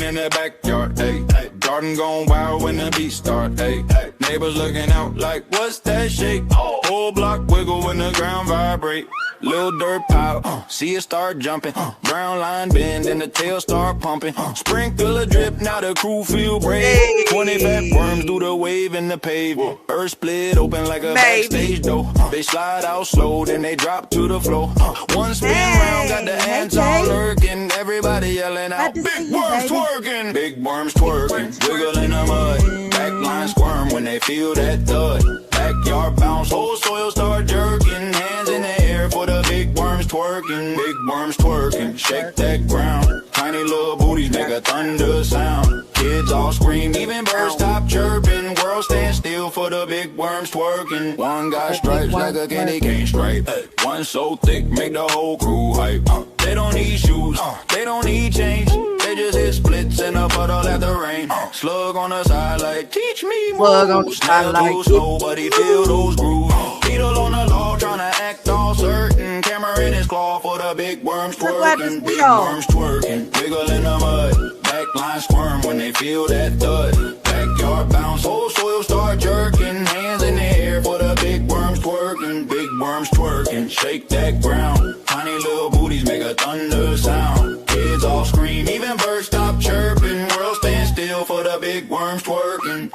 in the backyard, hey, hey. Garden gone wild when the beat start, hey, hey. Neighbors looking out like, what's that shake? Whole block wiggle when the ground vibrate. Little dirt pile, see it start jumping. Brown line bend and the tail start pumping. Sprinkle a drip, now the crew feel brave. 20 fat worms do the wave in the pavement. Earth split open like a backstage door. They slide out slow, then they drop to the floor. One spin round, got the ants all lurking. Everybody yelling out, big worms twerking. Big worms twerking, wiggle in the mud. Backline squirm when they feel that thud. Backyard bounce, whole soil start jerking. Hands in the air for the big worms twerking. Big worms twerking, shake that ground. Tiny little booties make a thunder sound. Kids all scream, even birds stop chirping. World stand still for the big worms twerking. One got stripes like a candy cane stripe. One so thick, make the whole crew hype. They don't need shoes, they don't need change. They just hit splits in a puddle at the rain. Slug on the side like, teach me more. Snail too slow, but he feel those grooves. Beetle on the law, trying to act all certain. Camera in his claw for the big worms twerking. Big worms twerking, wiggle in the mud. Backline squirm when they feel that thud. Backyard bounce, whole soil start jerking. Hands in the air for the big worms twerking. Big worms twerking, shake that ground. Tiny little booties make a thunder sound. Kids all scream, even birds stop chirping. World stand still for the big worms twerking.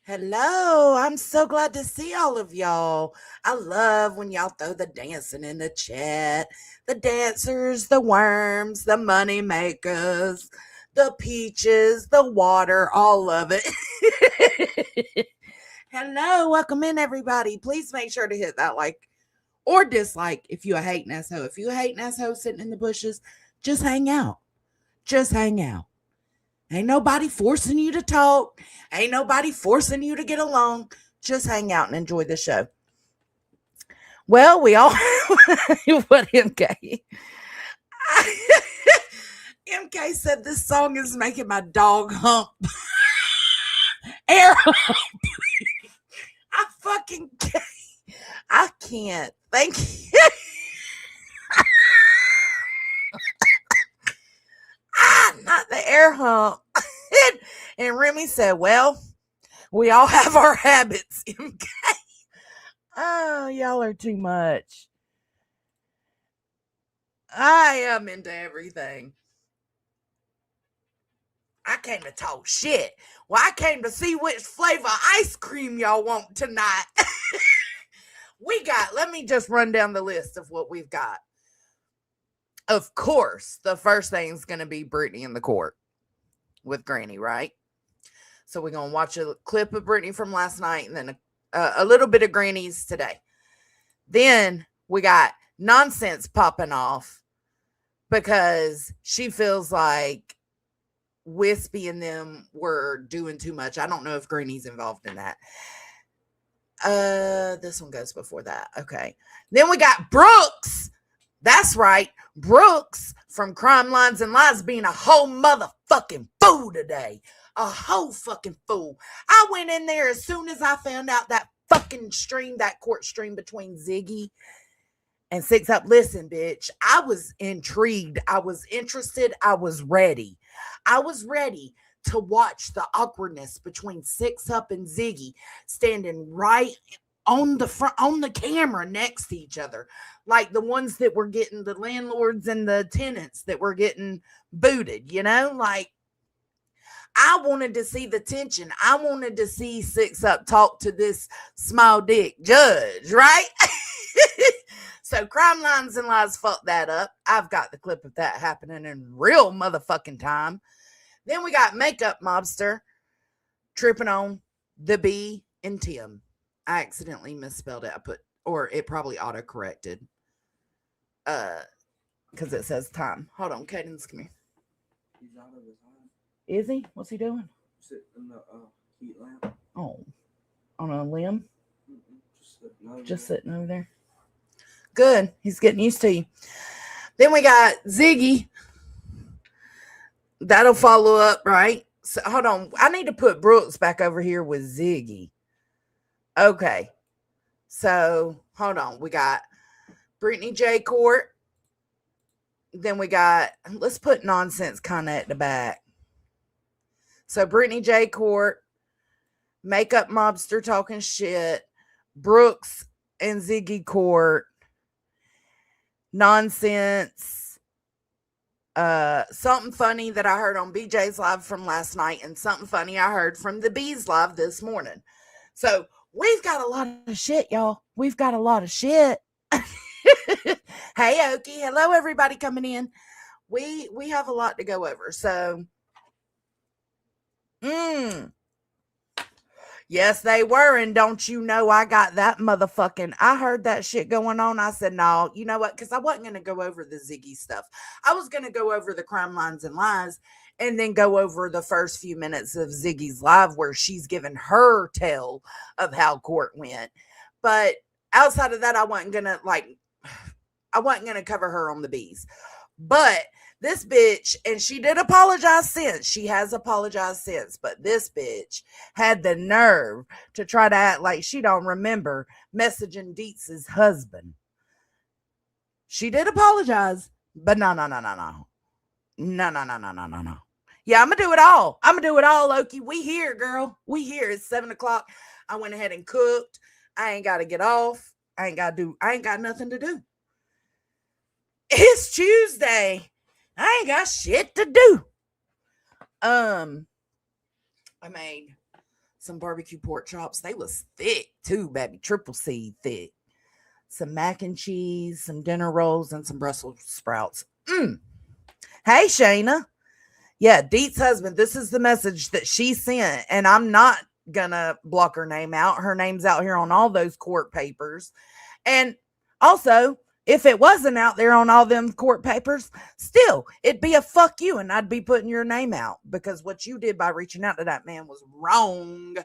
Hello, I'm so glad to see all of y'all. I love when y'all throw the dancing in the chat. The dancers, the worms, the money makers, the peaches, the water, all of it. Hello, welcome in everybody. Please make sure to hit that like or dislike if you're a hating asshole. If you're a hating asshole sitting in the bushes, just hang out. Just hang out. Ain't nobody forcing you to talk. Ain't nobody forcing you to get along. Just hang out and enjoy the show. Well, we all what MK? MK said this song is making my dog hump. Air hump. I fucking can't. I can't. Thank you. Not the air hump. And Remy said, well, we all have our habits. MK. Oh, y'all are too much. I am into everything. I came to talk shit. Well, I came to see which flavor ice cream y'all want tonight. Let me just run down the list of what we've got. Of course, the first thing is going to be Brittany in the court with Granny, right? So we're going to watch a clip of Brittany from last night and then a little bit of Granny's today. Then we got nonsense popping off because she feels like Wispy and them were doing too much. I don't know if Granny's involved in that. This one goes before that. Okay. Then we got Brooks. That's right. Brooks from Crime Lines and Lies being a whole motherfucking fool today. A whole fucking fool. I went in there as soon as I found out that fucking stream, that court stream between Ziggy and Six Up. Listen, bitch, I was intrigued. I was interested. I was ready. I was ready to watch the awkwardness between Six Up and Ziggy standing right on the front, on the camera next to each other. Like the ones that were getting, the landlords and the tenants that were getting booted, you know? Like, I wanted to see the tension. I wanted to see Six Up talk to this small dick judge, right? So Crime Lines and Lies fucked that up. I've got the clip of that happening in real motherfucking time. Then we got Makeup Mobster tripping on the B and Tim. I accidentally misspelled it. Or it probably auto-corrected. Because it says time. Hold on, Cadence, come here. He's out of his eye. Is he? What's he doing? Sitting in the heat lamp. Oh, on a limb? Just sitting over there. Good. He's getting used to you. Then we got Ziggy. That'll follow up, right? So, hold on. I need to put Brooks back over here with Ziggy. Okay. So, hold on. We got Brittany J. Court. then we got, let's put nonsense kind of at the back. So Brittany J. Court, makeup mobster talking shit, Brooks and Ziggy Court, nonsense, something funny that I heard on BJ's live from last night, and something funny I heard from the Bees live this morning. So we've got a lot of shit, y'all. We've got a lot of shit. Hey, Okie. Hello, everybody coming in. We have a lot to go over. So, yes, they were. And don't you know, I got that motherfucking, I heard that shit going on. I said, no, you know what? Because I wasn't going to go over the Ziggy stuff. I was going to go over the crime lines and lies and then go over the first few minutes of Ziggy's live where she's given her tale of how court went. But outside of that, I wasn't going to cover her on the Bees. But this bitch, and she did apologize since. She has apologized since. But this bitch had the nerve to try to act like she don't remember messaging Dietz's husband. She did apologize. But no. No. Yeah, I'm going to do it all. Loki. We here, girl. We here. It's 7 o'clock. I went ahead and cooked. I ain't got to get off. I ain't got nothing to do. It's Tuesday. I ain't got shit to do. I made some barbecue pork chops. They was thick too, baby. Triple C thick. Some mac and cheese, some dinner rolls, and some Brussels sprouts. Hey, Shayna. Yeah, Deet's husband. This is the message that she sent, and I'm not gonna block her name out. Her name's out here on all those court papers. And also, if it wasn't out there on all them court papers, still, it'd be a fuck you, and I'd be putting your name out because what you did by reaching out to that man was wrong.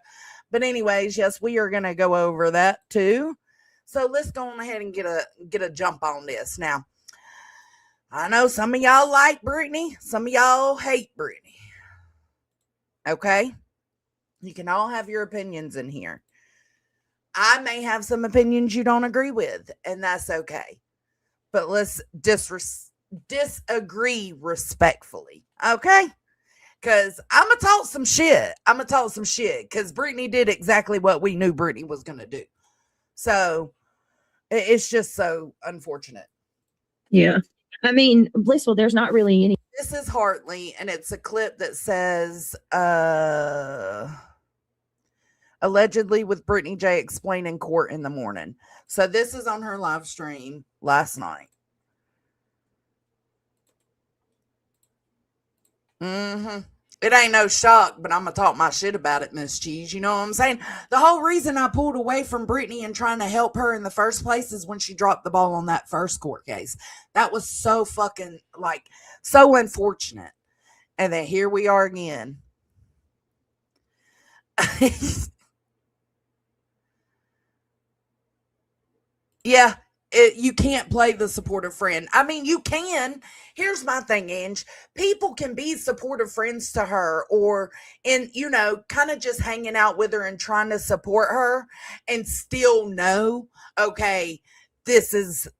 But anyways, yes, we are going to go over that too. So let's go on ahead and get a jump on this. Now, I know some of y'all like Brittany. Some of y'all hate Brittany. Okay? You can all have your opinions in here. I may have some opinions you don't agree with, and that's okay. But let's disagree respectfully, okay? Because I'm going to talk some shit. Because Brittany did exactly what we knew Brittany was going to do. So, it's just so unfortunate. Yeah. I mean, Blissful, there's not really any. This is Hartley, and it's a clip that says, allegedly with Brittany J explaining court in the morning. So this is on her live stream last night. It ain't no shock, but I'm going to talk my shit about it, Miss Cheese. You know what I'm saying? The whole reason I pulled away from Brittany and trying to help her in the first place is when she dropped the ball on that first court case. That was so fucking, so unfortunate. And then here we are again. Yeah, you can't play the supportive friend. I mean, you can. Here's my thing, Ange. People can be supportive friends to her or kind of just hanging out with her and trying to support her and still know, okay, this is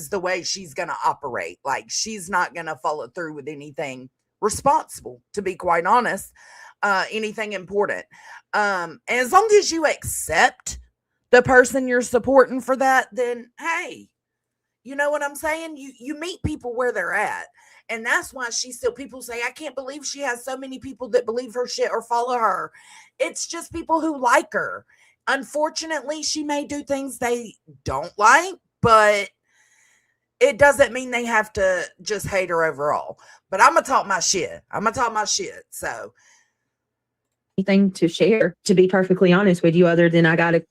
the way she's going to operate. Like, she's not going to follow through with anything responsible, to be quite honest, anything important. And as long as you accept the person you're supporting for that, then hey, you know what I'm saying? You meet people where they're at. And that's why people say, I can't believe she has so many people that believe her shit or follow her. It's just people who like her. Unfortunately, she may do things they don't like, but it doesn't mean they have to just hate her overall. But I'm going to talk my shit. So. Anything to share, to be perfectly honest with you, other than I gotta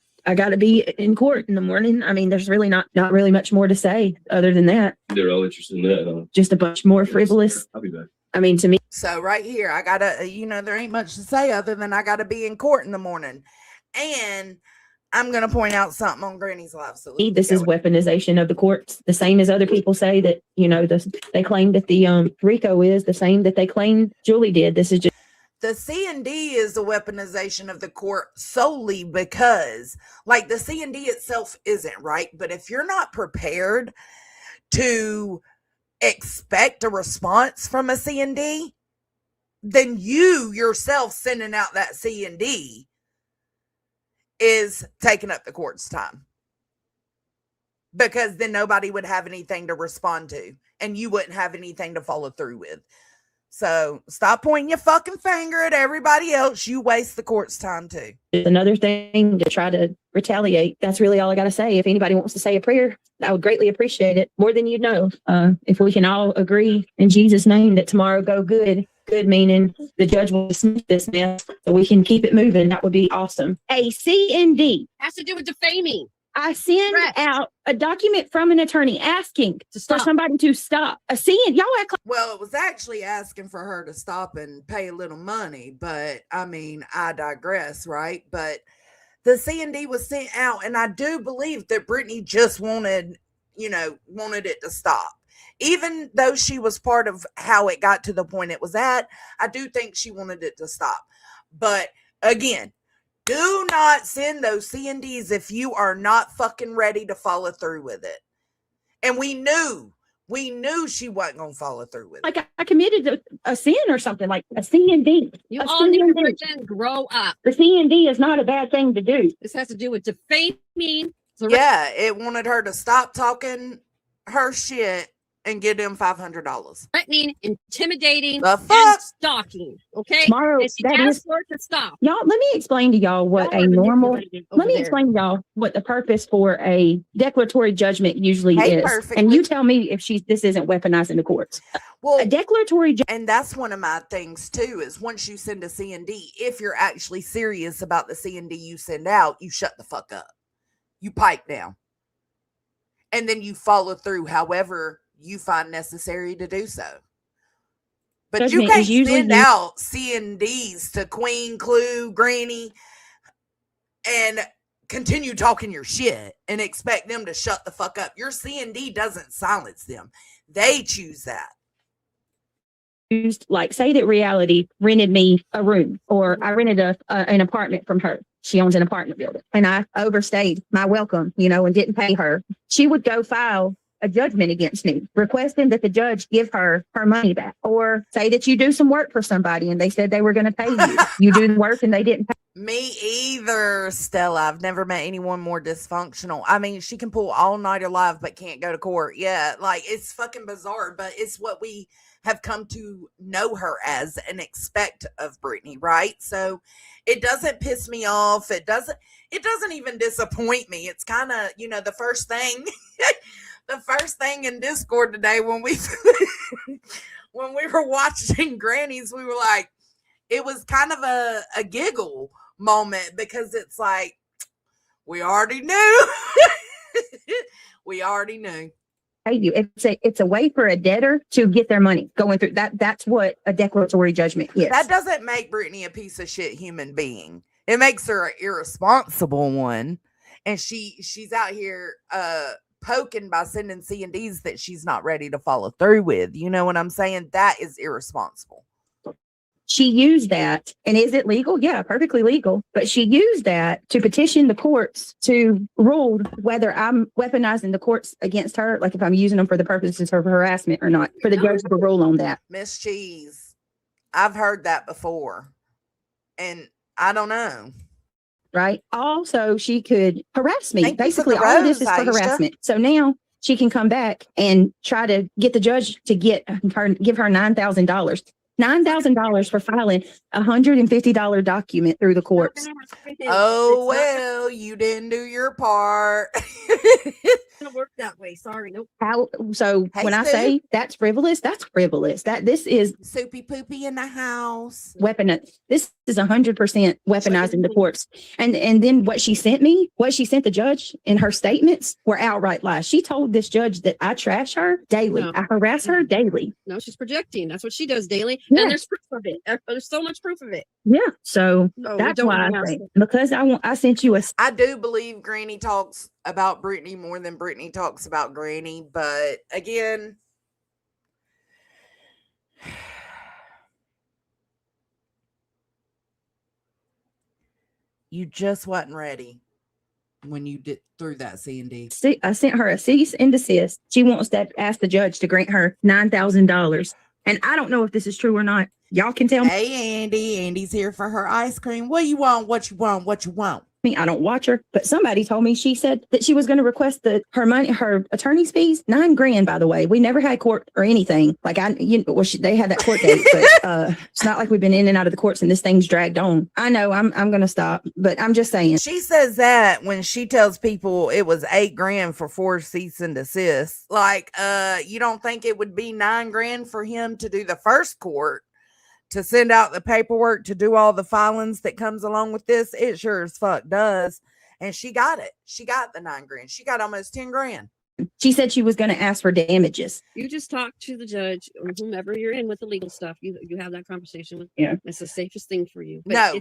be in court in the morning. I mean, there's really not really much more to say other than that. They're all interested in that, huh? Just a bunch more frivolous. I'll be back. I mean, to me. So right here, I gotta, there ain't much to say other than I gotta be in court in the morning. And I'm gonna point out something on Granny's live. So This is weaponization of the courts. The same as other people say that, they claim that the RICO is the same that they claim Julie did. This is just. The C&D is the weaponization of the court solely because, the C&D itself isn't, right? But if you're not prepared to expect a response from a C&D, then you yourself sending out that C&D is taking up the court's time. Because then nobody would have anything to respond to, and you wouldn't have anything to follow through with. So stop pointing your fucking finger at everybody else. You waste the court's time too. It's another thing to try to retaliate. That's really all I got to say. If anybody wants to say a prayer, I would greatly appreciate it, more than you know. If we can all agree in Jesus' name that tomorrow go good, good meaning the judge will dismiss this mess so we can keep it moving, that would be awesome. A C&D has to do with defaming. I send Correct. out a document from an attorney asking for somebody to stop. A C&D, y'all act like, Well, it was actually asking for her to stop and pay a little money, but I mean, I digress, right? But the C&D was sent out, and I do believe that Brittany just wanted it to stop. Even though she was part of how it got to the point it was at, I do think she wanted it to stop. But again, do not send those C&Ds if you are not fucking ready to follow through with it. And we knew she wasn't going to follow through with it. like I committed a sin or something, like a C&D. You all need to freaking grow up. The C&D is not a bad thing to do. This has to do with defaming. Yeah, it wanted her to stop talking her shit and give them $500. Threatening, intimidating, The and fuck? stalking. Okay? Tomorrow, And she that asked is, for it to stop. y'all, let me explain to y'all what Y'all a are normal, manipulated over let me there. explain to y'all what the purpose for a declaratory judgment usually Hey, is. perfectly. And you tell me if this isn't weaponizing the courts. Well, A declaratory and that's one of my things too, is once you send a C&D, if you're actually serious about the C&D you send out, you shut the fuck up. You pipe down. And then you follow through however you find necessary to do so. But Judgment you can't is usually send out C&Ds to Queen, Clue, Granny, and continue talking your shit and expect them to shut the fuck up. Your C&D doesn't silence them. They choose that. used, like, say that Reality rented me a room, or I rented an apartment from her. She owns an apartment building, and I overstayed my welcome, and didn't pay her. She would go file a judgment against me, requesting that the judge give her her money back, or say that you do some work for somebody and they said they were going to pay you. You do the work and they didn't pay. Me either, Stella. I've never met anyone more dysfunctional. I mean, she can pull all-nighter live but can't go to court. Yeah, like, it's fucking bizarre, but it's what we have come to know her as and expect of Brittany, right? So it doesn't piss me off. It doesn't even disappoint me. It's kind of, the first thing the first thing in Discord today when we were watching Grannies, we were like, it was kind of a giggle moment, because it's like, we already knew. We already knew. Pay you. It's a way for a debtor to get their money going through that. That's what a declaratory judgment is. That doesn't make Brittany a piece of shit human being. It makes her an irresponsible one. And she's out here poking by sending C&Ds that she's not ready to follow through with. You know what I'm saying? That is irresponsible. She used that. And is it legal? Yeah, perfectly legal. But she used that to petition the courts to rule whether I'm weaponizing the courts against her, like if I'm using them for the purposes of harassment or not, for the judge to rule on that. Miss Cheese, I've heard that before. And I don't know. Right. Also, she could harass me. Thank you for Basically, the all of this rose, is for Aisha. harassment. So now she can come back and try to get the judge to give her $9,000. $9,000 for filing a $150 document through the courts. Oh, well, you didn't do your part. It doesn't work that way. Sorry. Nope. So Hey, when I Sue. say that's frivolous, that's frivolous. This is Soupy poopy in the house. This is 100% weaponizing the courts. And then what she sent the judge in her statements were outright lies. She told this judge that I trash her daily. No. I harass her daily. No, she's projecting. That's what she does daily. Yeah. And there's proof of it. There's so much proof of it. Yeah. So No, we that's don't why I harass say, her. because I sent you a I do believe Granny talks about Brittany more than Brittany talks about Granny. But again, you just wasn't ready. when you did through that C&D? I sent her a cease and desist. She wants to ask the judge to grant her $9,000. And I don't know if this is true or not. Y'all can tell Hey, Andy. Andy's here for her ice cream. What you want? What you want? What you want? me. I don't watch her, but somebody told me she said that she was going to request her attorney's fees, $9,000. By the way, we never had court or anything. Like they had that court date, but it's not like we've been in and out of the courts and this thing's dragged on. I know I'm going to stop, but I'm just saying. She says that when she tells people it was $8,000 for 4 cease and desist. Like, you don't think it would be $9,000 for him to do the first court, to send out the paperwork, to do all the filings that comes along with this? It sure as fuck does. And she got it. She got the $9,000. She got almost $10,000. She said she was going to ask for damages. You just talk to the judge or whomever you're in with the legal stuff. You have that conversation with. Yeah. It's the safest thing for you. But No,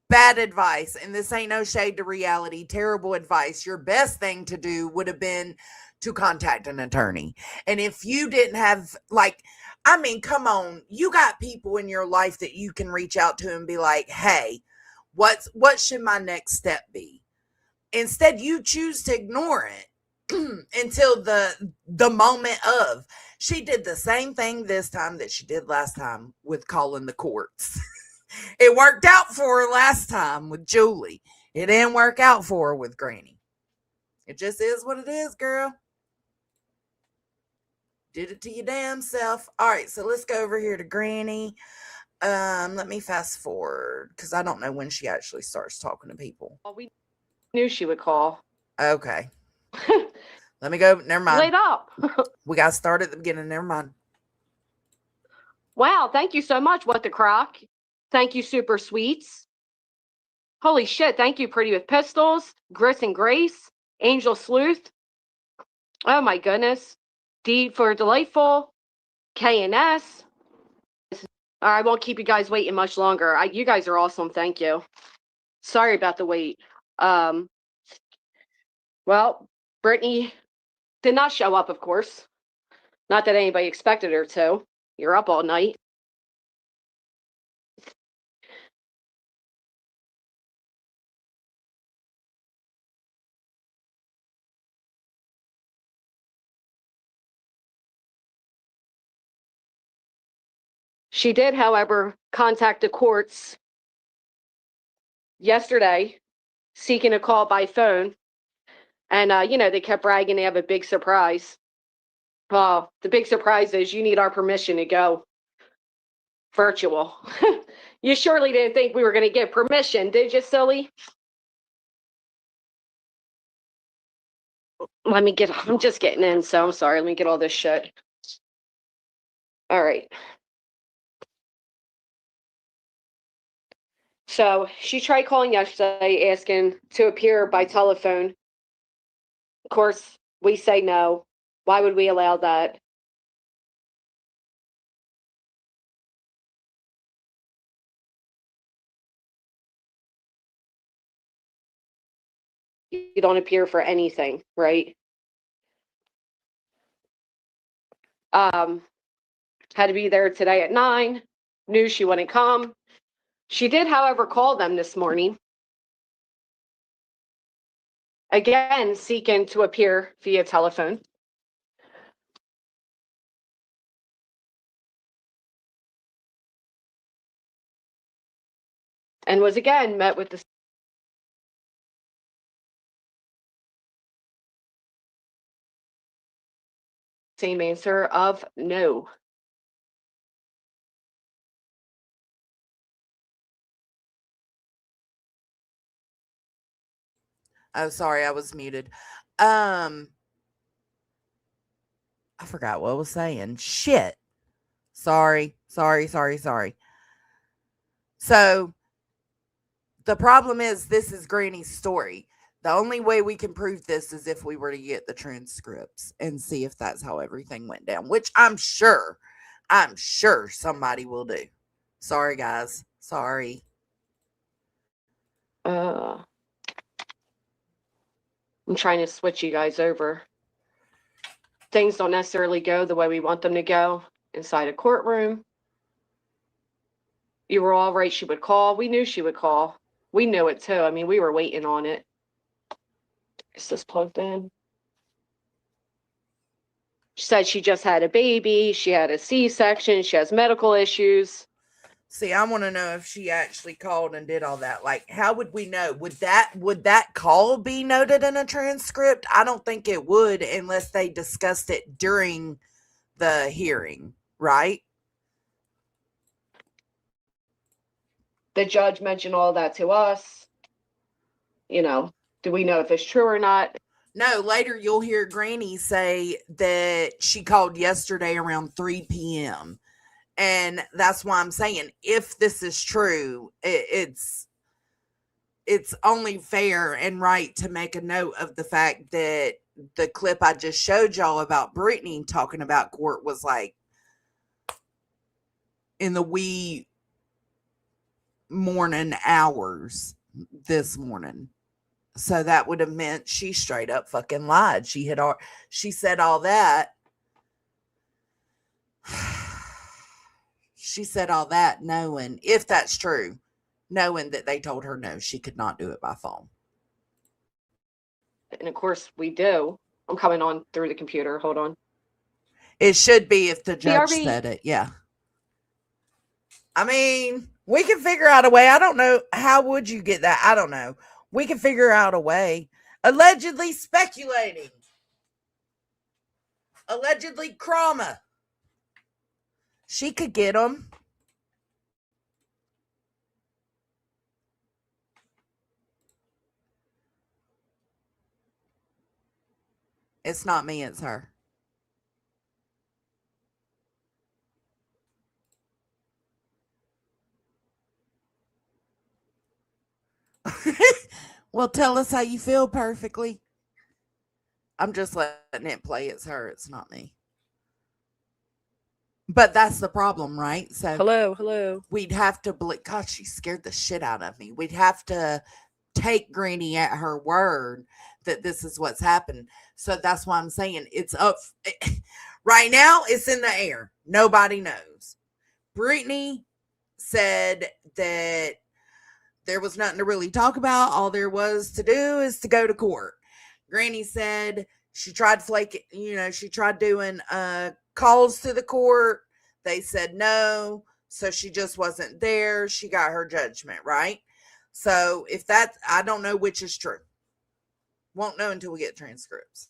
bad advice. And this ain't no shade to reality. Terrible advice. Your best thing to do would have been to contact an attorney. And if you didn't have, like, I mean, come on, you got people in your life that you can reach out to and be like, hey, what should my next step be? Instead, you choose to ignore it until the moment of. She did the same thing this time that she did last time with calling the courts. It worked out for her last time with Julie. It didn't work out for her with Granny. It just is what it is, girl. Did it to your damn self. All right, so let's go over here to Granny. Let me fast forward because I don't know when she actually starts talking to people. Well, we knew she would call. Okay. Let me go. Never mind. Laid up. We got to start at the beginning. Never mind. Wow, thank you so much, What the Croc. Thank you, Super Sweets. Holy shit, thank you, Pretty with Pistols, Gris and Grace, Angel Sleuth. Oh my goodness. D for Delightful, K&S. I won't keep you guys waiting much longer. You guys are awesome. Thank you. Sorry about the wait. Well, Brittany did not show up, of course. Not that anybody expected her to. You're up all night. She did, however, contact the courts yesterday, seeking a call by phone. And, they kept bragging they have a big surprise. Well, the big surprise is you need our permission to go virtual. You surely didn't think we were going to get permission, did you, silly? I'm just getting in, so I'm sorry. Let me get all this shit. All right. So she tried calling yesterday asking to appear by telephone. Of course, we say no. Why would we allow that? You don't appear for anything, right? Had to be there today at 9. Knew she wouldn't come. She did, however, call them this morning. Again, seeking to appear via telephone. And was again met with the same answer of no. Oh, sorry, I was muted. I forgot what I was saying. Shit. Sorry. So the problem is this is Granny's story. The only way we can prove this is if we were to get the transcripts and see if that's how everything went down, which I'm sure somebody will do. Sorry, guys. Sorry. I'm trying to switch you guys over. Things don't necessarily go the way we want them to go inside a courtroom. You were all right. She would call. We knew she would call. We knew it too. I mean, we were waiting on it. Is this plugged in? She said she just had a baby. She had a C-section. She has medical issues. See, I want to know if she actually called and did all that. Like, how would we know? Would that call be noted in a transcript? I don't think it would unless they discussed it during the hearing, right? The judge mentioned all that to us. You know, do we know if it's true or not? No, later you'll hear Granny say that she called yesterday around 3 p.m. And that's why I'm saying, if this is true, it's only fair and right to make a note of the fact that the clip I just showed y'all about Brittany talking about court was like in the wee morning hours this morning. So that would have meant she straight up fucking lied. She said all that. She said all that knowing, if that's true, knowing that they told her no, she could not do it by phone. And of course we do. I'm coming on through the computer. Hold on. It should be if the judge BRB. said it. Yeah. I mean, we can figure out a way. I don't know. How would you get that? I don't know. We can figure out a way. Allegedly speculating. Allegedly trauma. She could get them. It's not me, it's her. Well, tell us how you feel perfectly. I'm just letting it play. It's her. It's not me. But that's the problem, right? So Hello. we'd have to God, she scared the shit out of me. We'd have to take Granny at her word that this is what's happened. So that's why I'm saying it's up right now. It's in the air. Nobody knows. Brittany said that there was nothing to really talk about. All there was to do is to go to court. Granny said she tried flaking, she tried doing calls to the court. They said no. So she just wasn't there. She got her judgment, right? So if that, I don't know which is true. Won't know until we get transcripts.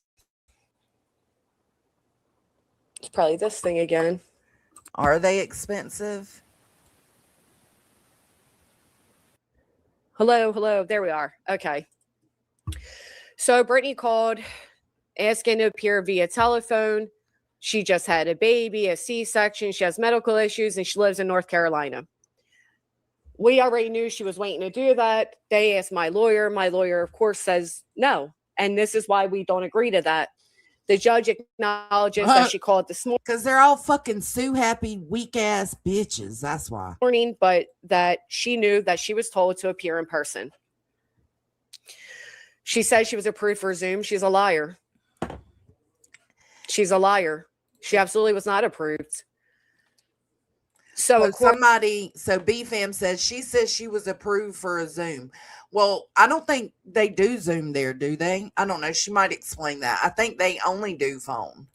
It's probably this thing again. Are they expensive? Hello. There we are. Okay. So Brittany called asking to appear via telephone. She just had a baby, a C-section. She has medical issues, and she lives in North Carolina. We already knew she was waiting to do that. They asked my lawyer. My lawyer, of course, says no. And this is why we don't agree to that. The judge acknowledges that she called this Because they're all fucking sue-happy, weak-ass bitches. That's why. morning, but that she knew that she was told to appear in person. She said she was approved for Zoom. She's a liar. She's a liar. She absolutely was not approved. So BFAM says she was approved for a Zoom. Well, I don't think they do Zoom there, do they? I don't know. She might explain that. I think they only do phone.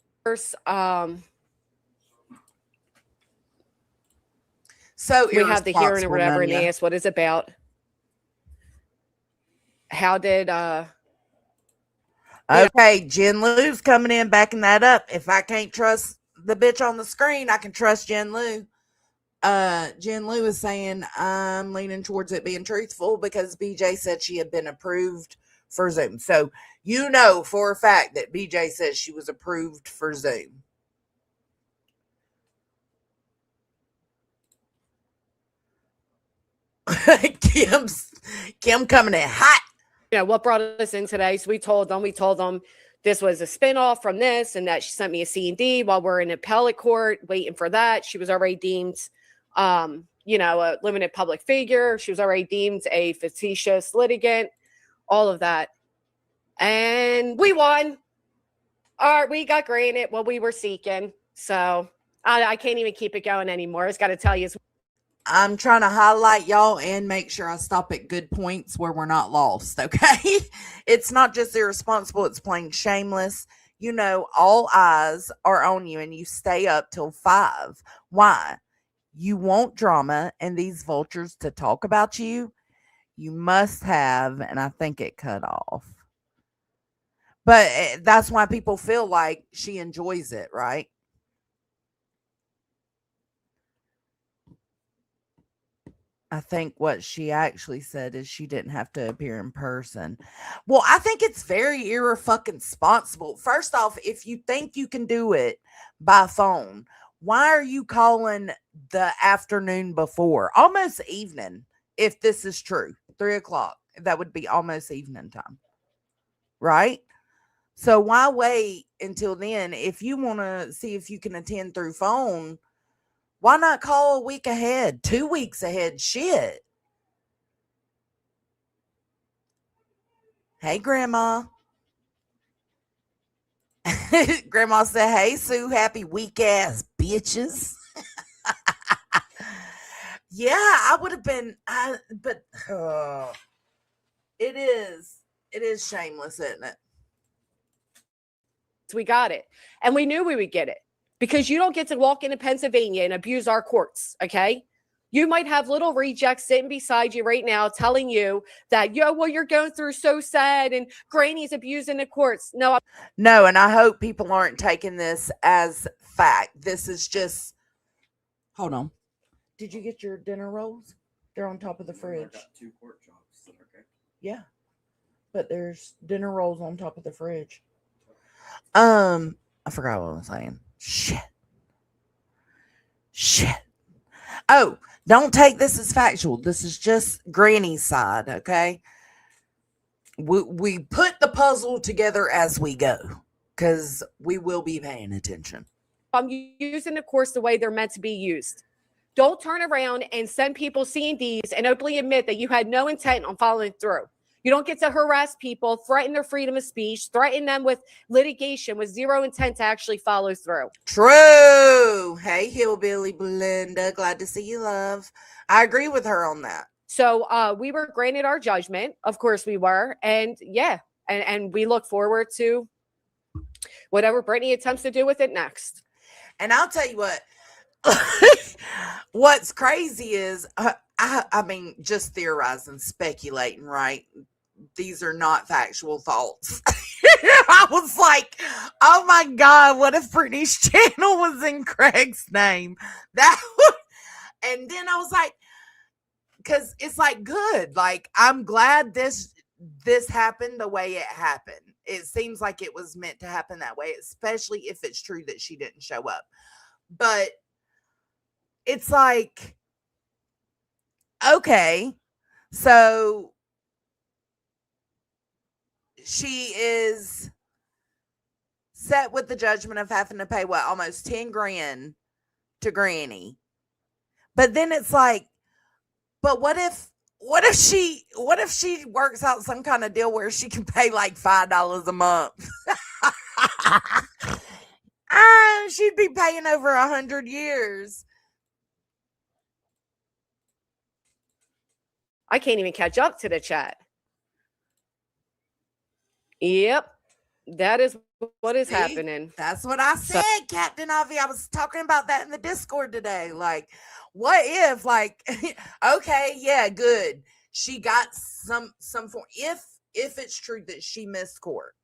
So we have the hearing or whatever, and they asked what it's about. How did okay, Jen Lou's coming in, backing that up. If I can't trust the bitch on the screen, I can trust Jen Lou. Jen Lou is saying I'm leaning towards it being truthful because BJ said she had been approved for Zoom. So you know for a fact that BJ says she was approved for Zoom. Kim coming in hot. What brought us in today? So we told them this was a spinoff from this, and that she sent me a C&D while we're in appellate court waiting for that. She was already deemed a limited public figure. She was already deemed a fictitious litigant, all of that. And we won. All right, we got granted what we were seeking. So I can't even keep it going anymore. I just got to tell you. I'm trying to highlight y'all and make sure I stop at good points where we're not lost, okay? It's not just irresponsible, it's plain shameless. You know, all eyes are on you and you stay up till 5. Why? You want drama and these vultures to talk about you? You must have, and I think it cut off. But that's why people feel like she enjoys it, right? I think what she actually said is she didn't have to appear in person. Well, I think it's very irresponsible. First off, if you think you can do it by phone, why are you calling the afternoon before? Almost evening, if this is true. 3:00. That would be almost evening time. Right? So why wait until then? If you want to see if you can attend through phone, why not call a week ahead, 2 weeks ahead? Shit. Hey, Grandma. Grandma said, hey, Sue, happy weak ass bitches. Yeah, I would have been, but it is shameless, isn't it? We got it. And we knew we would get it because you don't get to walk into Pennsylvania and abuse our courts. Okay. You might have little rejects sitting beside you right now telling you that, well, you're going through so sad and Granny's abusing the courts. No, and I hope people aren't taking this as fact. This is just, hold on. Did you get your dinner rolls? They're on top of the fridge. I got 2 pork chops. Okay. Yeah. But there's dinner rolls on top of the fridge. I forgot what I was saying. Shit. Oh, don't take this as factual. This is just Granny's side, okay? We put the puzzle together as we go because we will be paying attention. I'm using the courts the way they're meant to be used. Don't turn around and send people C&Ds and openly admit that you had no intent on following through. You don't get to harass people, threaten their freedom of speech, threaten them with litigation with zero intent to actually follow through. True. Hey, Hillbilly Belinda. Glad to see you, love. I agree with her on that. So we were granted our judgment. Of course we were. And yeah, and we look forward to whatever Brittany attempts to do with it next. And I'll tell you what. What's crazy is, I mean, just theorizing, speculating, right? These are not factual thoughts. I was like, oh my God, what if Brittany's channel was in Craig's name? And then I was like, because it's like, good. Like, I'm glad this happened the way it happened. It seems like it was meant to happen that way, especially if it's true that she didn't show up. But it's like, okay, so she is set with the judgment of having to pay almost 10 grand to Granny. But then it's like, but what if she works out some kind of deal where she can pay like $5 a month? She'd be paying over 100 years. I can't even catch up to the chat. Yep. That is what is happening. That's what I said, Captain Avi. I was talking about that in the Discord today. Like, what if, like, okay, yeah, good. She got some form. If it's true that she missed court.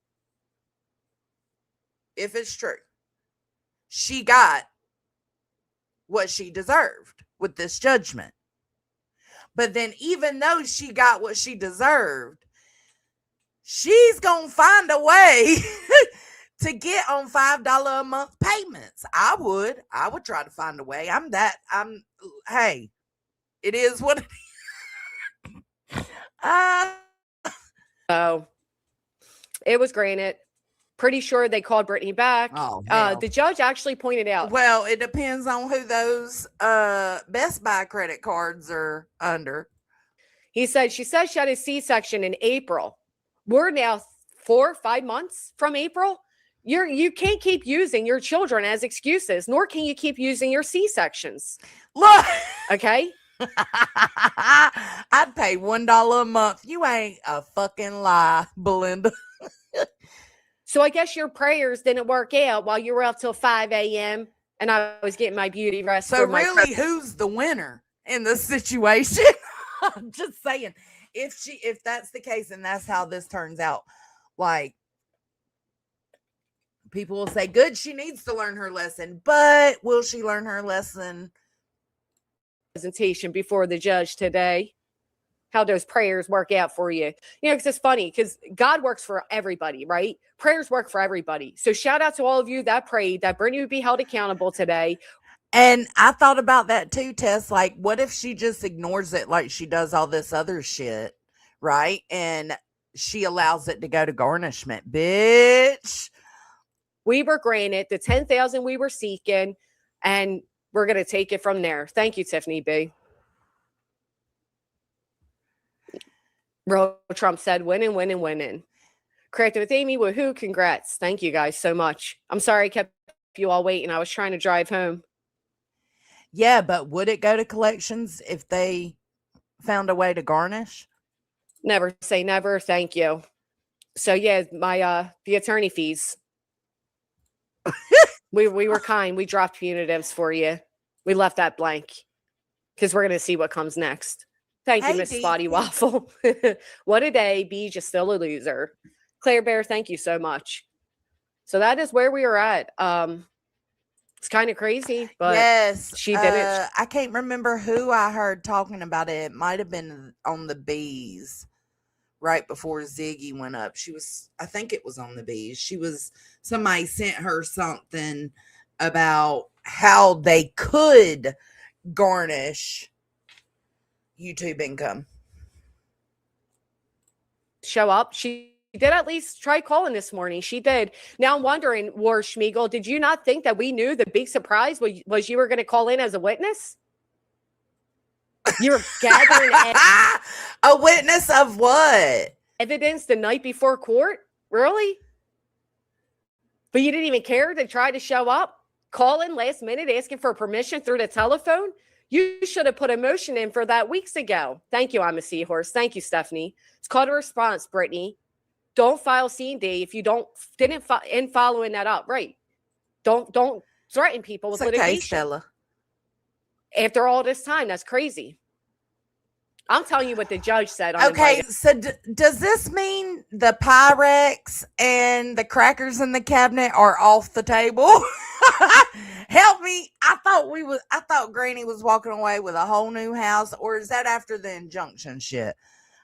If it's true. She got what she deserved with this judgment. But then even though she got what she deserved, she's going to find a way to get on $5 a month payments. I would try to find a way. Hey, it is what it is. So it was granted. Pretty sure they called Brittany back. Oh, the judge actually pointed out. Well, it depends on who those Best Buy credit cards are under. She said she had a C-section in April. We're now 4 or 5 months from April. You can't keep using your children as excuses, nor can you keep using your C-sections. Look. Okay? I'd pay $1 a month. You ain't a fucking lie, Belinda. So I guess your prayers didn't work out while you were up till 5 a.m. and I was getting my beauty rest. So for my really, who's the winner in this situation? I'm just saying, if that's the case and that's how this turns out, like, people will say, good, she needs to learn her lesson, but will she learn her lesson? presentation before the judge today? How those prayers work out for you. You know, because it's funny because God works for everybody, right? Prayers work for everybody. So shout out to all of you that prayed that Brittany would be held accountable today. And I thought about that too, Tess. Like, what if she just ignores it like she does all this other shit, right? And she allows it to go to garnishment, bitch. We were granted the 10,000 we were seeking, and we're going to take it from there. Thank you, Tiffany B. Real Trump said, winning, winning, winning. Corrected with Amy, woohoo, congrats. Thank you guys so much. I'm sorry I kept you all waiting. I was trying to drive home. Yeah, but would it go to collections if they found a way to garnish? Never say never. Thank you. So yeah, my the attorney fees. we were kind. We dropped punitives for you. We left that blank because we're gonna see what comes next. Thank you, Hey, Miss Dee. Spotty Waffle. What a day. B just still a loser. Claire Bear, thank you so much. So that is where we are at. It's kind of crazy, but yes, she did it. I can't remember who I heard talking about it. It might have been on the bees right before Ziggy went up. I think it was on the bees. Somebody sent her something about how they could garnish YouTube income. Show up. She did at least try calling this morning. She did. Now I'm wondering, War Schmiegel, did you not think that we knew the big surprise was you were going to call in as a witness? You were gathering a witness of what? evidence the night before court? Really? But you didn't even care to try to show up? Call in last minute asking for permission through the telephone? You should have put a motion in for that weeks ago. Thank you, I'm a seahorse. Thank you, Stephanie. It's called a response, Brittany. Don't file C&D if you didn't following that up. Right. Don't threaten people with It's okay, litigation. Stella. After all this time, that's crazy. I'm telling you what the judge said. Okay, so does this mean the Pyrex and the crackers in the cabinet are off the table? Help me. I thought Granny was walking away with a whole new house, or is that after the injunction shit?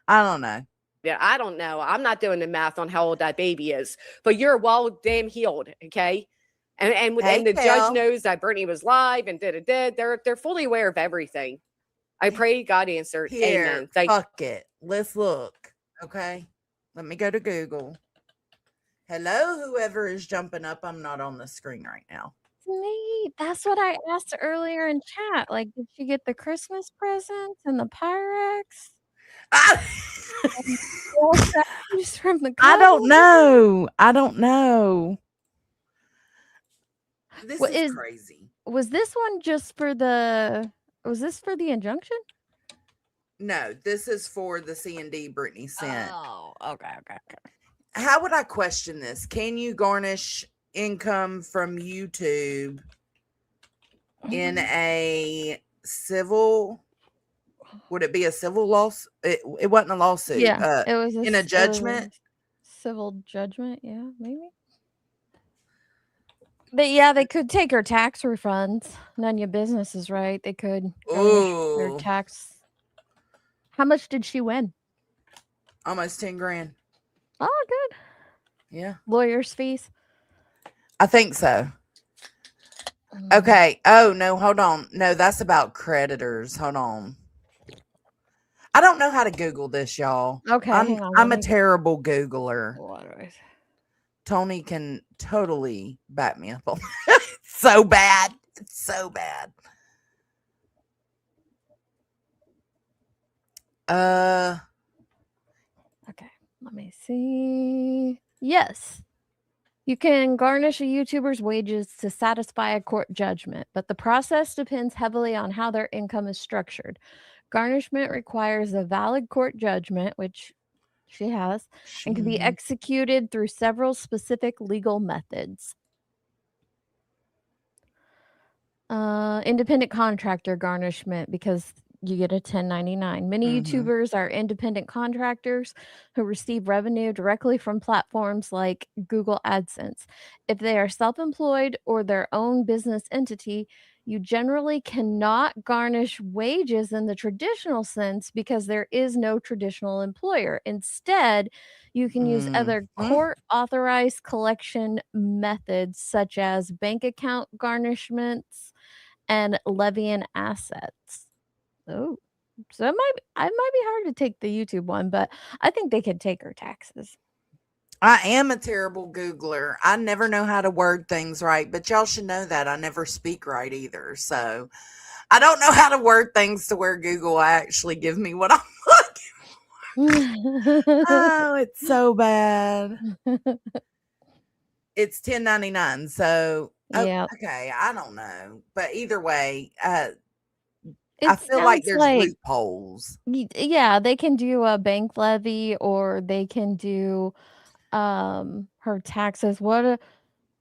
I don't know. Yeah, I don't know. I'm not doing the math on how old that baby is, but you're well damn healed, okay? And the judge knows that Brittany was live and did. They're fully aware of everything. I pray God answered. Here, Amen. fuck it. Let's look. Okay. Let me go to Google. Hello, whoever is jumping up. I'm not on the screen right now. Me. That's what I asked earlier in chat. Like, did she get the Christmas presents and the Pyrex? From the I don't know. I don't know. This is crazy. Was this one just for the? Was this for the injunction? No, this is for the C&D Brittany sent. Oh, okay. How would I question this? Can you garnish income from YouTube in a civil? Would it be a civil lawsuit? It wasn't a lawsuit. Yeah, it was in a judgment. Civil judgment, yeah, maybe. But yeah, they could take her tax refunds. None of your business is right. They could garnish their tax. How much did she win? Almost 10 grand. Oh, good. Yeah. Lawyers' fees? I think so. Okay. Oh, no, hold on. No, that's about creditors. Hold on. I don't know how to Google this, y'all. Okay, hang on. I'm a terrible Googler. What? Tony can totally back me up on that. It's so bad. It's so bad. Okay, let me see. Yes. You can garnish a YouTuber's wages to satisfy a court judgment, but the process depends heavily on how their income is structured. Garnishment requires a valid court judgment, which she has, and can be executed through several specific legal methods. Independent contractor garnishment, because you get a 1099. Many YouTubers are independent contractors who receive revenue directly from platforms like Google AdSense. If they are self-employed or their own business entity, you generally cannot garnish wages in the traditional sense because there is no traditional employer. Instead, you can use other court-authorized collection methods such as bank account garnishments and levying assets. Oh, so it might be hard to take the YouTube one, but I think they could take her taxes. I am a terrible Googler. I never know how to word things right, but y'all should know that I never speak right either. So I don't know how to word things to where Google will actually give me what I'm looking for. Oh, it's so bad. It's 1099. So Yeah. okay, I don't know. But either way, I It feel like sounds there's like loopholes. yeah, they can do a bank levy or they can do her taxes. What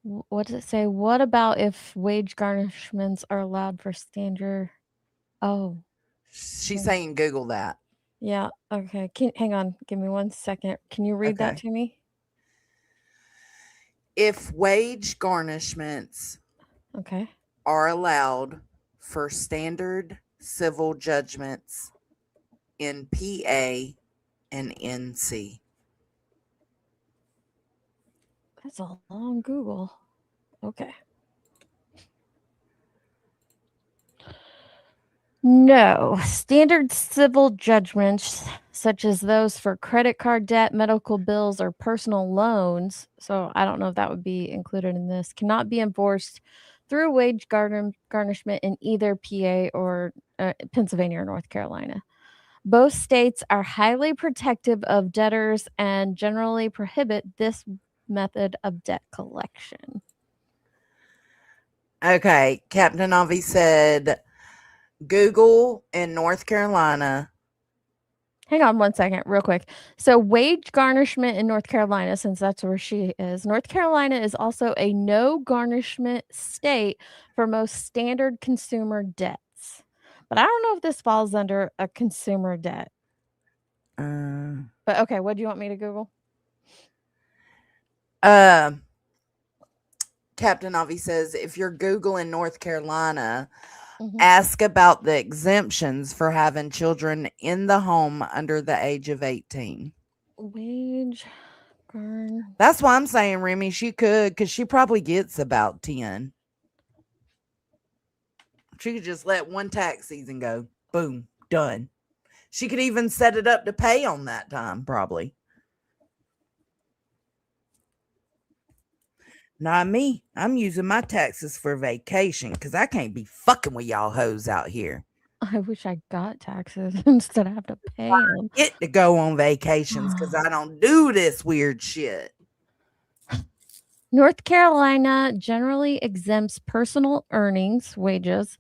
does it say? What about if wage garnishments are allowed for standard? Oh, She's saying Google that. yeah. Okay. Hang on. Give me 1 second. Can you read that Okay. to me? If wage garnishments Okay. are allowed for standard civil judgments in PA and NC. That's a long Google. Okay. No, standard civil judgments, such as those for credit card debt, medical bills, or personal loans, so I don't know if that would be included in this, cannot be enforced through wage garnishment in either PA or Pennsylvania or North Carolina. Both states are highly protective of debtors and generally prohibit this method of debt collection. Okay, Captain Avi said Google in North Carolina. Hang on 1 second, real quick. So, wage garnishment in North Carolina, since that's where she is, North Carolina is also a no garnishment state for most standard consumer debts. But I don't know if this falls under a consumer debt. But okay, what do you want me to Google? Captain Avi says if you're Googling North Carolina, ask about the exemptions for having children in the home under the age of 18. Wage That's why I'm saying, Remy, she could, because she probably gets about 10. She could just let one tax season go. Boom, done. She could even set it up to pay on that time, probably. Not me. I'm using my taxes for vacation because I can't be fucking with y'all hoes out here. I wish I got taxes instead of have to pay them. Get to go on vacations because I don't do this weird shit. North Carolina generally exempts personal earnings, wages,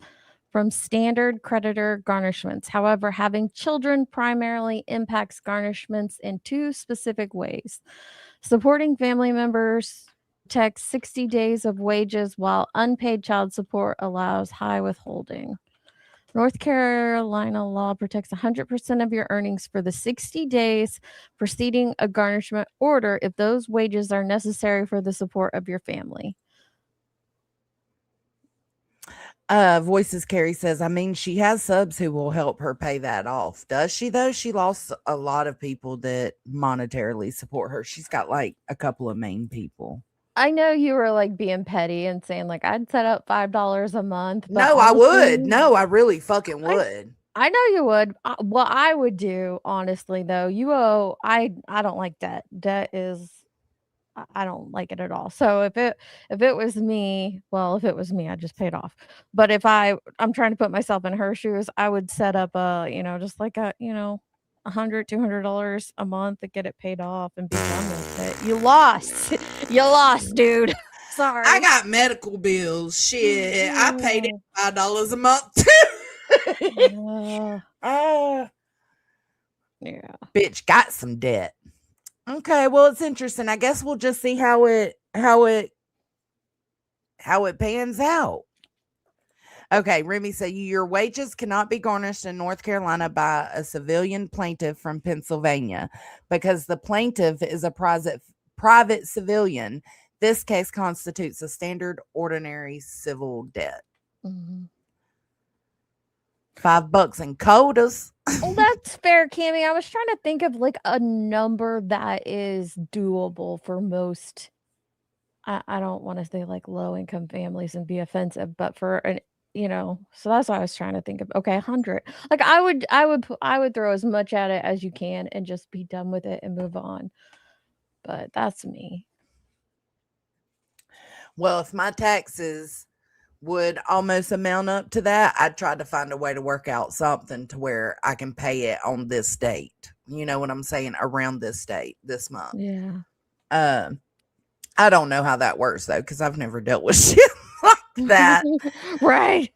from standard creditor garnishments. However, having children primarily impacts garnishments in two specific ways. Supporting family members protects 60 days of wages, while unpaid child support allows high withholding. North Carolina law protects 100% of your earnings for the 60 days preceding a garnishment order if those wages are necessary for the support of your family. Voices Carrie says, I mean, she has subs who will help her pay that off. Does she, though? She lost a lot of people that monetarily support her. She's got like a couple of main people. I know you were like being petty and saying like I'd set up $5 a month. But no, honestly, I would. No, I really fucking would. I know you would. What I would do, honestly, though, you owe. I don't like debt. Debt is. I don't like it at all. So if it was me, well, if it was me, I just paid off. But if I'm trying to put myself in her shoes, I would set up just like a $100, $200 a month to get it paid off and be done with it. You lost. You lost, dude. Sorry. I got medical bills. Shit, I paid it $5 a month too. Yeah. Bitch got some debt. Okay, well, it's interesting. I guess we'll just see how it pans out. Okay, Remy said your wages cannot be garnished in North Carolina by a civilian plaintiff from Pennsylvania because the plaintiff is a private civilian. This case constitutes a standard ordinary civil debt. Mhm. $5 in quotas. Well, that's fair, Cammy. I was trying to think of like a number that is doable for most. I don't want to say like low income families and be offensive, but for an so that's what I was trying to think of. Okay, 100. Like I would throw as much at it as you can and just be done with it and move on. But that's me. Well, if my taxes would almost amount up to that, I'd try to find a way to work out something to where I can pay it on this date. You know what I'm saying? Around this date, this month. Yeah. I don't know how that works though, because I've never dealt with shit like that. Right.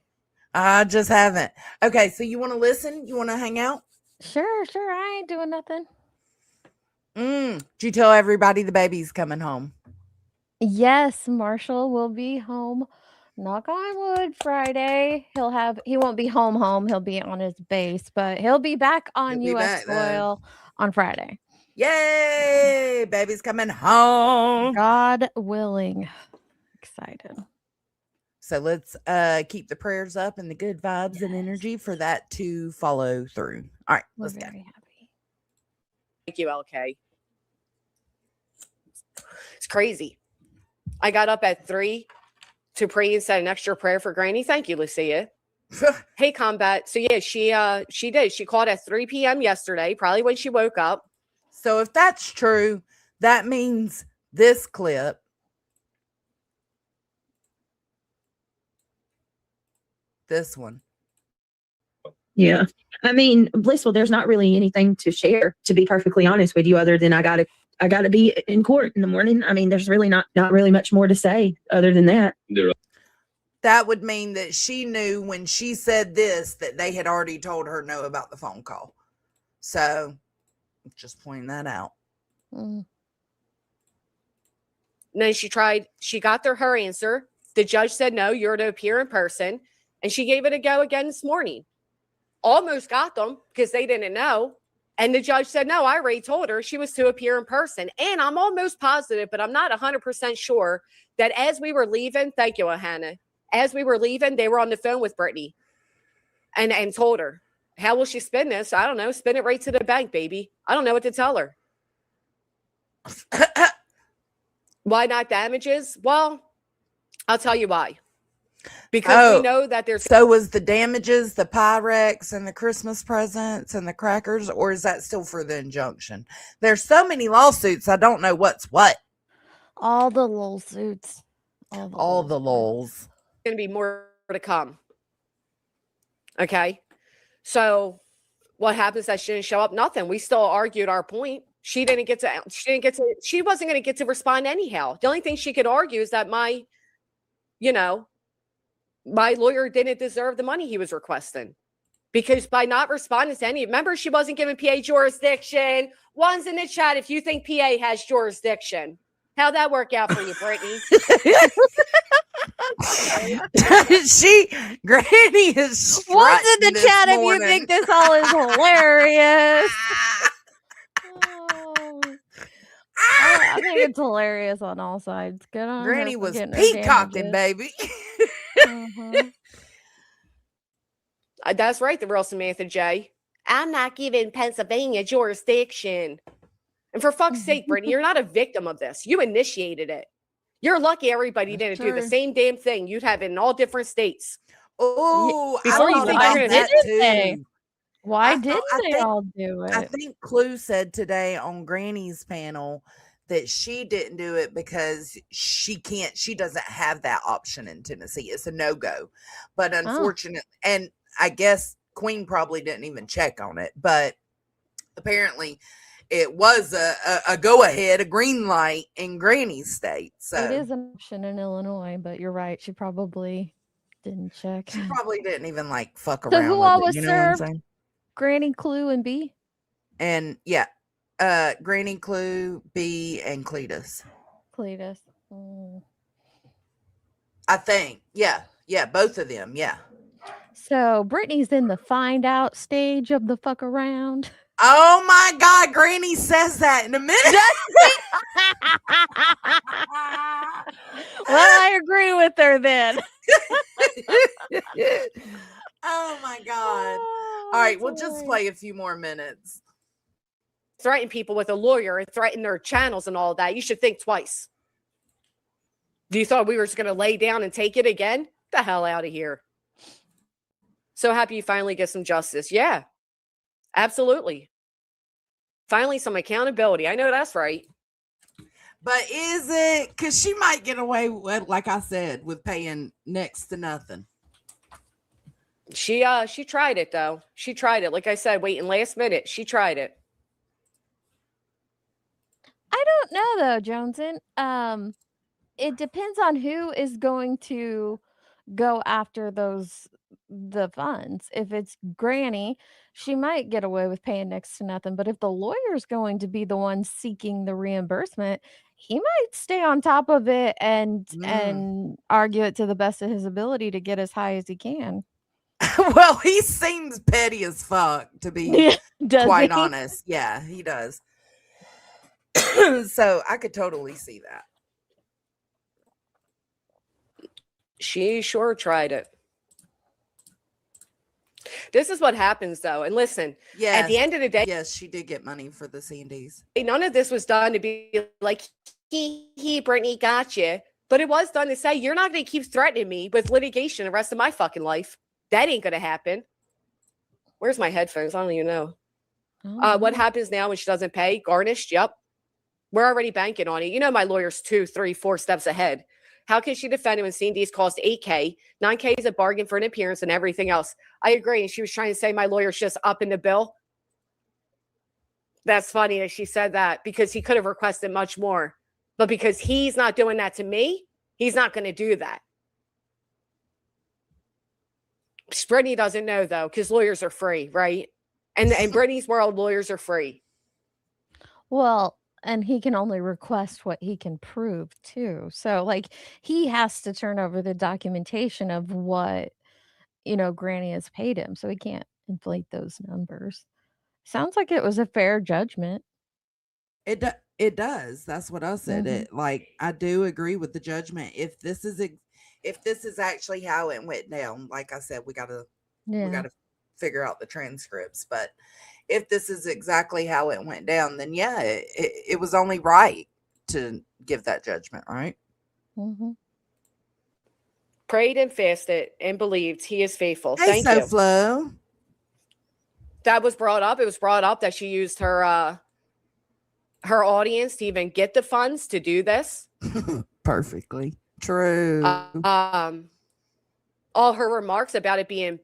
I just haven't. Okay, so you want to listen? You want to hang out? Sure. I ain't doing nothing. Did you tell everybody the baby's coming home? Yes, Marshall will be home. Knock on wood, Friday. He won't be home. He'll be on his base, but he'll be back on He'll be US back, though. soil on Friday. Yay! Baby's coming home. God willing. Excited. So let's keep the prayers up and the good vibes and energy for that to follow through. All right, We're let's go. very happy. Thank you, LK. It's crazy. I got up at 3 to pray and said an extra prayer for Granny. Thank you, Lucia. Hey, Combat. So yeah, she did. She called at 3 p.m. yesterday, probably when she woke up. So if that's true, that means this clip this one. Yeah. I mean, Blissful, there's not really anything to share, to be perfectly honest with you, other than I gotta be in court in the morning. I mean, there's really not really much more to say other than that. That would mean that she knew when she said this that they had already told her no about the phone call. So just pointing that out. Mm. And then she got her answer. The judge said, no, you're to appear in person. And she gave it a go again this morning. Almost got them because they didn't know. And the judge said, no, I already told her she was to appear in person. And I'm almost positive, but I'm not 100% sure that as we were leaving, thank you, Hannah, as we were leaving, they were on the phone with Brittany and told her, how will she spend this? I don't know. Spin it right to the bank, baby. I don't know what to tell her. Why not damages? Well, I'll tell you why. Because we know that there's... So was the damages, the Pyrex and the Christmas presents and the crackers, or is that still for the injunction? There's so many lawsuits, I don't know what's what. All the lawsuits. All the lulls. Going to be more to come. Okay. So what happens that she didn't show up? Nothing. We still argued our point. She wasn't going to get to respond anyhow. The only thing she could argue is that my lawyer didn't deserve the money he was requesting, because by not responding to any, remember, she wasn't given PA jurisdiction. One's in the chat if you think PA has jurisdiction. How'd that work out for you, Brittany? Granny is What's in the chat if you think this all is hilarious? I think it's hilarious on all sides. Good on her Granny for was getting her peacocking, damages. baby. That's right, the real Samantha J. I'm not giving Pennsylvania jurisdiction. And for fuck's sake, Brittany, you're not a victim of this. You initiated it. You're lucky everybody didn't do the same damn thing you'd have in all different states. Oh, Before you think you're that too. Why didn't they all do it? I think Clue said today on Granny's panel that she didn't do it because she doesn't have that option in Tennessee. It's a no-go. But unfortunately, and I guess Queen probably didn't even check on it, but apparently it was a go ahead, a green light in Granny's state. So It is an option in Illinois, but you're right. She probably didn't check. she probably didn't even like fuck So around who with all it. was You know what I'm served? saying? Granny, Clue, and B. And yeah, Granny, Clue, B, and Cletus. Cletus. Mm. I think. Yeah, both of them. Yeah. So Brittany's in the find out stage of the fuck around. Oh my God, Granny says that in a minute. Well, I agree with her then. Oh my God. Oh, All right, that's we'll just hilarious. play a few more minutes. Threaten people with a lawyer and threaten their channels and all that. You should think twice. Do you thought we were just going to lay down and take it again? Get the hell out of here. So happy you finally get some justice. Yeah, absolutely. Finally, some accountability. I know that's right. But is it? Because she might get away with, like I said, with paying next to nothing. She tried it though. She tried it. Like I said, waiting last minute. She tried it. I don't know though, Joneson. It depends on who is going to go after the funds. If it's Granny, she might get away with paying next to nothing. But if the lawyer's going to be the one seeking the reimbursement, he might stay on top of it and argue it to the best of his ability to get as high as he can. Well, he seems petty as fuck, to be quite honest. Yeah, he does. So I could totally see that. She sure tried it. This is what happens though. And listen, at the end of the day, yes, she did get money for the CDs. none of this was done to be like, Brittany got you. But it was done to say, you're not going to keep threatening me with litigation the rest of my fucking life. That ain't going to happen. Where's my headphones? I don't even know. What happens now when she doesn't pay? Garnished? Yep. We're already banking on it. You know, my lawyer's 2, 3, 4 steps ahead. How can she defend it when CDs cost $8K? $9K is a bargain for an appearance and everything else. I agree. And she was trying to say my lawyer's just up in the bill. That's funny that she said that because he could have requested much more. But because he's not doing that to me, he's not going to do that. Brittany doesn't know, though, because lawyers are free, right? And in Brittany's world, lawyers are free. Well, and he can only request what he can prove, too. So, like, he has to turn over the documentation of what, Granny has paid him. So he can't inflate those numbers. Sounds like it was a fair judgment. It does. That's what I said. It I do agree with the judgment. If this is actually how it went down, like I said, we gotta figure out the transcripts. But if this is exactly how it went down, then yeah, it was only right to give that judgment, right? Mm-hmm. Prayed and fasted and believed he is faithful. Hey, Thank you. Flo. That was brought up. It was brought up that she used her audience to even get the funds to do this. Perfectly true. All her remarks about it being,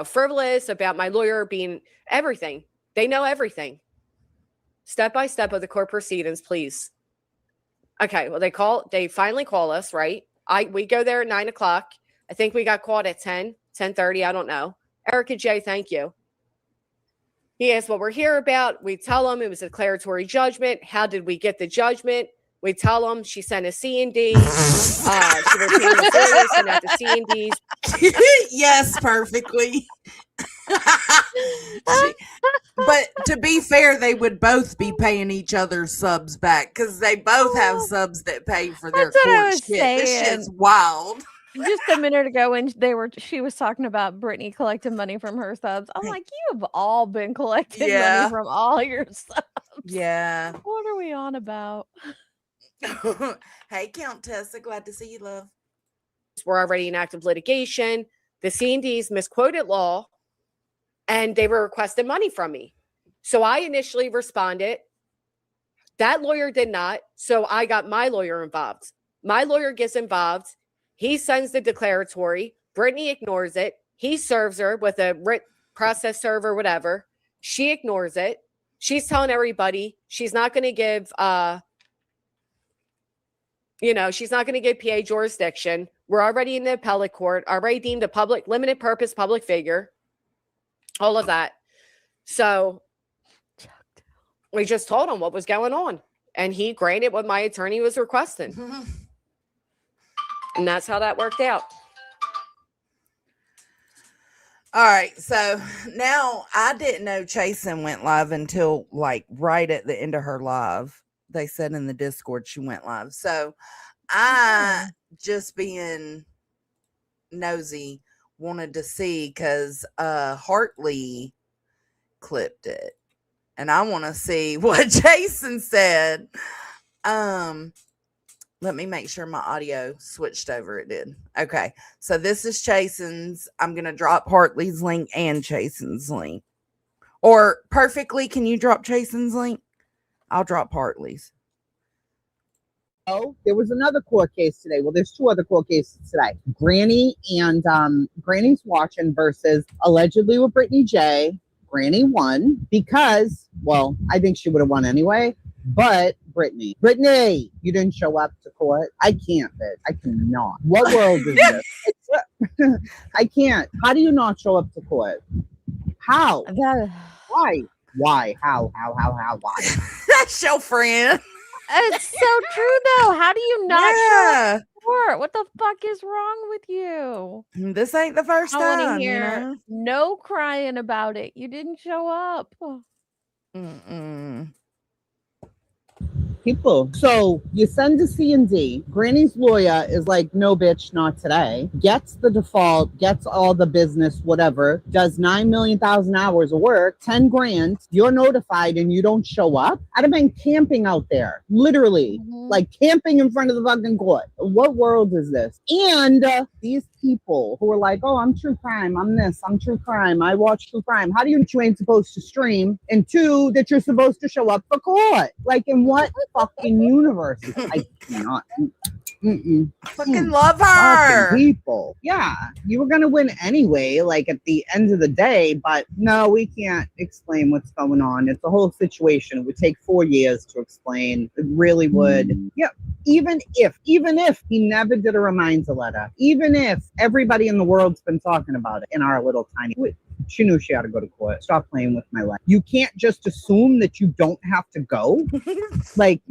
frivolous, about my lawyer being everything. They know everything. Step by step of the court proceedings, please. Okay, well, they finally call us, right? We go there at 9:00. I think we got called at 10:30. I don't know. Erica J, thank you. He asked what we're here about. We tell him it was a declaratory judgment. How did we get the judgment? We tell him she sent a C&D. She retained the lawyers and at the C&Ds. Yes, perfectly. But to be fair, they would both be paying each other subs back because they both have subs that pay for their court shit. This shit's wild. Just a minute ago when she was talking about Brittany collecting money from her subs. I'm like, you've all been collecting money from all your subs. Yeah. What are we on about? Hey, Countess, glad to see you, love. We're already in active litigation. The C&Ds misquoted law, and they were requesting money from me. So I initially responded. That lawyer did not. So I got my lawyer involved. My lawyer gets involved. He sends the declaratory. Brittany ignores it. He serves her with a writ process server, whatever. She ignores it. she's telling everybody she's not going to give, she's not going to give PA jurisdiction. We're already in the appellate court, already deemed a public, limited purpose public figure, all of that. So we just told him what was going on, and he granted what my attorney was requesting. And that's how that worked out. All right, so now I didn't know Chasen went live until like right at the end of her live. They said in the Discord she went live. So I just being nosy wanted to see because Hartley clipped it. And I want to see what Jason said. Let me make sure my audio switched over. It did. Okay. So this is Chasen's. I'm going to drop Hartley's link and Chasen's link. Or perfectly, can you drop Chasen's link? I'll drop Hartley's. Oh, there was another court case today. Well, there's 2 other court cases today. Granny and Granny's watching versus allegedly with Brittany J. Granny won because, well, I think she would have won anyway. But Brittany, you didn't show up to court. I can't, bitch. I cannot. What world is this? I can't. How do you not show up to court? How? Why? How? Why? That's your friend. It's so true, though. How do you not show up to court? What the fuck is wrong with you? This ain't the first I want to time, hear no crying about it. You didn't show up. People. So you send to C&D. Granny's lawyer is like, no, bitch, not today. Gets the default, gets all the business, whatever. Does 9 million thousand hours of work, 10 grand. You're notified and you don't show up. I'd have been camping out there, literally, like camping in front of the fucking court. What world is this? And these people who are like, oh, I'm true crime. I'm this. I'm true crime. I watch true crime. How do you ain't supposed to stream? And 2, that you're supposed to show up for court? Like, in what fucking universe? I cannot. Fucking love her. Fucking people. Yeah, you were gonna win anyway, like at the end of the day, but no, we can't explain what's going on. It's a whole situation. It would take 4 years to explain. It really would. Yeah. Even if he never did a reminder letter, even if everybody in the world's been talking about it in our little tiny, she knew she had to go to court. Stop playing with my life. You can't just assume that you don't have to go. Like,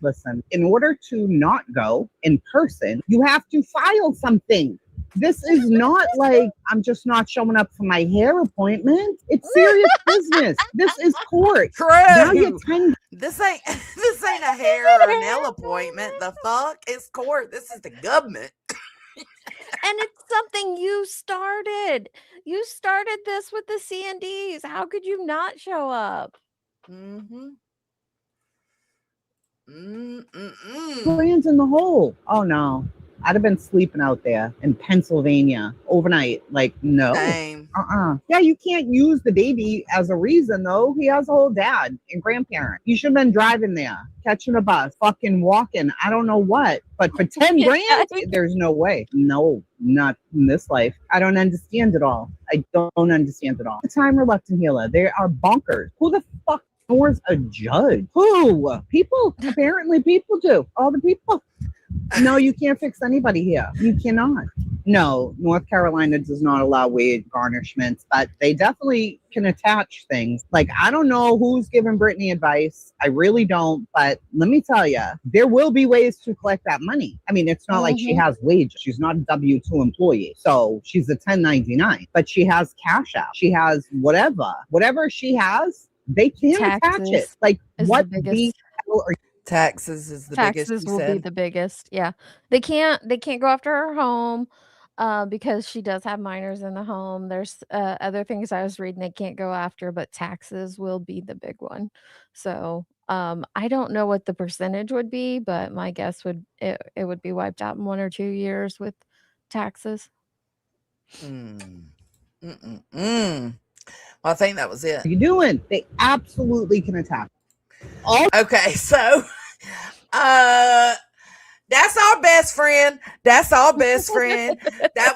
listen, in order to not go in person, you have to file something. This is not like I'm just not showing up for my hair appointment. It's serious business. This is court. True. Now you're This ain't a hair or a nail appointment. The fuck? It's court. This is the government. And it's something you started. You started this with the C&Ds. How could you not show up? Hands in the hole. Oh no. I'd have been sleeping out there in Pennsylvania overnight. Like, no. Same. Yeah, you can't use the baby as a reason, though. He has a whole dad and grandparent. You should have been driving there, catching a bus, fucking walking. I don't know what. But for 10 grand, there's no way. No, not in this life. I don't understand it all. I don't understand it all. The time reluctant healer. They are bonkers. Who the fuck ignores a judge? Who? People. Apparently people do. All the people. No, you can't fix anybody here. You cannot. No, North Carolina does not allow wage garnishments, but they definitely can attach things. Like, I don't know who's giving Brittany advice. I really don't. But let me tell you, there will be ways to collect that money. I mean, it's not like she has wages. She's not a W-2 employee. So she's a 1099, but she has CashApp. She has whatever she has, they can attach it. Like, what the hell are you? Taxes is the biggest. Taxes will be the biggest. Yeah. They can't go after her home because she does have minors in the home. There's other things I was reading they can't go after, but taxes will be the big one. So I don't know what the percentage would be, but my guess would it would be wiped out in 1 or 2 years with taxes. Well, I think that was it. What are you doing? They absolutely can attack. Okay, so that's our best friend. That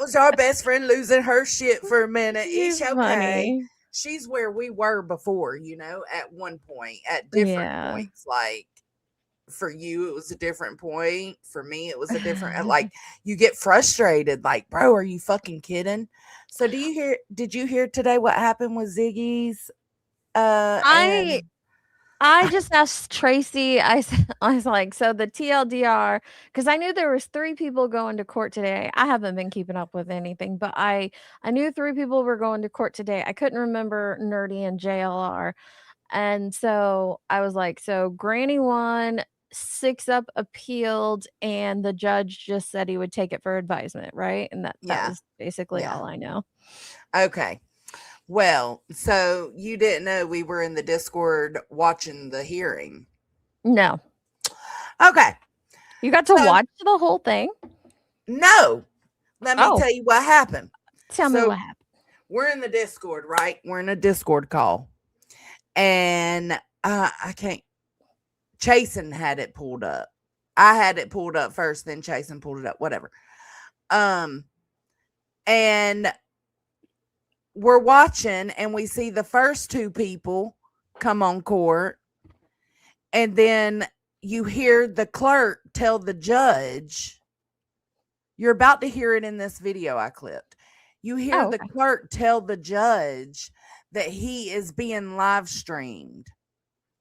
was our best friend losing her shit for a minute. It's okay. Funny. she's where we were before, at one point, at different points. Like for you, it was a different point. For me, it was a different, like you get frustrated, like, bro, are you fucking kidding? So did you hear today what happened with Ziggy's? I just asked Tracy. I was like, so the TLDR, because I knew there was 3 people going to court today. I haven't been keeping up with anything, but I knew 3 people were going to court today. I couldn't remember Nerdy and JLR. And so I was like, so Granny won, 6 Up appealed, and the judge just said he would take it for advisement, right? And that was basically all I know. Okay. Well, so you didn't know we were in the Discord watching the hearing? No. Okay. You got to watch the whole thing? No. Let me tell you what happened. Tell me what happened. We're in the Discord, right? We're in a Discord call. And I can't. Chasen had it pulled up. I had it pulled up first, then Chasen pulled it up, whatever. And we're watching and we see the first 2 people come on court. And then you hear the clerk tell the judge, you're about to hear it in this video I clipped. You hear the clerk tell the judge that he is being live streamed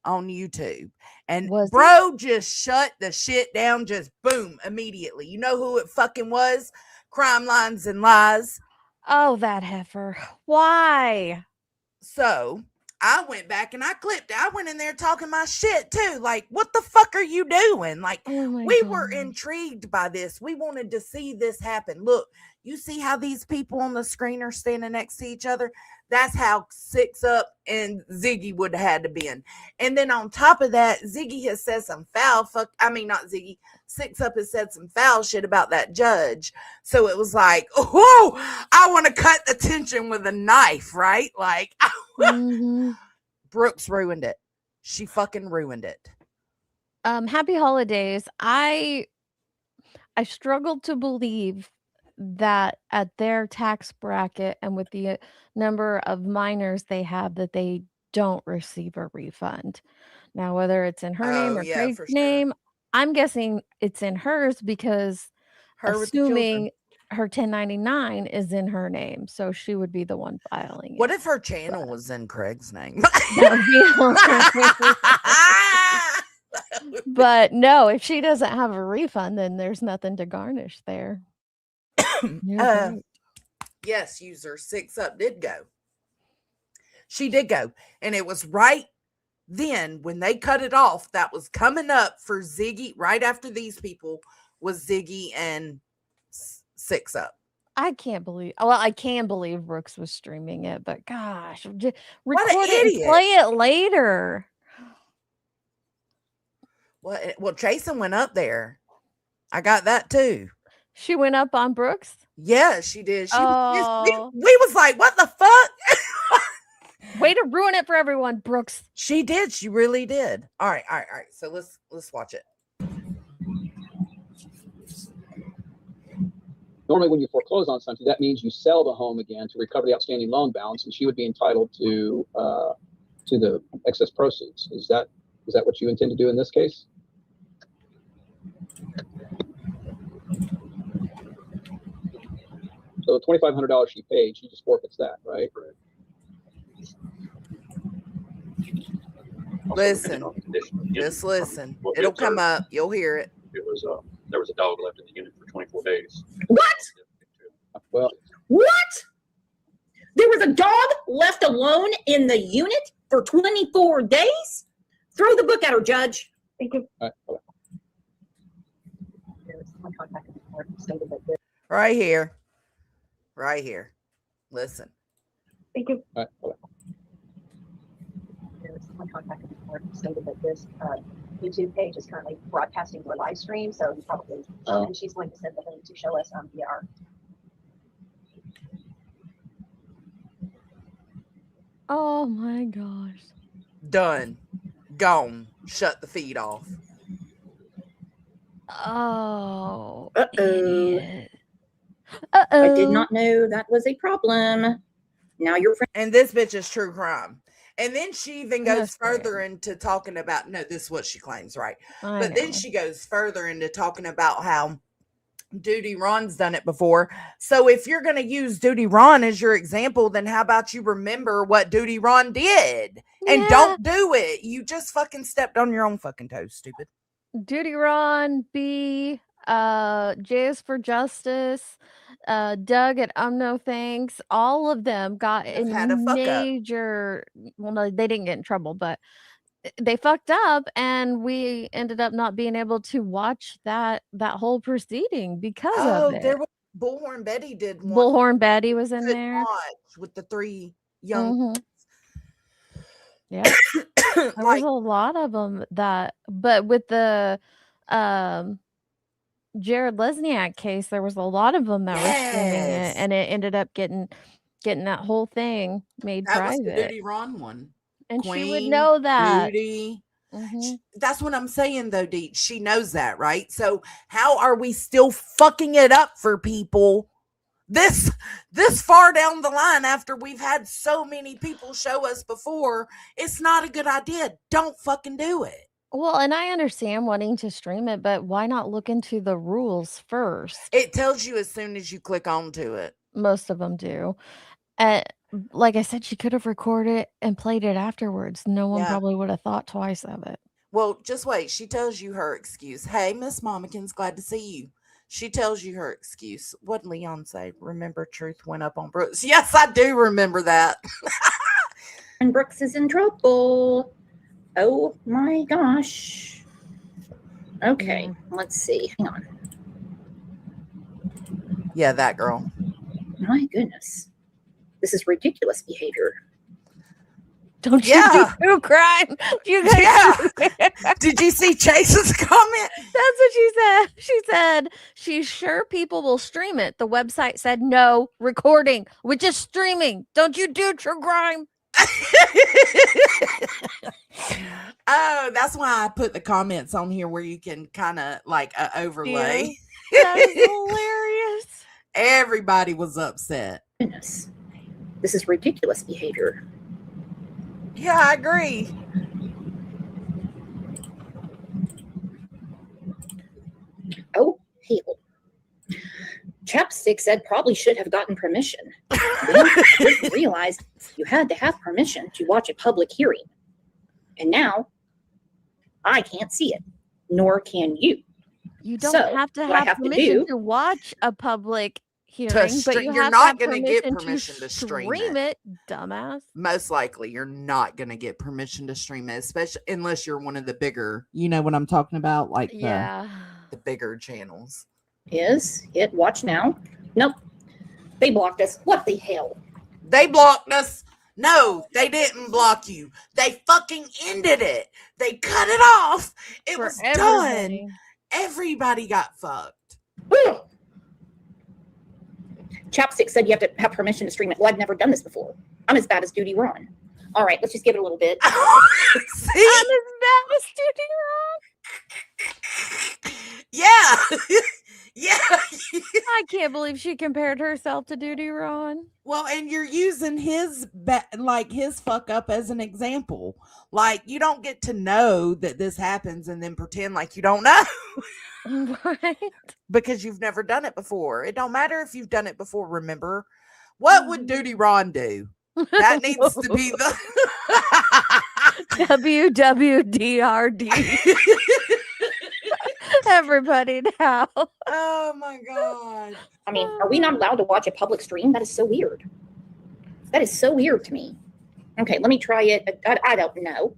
on YouTube. And bro just shut the shit down, just boom, immediately. You know who it fucking was? Crime Lines and Lies. Oh, that heifer. Why? So I went back and I clipped it. I went in there talking my shit too. Like, what the fuck are you doing? Like, we were intrigued by this. We wanted to see this happen. Look, you see how these people on the screen are standing next to each other? That's how 6 Up and Ziggy would have had to been. And then on top of that, Ziggy has said some not Ziggy. 6 Up has said some foul shit about that judge. So it was like, oh, I want to cut the tension with a knife, right? Like, Brooks ruined it. She fucking ruined it. Happy holidays. I struggled to believe that at their tax bracket and with the number of minors they have, that they don't receive a refund. Now, whether it's in her name or Craig's name, I'm guessing it's in hers because assuming her 1099 is in her name, so she would be the one filing What it. if her channel was in Craig's name? But no, if she doesn't have a refund, then there's nothing to garnish there. Yes, user 6 Up did go. She did go. And it was right then when they cut it off that was coming up for Ziggy. Right after these people was Ziggy and 6 Up. I can't believe. Well, I can believe Brooks was streaming it, but gosh, record it and play it later. Well, Jason went up there. I got that too. She went up on Brooks? Yeah, she did. We was like, what the fuck? Way to ruin it for everyone, Brooks. She did. She really did. All right. So let's watch it. Normally, when you foreclose on something, that means you sell the home again to recover the outstanding loan balance, and she would be entitled to the excess proceeds. Is that what you intend to do in this case? So the $2,500 she paid, she just forfeits that, right? Listen, just listen. It'll come up. You'll hear it. There was a dog left in the unit for 24 days. What? Well, what? There was a dog left alone in the unit for 24 days? Throw the book at her, Judge. Thank you. Right here. Right here. Listen. Thank you. My contact report stated that this YouTube page is currently broadcasting to a live stream, so you probably and she's going to send the link to show us via our. Oh my gosh. Done. Gone. Shut the feed off. Oh. Uh-oh. I did not know that was a problem. Now your friend. And this bitch is true crime. And then she even goes That's further into talking about, no, this is what she claims, right? I But then know. she goes further into talking about how Duty Ron's done it before. So if you're going to use Duty Ron as your example, then how about you remember what Duty Ron did and Yeah. don't do it? You just fucking stepped on your own fucking toes, stupid. Duty Ron, B, J is for Justice, Doug at No Thanks, all of them got Have had a in fuck up. major. Well, no, they didn't get in trouble, but they fucked up, and we ended up not being able to watch that whole proceeding because of it. There was Bullhorn Betty did one. Bullhorn Betty was in Could there. watch with the 3 young. Mhm. Yeah. There was a lot of them but with the Jared Lesniak case, there was a lot of them that were streaming Yes. it, and it ended up getting that whole thing made That was the private. Duty Ron one. And she would Queen, know that. Duty. Mhm. That's what I'm saying, though, Dee. She knows that, right? So how are we still fucking it up for people this far down the line after we've had so many people show us before? It's not a good idea. Don't fucking do it. Well, and I understand wanting to stream it, but why not look into the rules first? It tells you as soon as you click onto it. Most of them do. Like I said, she could have recorded and played it afterwards. No one Yeah. probably would have thought twice of it. Well, just wait. She tells you her excuse. Hey, Miss Momikins, glad to see you. She tells you her excuse. What did Leon say? Remember, truth went up on Brooks. Yes, I do remember that. And Brooks is in trouble. Oh my gosh. Okay, let's see. Hang on. Yeah, that girl. My goodness. This is ridiculous behavior. Don't you do true crime? You guys Yeah. Did you see Chase's comment? That's what she said. She said she's sure people will stream it. The website said no recording. We're just streaming. Don't you do true crime? Oh, that's why I put the comments on here where you can kind of like overlay. That is hilarious. Everybody was upset. Goodness. This is ridiculous behavior. Yeah, I agree. Oh, hell. Chapstick said probably should have gotten permission. Then didn't realize you had to have permission to watch a public hearing. And now I can't see it, nor can you. You don't So, have to what I have have to permission do- to watch a public hearing, but you you're have not to have gonna get permission permission to stream it, dumbass. Most likely, you're not going to get permission to stream it, especially unless you're one of the bigger, you know what I'm talking about? Like Yeah. the bigger channels. Is it watch now? Nope. They blocked us. What the hell? They blocked us. No, they didn't block you. They fucking ended it. They cut it off. It For was everybody. done. Everybody got fucked. Ugh. Chapstick said you have to have permission to stream it. Well, I've never done this before. I'm as bad as Duty Ron. All right, let's just give it a little bit. See? I'm as bad as Duty Ron. Yeah. Yeah. I can't believe she compared herself to Duty Ron. Well, and you're using his his fuck up as an example. Like, you don't get to know that this happens and then pretend like you don't know. Right? Because you've never done it before. It don't matter if you've done it before, remember? What would Duty Ron do? That needs to be the WWDRD. Everybody now. Oh my god. I mean, are we not allowed to watch a public stream? That is so weird. That is so weird to me. Okay, let me try it. I don't know.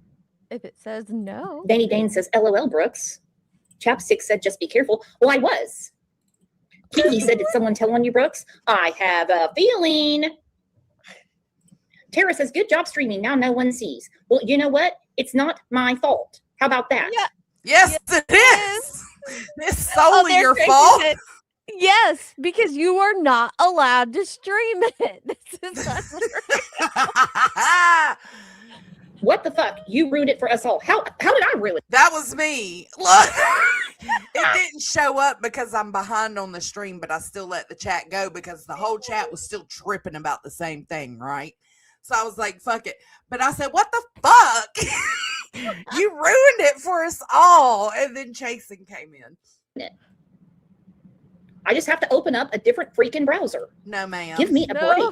If it says no. Danny Dane says, LOL, Brooks. Chapstick said, just be careful. Well, I was. Kiki said, did someone tell on you, Brooks? I have a feeling. Tara says, good job streaming. Now no one sees. Well, you know what? It's not my fault. How about that? Yeah. Yes, it is. It's solely there your Tracy fault. said, yes, because you are not allowed to stream it. This is What the fuck? You ruined it for us all. How did I ruin it? That was me. Look. It didn't show up because I'm behind on the stream, but I still let the chat go because the whole chat was still tripping about the same thing, right? So I was like, fuck it. But I said, what the fuck? You ruined it for us all. And then Jason came in. I just have to open up a different freaking browser. No, ma'am. Give me a No. break.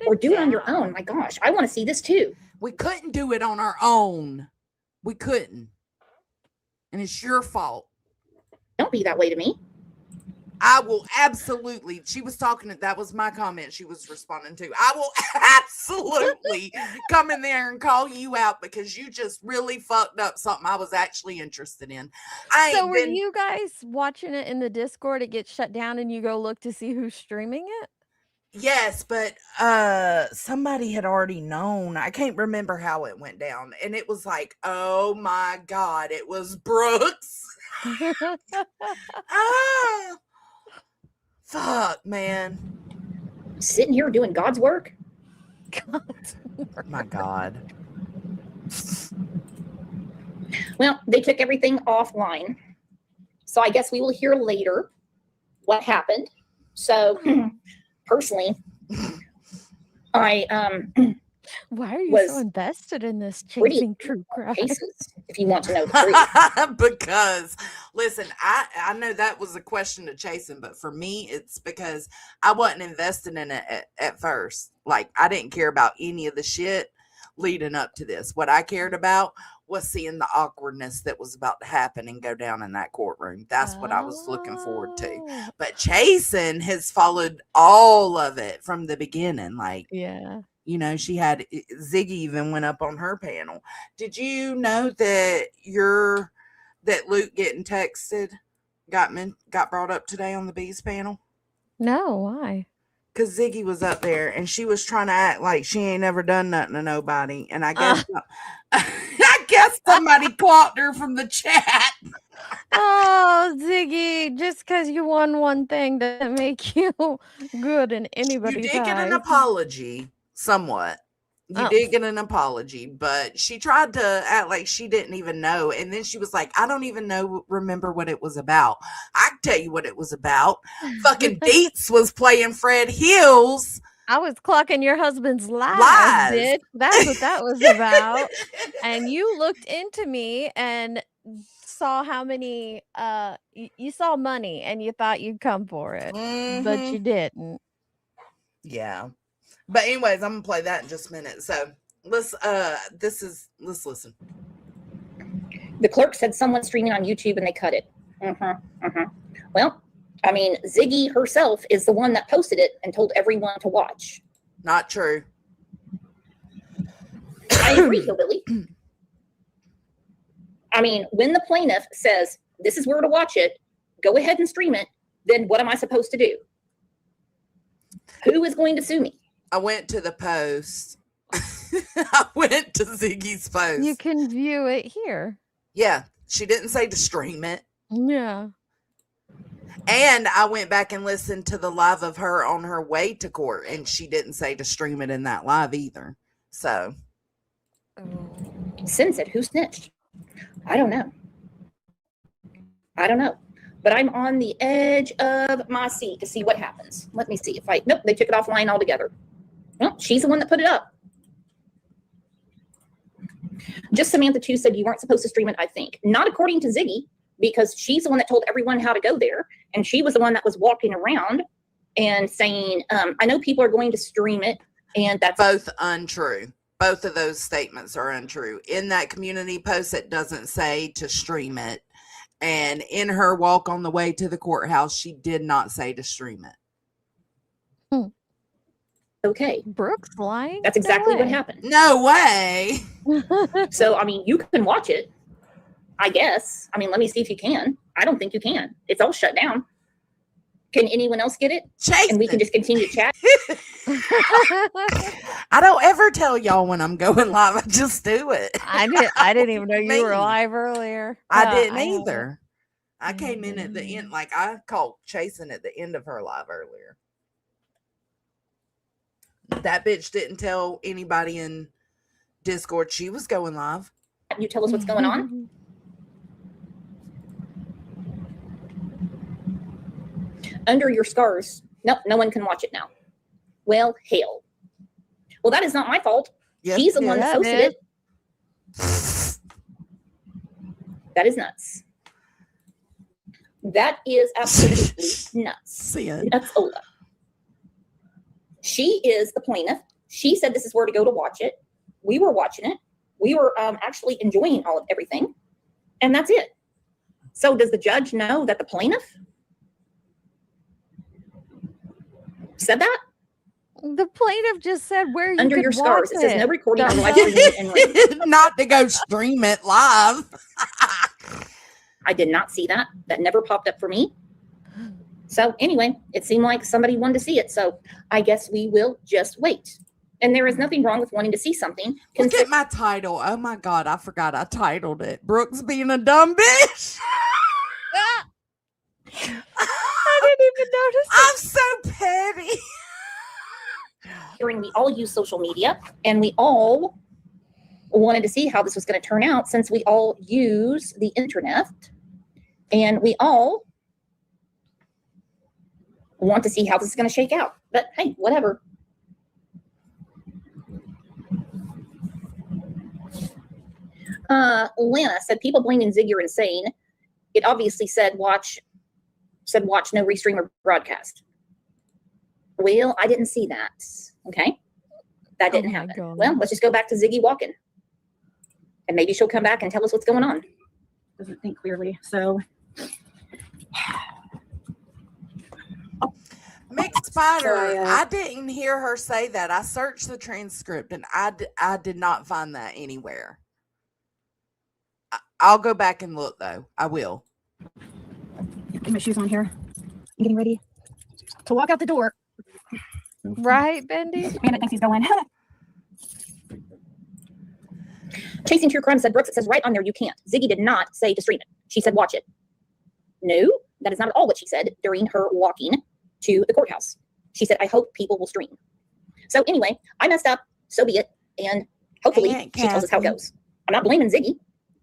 Or do it on your own. My gosh, I want to see this too. We couldn't do it on our own. We couldn't. And it's your fault. Don't be that way to me. I will absolutely. She was talking. That was my comment she was responding to. I will absolutely come in there and call you out because you just really fucked up something I was actually interested in. So were you guys watching it in the Discord? It gets shut down and you go look to see who's streaming it? Yes, but somebody had already known. I can't remember how it went down. And it was like, oh my God, it was Brooks. Ah, fuck, man. Sitting here doing God's work. God's work. My God. Well, they took everything offline. So I guess we will hear later what happened. So personally, I Why are you was so invested in this pretty chasing true crime? cases, if you want to know the truth. Because listen, I know that was a question to Jason, but for me, it's because I wasn't invested in it at first. Like, I didn't care about any of the shit leading up to this. What I cared about was seeing the awkwardness that was about to happen and go down in that courtroom. That's what I was looking forward to. Oh. But Jason has followed all of it from the beginning. Like, Yeah. you know, she had Ziggy even went up on her panel. Did you know that that Luke getting texted got brought up today on the bees panel? No, why? Because Ziggy was up there and she was trying to act like she ain't never done nothing to nobody. And I guess I guess somebody clocked her from the chat. Oh, Ziggy, just because you won one thing doesn't make you good in You anybody's did get an eyes. apology, somewhat. You did get an apology, but she tried to act like she didn't even know. And then she was like, I don't even remember what it was about. I can tell you what it was about. Fucking Beats was playing Fred Hills. I was clocking your husband's lies, bitch. That's what that was about. And you looked into me and saw how many you saw money and you thought you'd come for it, but you didn't. Yeah. But anyways, I'm gonna play that in just a minute. So let's listen. The clerk said someone streaming on YouTube and they cut it. Well, I mean, Ziggy herself is the one that posted it and told everyone to watch. Not true. I agree, Hillbilly. I mean, when the plaintiff says, this is where to watch it, go ahead and stream it, then what am I supposed to do? Who is going to sue me? I went to the post. I went to Ziggy's post. You can view it here. Yeah, she didn't say to stream it. Yeah. And I went back and listened to the live of her on her way to court, and she didn't say to stream it in that live either. So. Sin said, who snitched? I don't know. But I'm on the edge of my seat to see what happens. Let me see if nope, they took it offline altogether. Well, she's the one that put it up. Just Samantha 2 said you weren't supposed to stream it, I think. Not according to Ziggy, because she's the one that told everyone how to go there. And she was the one that was walking around and saying, I know people are going to stream it. And that's both untrue. Both of those statements are untrue. In that community post, it doesn't say to stream it. And in her walk on the way to the courthouse, she did not say to stream it. Okay. Brooks lying? That's exactly what happened. No way. So, I mean, you can watch it, I guess. I mean, let me see if you can. I don't think you can. It's all shut down. Can anyone else get it? Jason. And we can just continue to chat. I don't ever tell y'all when I'm going live. I just do it. I didn't even know you were live earlier. I didn't either. I came in at the end, like I called chasing at the end of her live earlier. That bitch didn't tell anybody in Discord she was going live. You tell us what's going on? Under your scars. Nope, no one can watch it now. Well, hell. Well, that is not my fault. Yes, She's the one that yeah, posted it it. That is nuts. That is absolutely nuts. See it. Nuts Ola. She is the plaintiff. She said this is where to go to watch it. We were watching it. We were actually enjoying all of everything. And that's it. So does the judge know that the plaintiff said that? The plaintiff just said where you Under could your scars. watch It says no recording or Don't live tell streaming and Not to go stream it live. I did not see that. That never popped up for me. So anyway, it seemed like somebody wanted to see it. So I guess we will just wait. And there is nothing wrong with wanting to see something. Look at my title. Oh my God, I forgot I titled it. Brooks being a dumb bitch. I didn't even notice. I'm so petty. Hearing we all use social media and we all wanted to see how this was going to turn out since we all use the internet and we all want to see how this is going to shake out. But hey, whatever. Lana said people blaming Ziggy are insane. It obviously said watch no restream or broadcast. Well, I didn't see that. Okay. That didn't happen. God. Well, let's just go back to Ziggy walking. And maybe she'll come back and tell us what's going on. Doesn't think clearly. So Mixed Spider, Sorry, I didn't hear her say that. I searched the transcript and I did not find that anywhere. I'll go back and look though. I will. get my shoes on here. I'm getting ready to walk out the door. Right, Bendy? Bandit thinks he's going. Chasing True Crime said, Brooks, it says right on there you can't. Ziggy did not say to stream it. She said watch it. No, that is not at all what she said during her walking to the courthouse. She said, I hope people will stream. So anyway, I messed up. So be it. And hopefully she tells us how it goes. I'm not blaming Ziggy.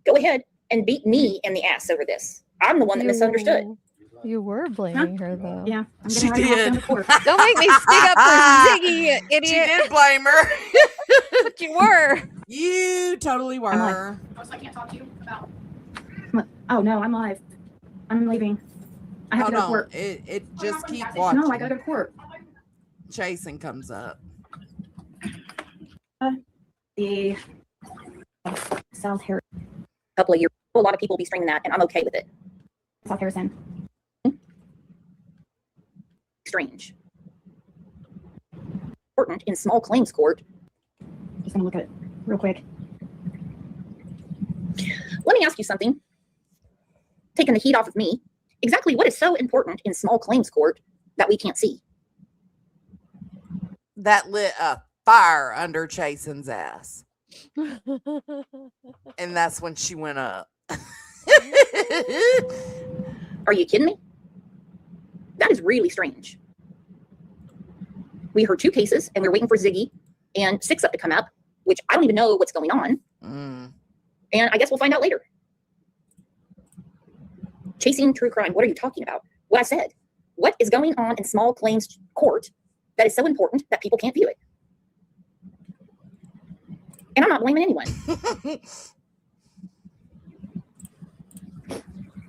Go ahead and beat me in the ass over this. I'm the one that misunderstood. You were blaming her though. Yeah, I'm She getting ready to walk down did. the court. Don't make me stick up for Ziggy, you She idiot. did blame her. But you were. You totally were. I'm I can't talk to you about. Oh no, I'm live. I'm leaving. I have to go to Hold on. court. It just keep watching. No, I gotta go to court. Chasing comes up. The South Harrison. Couple of years, a lot of people will be streaming that, and I'm okay with it. South Harrison. Strange. Important in small claims court. Just gonna look at it real quick. Let me ask you something. Taking the heat off of me. Exactly what is so important in small claims court that we can't see? That lit a fire under Chasen's ass. And that's when she went up. Are you kidding me? That is really strange. We heard 2 cases and we're waiting for Ziggy and 6 up to come up, which I don't even know what's going on. And I guess we'll find out later. Chasing True Crime. What are you talking about? What I said. What is going on in small claims court that is so important that people can't view it? And I'm not blaming anyone.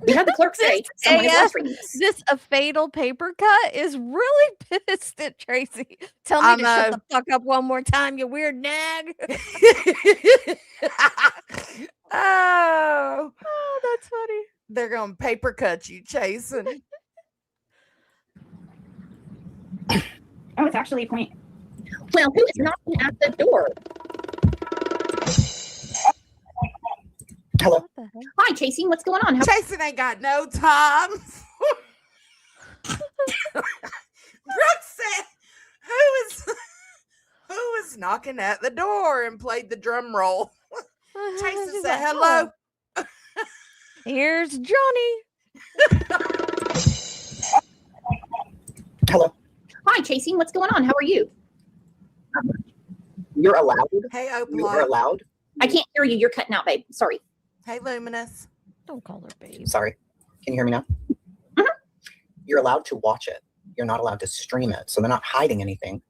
We had the clerk say someone is live streaming this. This a fatal paper cut is really pissed at Tracy. Tell me to shut the fuck up one more time, you weird nag. Oh, that's funny. They're gonna paper cut you, Chasen. Oh, it's actually a point. Well, who is knocking at the door? Hello. Hi, Chasing. What's going on? Chasen ain't got no time. Brooks said, who is knocking at the door, and played the drum roll. Chasen said, hello. Here's Johnny. Hello. Hi, Chasing. What's going on? How are you? You're allowed. Hey, You're allowed. I can't hear you. You're cutting out, babe. Sorry. Hey, Luminous. Don't call her babe. Sorry. Can you hear me now? You're allowed to watch it. You're not allowed to stream it. So they're not hiding anything.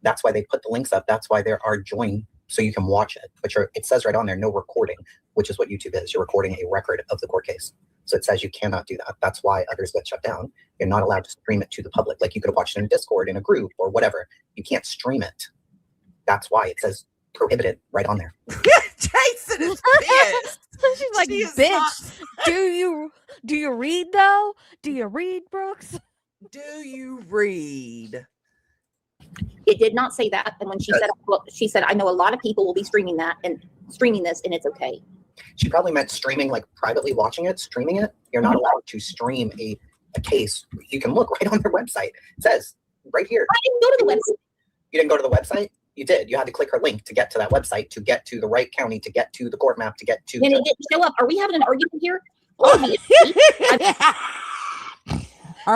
That's why they put the links up. That's why there are join, so you can watch it. But it says right on there, no recording, which is what YouTube is. You're recording a record of the court case. So it says you cannot do that. That's why others get shut down. You're not allowed to stream it to the public. Like you could have watched it in Discord, in a group, or whatever. You can't stream it. That's why it says prohibited right on there. Jason is pissed. She's like, She is bitch, not- do you read though? Do you read, Brooks? Do you read? It did not say that. And when she said, well, she said, I know a lot of people will be streaming that and streaming this, and it's okay. She probably meant streaming, like privately watching it, streaming it. You're not allowed to stream a case. You can look right on their website. It says right here. I didn't go to the website. You didn't go to the website? You did. You had to click her link to get to that website, to get to the right county, to get to the court map, to get to. And it didn't show up. Are we having an argument here? Are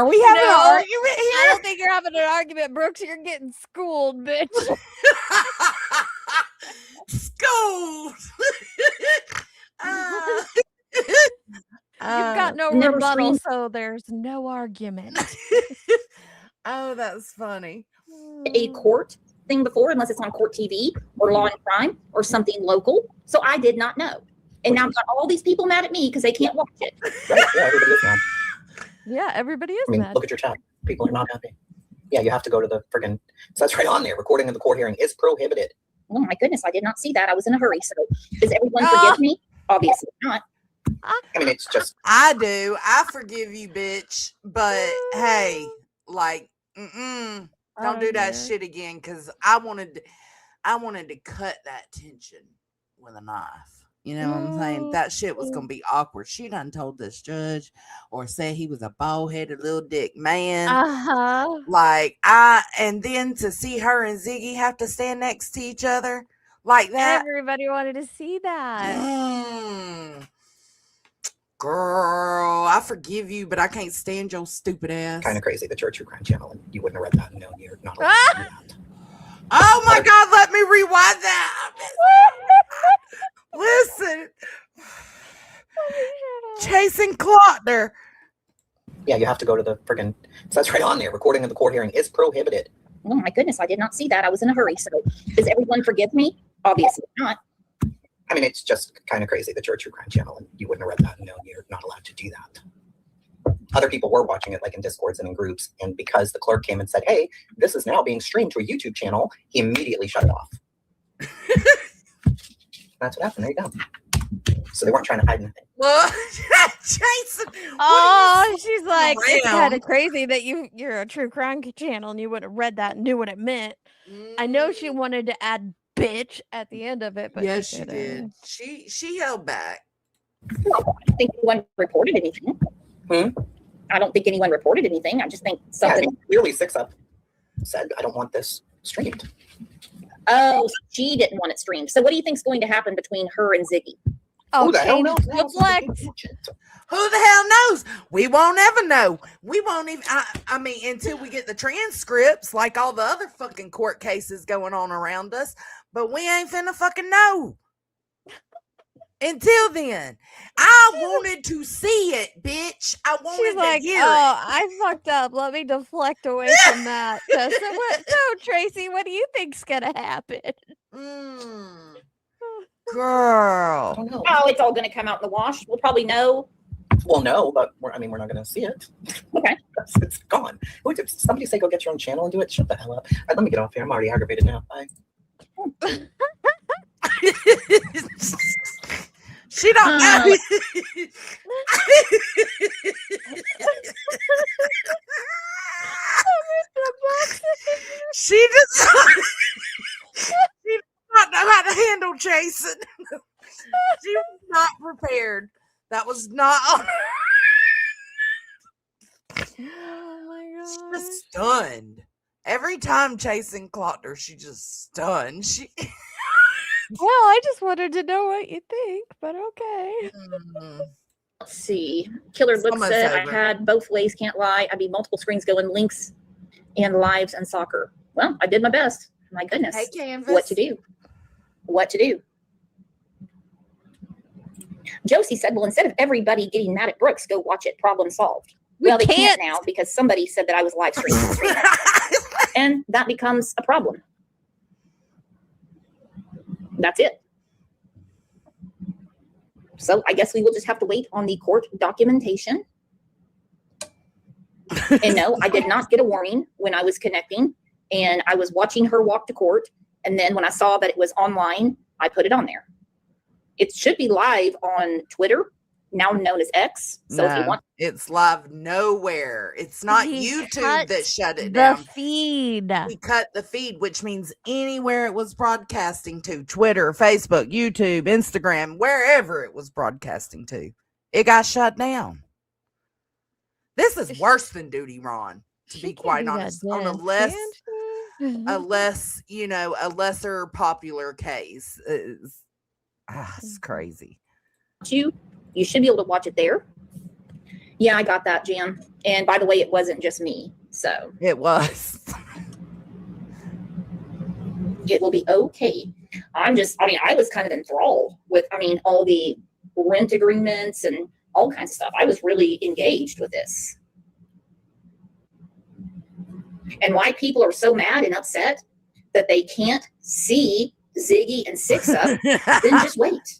we having an argument here? I don't think you're having an argument, Brooks. You're getting schooled, bitch. Schooled. You've got no never rebuttal, streamed- so there's no argument. Oh, that's funny. A court thing before, unless it's on court TV or Law and Crime or something local. So I did not know. And now I've got all these people mad at me because they can't watch it. Right? Yeah, everybody is mad. Yeah, everybody is I mean, mad. look at your chat. People are not happy. Yeah, you have to go to the friggin'. So that's right on there. Recording of the court hearing is prohibited. Oh my goodness, I did not see that. I was in a hurry. So does everyone forgive me? Obviously not. I mean, it's just. I do. I forgive you, bitch. But hey, like, don't do that shit again, because I wanted to cut that tension with a knife. You know what I'm saying? That shit was gonna be awkward. She done told this judge or said he was a bald-headed little dick man. Like, and then to see her and Ziggy have to stand next to each other like that. Everybody wanted to see that. Girl, I forgive you, but I can't stand your stupid ass. Kind of crazy that you're a true crime channel and you wouldn't have read that. No, you're not allowed to do that. Oh my God, let me rewind that. Listen. Chasing Clottner. Yeah, you have to go to the friggin'. So that's right on there. Recording of the court hearing is prohibited. Oh my goodness, I did not see that. I was in a hurry. So does everyone forgive me? Obviously not. I mean, it's just kind of crazy that you're a true crime channel and you wouldn't have read that. No, you're not allowed to do that. Other people were watching it, like in Discords and in groups, and because the clerk came and said, hey, this is now being streamed to a YouTube channel, he immediately shut it off. That's what happened. There you go. So they weren't trying to hide anything. Well, Jason. Oh, she's like, it's around? kind of crazy that you're a true crime channel and you would have read that and knew what it meant. I know she wanted to add bitch at the end of it, but yes, she did. She held back. I don't think anyone reported anything. I don't think anyone reported anything. I just think something. Yeah, clearly 6up said, I don't want this streamed. Oh, she didn't want it streamed. So what do you think's going to happen between her and Ziggy? Oh, Who the hell knows? deflect. Who the hell knows? We won't ever know. We won't even. I mean, until we get the transcripts, like all the other fucking court cases going on around us. But we ain't finna fucking know. Until then, I wanted to see it, bitch. I wanted She's like, to hear oh, it. I fucked up. Let me deflect away from that. So, Tracy, what do you think's gonna happen? Girl. I don't know. Oh, it's all going to come out in the wash. We'll probably know. Well, no, but we're not going to see it. Okay. It's gone. Somebody say go get your own channel and do it. Shut the hell up. All right, let me get off here. I'm already aggravated now. Bye. She don't know. She does not know how to handle Jason. She was not prepared. That was not on her. Oh my She's god. just stunned. Every time chasing Clotter, she just stunned. Well, I just wanted to know what you think, but okay. Let's see. Killer Look almost said over. I had both ways, can't lie. I mean, multiple screens going, links and lives and soccer. Well, I did my best. My goodness. Hey, Canvas. What to do? What to do? Josie said, well, instead of everybody getting mad at Brooks, go watch it. Problem solved. Well, they can't now because somebody said that I was live streaming. And that becomes a problem. That's it. So I guess we will just have to wait on the court documentation. And no, I did not get a warning when I was connecting, and I was watching her walk to court. And then when I saw that it was online, I put it on there. It should be live on Twitter, now known as X. So if you want, it's live nowhere. It's not YouTube that shut it the down. feed. We cut the feed, which means anywhere it was broadcasting to, Twitter, Facebook, YouTube, Instagram, wherever it was broadcasting to, it got shut down. This is worse than Duty Ron, to be quite honest. On a less, a lesser popular case. It's crazy. you should be able to watch it there. Yeah, I got that, Jam. And by the way, it wasn't just me. So it was. It will be okay. I was kind of enthralled with, all the rent agreements and all kinds of stuff. I was really engaged with this. And why people are so mad and upset that they can't see Ziggy and Six Up, then just wait.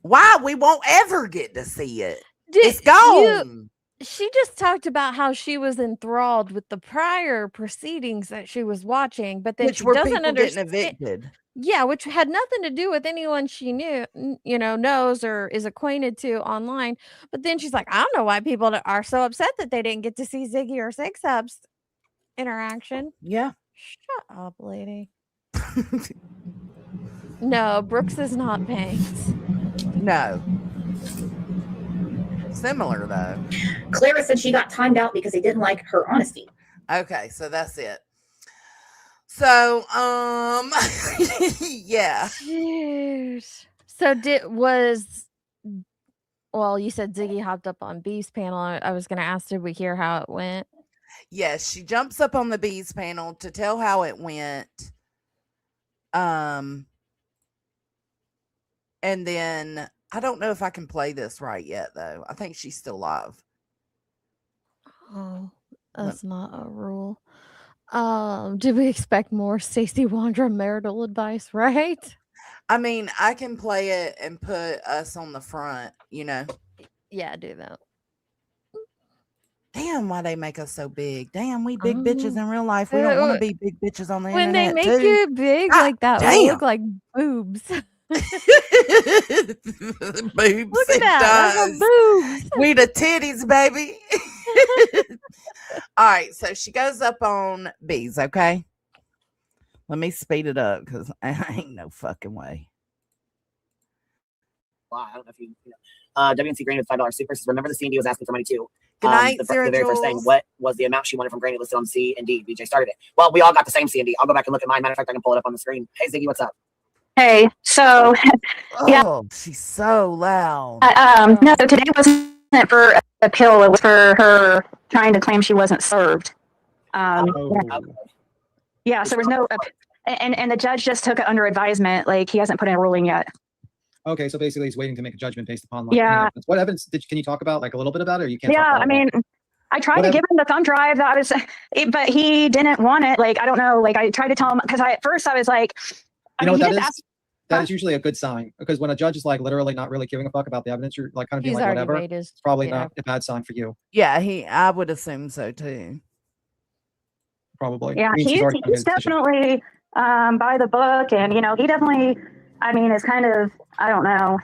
Why? We won't ever get to see it. It's gone. She just talked about how she was enthralled with the prior proceedings that she was watching, but then which she were doesn't people understand. getting evicted. Yeah, which had nothing to do with anyone she knew, knows or is acquainted to online. But then she's like, I don't know why people are so upset that they didn't get to see Ziggy or Six Up's interaction. Yeah. Shut up, lady. No, Brooks is not Banks. No. Similar though. Clara said she got timed out because they didn't like her honesty. Okay, so that's it. So, yeah. Jeez. So you said Ziggy hopped up on B's panel. I was going to ask, did we hear how it went? Yes, she jumps up on the B's panel to tell how it went. And then I don't know if I can play this right yet, though. I think she's still live. Oh, that's not a rule. Did we expect more Stacey Wandra marital advice, right? I mean, I can play it and put us on the front, Yeah, do that. Damn, why they make us so big. Damn, we big bitches in real life. We don't want to be big bitches on the when internet, they make you big like that, we look like boobs. Boobs. Look at that. That's boobs. We the titties, baby. All right, so she goes up on B's, okay? Let me speed it up because I ain't no fucking way. Well, I don't know if you know. WNC Granny with $5 super says, remember the C&D was asking for money too. Good night, the very first thing, what was the amount she wanted from Granny listed on C and D? BJ started it. Well, we all got the same C&D. I'll go back and look at mine. Matter of fact, I can pull it up on the screen. Hey, Ziggy, what's up? Hey, so yeah. Oh, she's so loud. No, today wasn't for appeal. It was for her trying to claim she wasn't served. Yeah, so there was no, and the judge just took it under advisement. Like he hasn't put in a ruling yet. Okay, so basically he's waiting to make a judgment based upon what evidence can you talk about, like a little bit about it, or you can't? Yeah, I mean, I tried to give him the thumb drive that I was, but he didn't want it. Like I don't know. Like I tried to tell him because at first I was like, that is usually a good sign, because when a judge is like literally not really giving a fuck about the evidence, you're like kind of being like whatever. It's probably not a bad sign for you. Yeah, I would assume so too. Probably. Yeah, he's definitely by the book, and he definitely, I mean, is kind of, I don't know,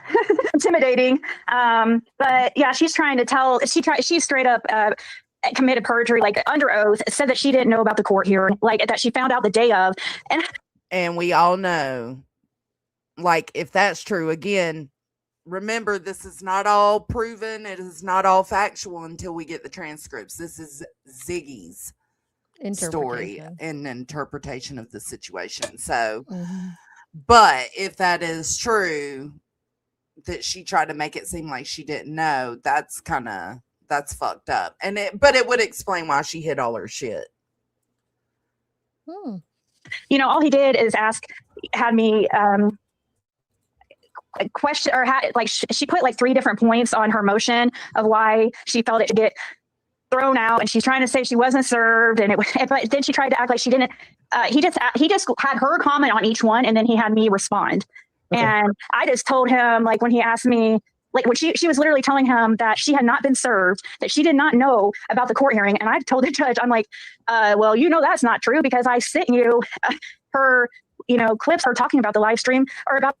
intimidating. But yeah, she's trying to tell. She straight up committed perjury, like under oath, said that she didn't know about the court hearing, like that she found out the day of, and we all know, like, if that's true, again, remember, this is not all proven. It is not all factual until we get the transcripts. This is Ziggy's story and interpretation of the situation. So, but if that is true, that she tried to make it seem like she didn't know, that's fucked up. But it would explain why she hid all her shit. All he did is had me question, or she put like 3 different points on her motion of why she felt it should get thrown out, and she's trying to say she wasn't served, and but then she tried to act like she didn't. He just had her comment on each one, and then he had me respond. Okay. And I just told him, like, when he asked me, like, when she was literally telling him that she had not been served, that she did not know about the court hearing, and I told the judge, I'm like, well, that's not true, because I sent you her, clips, her talking about the live stream or about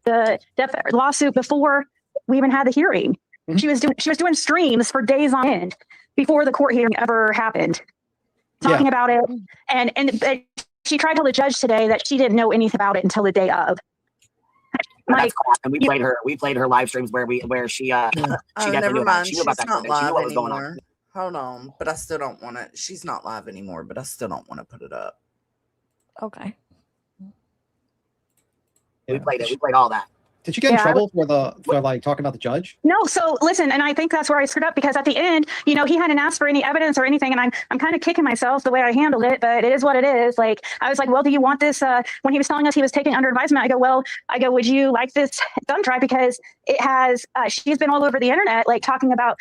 the death lawsuit before we even had the hearing. Mm-hmm. She was doing streams for days on end before the court hearing ever happened, talking about it. And she tried to tell the judge today that she didn't know anything about it until the day of. Like, and we played her live streams where she definitely knew about it. She knew about that. She knew what was going on. Hold on, but I still don't want it. She's not live anymore, but I still don't want to put it up. Okay. We played it. We played all that. Did you get in trouble for like talking about the judge? No. So listen, and I think that's where I screwed up, because at the end, he hadn't asked for any evidence or anything, and I'm kind of kicking myself the way I handled it, but it is what it is. Like, I was like, well, do you want this? When he was telling us he was taking under advisement, I go, would you like this thumb drive? Because it has, she's been all over the internet, like talking about,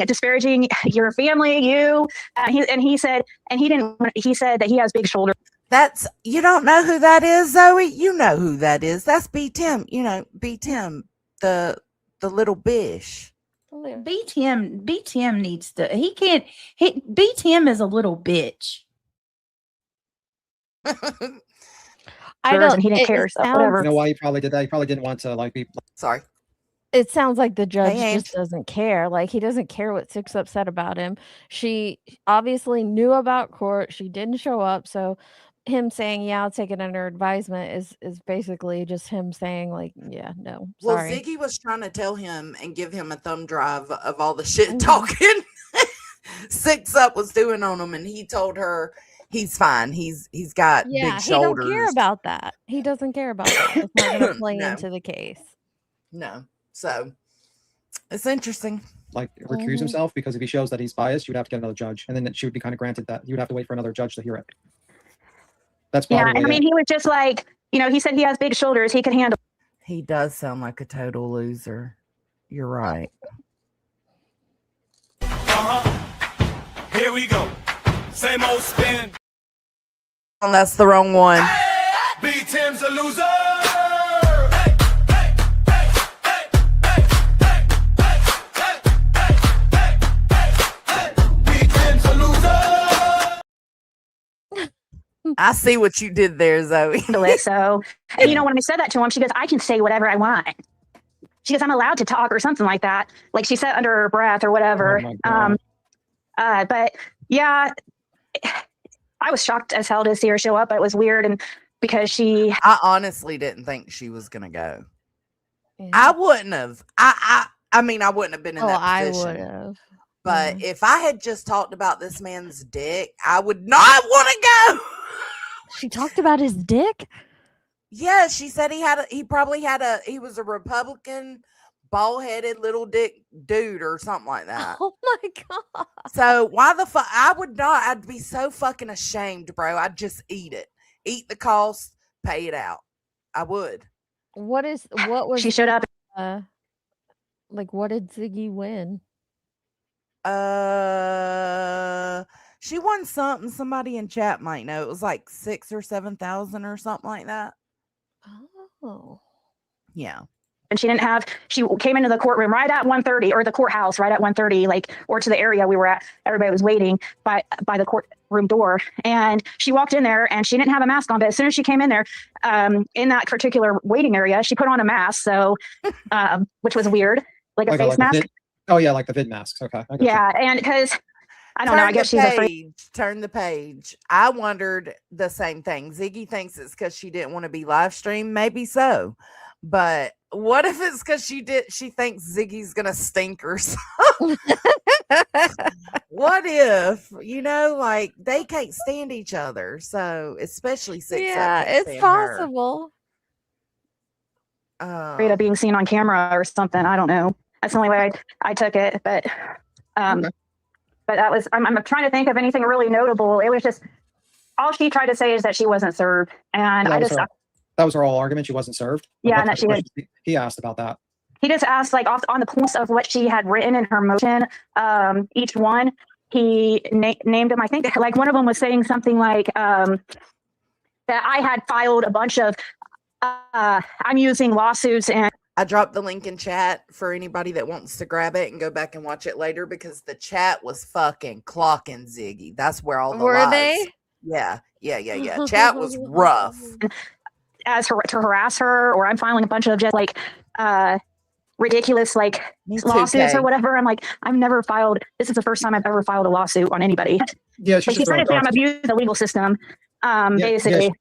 disparaging your family, you, he said that he has big shoulders. You don't know who that is, Zoe? You know who that is. That's B. Tim. B. Tim, the little bish. B. Tim needs to. B. Tim is a little bitch. I don't. He didn't care. So whatever. You know why he probably did that? He probably didn't want to be. Sorry. It sounds like the judge just doesn't care. Like, he doesn't care what Six upset about him. She obviously knew about court. She didn't show up, so him saying, yeah, I'll take it under advisement is basically just him saying, like, yeah, no, sorry. Well, Ziggy was trying to tell him and give him a thumb drive of all the shit talking Six Up was doing on him, and he told her he's fine. He's got big shoulders. He don't care about that. He doesn't care about that. It's not going to play into the case. No. So it's interesting. Like, recuse himself, because if he shows that he's biased, you would have to get another judge, and then she would be kind of granted that. You would have to wait for another judge to hear it. That's probably I mean, he was just like, he said he has big shoulders. He can handle. He does sound like a total loser. You're right. Here we go. Same old spin. Oh, that's the wrong one. B. Tim's a loser. I see what you did there, Zoe. So, and when I said that to him, she goes, I can say whatever I want. She goes, I'm allowed to talk or something like that. Like, she said under her breath or whatever. But yeah, I was shocked as hell to see her show up. But it was weird, and because I honestly didn't think she was gonna go. Yeah. I wouldn't have. I mean, I wouldn't have been in that position. I would have. But if I had just talked about this man's dick, I would not want to go. She talked about his dick? Yeah, she said he was a Republican, bald-headed little dick dude or something like that. Oh my God. So why the fuck? I would not. I'd be so fucking ashamed, bro. I'd just eat it. Eat the cost, pay it out. I would. What was she showed up? What did Ziggy win? She won something. Somebody in chat might know. It was like 6,000 or 7,000 or something like that. Oh, yeah. And she came into the courtroom right at 1:30, or the courthouse right at 1:30, or to the area we were at. Everybody was waiting by the courtroom door, and she walked in there, and she didn't have a mask on. But as soon as she came in there, in that particular waiting area, she put on a mask. So, which was weird, like a face mask. Oh yeah, like the vid masks. Okay. Yeah, and because I don't know, I guess she's afraid. Turn the page. I wondered the same thing. Ziggy thinks it's because she didn't want to be live streamed. Maybe so, but what if it's because she thinks Ziggy's gonna stink or something? What if they can't stand each other? So especially Six. Yeah, it's possible. Afraid of being seen on camera or something. I don't know. That's the only way I took it, but but that was. I'm trying to think of anything really notable. It was just all she tried to say is that she wasn't served, and that was her whole argument. She wasn't served. Yeah, and that she was. He asked about that. he just asked like on the points of what she had written in her motion. Each one, he named them. I think like one of them was saying something like that I had filed a bunch of I'm using lawsuits, and I dropped the link in chat for anybody that wants to grab it and go back and watch it later, because the chat was fucking clocking Ziggy. That's where all the Were lies. they? Yeah. Chat was rough. as her to harass her, or I'm filing a bunch of just like ridiculous like lawsuits or whatever. I'm like, I've never filed. This is the first time I've ever filed a lawsuit on anybody. Yeah, like, she's trying to say I'm abusing the legal system. Basically.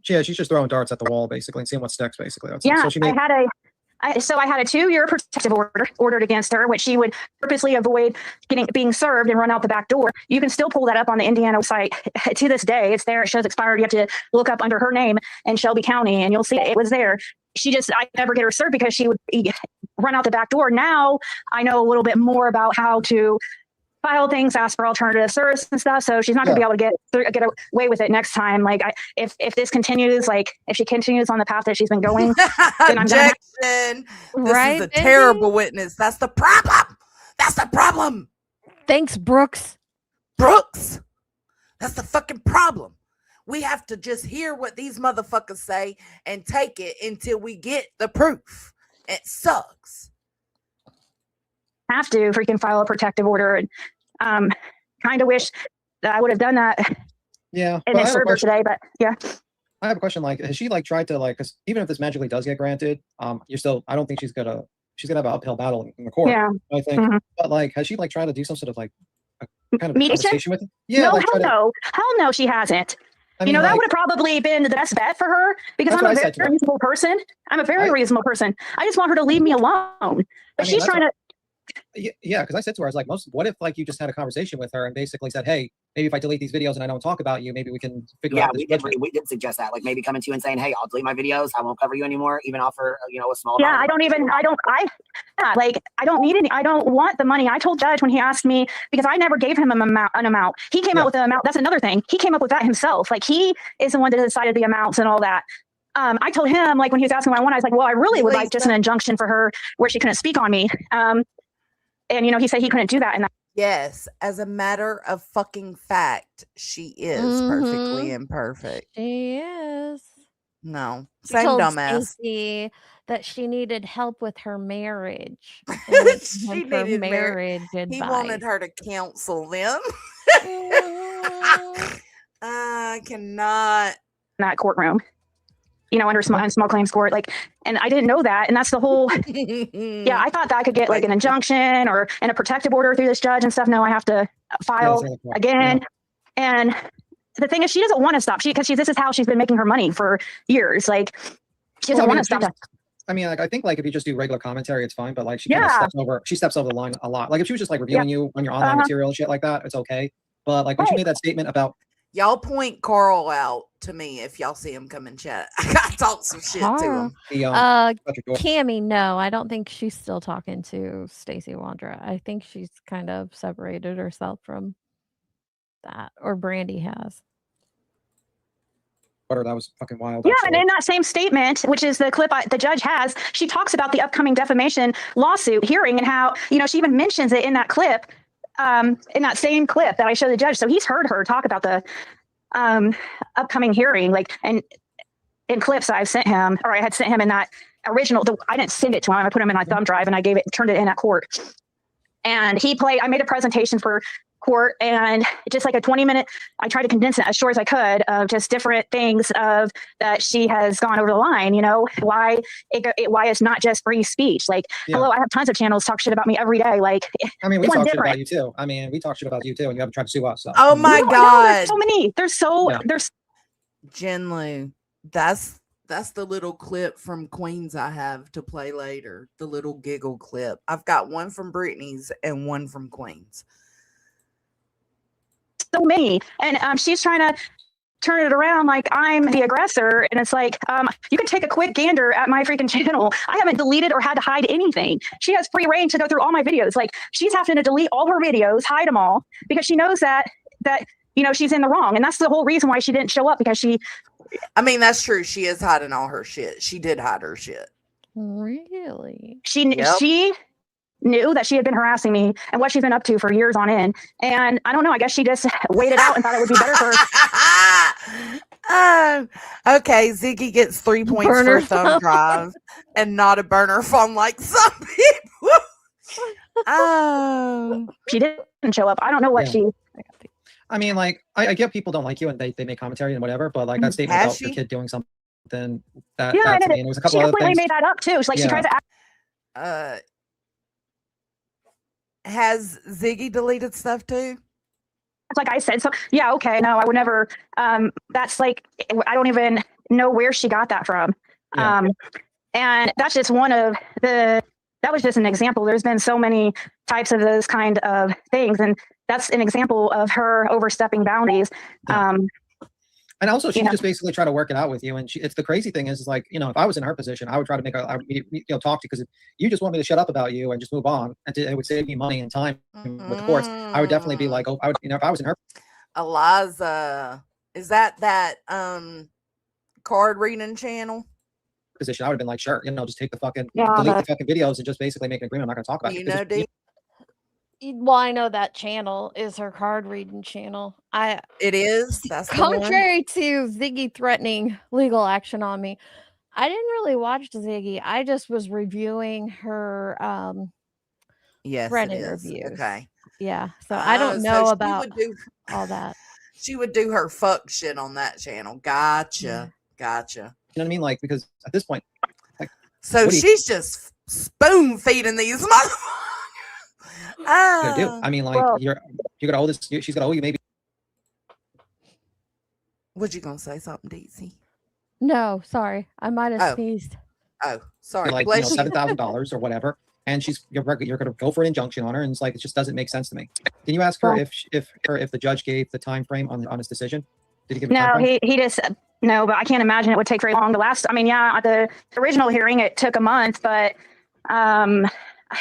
Yeah, she's just throwing darts at the wall, basically, and seeing what sticks, basically. Yeah, so she made, I had a 2-year protective order ordered against her, which she would purposely avoid being served and run out the back door. You can still pull that up on the Indiana website to this day. It's there. It shows expired. You have to look up under her name in Shelby County, and you'll see it was there. I never get her served because she would run out the back door. Now I know a little bit more about how to file things, ask for alternative service and stuff. So she's not going to be able to get away with it next time. Like if this continues, like if she continues on the path that she's been going, then I'm Objection. This is a terrible witness. That's the problem. That's the problem. Thanks, Brooks. Brooks. That's the fucking problem. We have to just hear what these motherfuckers say and take it until we get the proof. It sucks. Have to freaking file a protective order. And kind of wish that I would have done that. Yeah. And then served her today, but yeah. I have a question. Like, has she like tried to like? Because even if this magically does get granted, you're still. I don't think she's gonna have an uphill battle in the court. Yeah. I think. But like, has she like tried to do some sort of like a kind of conversation with him? Yeah. No, like, hell no, she hasn't. I mean, that like, would have probably been the best bet for her, because I'm a very reasonable person. I'm a very reasonable person. I just want her to leave me alone. But she's trying to. Yeah, because I said to her, I was like, what if like you just had a conversation with her and basically said, hey, maybe if I delete these videos and I don't talk about you, maybe we can figure out this. We did suggest that, like maybe coming to you and saying, hey, I'll delete my videos, I won't cover you anymore, even offer a small Yeah, amount. I don't need any. I don't want the money. I told Judge when he asked me, because I never gave him an amount. He came up with an amount. That's another thing. He came up with that himself. Like he is the one that decided the amounts and all that. I told him, like when he was asking what I want, I was like, well, I really would like just an injunction for her where she couldn't speak on me. And he said he couldn't do that. And yes, as a matter of fucking fact, she is perfectly imperfect. She is. No, She same told dumbass. Stacey that she needed help with her marriage. She needed marriage advice. He wanted her to counsel them. I cannot. that courtroom. Under small claims court, and I didn't know that, and that's the whole. Yeah, I thought that I could get like an injunction or a protective order through this judge and stuff. No, I have to file again. Yeah. And the thing is, she doesn't want to stop. Because this is how she's been making her money for years. Like, she doesn't want to stop. I mean, like I think like if you just do regular commentary, it's fine. But like she steps over the line a lot. Like if she was just like reviewing you on your online material and shit like that, it's okay. But like when she made that statement about. Y'all point Carl out to me if y'all see him come in chat. I gotta talk some shit to him. Cammie, no, I don't think she's still talking to Stacey Wandra. I think she's kind of separated herself from that, or Brandy has. That was fucking wild. Yeah, and in that same statement, which is the clip the judge has, she talks about the upcoming defamation lawsuit hearing and how she even mentions it in that clip. In that same clip that I showed the judge. So he's heard her talk about the upcoming hearing, and in clips that I've sent him, or I had sent him in that original, I didn't send it to him. I put him in my thumb drive and I turned it in at court. And I made a presentation for court, and just like a 20-minute, I tried to condense it as short as I could of just different things that she has gone over the line, why it's not just free speech. Hello, I have tons of channels talk shit about me every day. I mean, we talk shit about you too. We talk shit about you too, and you haven't tried to sue us. So. Oh my God. There's so many. There's Jen Lou, that's the little clip from Queens I have to play later. The little giggle clip. I've got one from Brittany's and one from Queens. So many, and she's trying to turn it around like I'm the aggressor, and it's like you can take a quick gander at my freaking channel. I haven't deleted or had to hide anything. She has free reign to go through all my videos. She's having to delete all her videos, hide them all, because she knows that she's in the wrong, and that's the whole reason why she didn't show up, because she. I mean, that's true. She is hiding all her shit. She did hide her shit. Really? She knew that she had been harassing me and what she's been up to for years on end. And I don't know, I guess she just waited out and thought it would be better for her. Okay, Ziggy gets 3 points Burner for thumb phone. drive and not a burner phone like some people. She didn't show up. I don't know what Yeah. she. I mean, like, I get people don't like you and they make commentary and whatever, but like that statement Has about your she? kid doing something, that Yeah, that's and me. And there was a couple she other completely things. made that up too. She Yeah. tries to act. Has Ziggy deleted stuff too? Like I said, so yeah, okay, no, I would never. That's like I don't even know where she got that from. Yeah. And that's just one of the. That was just an example. There's been so many types of those kind of things, and that's an example of her overstepping boundaries. And also, she Yeah. just basically try to work it out with you. And it's the crazy thing is like, you know, if I was in her position, I would try to talk to you because if you just want me to shut up about you and just move on, and it would save me money and time with the courts. I would definitely be like, oh, I would, if I was in her Eliza, is that card reading channel? position, I would have been like, sure, just take the fucking Yeah, delete the but- fucking videos and just basically make an agreement. I'm not going to talk about it. You Because know, D. Well, I know that channel is her card reading channel. It is. That's the one. Contrary to Ziggy threatening legal action on me, I didn't really watch Ziggy. I just was reviewing her Yes, Reddit it is. reviews. Okay. Yeah, so I don't so know she about would do, all that. She would do her fuck shit on that channel. Gotcha. Yeah. Gotcha. you know what I mean? Like, because at this point, like, So what do you she's just spoon feeding these motherfuckers. gonna do? I mean, like, well- you're gonna owe this. She's gonna owe you maybe. What you gonna say? Something, Daisy? No, sorry. I might have Oh. sneezed. Oh, sorry. Like, Bless you. $7,000 or whatever, and you're gonna go for an injunction on her, and it's like it just doesn't make sense to me. Can you ask her if the judge gave the time frame on his decision? Did he give a time No, frame? he just no, but I can't imagine it would take very long. The last, I mean, yeah, at the original hearing it took a month, but I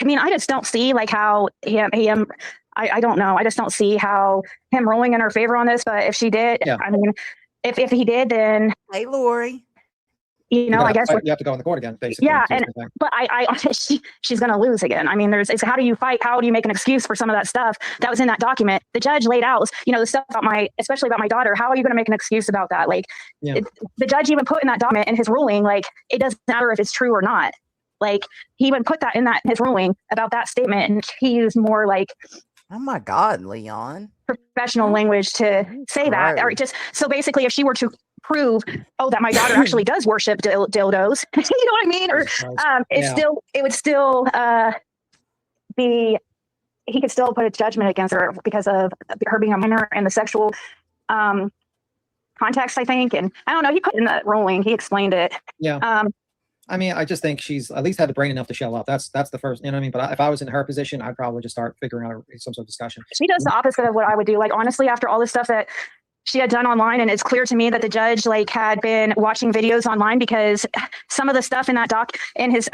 mean, I just don't see like how I don't know. I just don't see how him ruling in her favor on this. But if she did, Yeah. I mean, if he did, then Hey, Lori. I guess you have to go in the court again, basically. yeah, is and the thing. but she's gonna lose again. I mean, it's how do you fight? How do you make an excuse for some of that stuff that was in that document? The judge laid out, the stuff about especially about my daughter. How are you gonna make an excuse about that? Like, Yeah. the judge even put in that document in his ruling, like it doesn't matter if it's true or not. Like he even put that in his ruling about that statement, and he used more like, oh my God, Leon, professional language to say that, or just so basically, if she were to prove, that my daughter actually does worship dildos, you know what I mean? Or it would still be, he could still put a judgment against her because of her being a minor and the sexual context, I think. And I don't know, he put in that ruling, he explained it. Yeah. I mean, I just think she's at least had the brain enough to show up. That's the first, you know what I mean? But if I was in her position, I'd probably just start figuring out some sort of discussion. She does the opposite of what I would do. Like, honestly, after all this stuff that she had done online, and it's clear to me that the judge had been watching videos online, because some of the stuff in that in his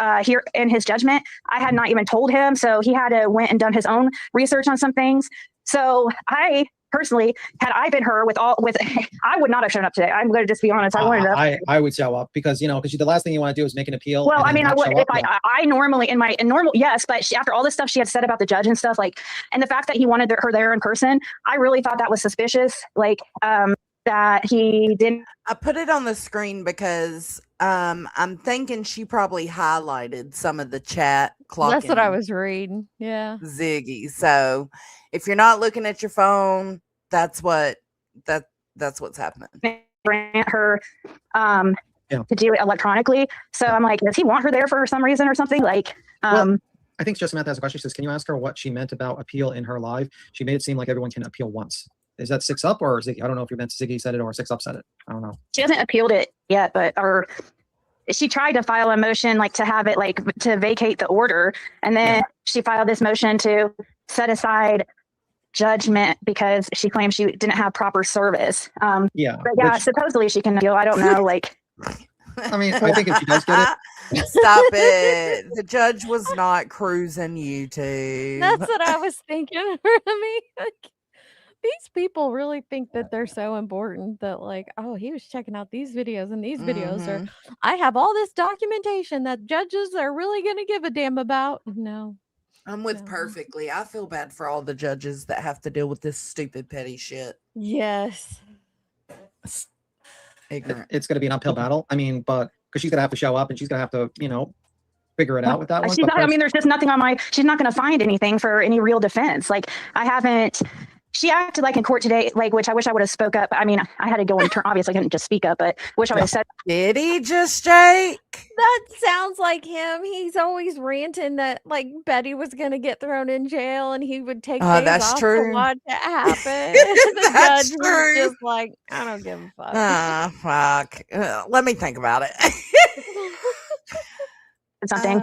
judgment, I had not even told him. So he had to went and done his own research on some things. So I personally, had I been her I would not have shown up today. I'm going to just be honest. I would show up because the last thing you want to do is make an appeal. Well, I mean, I would, if I normally in normal, yes, but after all this stuff she had said about the judge and stuff, and the fact that he wanted her there in person, I really thought that was suspicious. That he didn't. I put it on the screen because I'm thinking she probably highlighted some of the chat. That's what I was reading. Yeah. Ziggy. So if you're not looking at your phone, that's what's happening. Grant her to do it electronically. So I'm like, does he want her there for some reason or something? Well, I think Just Samantha has a question. She says, can you ask her what she meant about appeal in her live? She made it seem like everyone can appeal once. Is that 6 Up or Ziggy? I don't know if you meant Ziggy said it or 6 Up said it. I don't know. She hasn't appealed it yet, or she tried to file a motion to have it to vacate the order, and then she filed this motion to set aside judgment because she claims she didn't have proper service. But supposedly she can appeal. I don't know. I mean, I think if she does get it. Stop it. The judge was not cruising YouTube. That's what I was thinking, Remy. These people really think that they're so important that, like, oh, he was checking out these videos and these videos, or I have all this documentation that judges are really going to give a damn about. No. I'm with perfectly. I feel bad for all the judges that have to deal with this stupid petty shit. Yes. Ignorant. It's going to be an uphill battle. I mean, but because she's going to have to show up and she's going to have to, figure it out with that one. She's not, I mean, there's just nothing on she's not going to find anything for any real defense. Like, she acted like in court today, like, which I wish I would have spoke up. I mean, I had to go and turn, obviously I couldn't just speak up, but wish I would have said. Did he just, Jake? That sounds like him. He's always ranting that, like, Betty was going to get thrown in jail and he would take days that's off true. to watch it happen. The That's judge true. was just like, I don't give a fuck. Fuck. Let me think about it. Something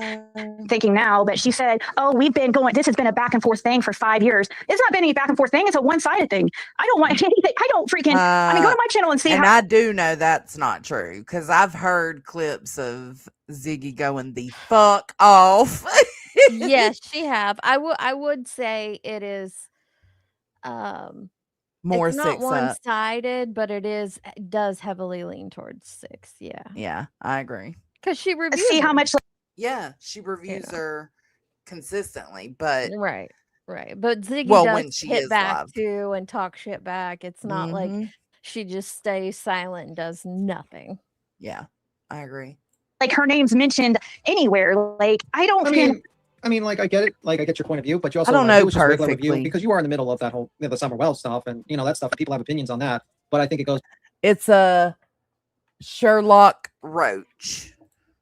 thinking now, but she said, oh, this has been a back and forth thing for 5 years. It's not been any back and forth thing. It's a one-sided thing. I don't want anything. I don't freaking, I mean, go to my channel and see and how. I do know that's not true because I've heard clips of Ziggy going the fuck off. Yes, she have. I would say it is More it's not 6 up. one-sided, but it does heavily lean towards 6. Yeah. Yeah, I agree. Because she reviews See how her. much. Yeah, she reviews her consistently, but Right. But Ziggy when does she hit is back live. too and talk shit back. It's not like she just stays silent and does nothing. Yeah, I agree. Like, her name's mentioned anywhere. Like, I mean, like, I get it. Like, I get your point of view, but you also I don't like, know it was just a regular review perfectly. because you are in the middle of that whole the Summer Wells stuff, and that stuff. People have opinions on that, but I think it goes. It's a Sherlock Roach.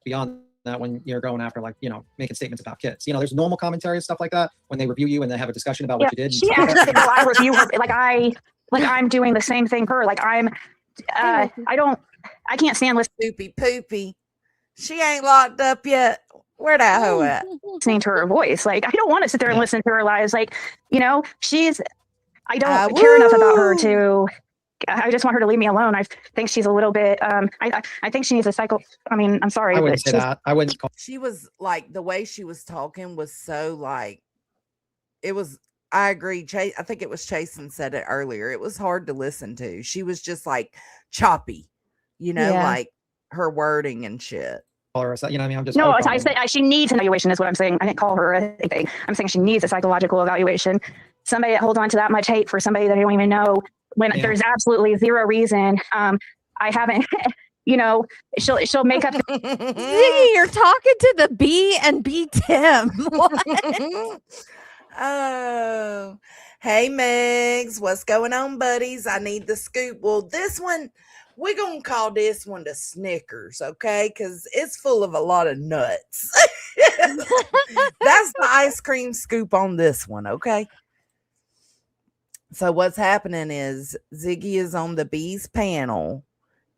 Beyond that, when you're going after, like, making statements about kids, there's normal commentary and stuff like that when they review you and they have a discussion about what you did. She acts like I review her. Like I'm doing the same thing for her. Like I can't stand Poopy. She ain't locked up yet. Where that hoe at? listening to her voice. Like, I don't want to sit there and listen to her lies. Like, I don't care enough about her to. I just want her to leave me alone. I think she's a little bit. I think she needs a cycle. I mean, I'm sorry. I wouldn't say that. I wouldn't. She was like, the way she was talking was so like. It was. I agree. I think it was Chasen said it earlier. It was hard to listen to. She was just like choppy, like her wording and shit. I'm just. No, I said she needs an evaluation. Is what I'm saying. I didn't call her anything. I'm saying she needs a psychological evaluation. Somebody that holds on to that much hate for somebody that I don't even know. When there's absolutely zero reason, I haven't, she'll make up. Ziggy, you're talking to the B and B Tim. What? Oh, hey Megs, what's going on, buddies? I need the scoop. Well, this one, we're gonna call this one the Snickers, okay? Because it's full of a lot of nuts. That's the ice cream scoop on this one, okay? So what's happening is Ziggy is on the B's panel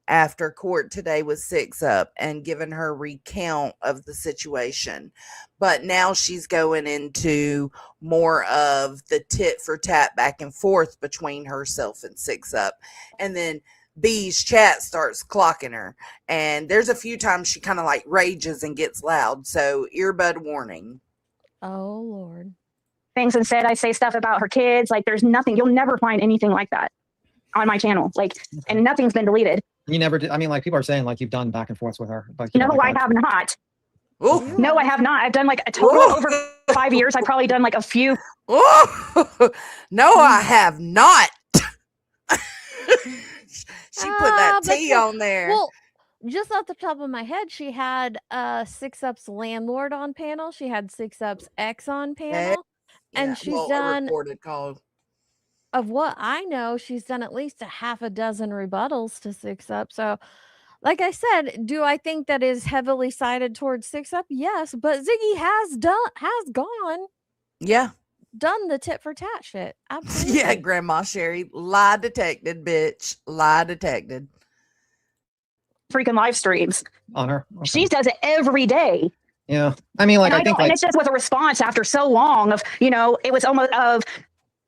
after court today with 6 up and giving her recount of the situation. But now she's going into more of the tit for tat back and forth between herself and 6 up. And then B's chat starts clocking her. And there's a few times she kind of like rages and gets loud. So earbud warning. Oh, Lord. Things and said I say stuff about her kids. Like, there's nothing. You'll never find anything like that on my channel. Like, and nothing's been deleted. You never did. I mean, like, people are saying like you've done back and forth with her. Like, no, I have not. Ooh. No, I have not. I've done like a total of over 5 years. I've probably done like a few. No, I have not. She put that T on there. Well, just off the top of my head, she had 6 Up's landlord on panel. She had 6 Up's ex on panel. And she's done a recorded call. Of what I know, she's done at least a half a dozen rebuttals to 6 Up. So, like I said, do I think that is heavily sided towards 6 Up? Yes, but Ziggy has gone. Yeah. Done the tit for tat shit. Absolutely. Yeah, Grandma Sherry. Lie detected, bitch. Lie detected. Freaking live streams on her. Okay. She does it every day. Yeah. I mean, like, I think and it's just with a response after so long of, it was almost of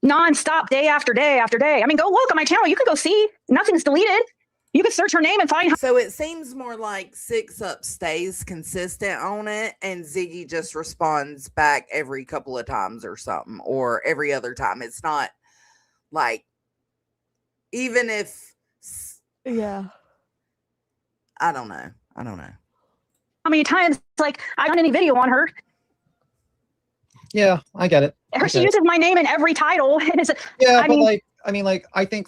nonstop day after day after day. I mean, go look on my channel. You can go see. Nothing's deleted. You can search her name and find. So it seems more like 6 Up stays consistent on it, and Ziggy just responds back every couple of times or something, or every other time. It's not like even if Yeah. I don't know. I don't know. How many times, like, I don't any video on her. Yeah, I get it. She uses my name in every title. And it's, Yeah, I but mean, I think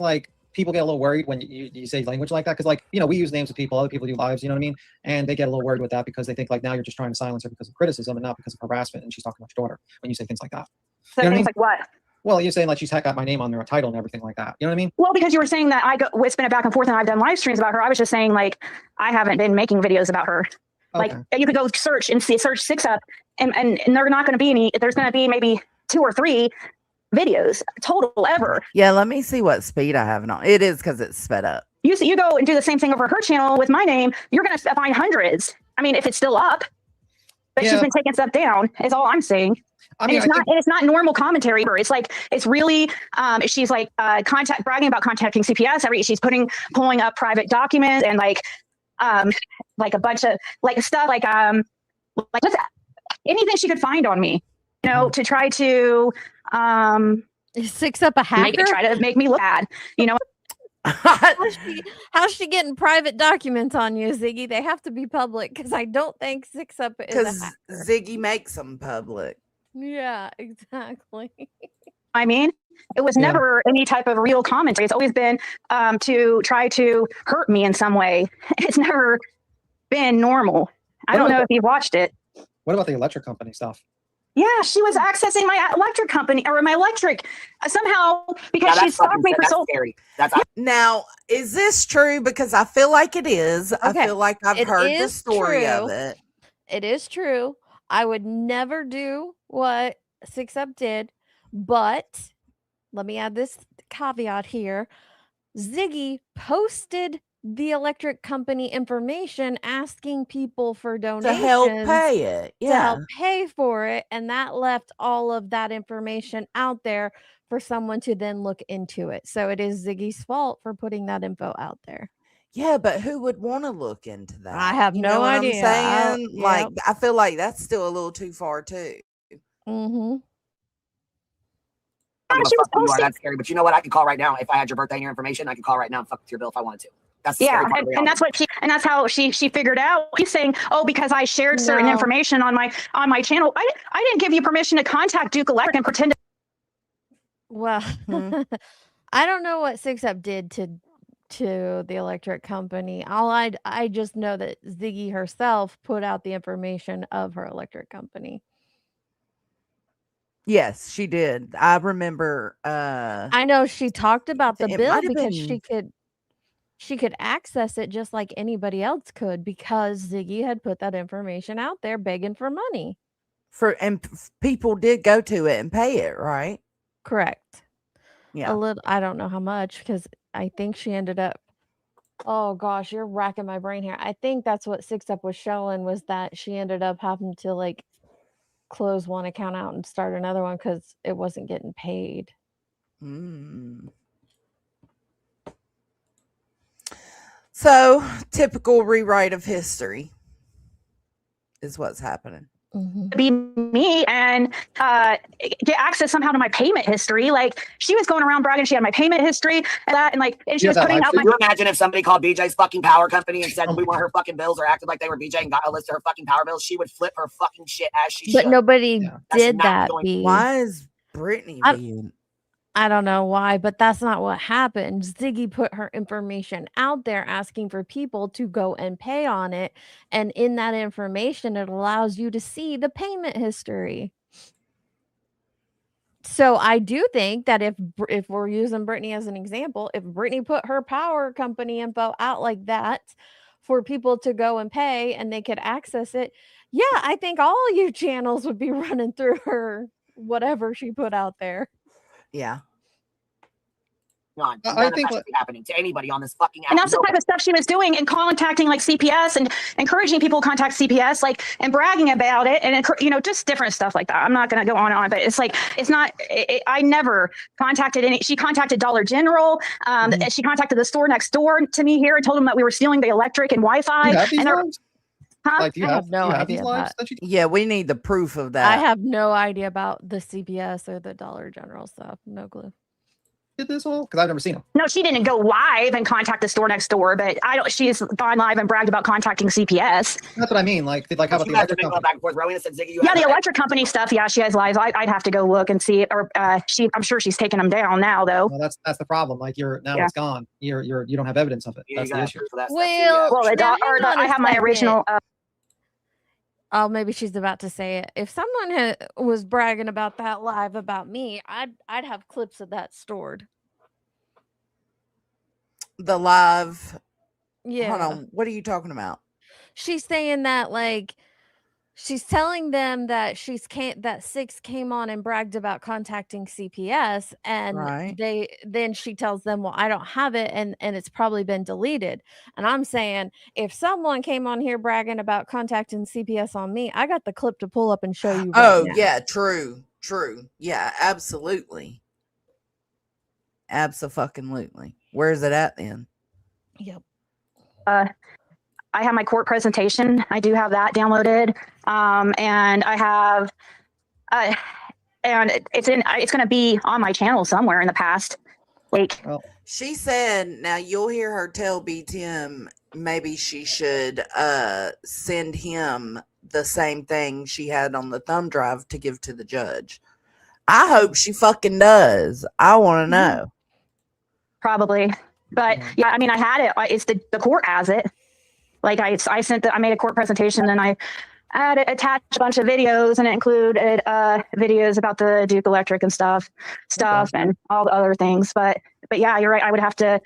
people get a little worried when you say language like that because we use names of people, other people do lives, you know what I mean? And they get a little worried with that because they think now you're just trying to silence her because of criticism and not because of harassment and she's talking about your daughter when you say things like that. so You know things what I mean? like what? Well, you're saying she's got my name on their title and everything like that. You know what I mean? Well, because you were saying that it's been a back and forth and I've done live streams about her. I was just saying I haven't been making videos about her. Okay. You could go search 6 up and there are not going to be any. There's going to be maybe 2 or 3 videos total ever. Yeah, let me see what speed I have it on. It is because it's sped up. You go and do the same thing over her channel with my name, you're going to find hundreds. I mean, if it's still up, but she's been taking stuff down is all I'm saying. It's not normal commentary. It's it's really, she's bragging about contacting CPS. She's pulling up private documents and a bunch of stuff what's that? Anything she could find on me, to try to, 6 up a hacker, try to make me look bad, How's she getting private documents on you, Ziggy? They have to be public because I don't think 6 up is a Because hacker. Ziggy makes them public. Yeah, exactly. I mean, it was never any type of real commentary. It's always been to try to hurt me in some way. It's never been normal. I don't know if you've watched it. What about the electric company stuff? Yeah, she was accessing my electric company or my electric somehow because she stalked me for so. Now, is this true? Because I feel like it is. I Okay, feel like I've heard the story of true. it. It is true. I would never do what 6 Up did, but let me add this caveat here. Ziggy posted the electric company information asking people for donations To help pay it. to help Yeah. pay for it, and that left all of that information out there for someone to then look into it. So it is Ziggy's fault for putting that info out there. Yeah, but who would want to look into that? I have You no know what idea. I'm saying? Yep. I feel like that's still a little too far too. Mm-hmm. That's scary, but you know what? I could call right now if I had your birthday and your information. I could call right now and fuck with your bill if I wanted to. That's the scary part of and that's that's how she figured out. She's saying, oh, because I shared certain information on my channel. I didn't give you permission to contact Duke Electric and pretend to. Well, I don't know what 6 Up did to the electric company. I just know that Ziggy herself put out the information of her electric company. Yes, she did. I remember. I know she talked about the it bill might have because been- she could access it just like anybody else could because Ziggy had put that information out there begging for money. People did go to it and pay it, right? Correct. Yeah. A little. I don't know how much because I think she ended up. Oh gosh, you're racking my brain here. I think that's what 6 Up was showing was that she ended up having to close one account out and start another one because it wasn't getting paid. So, typical rewrite of history is what's happening. Be me and get access somehow to my payment history. She was going around bragging she had my payment history and that, and she was putting out. Can you imagine if somebody called BJ's fucking power company and said we want her fucking bills or acted like they were BJ and got a list of her fucking power bills? She would flip her fucking shit as she should. But nobody did that. Why is Brittany being? I don't know why, but that's not what happened. Ziggy put her information out there asking for people to go and pay on it. And in that information, it allows you to see the payment history. So I do think that if we're using Brittany as an example, if Brittany put her power company info out like that for people to go and pay and they could access it, yeah, I think all you channels would be running through her whatever she put out there. Yeah. I think that should be happening to anybody on this fucking app. And that's the type of stuff she was doing and contacting CPS and encouraging people to contact CPS, and bragging about it and, just different stuff like that. I'm not going to go on, but it's not, I never contacted she contacted Dollar General. She contacted the store next door to me here and told them that we were stealing the electric and Wi-Fi. I have no idea. Yeah, we need the proof of that. I have no idea about the CPS or the Dollar General stuff. No clue. did this all? Because I've never seen them. No, she didn't go live and contact the store next door, but she's gone live and bragged about contacting CPS. That's what I mean. Like how about the electric company? Back and forth. Rowena said Ziggy, Yeah, the electric company stuff. Yeah, she has lives. I'd have to go look and see, or I'm sure she's taking them down now, though. Well, that's the problem. Like Yeah. it's gone. You don't have evidence of it. Yeah, That's the issue. Well, I have my original. Oh, maybe she's about to say it. If someone was bragging about that live about me, I'd have clips of that stored. The live. Yeah. Hold on. What are you talking about? She's saying that like she's telling them that that Six came on and bragged about contacting CPS, and Right. then she tells them, well, I don't have it, and it's probably been deleted. And I'm saying, if someone came on here bragging about contacting CPS on me, I got the clip to pull up and show you. Oh, now. yeah, true. Yeah, absolutely. Abso-fucking-lutely. Where's it at then? Yep. I have my court presentation. I do have that downloaded. And I have, and it's going to be on my channel somewhere in the past. Like, she said, now you'll hear her tell BTM maybe she should send him the same thing she had on the thumb drive to give to the judge. I hope she fucking does. I want to know. Probably. But yeah, I mean, I had it. It's the court has it. Like I made a court presentation, and I had it attached a bunch of videos, and it included videos about the Duke Electric and stuff, and all the other things. But yeah, you're right. I would have to.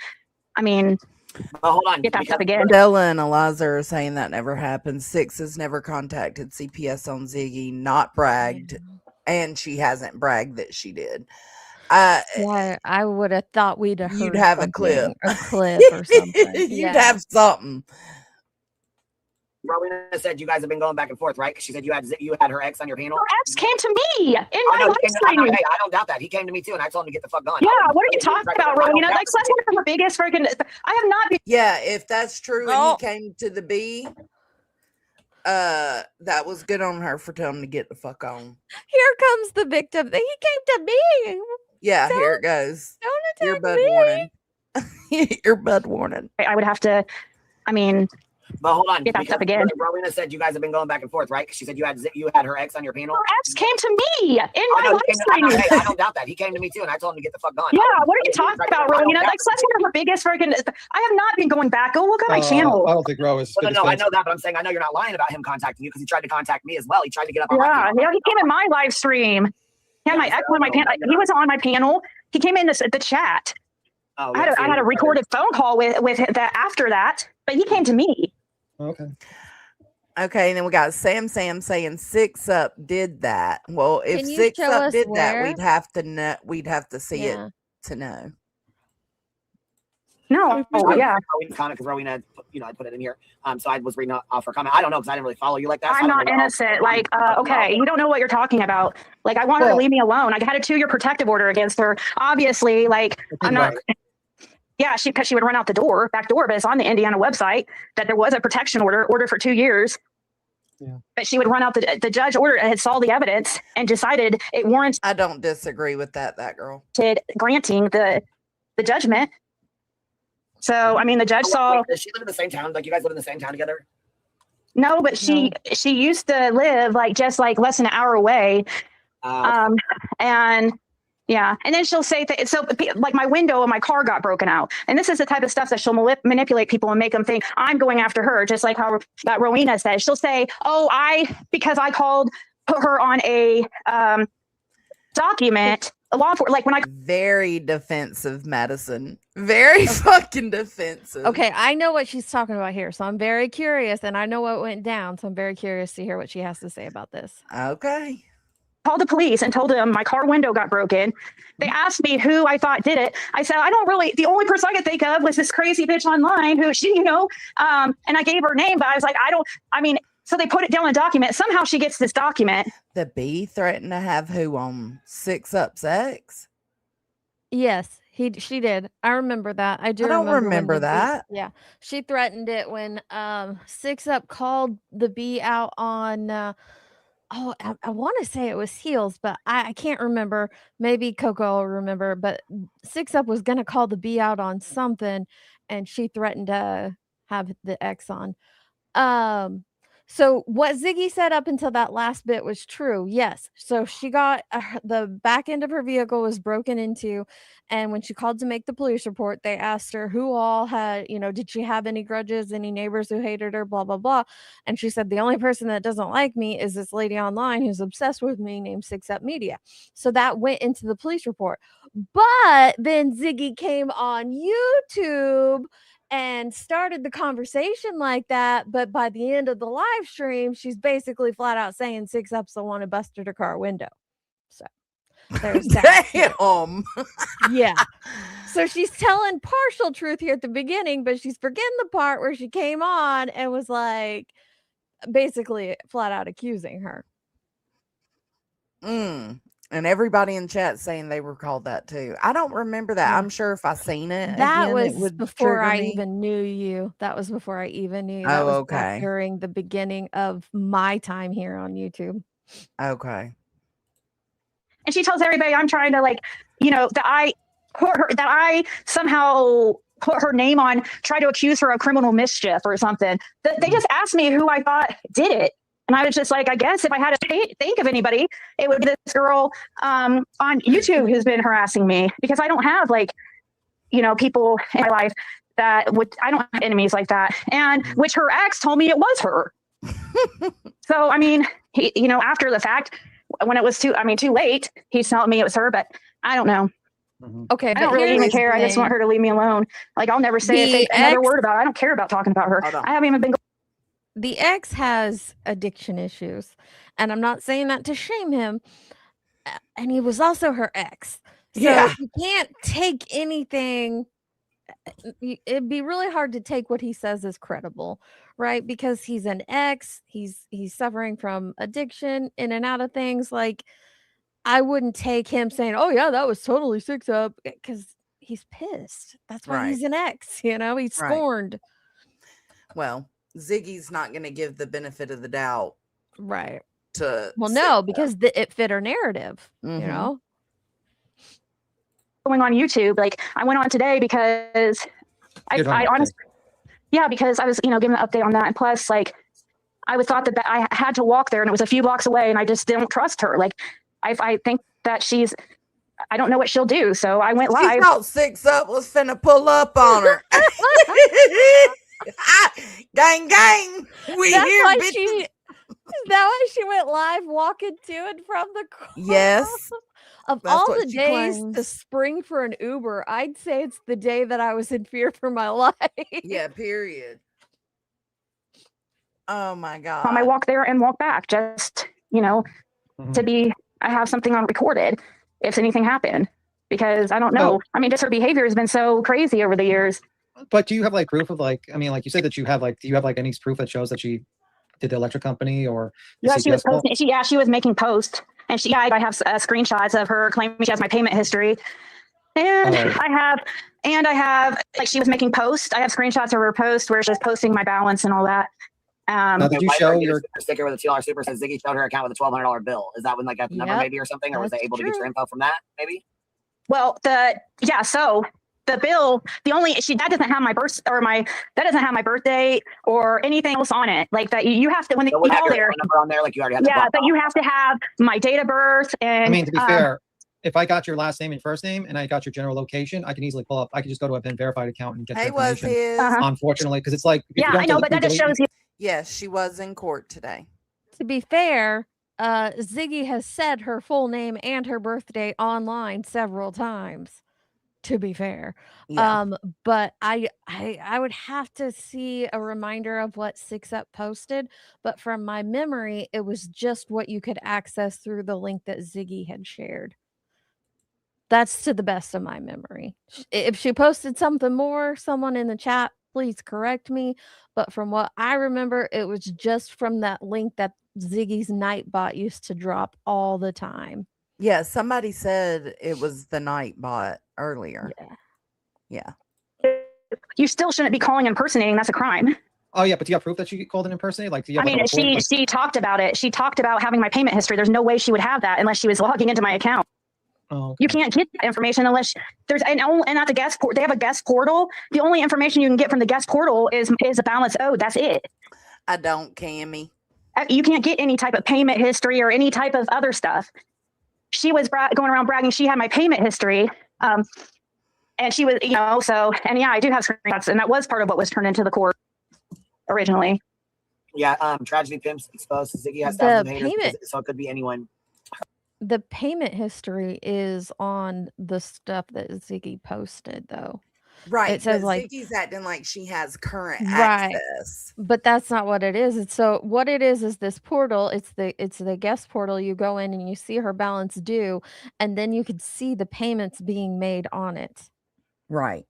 I mean, hold on. Get that stuff again. Della and Eliza are saying that never happened. Six has never contacted CPS on Ziggy, not bragged, and she hasn't bragged that she did. Yeah, I would have thought we'd have heard You'd have a something, clip. a clip or something. You'd have something. Rowena said you guys have been going back and forth, right? Because she said you had her ex on your panel. her ex came to me in my I live stream. I don't doubt that. He came to me too, and I told him to get the fuck gone. Yeah, what are you talking about, Rowena? Like, that's one of her biggest freaking. I have not been. Yeah, if that's true, and he came to the B, that was good on her for telling him to get the fuck on. Here comes the victim. He came to me. Yeah, Don't- here it goes. Don't attack Earbud me. warning. Earbud warning. I would have to. I mean, But hold on. Get that stuff again. Rowena said you guys have been going back and forth, right? Because she said you had her ex on your panel. her ex came to me in my I live stream. I don't doubt that. He came to me too, and I told him to get the fuck gone. Yeah, what are you talking about, Rowena? Like, that's one of her biggest freaking. I have not been going back. Go look at my channel. I don't think Row is. No, I know that, but I'm saying I know you're not lying about him contacting you because he tried to contact me as well. He tried to get up on my Yeah, panel. he came in my live stream. He had my ex on my panel. He was on my panel. He came in the chat. Oh, I had a recorded phone call with that after that, but he came to me. Okay. Okay, and then we got Sam saying Six Up did that. Well, if Can you Six show Up us did that, where? we'd have to know. We'd have to see Yeah. it to know. No, yeah. Because Rowena, I put it in here. So I was reading off her comment. I don't know because I didn't really follow you like that. so I'm I not don't know. innocent. Like, okay, you don't know what you're talking about. Like, I want her to leave me alone. I had a 2-year protective order against her. Obviously, like, I'm not. Yeah, because she would run out the back door, but it's on the Indiana website that there was a protection order for 2 years. Yeah. But she would run out the judge ordered had saw the evidence and decided it warranted. I don't disagree with that girl. Granting the judgment. So, I mean, the judge saw. Does she live in the same town? Like you guys live in the same town together? No, but she used to live like just like less than an hour away. And yeah, and then she'll say that so like my window of my car got broken out, and this is the type of stuff that she'll manipulate people and make them think I'm going after her, just like how that Rowena says. She'll say, "Oh, because I put her on a document." Like when I very defensive, Madison. Very fucking defensive. Okay, I know what she's talking about here, so I'm very curious, and I know what went down, so I'm very curious to hear what she has to say about this. Okay. Called the police and told them my car window got broken. They asked me who I thought did it. I said, the only person I could think of was this crazy bitch online who she, and I gave her name, but I was like, so they put it down in a document. Somehow she gets this document. The B threatened to have who on Six Up Sex? Yes, she did. I remember that. I don't when remember the B- that. Yeah, she threatened it when Six Up called the B out on I want to say it was Heels, but I can't remember. Maybe Coco will remember. But 6 Up was going to call the B out on something, and she threatened to have the X on. So what Ziggy said up until that last bit was true. Yes. So she got the back end of her vehicle was broken into, and when she called to make the police report, they asked her who all had, did she have any grudges, any neighbors who hated her, blah blah blah, and she said the only person that doesn't like me is this lady online who's obsessed with me named 6 Up Media. So that went into the police report. But then Ziggy came on YouTube and started the conversation like that. But by the end of the live stream, she's basically flat out saying 6 Up's the one who busted her car window. So there's that. Damn. Yeah. So she's telling partial truth here at the beginning, but she's forgetting the part where she came on and was like basically flat out accusing her. And everybody in chat saying they were called that too. I don't remember that. Yeah. I'm sure if I seen it That again, it was would before trigger I me. even knew you. That was before I even knew you. That Oh, was okay. back during the beginning of my time here on YouTube. Okay. And she tells everybody I'm trying to that I put her, that I somehow put her name on, try to accuse her of criminal mischief or something. They just asked me who I thought did it. And I was just like, I guess if I had to think of anybody, it would be this girl on YouTube who's been harassing me, because I don't have people in my life that I don't have enemies like that. And which her ex told me it was her. So, I mean, after the fact, when it was too late, he's telling me it was her, but I don't know. Okay, I don't really even care. I just want her to leave me alone. Like, I'll never say another word about it. I don't care about talking about her. I haven't even been. The ex has addiction issues, and I'm not saying that to shame him. And he was also her ex. So you can't take anything. It'd be really hard to take what he says as credible, right? Because he's an ex, he's suffering from addiction, in and out of things. Like, I wouldn't take him saying, "Oh yeah, that was totally 6 Up," because he's pissed. That's why he's an ex. He's scorned. Well, Ziggy's not going to give the benefit of the doubt, right? Well, no, because it fit her narrative. Going on YouTube, like I went on today because I honestly, because I was giving an update on that, and plus, like, I thought that I had to walk there, and it was a few blocks away, and I just didn't trust her. Like, I think that I don't know what she'll do, so I went live. She thought 6 Up was finna pull up on her. Gang, gang. We That's here, why bitches. Is that why she went live walking to and from the car? Yes. Of That's all what the she days claims. to spring for an Uber, I'd say it's the day that I was in fear for my life. Yeah, period. Oh my God. On my walk there and walk back, just I have something on recorded if anything happened, because I don't know. I mean, just her behavior has been so crazy over the years. But do you have like proof of like, I mean, like you said that you have like, do you have like any proof that shows that she did the electric company or? Yeah, she was posting. She was making posts, and I have screenshots of her claiming she has my payment history, and I have like she was making posts. I have screenshots of her post where she's posting my balance and all that. Now, did you show your sticker with a $2 super says Ziggy showed her account with a $1,200 bill? Is that when like got the number maybe or something, or was they able to get your info from that maybe? Well, so the bill, that doesn't have my birth that doesn't have my birthday or anything else on it. Like that, you have to when you call there. Number on there, like you already had. Yeah, but you have to have my date of birth and. I mean, to be fair, if I got your last name and first name and I got your general location, I can easily pull up. I can just go to a PIN verified account and get the information. Unfortunately, because it's like I know, but that just shows you. Yes, she was in court today. To be fair, Ziggy has said her full name and her birthday online several times. To be fair, but I would have to see a reminder of what 6 Up posted. But from my memory, it was just what you could access through the link that Ziggy had shared. That's to the best of my memory. If she posted something more, someone in the chat, please correct me. But from what I remember, it was just from that link that Ziggy's Nightbot used to drop all the time. Yeah, somebody said it was the Nightbot earlier. Yeah. You still shouldn't be calling impersonating. That's a crime. Oh yeah, but do you have proof that she called an impersonator? Like, do you have I mean, like, a report? she talked about it. She talked about having my payment history. There's no way she would have that unless she was logging into my account. Oh, okay. You can't get that information unless there's and at the guest they have a guest portal. The only information you can get from the guest portal is a balance owed. That's it. I don't, Cammy. You can't get any type of payment history or any type of other stuff. She was going around bragging she had my payment history. And she was, so, and yeah, I do have screenshots, and that was part of what was turned into the court originally. Yeah, Tragedy Pimps exposed. Ziggy has The thousands of haters, payment- so it could be anyone. The payment history is on the stuff that Ziggy posted, though. Right. It says but like Ziggy's acting like she has current right, access. but that's not what it is. It's so what it is this portal. It's the guest portal. You go in and you see her balance due, and then you could see the payments being made on it. Right.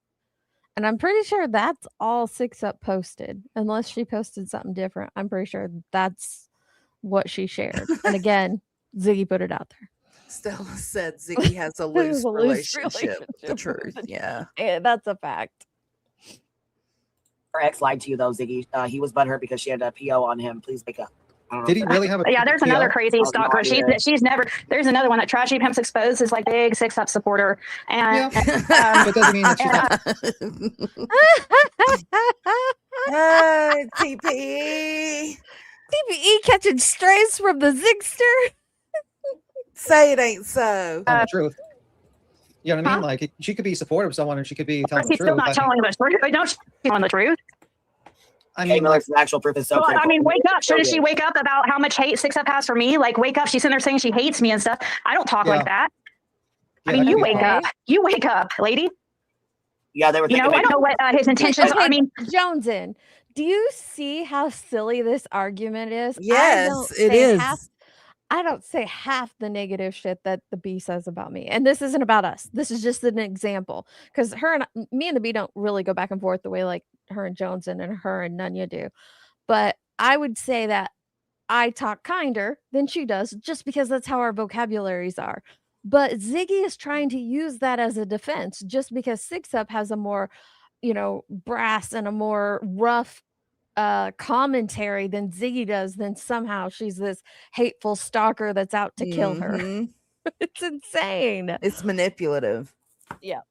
And I'm pretty sure that's all 6up posted, unless she posted something different. I'm pretty sure that's what she shared. And again, Ziggy put it out there. Stella said Ziggy has a loose, relationship. The truth. Yeah. That's a fact. Her ex lied to you though, Ziggy. He was butthurt because she had a PO on him. Please wake up. Did he really have a Yeah, there's another crazy Oh, stalker. no, She's never. There's another one that Tragedy Pimps Exposed is like big 6up supporter, and That doesn't mean that she's not. TP. TPE catching strays from the Zigster. Say it ain't so. Tell the truth. You know what I mean? Like, she could be supportive of someone and she could be telling the she's truth. still not telling the truth. I know she's telling the truth. I mean, Miller's actual proof is so Well, I critical. mean, wake up. Shouldn't she wake up about how much hate 6up has for me? Like, wake up. She's sitting there saying she hates me and stuff. I don't talk like that. I mean, you wake up. You wake up, lady. Yeah, they were. I don't know what his intentions are. I mean, Jonesin, do you see how silly this argument is? Yes, it is. I don't say half the negative shit that the B says about me. And this isn't about us. This is just an example. Because me and the B don't really go back and forth the way like her and Jonesin and her and Nunya do. But I would say that I talk kinder than she does just because that's how our vocabularies are. But Ziggy is trying to use that as a defense just because 6up has a more, brass and a more rough commentary than Ziggy does, then somehow she's this hateful stalker that's out to kill her. It's insane. It's manipulative. Yeah.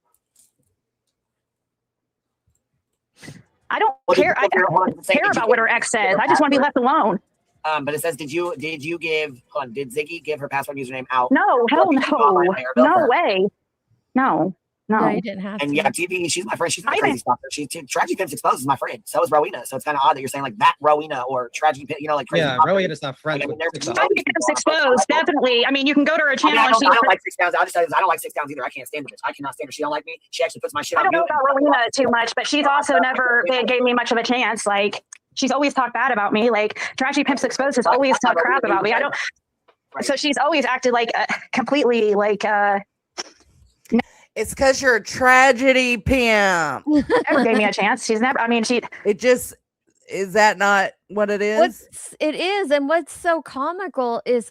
I don't care. I don't care about what her ex says. I just want to be left alone. But it says, did Ziggy give her password username out? No, hell no. No way. No. No, you didn't have and to. yeah, TV, she's my friend. She's not a crazy stalker. Tragedy Pimps Exposed is my friend. So is Rowena. So it's kind of odd that you're saying like that Rowena or Tragedy Pimp, like crazy. Yeah, Rowena's not friends with 6up. Tragedy Pimps Exposed, definitely. I mean, you can go to her channel. I don't like 6 downs. I'll just tell you this. I don't like 6 downs either. I can't stand the bitch. I cannot stand her. She don't like me. She actually puts my shit on I don't know mute. about Rowena too much, but she's also never gave me much of a chance. Like, she's always talked bad about me. Like, Tragedy Pimps Exposed has always talked crap about me. I don't. So she's always acted like completely like. It's because you're a tragedy pimp. Never gave me a chance. She's never. I mean, It just is that not what it is? It is, and what's so comical is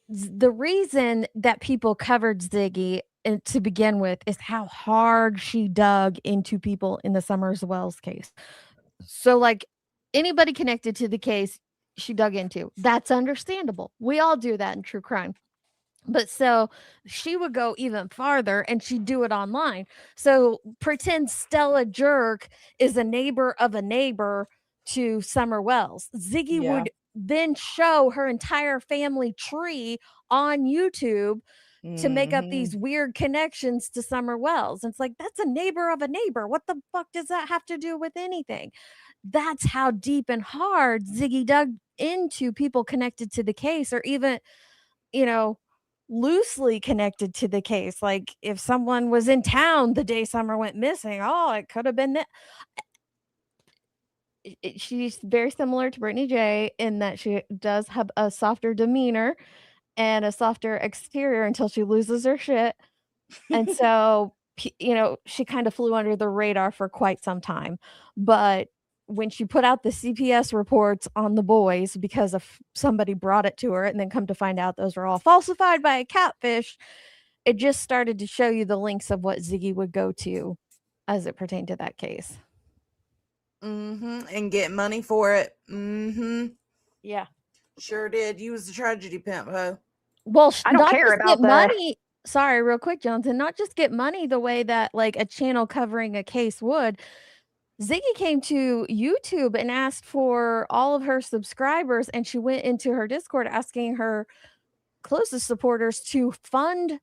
the reason that people covered Ziggy to begin with is how hard she dug into people in the Summers Wells case. So, like anybody connected to the case, she dug into. That's understandable. We all do that in true crime. But so she would go even farther and she'd do it online. So pretend Stella Jerk is a neighbor of a neighbor to Summer Wells. Ziggy would then show her entire family tree on YouTube to make up these weird connections to Summer Wells. And it's like, that's a neighbor of a neighbor. What the fuck does that have to do with anything? That's how deep and hard Ziggy dug into people connected to the case, or even, loosely connected to the case. Like if someone was in town the day Summer went missing, it could have been that. She's very similar to Brittany J in that she does have a softer demeanor and a softer exterior until she loses her shit. And so, she kind of flew under the radar for quite some time. But when she put out the CPS reports on the boys because of somebody brought it to her, and then come to find out those were all falsified by a catfish, it just started to show you the links of what Ziggy would go to as it pertained to that case. And get money for it. Yeah. Sure did. You was the tragedy pimp, huh? Well, I don't not care just about get the- money. Sorry, real quick, Jonathan. Not just get money the way that like a channel covering a case would. Ziggy came to YouTube and asked for all of her subscribers, and she went into her Discord asking her closest supporters to fund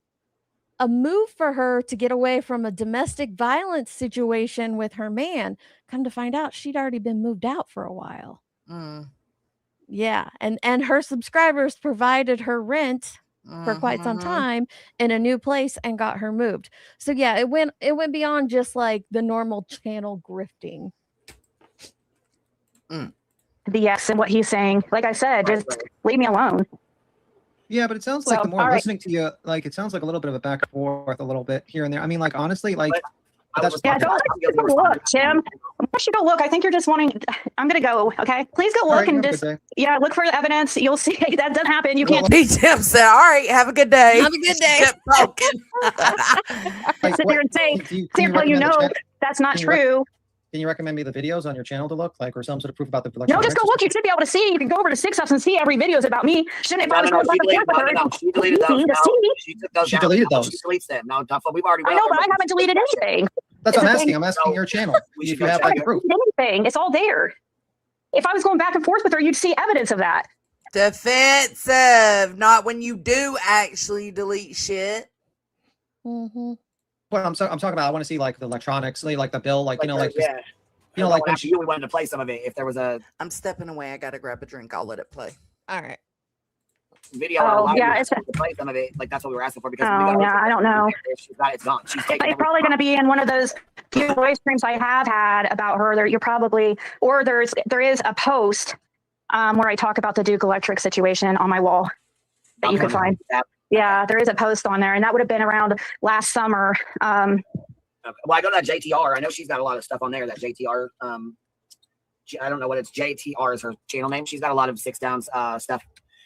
a move for her to get away from a domestic violence situation with her man. Come to find out, she'd already been moved out for a while. Yeah, and her subscribers provided her rent for quite some time in a new place and got her moved. So yeah, it went beyond just like the normal channel grifting. The yes and what he's saying. Like I said, just leave me alone. Yeah, but it sounds like So, the more all I'm right. listening to you, like it sounds like a little bit of a back and forth, a little bit here and there. I mean, like honestly, like that's Yeah, go look, Tim. Why don't you go look? I think you're just wanting. I'm gonna go. Okay, please go All look right, and have a just good day. yeah, look for the evidence. You'll see that doesn't happen. You can't. Tim said, "All right, have a good day. Have a good day." Kept talking. Like, sit there and say, can you until you recommend the know channel? that's not Can you rec- true. Can you recommend me the videos on your channel to look like, or some sort of proof about the No, electronics? just go look. You should be able to see. You can go over to 6 and see every video is about me. Shouldn't if I was going back and forth with her, She deleted those. to No, see. she took those She down. deleted No, those. She deletes them. No, we've already. I know, but I haven't deleted anything. That's what It's I'm a asking. thing. I'm asking your channel We if should you go have check like it. proof. Anything. It's all there. If I was going back and forth with her, you'd see evidence of that. Defensive, not when you do actually delete shit. Mm-hmm. What I'm talking about, I want to see like the electronics, like the bill, like you know, like yeah. you know, like when after you, we wanted to play some of it. If there was a I'm stepping away. I gotta grab a drink. I'll let it play. All right. video Oh, or live, yeah, we it's wanted to play some of it. Like that's what we were asking for because we Oh, got yeah, I don't know. If she's got it, it's gone. She's taking It's probably going to be in one of those few voice streams I have had about her. There, you're probably, or there is a post where I talk about the Duke Electric situation on my wall that you could find. Yeah, there is a post on there, and that would have been around last summer. Okay. Well, I go to that JTR. I know she's got a lot of stuff on there. That JTR. I don't know what it's. JTR is her channel name. She's got a lot of 6 Downs stuff,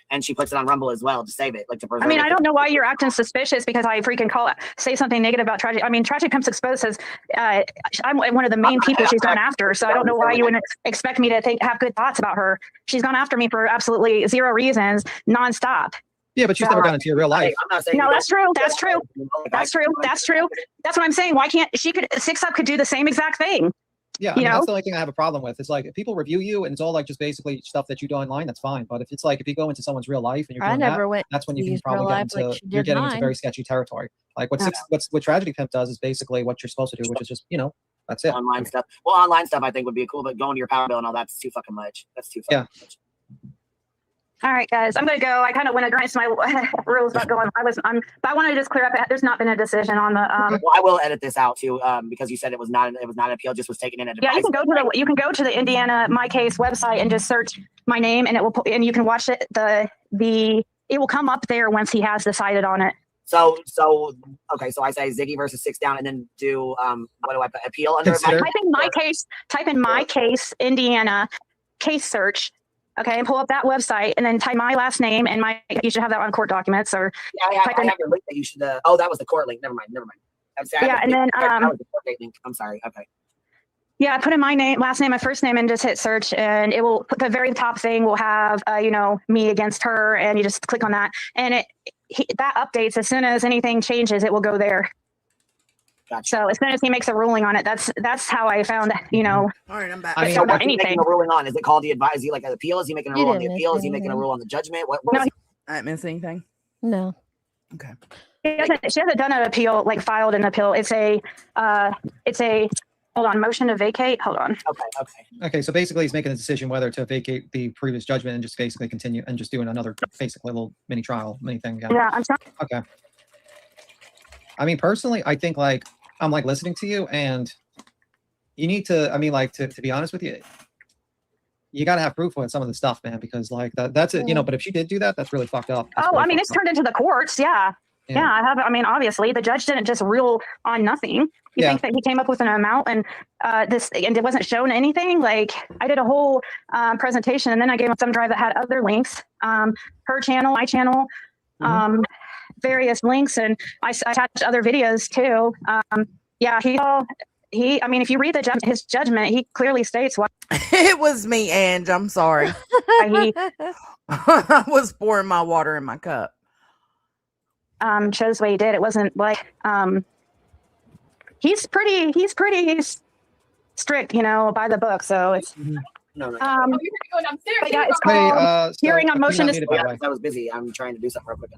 and she puts it on Rumble as well to save it, like to preserve I mean, it. I don't know why you're acting suspicious because I freaking say something negative about Tragic. I mean, Tragic Pimps Exposed says I'm one of the main people she's gone after, so I don't know why you would expect me to have good thoughts about her. She's gone after me for absolutely 0 reasons, nonstop. Yeah, but she's never gone into your real life. I'm not saying No, that's true. That's true. That's true. That's true. That's what I'm saying. Why can't she could 6 Up could do the same exact thing? Yeah, I mean, that's the only thing I have a problem with. It's like if people review you and it's all like just basically stuff that you do online, that's fine. But if it's like if you go into someone's real life and you're doing that, that's when you can probably get into you're getting into very sketchy territory. Like what Tragedy Pimp does is basically what you're supposed to do, which is just that's it. Online stuff. Well, online stuff I think would be cool, but going to your power bill and all that's too fucking much. That's too fucking much. All right, guys, I'm gonna go. I kind of went against my rules about going. But I want to just clear up. There's not been a decision on the. Well, I will edit this out too, because you said it was not an appeal, just was taken in at Yeah, you can go to the Indiana My Case website and just search my name, and it will and you can watch it. It will come up there once he has decided on it. So okay, so I say Ziggy versus 6 Down, and then do what do I put? Appeal under Type in my case. Type in My Case Indiana case search. Okay, and pull up that website, and then type my last name and you should have that on court documents or. Yeah, I have your link that you should. Oh, that was the court link. Never mind. Yeah, and then that was the court date link. I'm sorry. Okay. Yeah, put in my name, last name, my first name, and just hit search, and it will put the very top thing will have me against her, and you just click on that, and that updates as soon as anything changes, it will go there. Gotcha. So as soon as he makes a ruling on it, that's how I found All right, I'm back. I mean, what's he making a ruling on? Is it called the advice? Is he like an appeal? Is he making a rule on the appeal? Is he making a rule on the judgment? What I didn't miss anything. No. Okay. She hasn't done an appeal, like filed an appeal. It's a hold on, motion to vacate. Hold on. Okay, so basically he's making a decision whether to vacate the previous judgment and just basically continue and just doing another basically little mini trial, mini thing again. Yeah, I'm sorry. Okay. I mean, personally, I think I'm listening to you, and you need to. I mean, to be honest with you, you got to have proof with some of the stuff, man, because that's it. But if she did do that, that's really fucked up. I mean, it's turned into the courts. Yeah. Yeah, I have. I mean, obviously, the judge didn't just rule on nothing. You think that he came up with an amount and it wasn't shown anything? Like, I did a whole presentation, and then I gave him some drive that had other links, her channel, my channel, various links, and I attached other videos too. Yeah, I mean, if you read his judgment, he clearly states why It was me, Ange. I'm sorry. he I was pouring my water in my cup. chose what he did. It wasn't like he's pretty strict, you know, by the book. So it's No, no. but yeah, it's Hey, called hearing on you're motion not to muted, by the way. I was busy. I'm trying to do something real quick.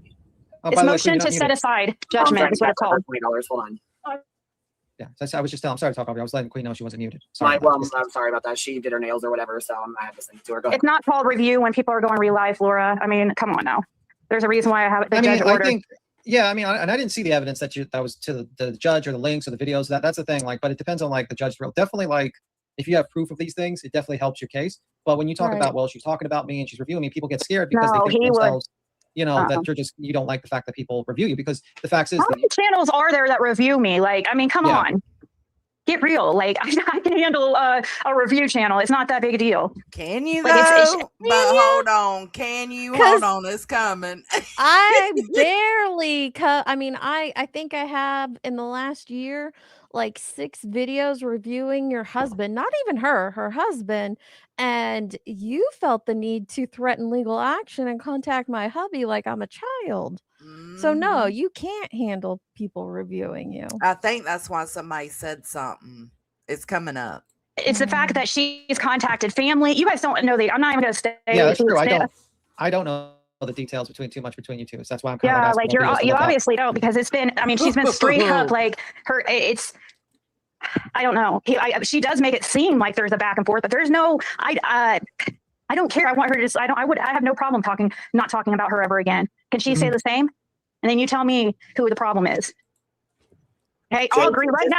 Oh, it's by the way, motion you're to not set muted. aside judgment is what it's called. $20. Hold on. Yeah, I was just telling. I'm sorry to talk over you. I was letting Queen know she wasn't muted. Sorry. I'm sorry about that. She did her nails or whatever, so I had to send it to her. Go ahead. It's not called review when people are going real life, Laura. I mean, come on now. There's a reason why I have it. I think, yeah, I mean, and I didn't see the evidence that was to the judge or the links or the videos. That's the thing. Like, but it depends on like the judge. Definitely, like if you have proof of these things, it definitely helps your case. But when you talk about, well, she's talking about me and she's reviewing me, people get scared because they think to themselves, you know, that you don't like the fact that people review you, because the fact is, how many channels are there that review me? Like, I mean, come on. Get real. Like, I can handle a review channel. It's not that big a deal. Can you like, though? But hold on. Can you? Hold on. It's coming. I barely I mean, I think I have in the last year like 6 videos reviewing your husband, not even her husband, and you felt the need to threaten legal action and contact my hubby like I'm a child. So no, you can't handle people reviewing you. I think that's why somebody said something. It's coming up. It's the fact that she's contacted family. You guys don't know I'm not even going to stay. Yeah, that's true. I don't know the details between you two. So that's why I'm kind of like you obviously don't, because it's been. I mean, she's been straight up like her. It's. I don't know. She does make it seem like there's a back and forth, but there's no. I don't care. I want her to just. I have no problem not talking about her ever again. Can she say the same? And then you tell me who the problem is. Okay, I'll agree right now.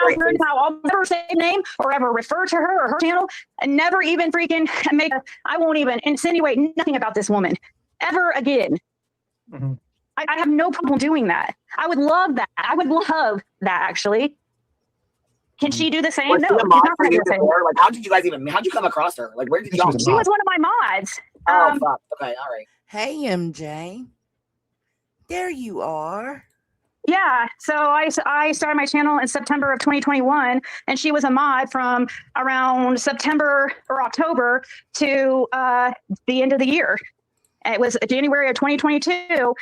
I'll never say a name or ever refer to her or her channel, and never even freaking I won't even insinuate nothing about this woman ever again. I have no problem doing that. I would love that. I would love that, actually. Can she do the same? Was No, she a she's mod not for going to you do the same. before? Like, how'd you come across her? Like, where did you? She was one of my mods. Oh, fuck. Okay, all right. Hey, MJ. There you are. Yeah, so I started my channel in September of 2021, and she was a mod from around September or October to the end of the year. It was January of 2022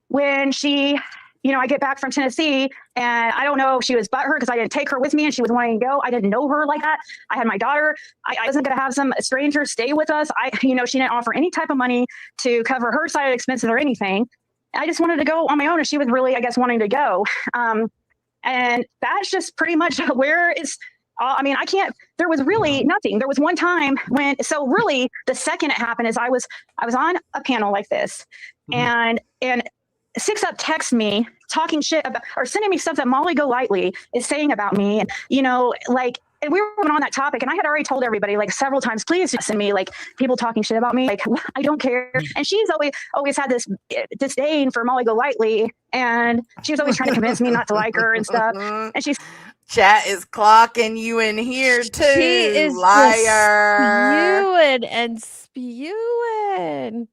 when she, you know, I get back from Tennessee, and I don't know if she was butthurt because I didn't take her with me and she was wanting to go. I didn't know her like that. I had my daughter. I wasn't going to have some stranger stay with us. She didn't offer any type of money to cover her side of expenses or anything. I just wanted to go on my own, and she was really, I guess, wanting to go. And that's just pretty much where it's. I mean, there was really nothing. There was one time so really the second it happened is I was on a panel like this, and 6up texted me talking shit about, or sending me stuff that Molly Golightly is saying about me. And, and we were on that topic, and I had already told everybody like several times, please just send me like people talking shit about me. Like, I don't care. And she's always had this disdain for Molly Golightly, and she was always trying to convince me not to like her and stuff. And she's chat is clocking you in here too. She is liar. Spewing.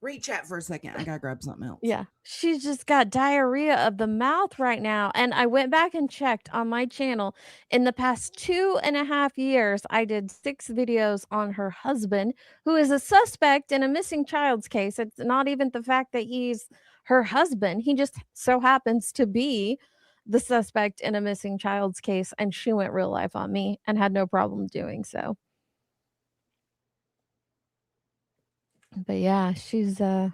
Read chat for a second. I gotta grab something else. Yeah, she's just got diarrhea of the mouth right now. And I went back and checked on my channel. In the past 2.5 years, I did 6 videos on her husband, who is a suspect in a missing child's case. It's not even the fact that he's her husband. He just so happens to be the suspect in a missing child's case. And she went real life on me and had no problem doing so. But yeah, she'll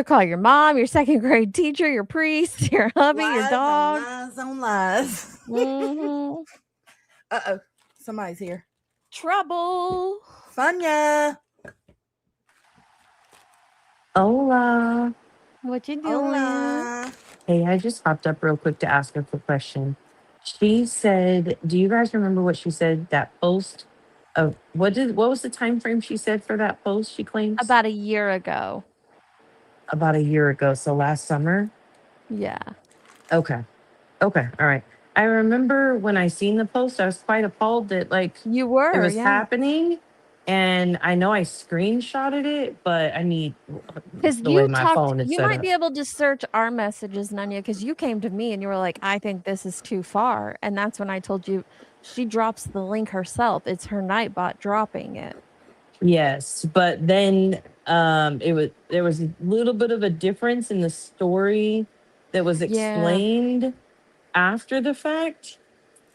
call your mom, your 2nd grade teacher, your priest, your hubby, your dog. Lies on lies. Uh-oh. Somebody's here. Trouble. Funya. Hola. What you doing? Hola. Hey, I just hopped up real quick to ask a quick question. She said, do you guys remember what she said? That post of what was the time frame she said for that post she claims? About a year ago. About a year ago. So last summer? Yeah. Okay. All right. I remember when I seen the post, I was quite appalled that you were it was happening. And I know I screenshotted it, but I need Because the way you my talked, phone is you set might up. be able to search our messages, Nanya, because you came to me and you were like, I think this is too far. And that's when I told you she drops the link herself. It's her Nightbot dropping it. Yes, but then there was a little bit of a difference in the story that was Yeah. explained after the fact.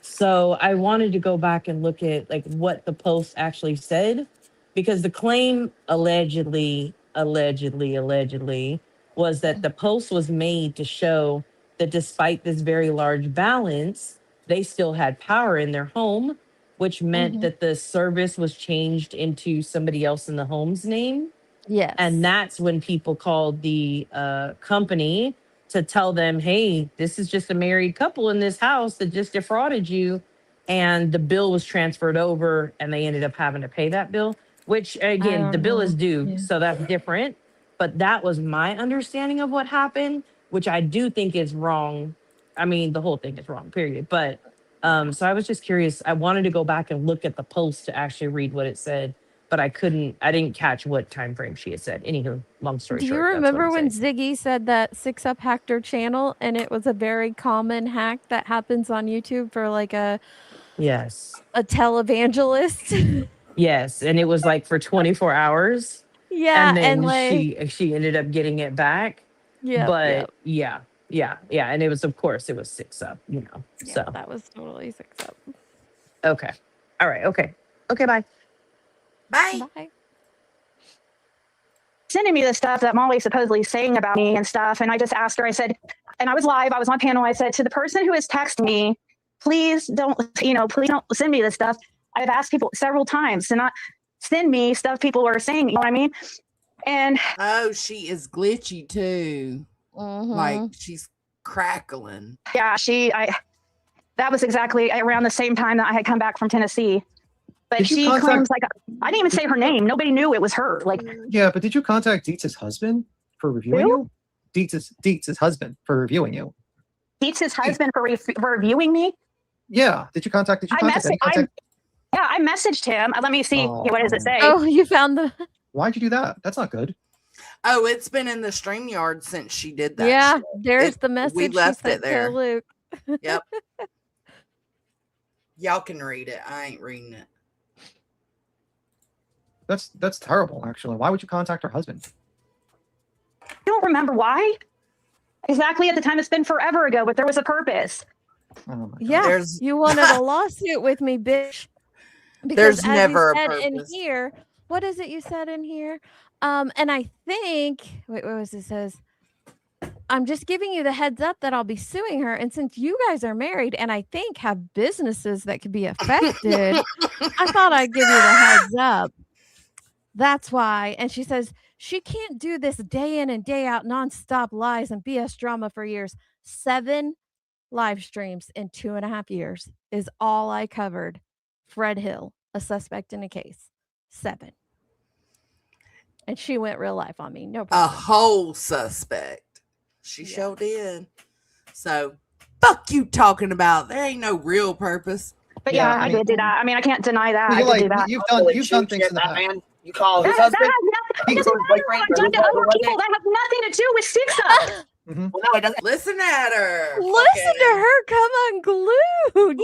So I wanted to go back and look at like what the post actually said, because the claim allegedly was that the post was made to show that despite this very large balance, they still had power in their home, which meant that the service was changed into somebody else in the home's name. Yes. And that's when people called the company to tell them, hey, this is just a married couple in this house that just defrauded you. And the bill was transferred over and they ended up having to pay that bill, which again, the bill is due. So that's different. But that was my understanding of what happened, which I do think is wrong. I mean, the whole thing is wrong, period. But so I was just curious. I wanted to go back and look at the post to actually read what it said, but I didn't catch what time frame she had said. Anywho, long story Do you short. that's what remember I'm when saying. Ziggy said that 6up hacked her channel and it was a very common hack that happens on YouTube for like a Yes. televangelist? Yes. And it was like for 24 hours. Yeah, And and then like she ended up getting it back. Yep, But yep. yeah. And it was, of course, it was 6up, you know. Yeah, So that was totally 6up. okay. All right. Okay. Okay, bye. Bye. Bye. Sending me the stuff that Molly's supposedly saying about me and stuff. And I just asked her, I said, and I was live, I was on panel. I said to the person who has texted me, please don't send me this stuff. I've asked people several times to not send me stuff people are saying, you know what I mean? And oh, she is glitchy too. Like she's crackling. Yeah, that was exactly around the same time that I had come back from Tennessee. But Did you she contact- claims like I didn't even say her name. Nobody knew it was her. Like, Yeah, but did you contact Dietz's husband for reviewing Who? you? Dietz's husband for reviewing you. Dietz's husband for reviewing me. Yeah. Did you contact any contact? I messaged him. Let me see. Oh. What does it say? Oh, you found the Why'd you do that? That's not good. Oh, it's been in the StreamYard since she did that. Yeah, shit. there's the message We she left sent it there. to Luke. Yep. Y'all can read it. I ain't reading it. That's terrible, actually. Why would you contact her husband? I don't remember why. Exactly at the time. It's been forever ago, but there was a purpose. Yeah, you wanted a lawsuit with me, bitch. There's as never you a said in purpose. here. What is it you said in here? And I think wait, what was it says? I'm just giving you the heads up that I'll be suing her. And since you guys are married and I think have businesses that could be affected, I thought I'd give you the heads up. That's why. And she says she can't do this day in and day out, nonstop lies and BS drama for years. 7 live streams in 2.5 years is all I covered. Fred Hill, a suspect in a case. 7. And she went real life on me. No A problem. whole suspect. She sure did. So, fuck you talking about. There ain't no real purpose. But yeah, I did do that. I mean, I can't deny that. I did do that. You've done things in the past. Man, you call his That husband? doesn't matter what I've done to other people. That has nothing to do with 6up. Well, no, it doesn't. Listen at her. Listen to her come unglued.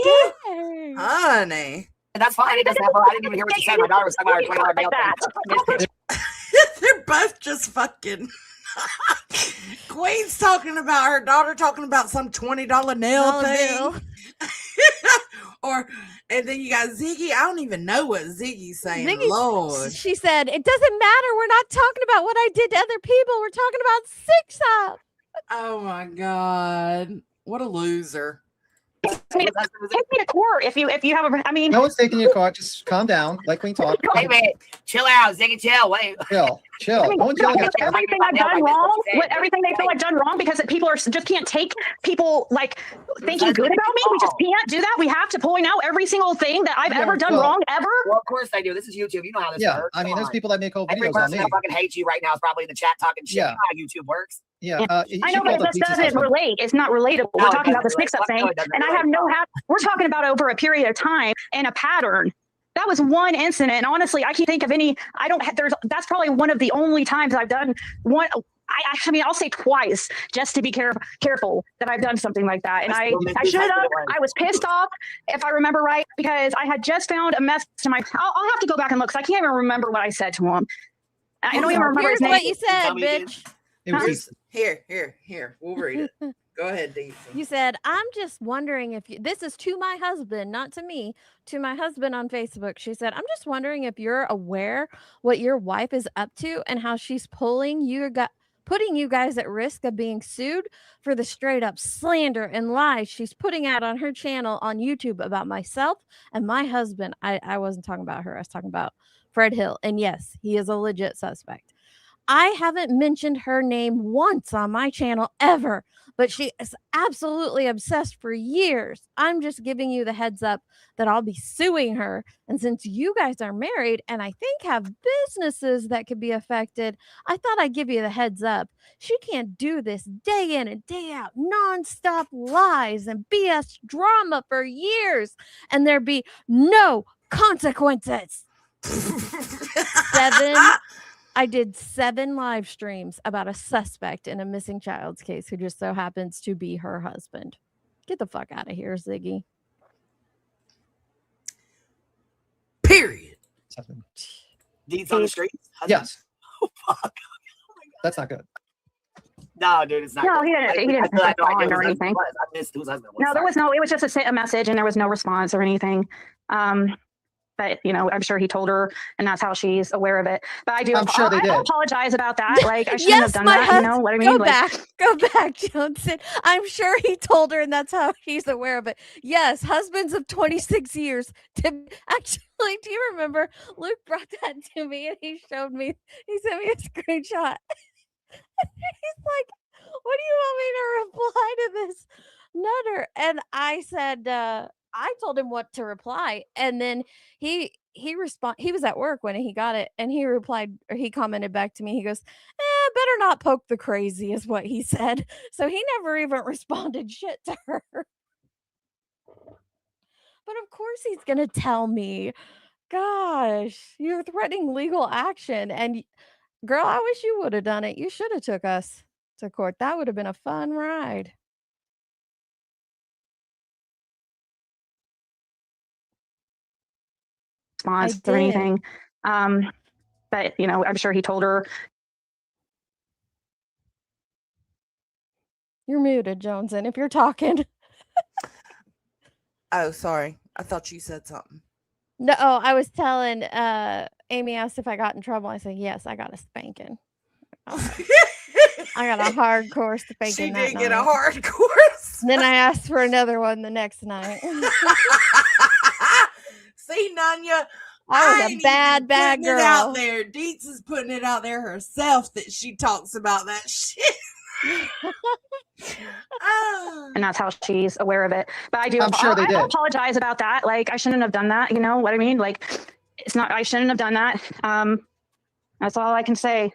Dang. Honey. That's fine. It doesn't have. I didn't even hear what you said. My daughter was talking about her 20-hour bail. They're both just fucking. Queen's talking about her daughter talking about some $20 nail thing. And then you got Ziggy. I don't even know what Ziggy's saying. Ziggy, Lord. she said, it doesn't matter. We're not talking about what I did to other people. We're talking about 6up. Oh my God. What a loser. Take me to court if you have a. I mean, No one's taking you to court. Just calm down. Let Queen talk. Wait, man. Chill out, Ziggy. Chill. Wait. Chill. I mean, No one's yelling at you. everything I've done wrong, everything they feel I've done wrong, because people are just can't take people like thinking good about me. We just can't do that. We have to point out every single thing that I've ever done wrong ever. Well, of course they do. This is YouTube. You know how this works. I mean, there's people that make whole Every videos on person me. that fucking hates you right now is probably in the chat talking shit. Yeah. You know how YouTube works. Yeah. I know, but this doesn't relate. It's not relatable. We're talking about the 6up thing, and I have no. We're talking about over a period of time and a pattern. that was one incident. And honestly, I can't think of any. I don't. That's probably one of the only times I've done one. I mean, I'll say twice just to be careful that I've done something like that. And I should have. I was pissed off, if I remember right, because I had just found a message to my. I'll have to go back and look because I can't even remember what I said to him. I don't even remember his Here's name. what you said, bitch. Here. We'll read it. Go ahead, Deezy. You said, I'm just wondering if you, this is to my husband, not to me, to my husband on Facebook. She said, I'm just wondering if you're aware what your wife is up to and how she's putting you guys at risk of being sued for the straight up slander and lies she's putting out on her channel on YouTube about myself and my husband. I wasn't talking about her. I was talking about Fred Hill. And yes, he is a legit suspect. I haven't mentioned her name once on my channel ever, but she is absolutely obsessed for years. I'm just giving you the heads up that I'll be suing her. And since you guys are married and I think have businesses that could be affected, I thought I'd give you the heads up. She can't do this day in and day out, nonstop lies and BS drama for years, and there be no consequences. I did 7 live streams about a suspect in a missing child's case who just so happens to be her husband. Get the fuck out of here, Ziggy. Period. Deeds on the streets? Yes. Oh, fuck. That's not good. No, dude, it's not. No, good. he didn't I had no idea respond or whose husband anything. it was. I missed whose husband it was. No, there was no. It was just a message, and there was no response or anything. But I'm sure he told her, and that's how she's aware of it. But I do. I'm sure they did. I apologize about that. Like I shouldn't have done that. You know what I mean? Go back, Johnson. I'm sure he told her, and that's how he's aware of it. Yes, husbands of 26 years. Actually, do you remember Luke brought that to me, and he showed me. He sent me a screenshot. He's like, "What do you want me to reply to this nutter?" And I said, I told him what to reply, and then he was at work when he got it, and he replied, or he commented back to me. He goes, better not poke the crazy, is what he said. So he never even responded shit to her. But of course he's gonna tell me. Gosh, you're threatening legal action, and girl, I wish you would have done it. You should have took us to court. That would have been a fun ride. Response or anything. But I'm sure he told her. You're muted, Johnson, if you're talking. Oh, sorry. I thought you said something. No, I was telling Amy asked if I got in trouble. I said, yes, I got a spanking. I got a hardcore spanking. She did get a hardcore. Then I asked for another one the next night. See, Nanya, I was a bad putting girl. It out there. Deets is putting it out there herself that she talks about that shit. And that's how she's aware of it. But I do. I'm sure they did. I apologize about that. Like I shouldn't have done that. You know what I mean? Like it's not. I shouldn't have done that. That's all I can say.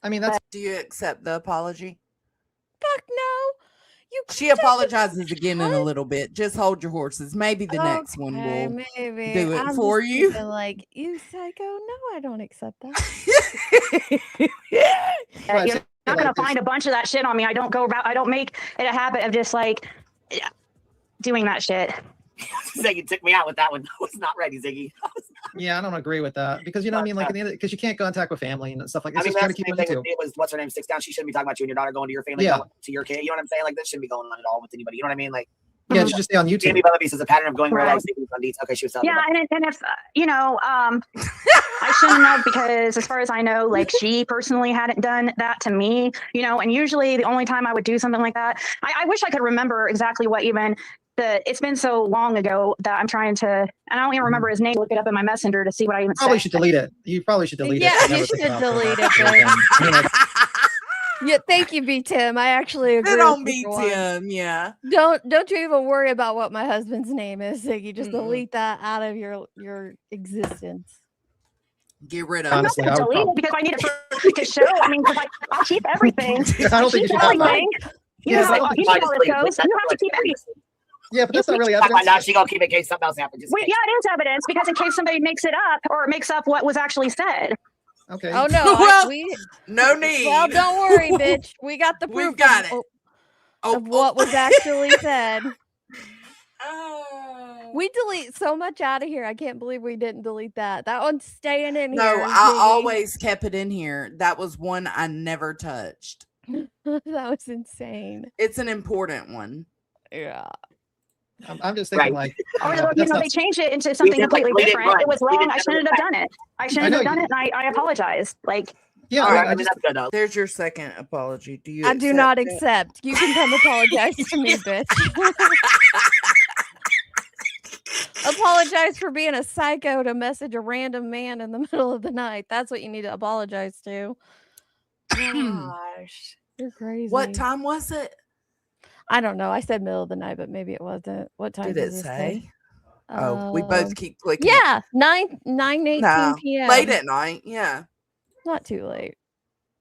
I mean, Do you accept the apology? Fuck no. She apologizes again in a little bit. Just hold your horses. Maybe the next one will maybe. do it I'm for just you. thinking, like, you psycho. No, I don't accept that. You're not gonna find a bunch of that shit on me. I don't make it a habit of just like doing that shit. Ziggy took me out with that one. I was not ready, Ziggy. Yeah, I don't agree with that because I mean, like, because you can't contact with family and stuff like that. I mean, Just try that's to the keep same it thing. It was what's her name? 6 down. She shouldn't be talking about you and your daughter going to your family, Yeah. to your kid. You know what I'm saying? Like that shouldn't be going on at all with anybody. You know what I mean? Like, Yeah, it should just stay on YouTube. Jamie Bellaby says a pattern of going where Right. like on Deets. Okay, she was telling Yeah, me. and if I shouldn't have, because as far as I know, like she personally hadn't done that to me, and usually the only time I would do something like that, I wish I could remember exactly what even it's been so long ago that I'm trying to, and I don't even remember his name. Look it up in my messenger to see what I even Probably said. should delete it. You probably should delete it. Yeah, Never you think should about delete that. it, I mean, like, Yeah, thank you, B Tim. I actually agree. Good on with you B for once. Tim, yeah. Don't you even worry about what my husband's name is, Ziggy. Just delete that out of your existence. Get rid of I'm not Honestly, going I to would delete it because I need it to show. I mean, because I'll keep everything. I don't think you should have everything. Yeah, I don't You know how this goes. You have to keep everything. Yeah, but that's not really She's not evidence. now she gonna keep it in case something else happens. Just in Wait, case. yeah, it is evidence because in case somebody makes it up or makes up what was actually said. Okay. Oh no, Well, we no need. well, don't worry, bitch. We got the proof We've got of, it. of what was actually said. Oh. We delete so much out of here. I can't believe we didn't delete that. That one's staying in No, here. I Ziggy. always kept it in here. That was one I never touched. That was insane. It's an important one. Yeah. I'm just thinking Right. Or that's you know, not- they changed it into something completely we didn't different. run. It was We wrong. didn't I never shouldn't look have back. done it. I shouldn't know have done you- it, and I apologize. Like, yeah, All I- right, I I mean, just- that's good though. There's your second apology. Do you? I do not accept it? accept. You can come apologize to me, bitch. Apologize for being a psycho to message a random man in the middle of the night. That's what you need to apologize to. Gosh, you're crazy. What time was it? I don't know. I said middle of the night, but maybe it wasn't. What time Did does it this say? Oh, we both keep clicking. Yeah, 9:18 No, p.m. late at night. Yeah, Not too late.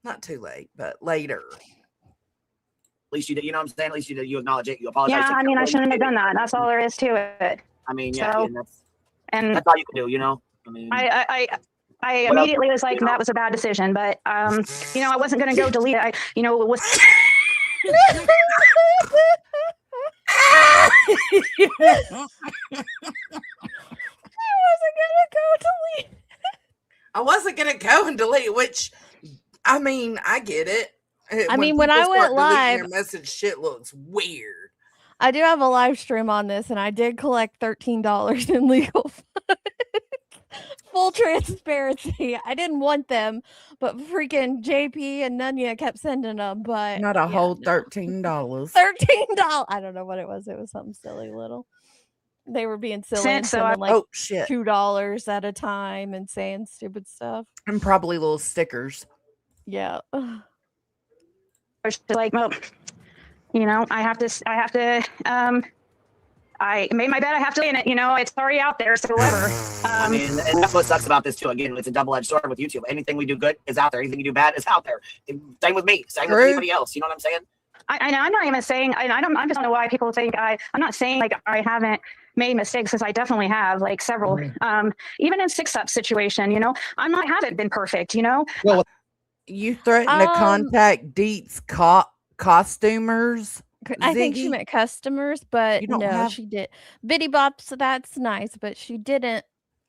not too late, but later. At least you did. You know what I'm saying? At least you did. You acknowledge it. You apologize. yeah, to I mean, I everybody. shouldn't have done that. That's all there is to it. I mean, yeah, So- and that's And all you can do. You know. I mean, I What else? immediately was like, You know? that was a bad decision. But you know, I wasn't gonna go delete it. It was. I wasn't gonna go and delete. Which, I mean, I get it. I mean, when people I went start deleting live- their message, shit looks weird. I do have a live stream on this, and I did collect $13 in legal funds. Full transparency. I didn't want them, but freaking JP and Nunya kept sending them. But Not a yeah, whole no. $13. $13. I don't know what it was. It was something silly little. They were being silly and So I- sending like Oh shit! $2 at a time and saying stupid stuff. And probably little stickers. Yeah. was just like, well, you know, I made my bed. I have to lay in it. You know, it's already out there. So whatever. I mean, and that's what sucks about this too. Again, it's a double-edged sword with YouTube. Anything we do good is out there. Anything you do bad is out there. Same with me. Same with True. anybody else. You know what I'm saying? I know. I'm not even saying. I just don't know why people think I'm not saying like I haven't made mistakes, because I definitely have, like several. Even in 6-up situation, you know, I haven't been perfect. You know. Well, You threatened to contact Deet's costumers. I think she Ziggy? meant customers, but You don't no, have- she did. Biddy Bop, so that's nice, but she didn't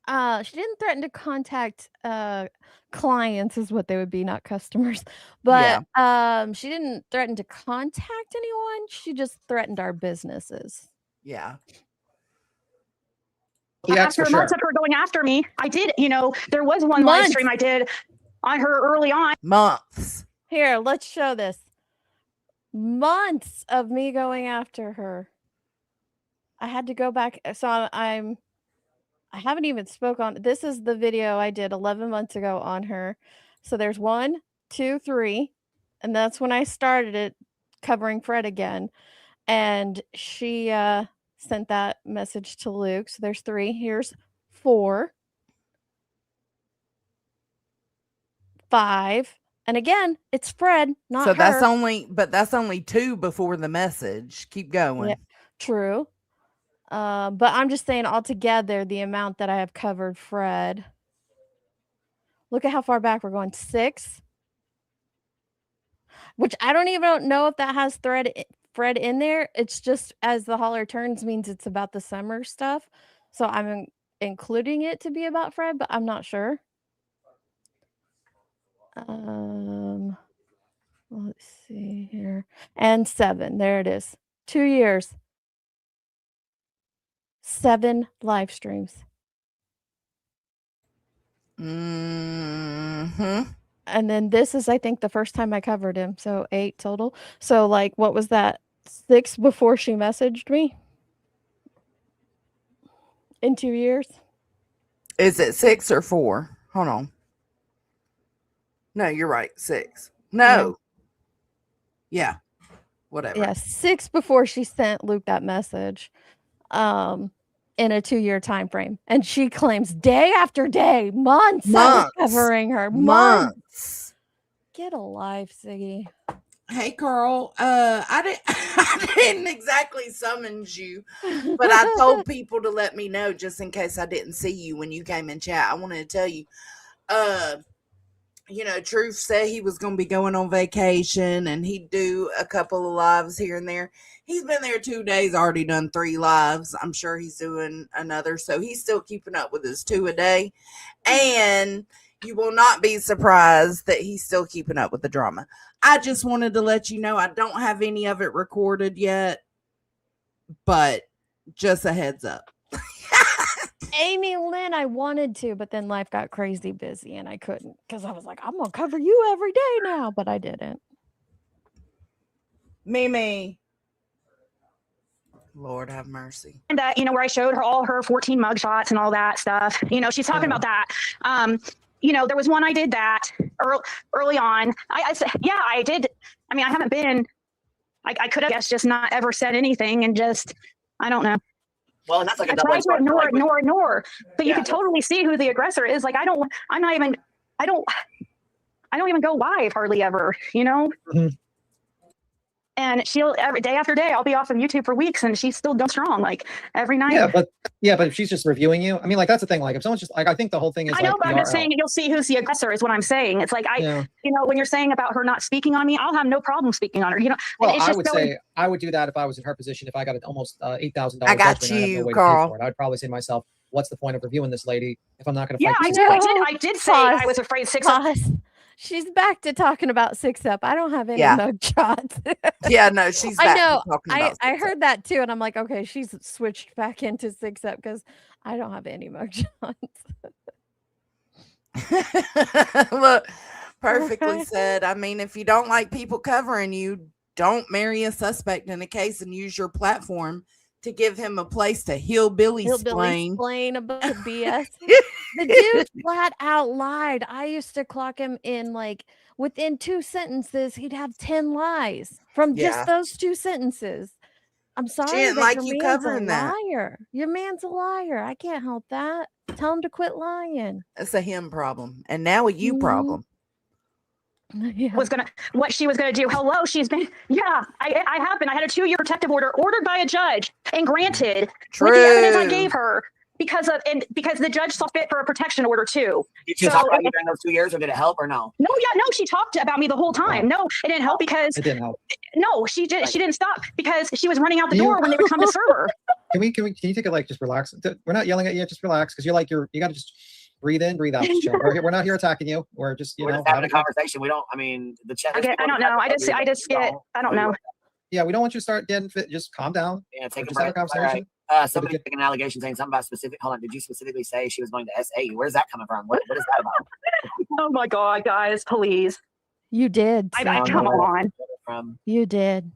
threaten to contact clients is what they would be, not customers. But she didn't threaten to contact anyone. She just threatened our businesses. Yeah. After months of her going after me, I did. You know, there was one live stream I did on her early on. Months. Here, let's show this. Months of me going after her. I had to go back. So I haven't even spoke on. This is the video I did 11 months ago on her. So there's 1, 2, 3. And that's when I started it covering Fred again. And she sent that message to Luke. So there's 3. Here's 4. 5. And again, it's Fred, not So that's her. that's only 2 before the message. Keep going. Yeah, true. But I'm just saying altogether the amount that I have covered Fred. Look at how far back we're going. 6. Which I don't even know if that has Fred in there. It's just as the holler turns means it's about the summer stuff. So I'm including it to be about Fred, but I'm not sure. Let's see here. And 7. There it is. 2 years. 7 live streams. Mm-hmm. And then this is, I think, the first time I covered him. So 8 total. So, like, what was that? 6 before she messaged me? In 2 years? Is it 6 or 4? Hold on. No, you're right. 6. No. Yeah. Whatever. Yeah, 6 before she sent Luke that message. In a 2-year time frame. And she claims day after day, months I was covering her. Months. Get a life, Ziggy. Hey, Carl. I didn't exactly summons you, but I told people to let me know just in case I didn't see you when you came in chat. I wanted to tell you, Truth said he was going to be going on vacation and he'd do a couple of lives here and there. He's been there 2 days, already done 3 lives. I'm sure he's doing another. So he's still keeping up with his 2 a day. And you will not be surprised that he's still keeping up with the drama. I just wanted to let you know I don't have any of it recorded yet, but just a heads up. Amy Lynn, I wanted to, but then life got crazy busy and I couldn't because I was like, I'm going to cover you every day now, but I didn't. Mimi. Lord have mercy. And where I showed her all her 14 mugshots and all that stuff. She's talking about that. There was one I did that early on. I said, yeah, I did. I mean, I haven't been, I could have just not ever said anything and just, I don't know. Well, and that's like a I tried to ignore, but you Yeah. can totally see who the aggressor is. Like, I don't even go live hardly ever, Mhm. And she'll every day after day, I'll be off of YouTube for weeks and she's still going strong, like every night. Yeah, but if she's just reviewing you, I mean, like, that's the thing. Like, if someone's just like, I think the whole thing is I know, like but I'm just PRL. saying you'll see who's the aggressor is what I'm saying. It's like, Yeah. when you're saying about her not speaking on me, I'll have no problem speaking on her, Well, it's I just would going, say I would do that if I was in her position. If I got an almost $8,000 I got judgment, I have you, no way to Carl. pay for it. I'd probably say to myself, "What's the point of reviewing this lady if I'm not going to yeah, fight?" I did say I was afraid 6 She's back to talking about 6-Up. I don't have any Yeah. mug shots. Yeah, no, she's I back to know. talking I about heard that too, and I'm like, okay, she's switched back into 6-Up because I don't have any mug shots. Look, perfectly said. I mean, if you don't like people covering you, don't marry a suspect in a case and use your platform to give him a place to hillbilly Explain about the BS. The dude flat out lied. I used to clock him in like within 2 sentences, he'd have 10 lies from Yeah. just those 2 sentences. I'm sorry didn't that like your you man's covering a that. liar. Your man's a liar. I can't help that. Tell him to quit lying. It's a him problem. And now a you problem. what she was gonna do. Hello, she's been. Yeah, I have been. I had a 2-year protective order ordered by a judge and granted with the evidence I True. gave her because the judge saw fit for a protection order too. Did she talk about you during those 2 years, or did it help, or no? No, she talked about me the whole time. No, it didn't help because It didn't help. no, she didn't stop because she was running out the door when they would come to serve her. Can you take it like just relax? We're not yelling at you. Just relax because you got to just breathe in, breathe out. Just chill. We're not here attacking you. We're just We're just having a conversation. We don't. I mean, the chat. I don't know. I don't know. Yeah, we don't want you to start getting fit. Just calm down. Yeah, take a Just have a break. All conversation. right. Somebody making an allegation saying something about specific. Hold on. Did you specifically say she was going to SA you? Where's that coming from? What is that about? Oh my God, guys, please. You did. Come on. From You did.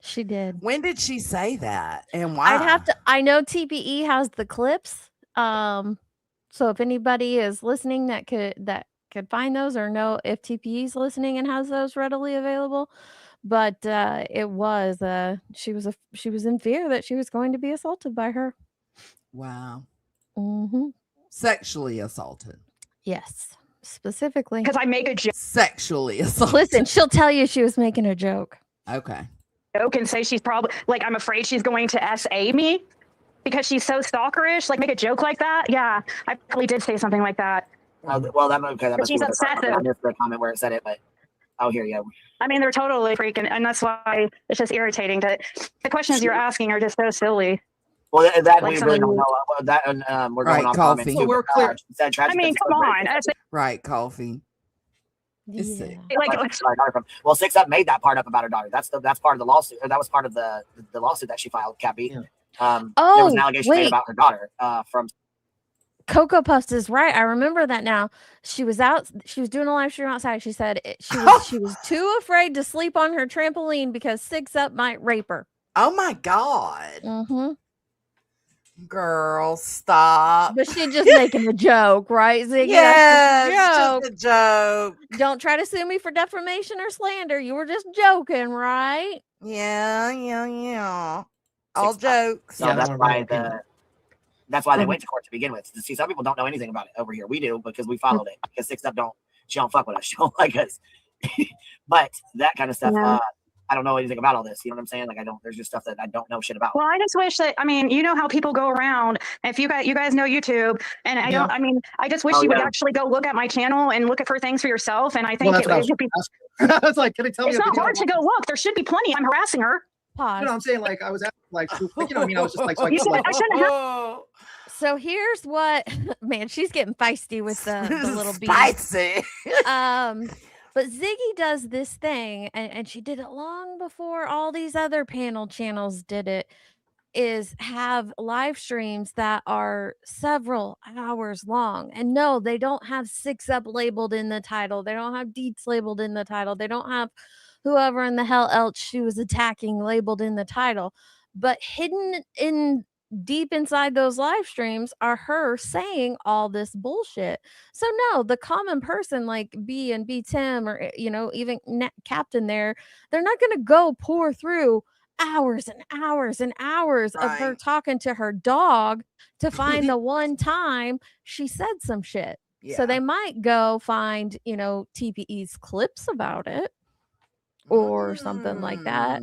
She did. When did she say that? And why? I know TPE has the clips. So if anybody is listening that could find those or know if TPE is listening and has those readily available. But it was she was in fear that she was going to be assaulted by her. Wow. Mm-hmm. Sexually assaulted. Yes, specifically. Because I make a joke. Sexually assaulted. Listen, she'll tell you she was making a joke. Okay. Joke and say she's probably like, I'm afraid she's going to SA me because she's so stalkerish. Like, make a joke like that. Yeah, I probably did say something like that. well, that must She's be obsessive. I missed the comment where it said it, but I'll hear you. I mean, they're totally freaking, and that's why it's just irritating. The questions you're asking are just so silly. Well, that Like we some really of don't you- know. That we're going Right, on coffee. comments. So too, we're but, clear. said tragic I mean, things come about on. Right, coffee. It's Yeah. sick. Well, 6-Up made that part up about her daughter. That's part of the lawsuit. Or that was part of the lawsuit that she filed, Cappy. Yeah. There was an allegation made wait. about her daughter from. Cocoa Puffs is right. I remember that now. She was doing a live stream outside. She said she was too afraid to sleep on her trampoline because 6-Up might rape her. Oh my God. Mm-hmm. Girl, stop. But she's just making a joke, right, Ziggy? Yes, That's just a joke. Don't try to sue me for defamation or slander. You were just joking, right? Yeah. All jokes. So that's why they went to court to begin with. See, some people don't know anything about it over here. We do because we followed it. Because 6-Up she don't fuck with us. She don't like us. But that kind of stuff, Yeah. I don't know anything about all this. You know what I'm saying? Like there's just stuff that I don't know shit about. Well, I just wish that, I mean, you know how people go around. If you guys know YouTube, and I don't, I mean, I just wish Oh, you would yeah. actually go look at my channel and look for things for yourself. And I think Well, that's what I was would be, I was like, can I tell me it's a not video? hard to go look. There should be plenty. I'm harassing her. You know what I'm saying? Like I was at like you know what I mean? I was just like, so You said like I shouldn't have. So here's what, man, she's getting feisty with the little bee. Spicy. But Ziggy does this thing, and she did it long before all these other panel channels did it, is have live streams that are several hours long. And no, they don't have 6 Up labeled in the title. They don't have Deets labeled in the title. They don't have whoever in the hell else she was attacking labeled in the title. But hidden in deep inside those live streams are her saying all this bullshit. So no, the common person like B and B Tim or even Captain there, they're not going to go pour through hours and hours and hours of her talking to her dog to find the one time she said some shit. So they might go find, TPE's clips about it or something like that.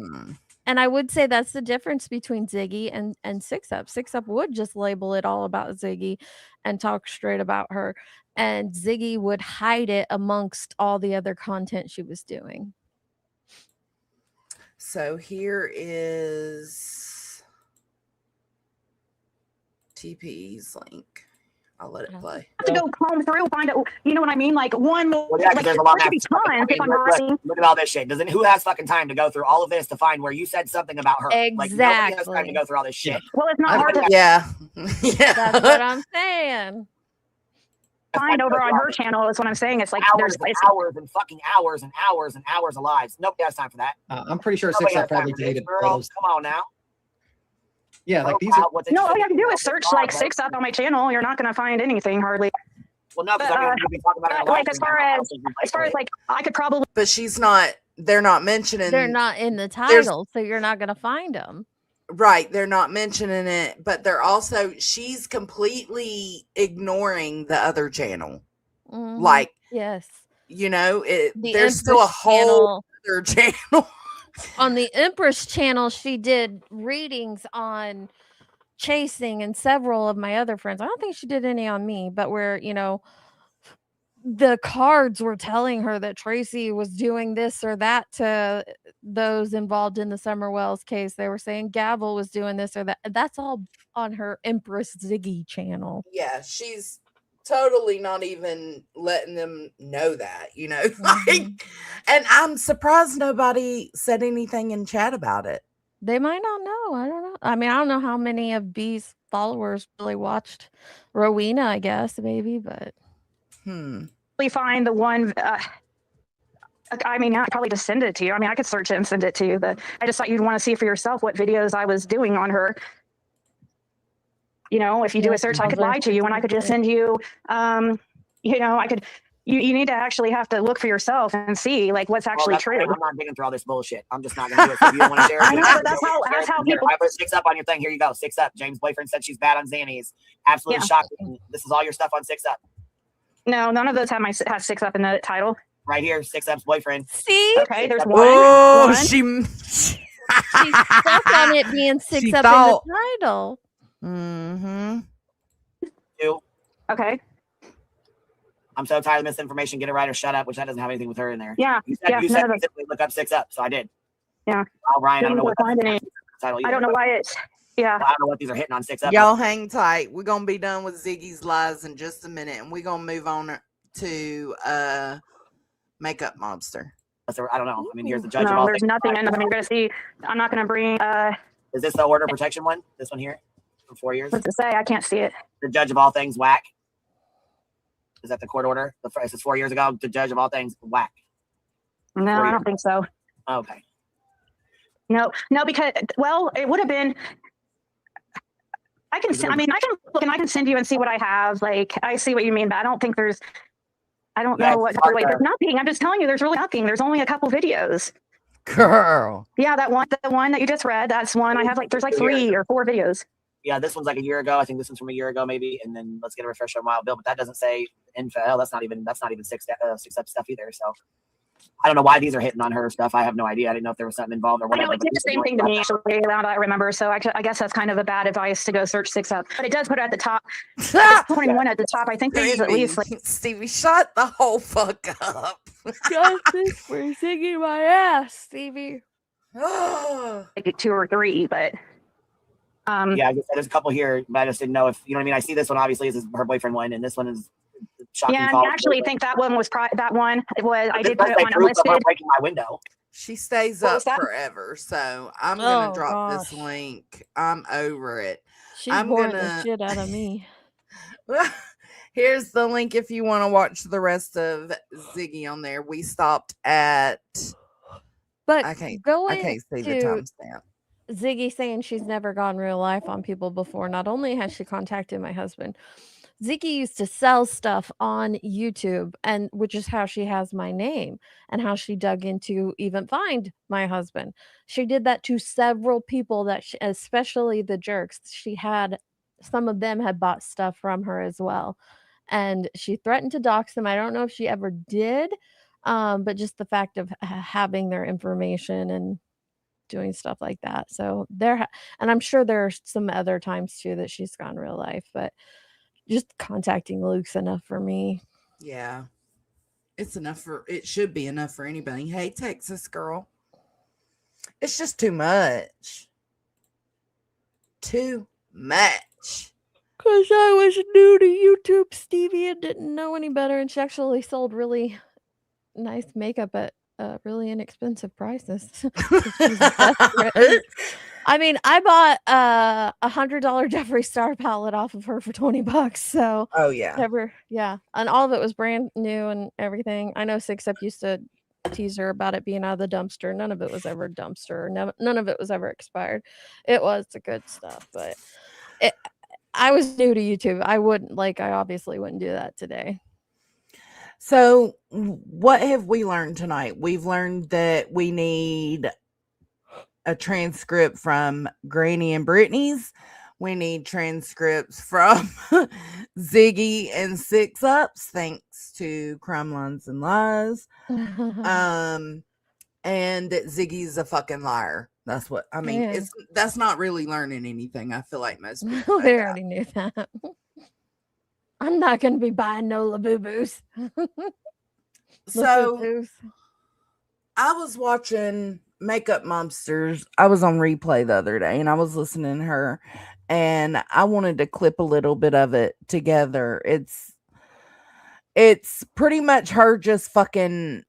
And I would say that's the difference between Ziggy and 6 Up. 6 Up would just label it all about Ziggy and talk straight about her. And Ziggy would hide it amongst all the other content she was doing. So here is TPE's link. I'll let it play. I have to go comb through, find it. You know what I mean? Like one. Well, yeah, like, there's a lot there of should be tons if I'm harassing. look at all this shit. Who has fucking time to go through all of this to find where you said something about her? Like nobody has time to go through all this shit. Well, it's not hard to yeah. That's what I'm saying. find over on her channel. Is what I'm saying. It's like hours there's and hours and fucking hours and hours and hours of lives. Nobody has time for that. I'm pretty sure Nobody 6 Up has time probably for this, deleted girl. all those. Come on now. Yeah, like these are. no. All you have to do is search like 6 Up on my channel. You're not going to find anything hardly. Well, no, because I'm be talking about it. Like as far as like I could probably. But she's not. They're not mentioning. They're not in the title, so you're not going to find them. Right, they're not mentioning it, but they're also. She's completely ignoring the other channel. Like, yes, there's still a whole other channel. On the Empress channel, she did readings on chasing and several of my other friends. I don't think she did any on me, but where, the cards were telling her that Tracy was doing this or that to those involved in the Summer Wells case. They were saying Gavel was doing this or that. That's all on her Empress Ziggy channel. Yeah, she's totally not even letting them know that, like, and I'm surprised nobody said anything in chat about it. They might not know. I don't know. I mean, I don't know how many of B's followers really watched Rowena, I guess, maybe, but We find the one. I mean, I could probably just send it to you. I mean, I could search it and send it to you, but I just thought you'd want to see for yourself what videos I was doing on her. If you do a search, I could lie to you and I could just send you, I could, you need to actually have to look for yourself and see like what's actually true. I'm not digging through all this bullshit. I'm just not going to do it. So if you don't want to share it, I know, but that's how people. I put 6 Up on your thing. Here you go. 6 Up. James' boyfriend said she's bad on Xannies. Absolutely shocking. This is all your stuff on 6 Up. No, none of those have 6 Up in the title. Right here, 6 Up's boyfriend. See? Okay, there's one. Oh, one. she's stuck on it being 6 She Up thought- in the title. Mm-hmm. 2. Okay. I'm so tired of misinformation. Get it right or shut up, which that doesn't have anything with her in there. Yeah. You said specifically look up 6 Up, so I did. Yeah. Oh, Ryan, I don't know what find any. title. I don't know why it's. Yeah. Well, I don't know what these are hitting on 6 Up. Y'all hang tight. We're gonna be done with Ziggy's lies in just a minute, and we're gonna move on to Makeup Mobster. I don't know. I mean, here's the judge of No, all there's things. nothing in them. You're gonna see. I'm not gonna bring. Is this the order of protection one? This one here? For 4 years? What's it say? I can't see it. The judge of all things, whack. Is that the court order? This is 4 years ago. The judge of all things, whack. No, I don't think so. Okay. No, because it would have been. I can look and I can send you and see what I have. Like I see what you mean, but I don't think there's. I don't know what. Like, there's nothing. I'm just telling you, there's really nothing. There's only a couple videos. Girl. Yeah, the one that you just read. That's one. I have there's 3 or 4 videos. Yeah, this one's like a year ago. I think this one's from a year ago, maybe. And then let's get a refresher on Wild Bill, but that doesn't say info. That's not even 6 Up stuff either. So I don't know why these are hitting on her stuff. I have no idea. I didn't know if there was something involved or I whatever. know it did the same thing to me, actually, now that I remember. So I guess that's kind of a bad advice to go search 6 up. But it does put it at the top. It's 21 at the top. I think there is at least like Stevie, shut the whole fuck up. Justice for singing my ass, Stevie. like 2 or 3, but yeah, I guess there's a couple here, but I just didn't know if you know what I mean. I see this one obviously is her boyfriend one, and this one is shocking. yeah, and I actually think that one was that one. It was. I did put it on unlisted. Breaking my window. She stays What up was that? forever, so I'm gonna Oh, drop gosh. this link. I'm over it. She's I'm boring gonna. the shit out of me. Here's the link if you want to watch the rest of Ziggy on there. We stopped at. But I can't going see the to timestamp. Ziggy saying she's never gone real life on people before. Not only has she contacted my husband, Ziggy used to sell stuff on YouTube, and which is how she has my name and how she dug into even find my husband. She did that to several people that especially the jerks. She had some of them had bought stuff from her as well. And she threatened to dox them. I don't know if she ever did, but just the fact of having their information and doing stuff like that. So and I'm sure there's some other times too that she's gone real life, but just contacting Luke's enough for me. Yeah, it should be enough for anybody. Hey, Texas girl, it's just too much. Too much. Because I was new to YouTube, Stevie, and didn't know any better, and she actually sold really nice makeup at really inexpensive prices. She's desperate. I mean, I bought a $100 Jeffree Star palette off of her for $20. So oh yeah, and all of it was brand new and everything. I know 6 Up used to tease her about it being out of the dumpster. None of it was ever dumpster. None of it was ever expired. It was the good stuff, but I was new to YouTube. I obviously wouldn't do that today. So what have we learned tonight? We've learned that we need a transcript from Granny and Brittany's. We need transcripts from Ziggy and 6 Ups, thanks to Crime Lines and Lies. And that Ziggy's a fucking liar. That's what I mean. Yeah. That's not really learning anything. I feel like most people We already knew that. I'm not going to be buying no Labubu's. So I was watching Makeup Monsters. I was on replay the other day and I was listening to her and I wanted to clip a little bit of it together. It's pretty much her just fucking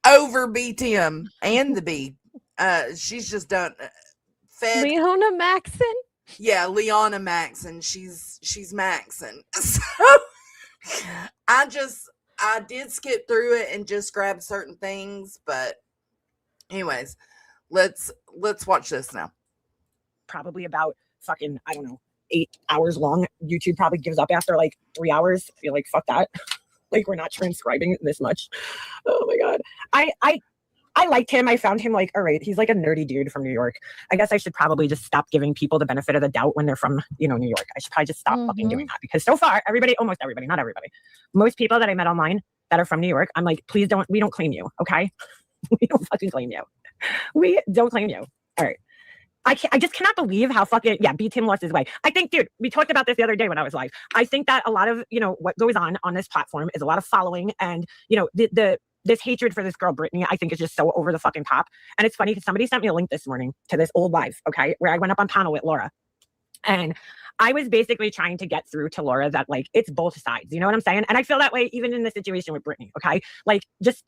over BTM and the B. She's just done fed Leona Maxon. Yeah, Leona Maxon. She's Maxon. So I did skip through it and just grab certain things, but anyways, let's watch this now. Probably about fucking, I don't know, 8 hours long. YouTube probably gives up after like 3 hours. You're like, fuck that. Like, we're not transcribing this much. Oh my God. I liked him. I found him like, all right, he's like a nerdy dude from New York. I guess I should probably just stop giving people the benefit of the doubt when they're from, New York. I should probably just stop fucking doing that because so far, almost everybody, not everybody, most people that I met online that are from New York, I'm like, we don't claim you. Okay. We don't fucking claim you. We don't claim you. All right. I just cannot believe how fucking, B. Tim lost his way. I think, dude, we talked about this the other day when I was live. I think that a lot of, what goes on this platform is a lot of following and, this hatred for this girl, Brittany, I think is just so over the fucking top. And it's funny because somebody sent me a link this morning to this old live, okay, where I went up on panel with Laura. And I was basically trying to get through to Laura that, like, it's both sides. You know what I'm saying? And I feel that way even in the situation with Brittany, okay? Like, just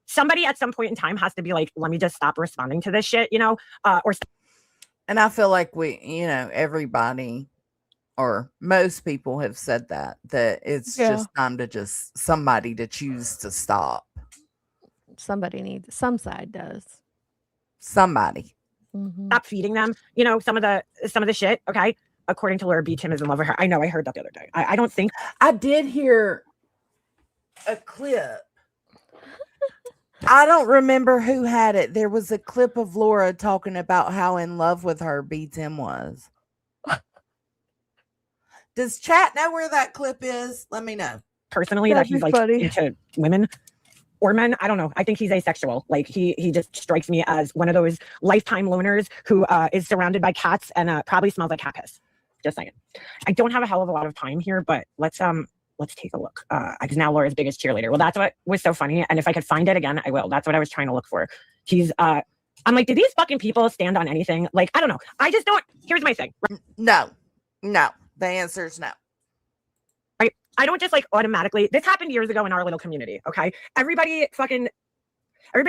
somebody at some point in time has to be like, let me just stop responding to this shit, And I feel like everybody or most people have said that it's just time to somebody to choose to stop. Some side does. Somebody. Stop feeding them, some of the shit, okay? According to Laura, B. Tim is in love with her. I know, I heard that the other day. I don't think... I did hear a clip. I don't remember who had it. There was a clip of Laura talking about how in love with her B. Tim was. Does chat know where that clip is? Let me know. Personally, that he's like into women. or men. I don't know. I think he's asexual. Like he just strikes me as one of those lifetime loners who is surrounded by cats and probably smells like cat piss. Just saying. I don't have a hell of a lot of time here, but let's take a look. Because now Laura's biggest cheerleader. Well, that's what was so funny. And if I could find it again, I will. That's what I was trying to look for. I'm like, do these fucking people stand on anything? Like, I don't know. I just don't. Here's my thing. No. The answer is no. Right? I don't just like automatically. This happened years ago in our little community. Okay. Everybody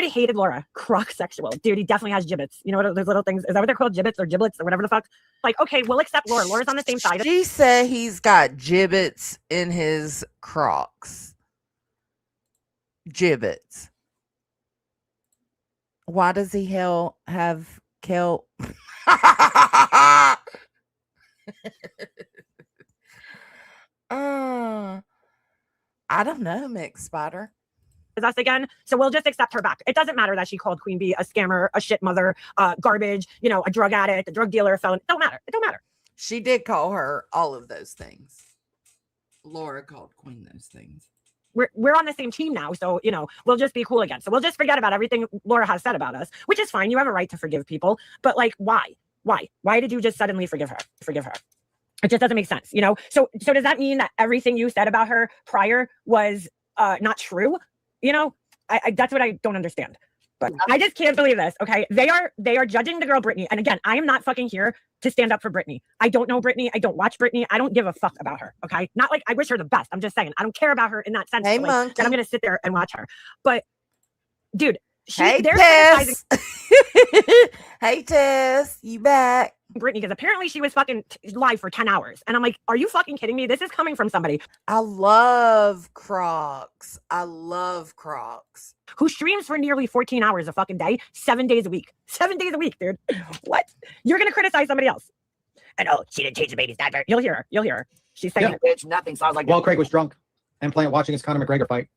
hated Laura. Croc sexual. Dude, he definitely has gibbets. You know what those little things? Is that what they're called? Gibbets or giblets or whatever the fuck? Like, okay, we'll accept Laura. Laura's on the same side. She said he's got gibbets in his Crocs. Gibbets. Why does he have kelp? I don't know, Mixed Spider. Is us again, so we'll just accept her back. It doesn't matter that she called Queen Bee a scammer, a shit mother, garbage, a drug addict, a drug dealer, a felon. It don't matter. She did call her all of those things. Laura called Queen those things. We're on the same team now, so we'll just be cool again. So we'll just forget about everything Laura has said about us, which is fine. You have a right to forgive people, but like, why? Why did you just suddenly forgive her? It just doesn't make sense, So does that mean that everything you said about her prior was not true? That's what I don't understand. But I just can't believe this. Okay, they are judging the girl Brittany, and again, I am not fucking here to stand up for Brittany. I don't know Brittany. I don't watch Brittany. I don't give a fuck about her. Okay, not like I wish her the best. I'm just saying I don't care about her in that sense. Hey, that I'm gonna sit there and watch her. But dude, hey Tess, hey Tess, you back? Brittany, because apparently she was fucking live for 10 hours. And I'm like, are you fucking kidding me? This is coming from somebody. I love Crocs. Who streams for nearly 14 hours a fucking day, 7 days a week. 7 days a week, dude. What? You're going to criticize somebody else. And she didn't change the baby's diaper. You'll hear her. She's saying bitch, nothing. So I was like, Craig was drunk and watching his Conor McGregor fight.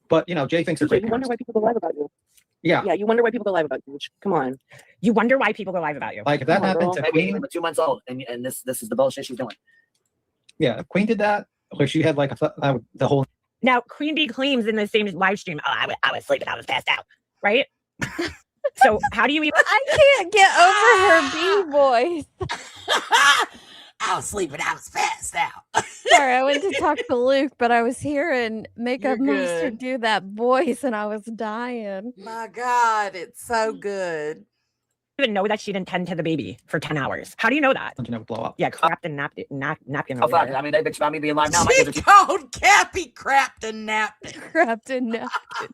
But, Jay thinks they're great. You wonder why people go live about you. Yeah, you wonder why people go live about you. Come on. You wonder why people go live about you. Like if that happened to Queen, 2 months old, and this is the bullshit she's doing. Yeah, if Queen did that, or she had like the whole. Now Queen Bee claims in the same live stream, I was sleeping, I was passed out, right? So how do you even? I can't get over her bee voice. I was sleeping, I was passed out. Sorry, I went to talk to Luke, but I was hearing Makeup Monster do that voice and I was dying. My God, it's so good. Even know that she didn't tend to the baby for 10 hours. How do you know that? Don't you know blow up? Yeah, crapped and napkin. Oh, fuck it. I mean, they bitch about me being live now. She called Cappy crapped and napkin. Crapped and napkin.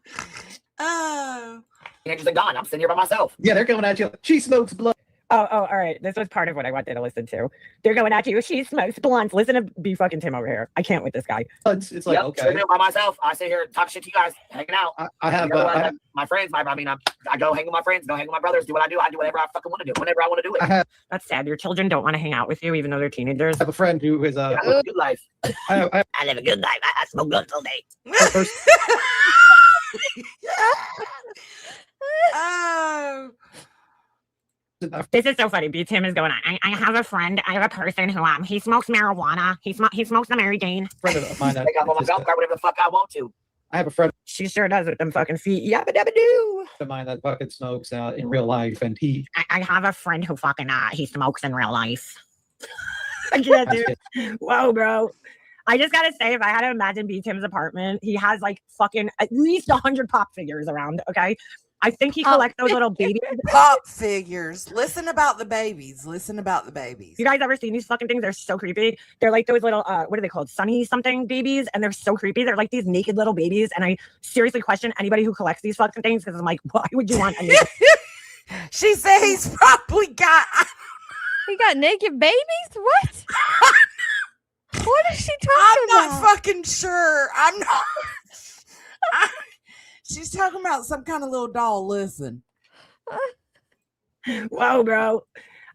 Oh. Teenagers are gone. I'm sitting here by myself. Yeah, they're going at you. She smokes blood. Oh, all right. This was part of what I wanted to listen to. They're going at you. She smokes blunts. Listen to B fucking Tim over here. I can't with this guy. It's like, okay. Sitting here by myself. I sit here and talk shit to you guys, hanging out. I have my friends. I go hang with my friends, go hang with my brothers, do what I do. I do whatever I fucking want to do, whenever I want to do it. That's sad. Your children don't want to hang out with you, even though they're teenagers. I have a friend who is I live a good life. I live a good life. I smoke guns all day. Oh. This is so funny. B Tim is going on. I have a friend. I have a person who he smokes marijuana. He smokes the Mary Jane. Friend of mine. I go on my golf cart, whatever the fuck I want to. I have a friend. She sure does with them fucking feet. Yabba dabba doo. Of mine that fucking smokes in real life, and I have a friend who fucking he smokes in real life. I can't do it. Whoa, bro. I just gotta say, if I had to imagine B Tim's apartment, he has like fucking at least 100 pop figures around. Okay. I think he collects those little babies. Pop figures. Listen about the babies. You guys ever seen these fucking things? They're so creepy. They're like those little, what are they called? Sunny something babies. And they're so creepy. They're like these naked little babies. And I seriously question anybody who collects these fucking things because I'm like, why would you want a naked? She said he's probably got. He got naked babies? What? What is she talking about? I'm not fucking sure. I'm not. She's talking about some kind of little doll. Listen. Whoa, bro.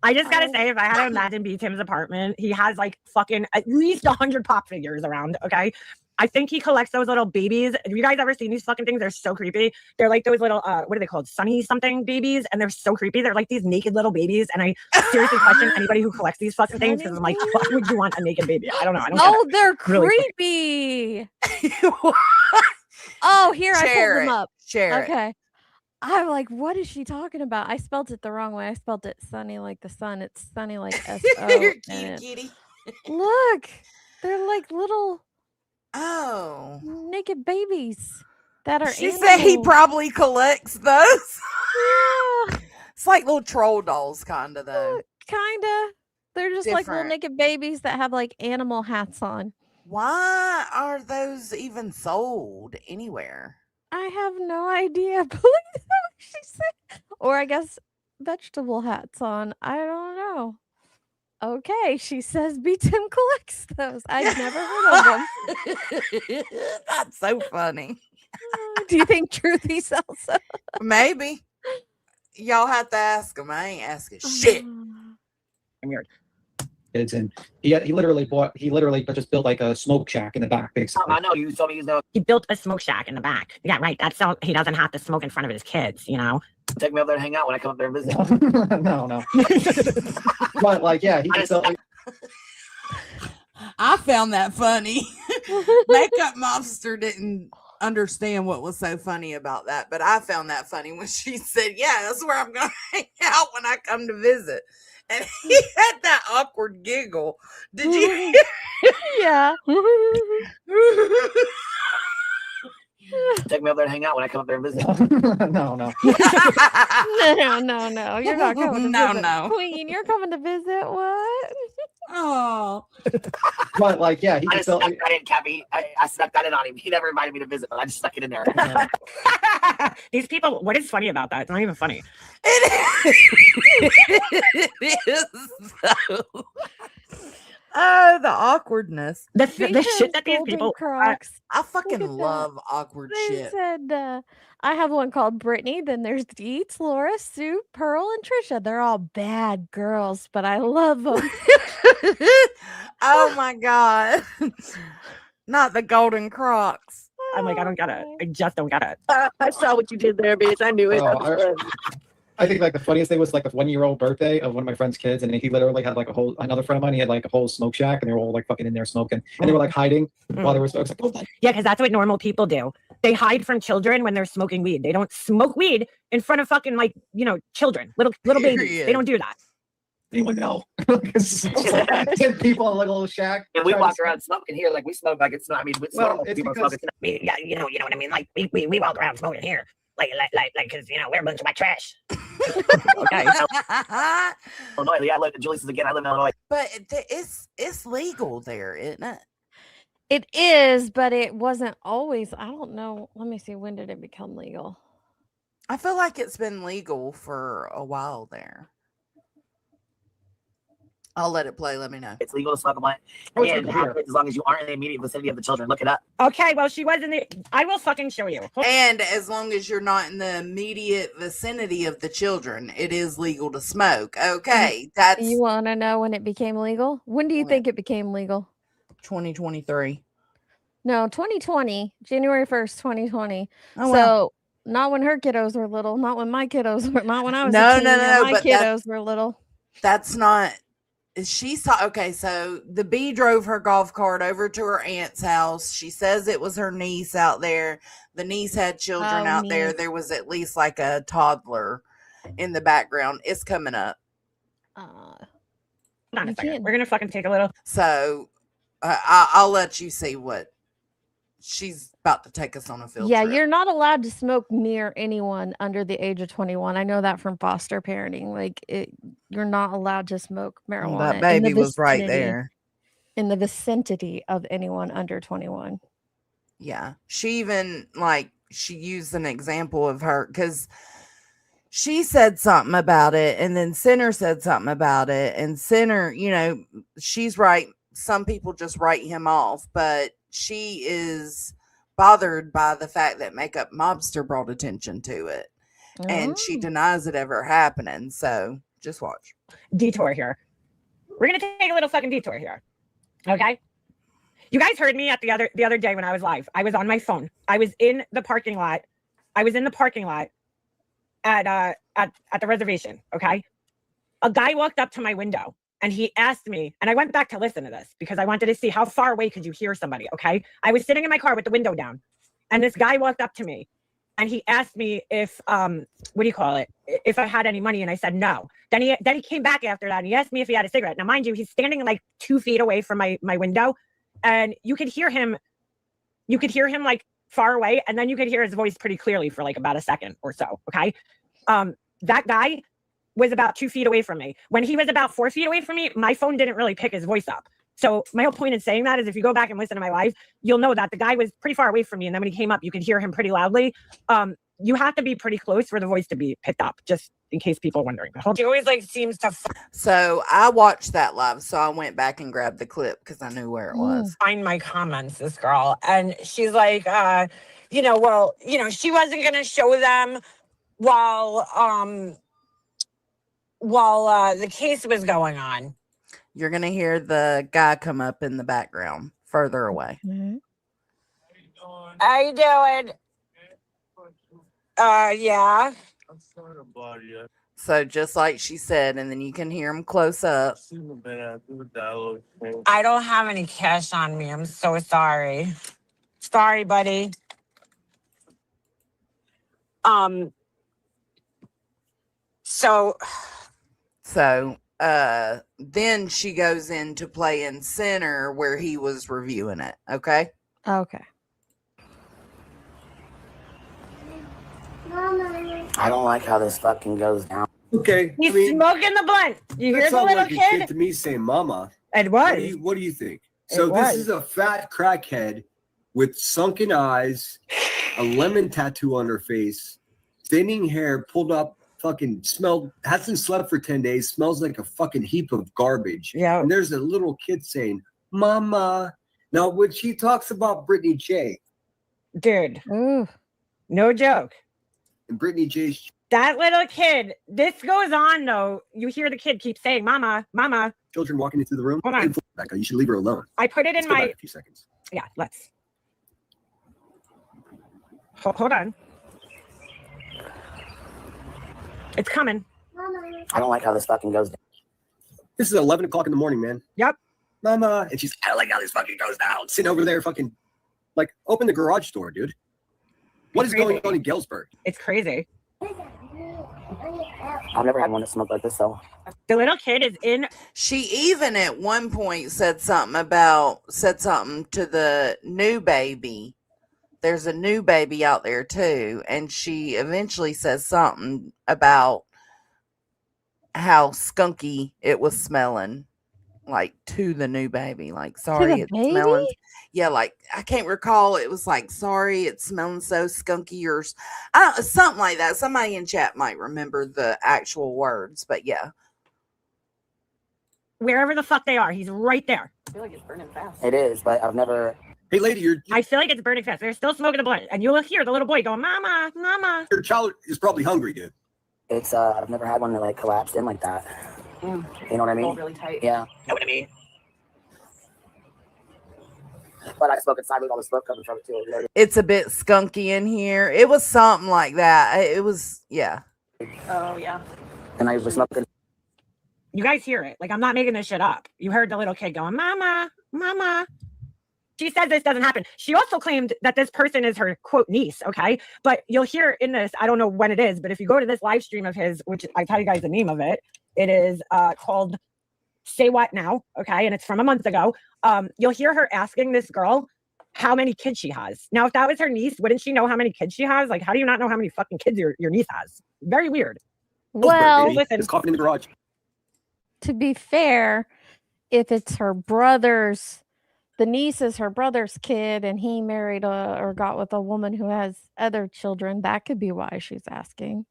I just gotta say, if I had to imagine B Tim's apartment, he has like fucking at least 100 pop figures around. Okay. I think he collects those little babies. Have you guys ever seen these fucking things? They're so creepy. They're like those little, what are they called? Sunny something babies. And they're so creepy. They're like these naked little babies. And I seriously question anybody who collects these fucking things because I'm like, why would you want a naked baby? I don't know. I don't they're really creepy. Oh, here, I pulled Share them it. up. Share it. Okay. I'm like, what is she talking about? I spelled it the wrong way. I spelled it sunny like the sun. It's sunny like S-O. You're and kitty. Look, they're like little Oh. naked babies that are She said he animals. probably collects those. Yeah, It's like little troll dolls, kind of, though. kinda. They're just like little Different. naked babies that have like animal hats on. Why are those even sold anywhere? I have no idea. But look at what she said. Or I guess vegetable hats on. I don't know. Okay, she says B. Tim collects those. I've never heard of them. That's so funny. Do you think Truthy sells them? Maybe. Y'all have to ask him. I ain't asking shit. Kids, and he literally just built like a smoke shack in the back, basically. I know you told me He built a smoke shack in the back. Yeah, right. That's so he doesn't have to smoke in front of his kids, you know? take me up there to hang out when I come up there and visit. No. But like, yeah, he just built like, I found that funny. Makeup Monster didn't understand what was so funny about that, but I found that funny when she said, yeah, that's where I'm going to hang out when I come to visit. And he had that awkward giggle. Did you? Yeah. Take me up there to hang out when I come up there and visit. no. No. You're not coming to No, visit. no. Queen, you're coming to visit what? Oh. But like, yeah, he I just just built. stuck that in, Cappy. I stuck that in on him. He never invited me to visit, but I just stuck it in there. These people, what is funny about that? It's not even funny. It is so. Oh, the awkwardness. The shit that these Golden people. Crocs. I fucking Look at that. love awkward They shit. said, I have one called Brittany. Then there's Deets, Laura, Sue, Pearl, and Trisha. They're all bad girls, but I love them. Oh my God. Not the Golden Crocs. I'm like, I don't get it. I just don't get it. I saw what you did there, bitch. I knew it. Oh, I think like the funniest thing was like the 1-year-old birthday of one of my friend's kids, and he literally had like another friend of mine. He had like a whole smoke shack, and they were all like fucking in there smoking, and they were like hiding while they were smoking. Like, oh, Yeah, because that's what normal people do. They hide from children when they're smoking weed. They don't smoke weed in front of fucking like, you know, children, little babies. Period. They don't do that. anyone know? 10 people in like a little shack. And we walk around smoking here like we smoke like it's not. I mean, it's Well, normal. it's People because- smoke. Yeah, you know what I mean. Like we walk around smoking here, like, because you know we're a bunch of white trash. Okay. So, Illinois. Yeah, I live in Julius again. I live in Illinois. But it's legal there, isn't it? It is, but it wasn't always. I don't know. Let me see. When did it become legal? I feel like it's been legal for a while there. I'll let it play. Let me know. It's legal to smoke a blunt, Oh, it's and legal here. as long as you aren't in the immediate vicinity of the children. Look it up. Okay, well, she was in the. I will fucking show you. And as long as you're not in the immediate vicinity of the children, it is legal to smoke. Okay, that's You want to know when it became legal? When do you think it became legal? 2023. No, 2020, January 1st, 2020. Oh, well. So not when her kiddos were little, not when my kiddos were, not when I was No, a teen, no, when no, my but kiddos were little. That's not. She saw. Okay, so the bee drove her golf cart over to her aunt's house. She says it was her niece out there. The niece had children out there. niece. There was at least like a toddler in the background. It's coming up. Hold on a You second. can't- We're gonna fucking take a little. So I'll let you see what she's about to take us on a field Yeah, trip. you're not allowed to smoke near anyone under the age of 21. I know that from foster parenting. Like you're not allowed to smoke marijuana. That in baby the was right vicinity- there. In the vicinity of anyone under 21. Yeah. She even she used an example of her because she said something about it and then Sinner said something about it. And Sinner, she's right. Some people just write him off, but she is bothered by the fact that Makeup Mobster brought attention to it. And she denies it ever happening. So just watch. Detour here. We're gonna take a little fucking detour here. Okay. You guys heard me at the other day when I was live. I was on my phone. I was in the parking lot. at the reservation. Okay. A guy walked up to my window and he asked me, and I went back to listen to this because I wanted to see how far away could you hear somebody. Okay. I was sitting in my car with the window down. And this guy walked up to me and he asked me if if I had any money, and I said no. Then he came back after that and he asked me if he had a cigarette. Now, mind you, he's standing like 2 feet away from my window, and you could hear him like far away, and then you could hear his voice pretty clearly for like about a second or so. Okay. That guy was about 2 feet away from me. When he was about 4 feet away from me, my phone didn't really pick his voice up. So my whole point in saying that is if you go back and listen to my live, you'll know that the guy was pretty far away from me. And then when he came up, you could hear him pretty loudly. You have to be pretty close for the voice to be picked up, just in case people are wondering. She always like seems to So I watched that live, so I went back and grabbed the clip because I knew where it was. find my comments, this girl. And she's like, she wasn't going to show them while the case was going on. You're going to hear the guy come up in the background further away. How you doing? Yeah. So just like she said, and then you can hear him close up. I don't have any cash on me. I'm so sorry. Sorry, buddy. So then she goes into playing center where he was reviewing it. Okay. Okay. I don't like how this fucking goes down. Okay. He's smoking the blunt. You hear the little like a kid? to me saying mama. It was. What do you think? It So was. this is a fat crackhead with sunken eyes, a lemon tattoo on her face, thinning hair, pulled up, fucking hasn't slept for 10 days, smells like a fucking heap of garbage. Yeah. And there's a little kid saying, mama. Now, when she talks about Brittany J. Dude. No joke. And Brittany J's That little kid, this goes on though. You hear the kid keep saying, mama, mama. children walking into the room. Hold on. Becca, you should leave her alone. I put it Let's in go my. back a few seconds. Yeah, let's. Hold on. It's coming. I don't like how this fucking goes down. This is 11 o'clock in the morning, man. Yep. Mama. And she's, I don't like how this fucking goes down. Sitting over there fucking, like, open the garage door, dude. What is going on in Galesburg? It's crazy. I've never had one that smoked like this, though. The little kid is in. She even at one point said something to the new baby. There's a new baby out there too. And she eventually says something about how skunky it was smelling, like to the new baby. Like, sorry, it's smelling. Yeah, like I can't recall. It was like, sorry, it's smelling so skunky or something like that. Somebody in chat might remember the actual words, but yeah. Wherever the fuck they are, he's right there. I feel like it's burning fast. It is, but I've never. Hey, lady, I feel like it's burning fast. They're still smoking the blunt, and you'll hear the little boy going, "Mama, mama." Your child is probably hungry, dude. It's I've never had one that like collapsed in like that. You know what I mean? Hold really tight. Yeah. You know what I mean? But I smoke inside with all the smoke coming from it too. It's a bit skunky in here. It was something like that. It was, yeah. Oh yeah. And I was smoking. You guys hear it? Like I'm not making this shit up. You heard the little kid going, "Mama, mama." She says this doesn't happen. She also claimed that this person is her quote niece. Okay, but you'll hear in this. I don't know when it is, but if you go to this live stream of his, which I tell you guys the name of it, it is called "Say What Now." Okay, and it's from a month ago. You'll hear her asking this girl how many kids she has. Now, if that was her niece, wouldn't she know how many kids she has? Like, how do you not know how many fucking kids your niece has? Very weird. Well, listen, it's coughing in the garage. To be fair, if it's her brother's, the niece is her brother's kid, and he married or got with a woman who has other children, that could be why she's asking.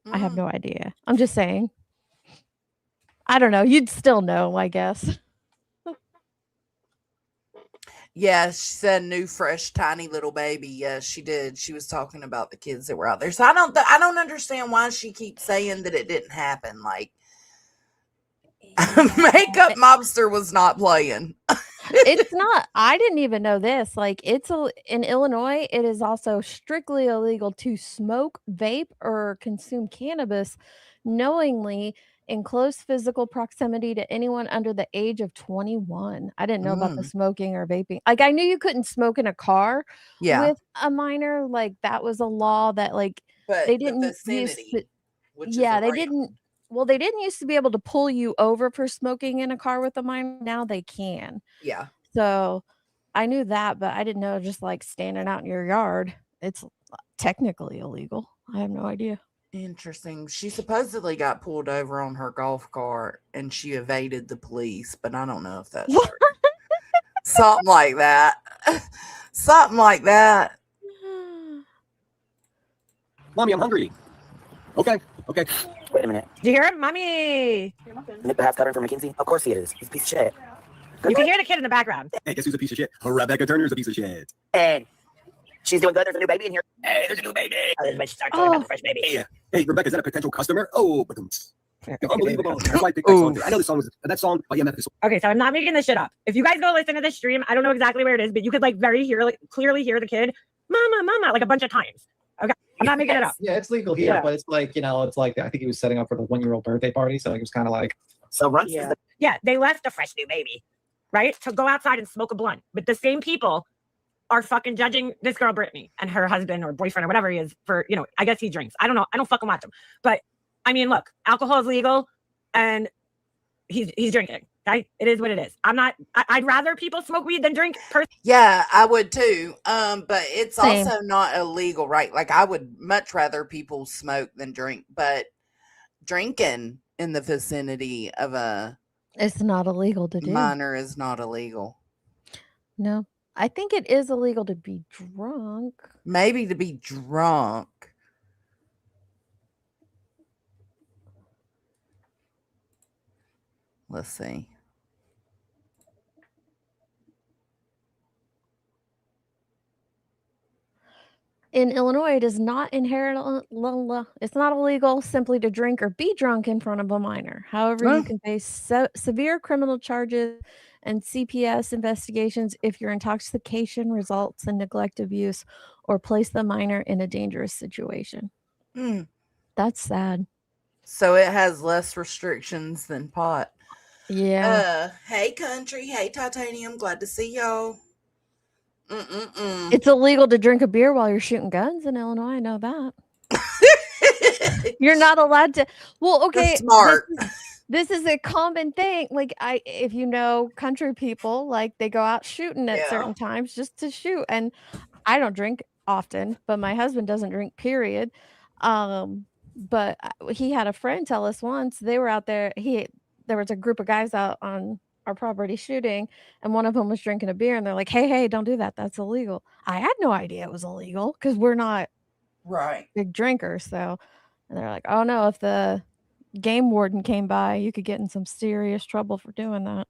I have no idea. I'm just saying. I don't know. You'd still know, I guess. Yeah, she said new, fresh, tiny little baby. Yes, she did. She was talking about the kids that were out there. So I don't understand why she keeps saying that it didn't happen. Like, Makeup Mobster was not playing. It's not. I didn't even know this. Like, in Illinois, it is also strictly illegal to smoke, vape, or consume cannabis knowingly in close physical proximity to anyone under the age of 21. I didn't know about the smoking or vaping. Like, I knew you couldn't smoke in a car with a minor. Like, that was a law that, like, But they the didn't use vicinity, the, which is yeah, they around. didn't. Well, they didn't used to be able to pull you over for smoking in a car with a minor. Now they can. Yeah. So I knew that, but I didn't know just like standing out in your yard. It's technically illegal. I have no idea. Interesting. She supposedly got pulled over on her golf cart and she evaded the police, but I don't know if that's true. Something like that. Something like that. Mommy, I'm hungry. Okay. Wait a minute. Do you hear him? Mommy! Nick the half covering for McKinsey? Of course he is. He's a piece of shit. You can hear the kid in the background. Hey, guess who's a piece of shit? Rebecca Turner's a piece of shit. And she's doing good. There's a new baby in here. Hey, there's a new baby. Oh, this bitch start talking about the fresh baby. Hey, Rebecca, is that a potential customer? Oh, but unbelievable. That's why I picked that song. I know the song was that song by EMF is. Okay, so I'm not making this shit up. If you guys go listen to this stream, I don't know exactly where it is, but you could like clearly hear the kid, mama, like a bunch of times. Okay, I'm not making it up. Yeah, it's legal here, but it's like, it's like, I think he was setting up for the 1-year-old birthday party, so he was kind of like. So Yeah, they left a fresh new baby, right, to go outside and smoke a blunt. But the same people are fucking judging this girl Brittany and her husband or boyfriend or whatever he is for, I guess he drinks. I don't know. I don't fucking watch him. But I mean, look, alcohol is legal and he's drinking. Okay? It is what it is. I'd rather people smoke weed than drink. Yeah, I would too. But it's Same. also not illegal, right? Like, I would much rather people smoke than drink, but drinking in the vicinity of a It's not illegal to do. minor is not illegal. No. I think it is illegal to be drunk. Maybe to be drunk. Let's see. In Illinois, it is not it's not illegal simply to drink or be drunk in front of a minor. However, you can face severe criminal charges and CPS investigations if your intoxication results in neglect of use or place the minor in a dangerous situation. That's sad. So it has less restrictions than pot. Yeah. Hey, country. Hey, Titanium. Glad to see y'all. It's illegal to drink a beer while you're shooting guns in Illinois. I know that. You're not allowed to. Well, okay. That's smart. This is a common thing. Like, if you know country people, like they go out shooting at certain times just to shoot. And I don't drink often, but my husband doesn't drink, period. But he had a friend tell us once they were out there. There was a group of guys out on our property shooting, and one of them was drinking a beer, and they're like, hey, don't do that. That's illegal. I had no idea it was illegal because we're not big drinkers. So, and they're like, oh no, if the game warden came by, you could get in some serious trouble for doing that.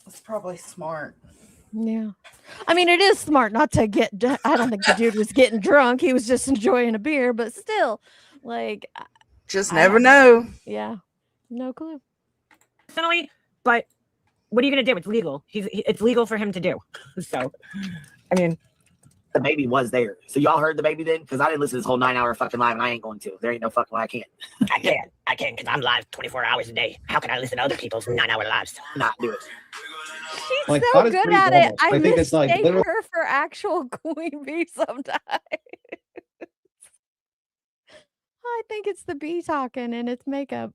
It's probably smart. Yeah. I mean, it is smart not to get, I don't think the dude was getting drunk. He was just enjoying a beer, but still, like, just never know. Yeah. No clue. Personally, but what are you going to do? It's legal. It's legal for him to do. So, I mean, the baby was there. So y'all heard the baby then? Because I didn't listen to this whole 9-hour fucking live, and I ain't going to. There ain't no fucking way I can't. I can't because I'm live 24 hours a day. How can I listen to other people's 9-hour lives? Not do it. She's Like, so pot is good pretty at normal. it. I I think it's like mistake literally- her for actual queen bee sometimes. I think it's the bee talking and it's makeup.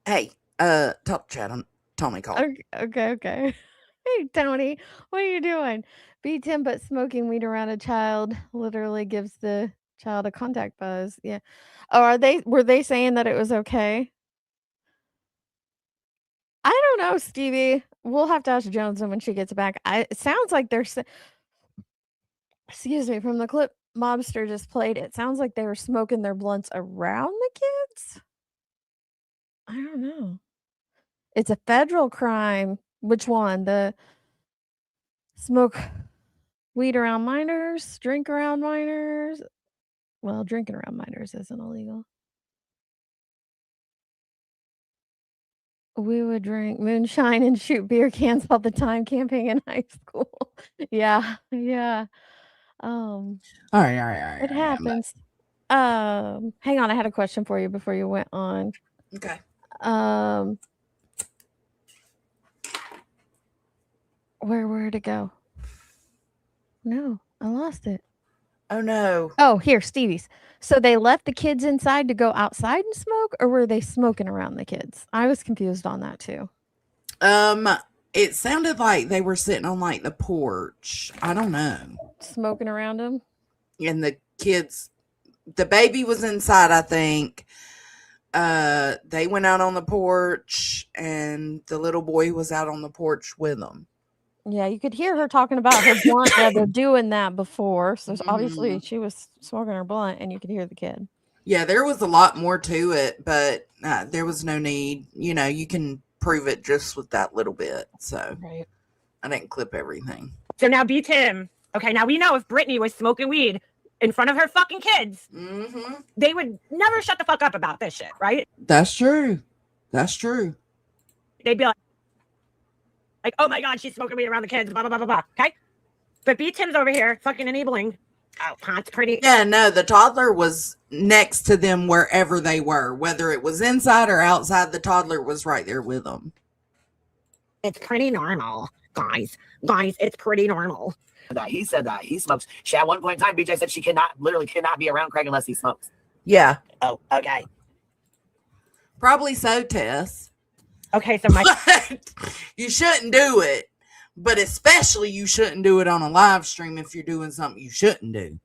Hey, talk chat on Tommy call. Okay. Hey, Tony, what are you doing? Beats him, but smoking weed around a child literally gives the child a contact buzz. Yeah. Oh, were they saying that it was okay? I don't know, Stevie. We'll have to ask Jones when she gets back. It sounds like they're excuse me, from the clip Mobster just played, it sounds like they were smoking their blunts around the kids. I don't know. It's a federal crime. Which one? The smoke weed around minors, drink around minors. Well, drinking around minors isn't illegal. We would drink moonshine and shoot beer cans all the time camping in high school. Yeah. All right. It happens. Hang on, I had a question for you before you went on. Okay. Where'd it go? No, I lost it. Oh no. Oh, here, Stevie's. So they left the kids inside to go outside and smoke, or were they smoking around the kids? I was confused on that too. It sounded like they were sitting on like the porch. I don't know. Smoking around them? And the kids, the baby was inside, I think. They went out on the porch and the little boy was out on the porch with them. Yeah, you could hear her talking about her blunt while they're doing that before. So obviously she was smoking her blunt and you could hear the kid. Yeah, there was a lot more to it, but there was no need. You know, you can prove it just with that little bit. So right. I didn't clip everything. So now be Tim. Okay, now we know if Brittany was smoking weed in front of her fucking kids, they would never shut the fuck up about this shit, right? That's true. That's true. They'd be like, oh my God, she's smoking weed around the kids, blah, blah, blah, blah, blah. Okay? But B. Tim's over here fucking enabling. Oh, that's pretty. Yeah, no, the toddler was next to them wherever they were. Whether it was inside or outside, the toddler was right there with them. It's pretty normal, guys. Guys, it's pretty normal. He said that he smokes. She at one point in time, BJ said she literally cannot be around Craig unless he smokes. Yeah. Oh, okay. Probably so, Tess. Okay, so you shouldn't do it, but especially you shouldn't do it on a live stream if you're doing something you shouldn't do.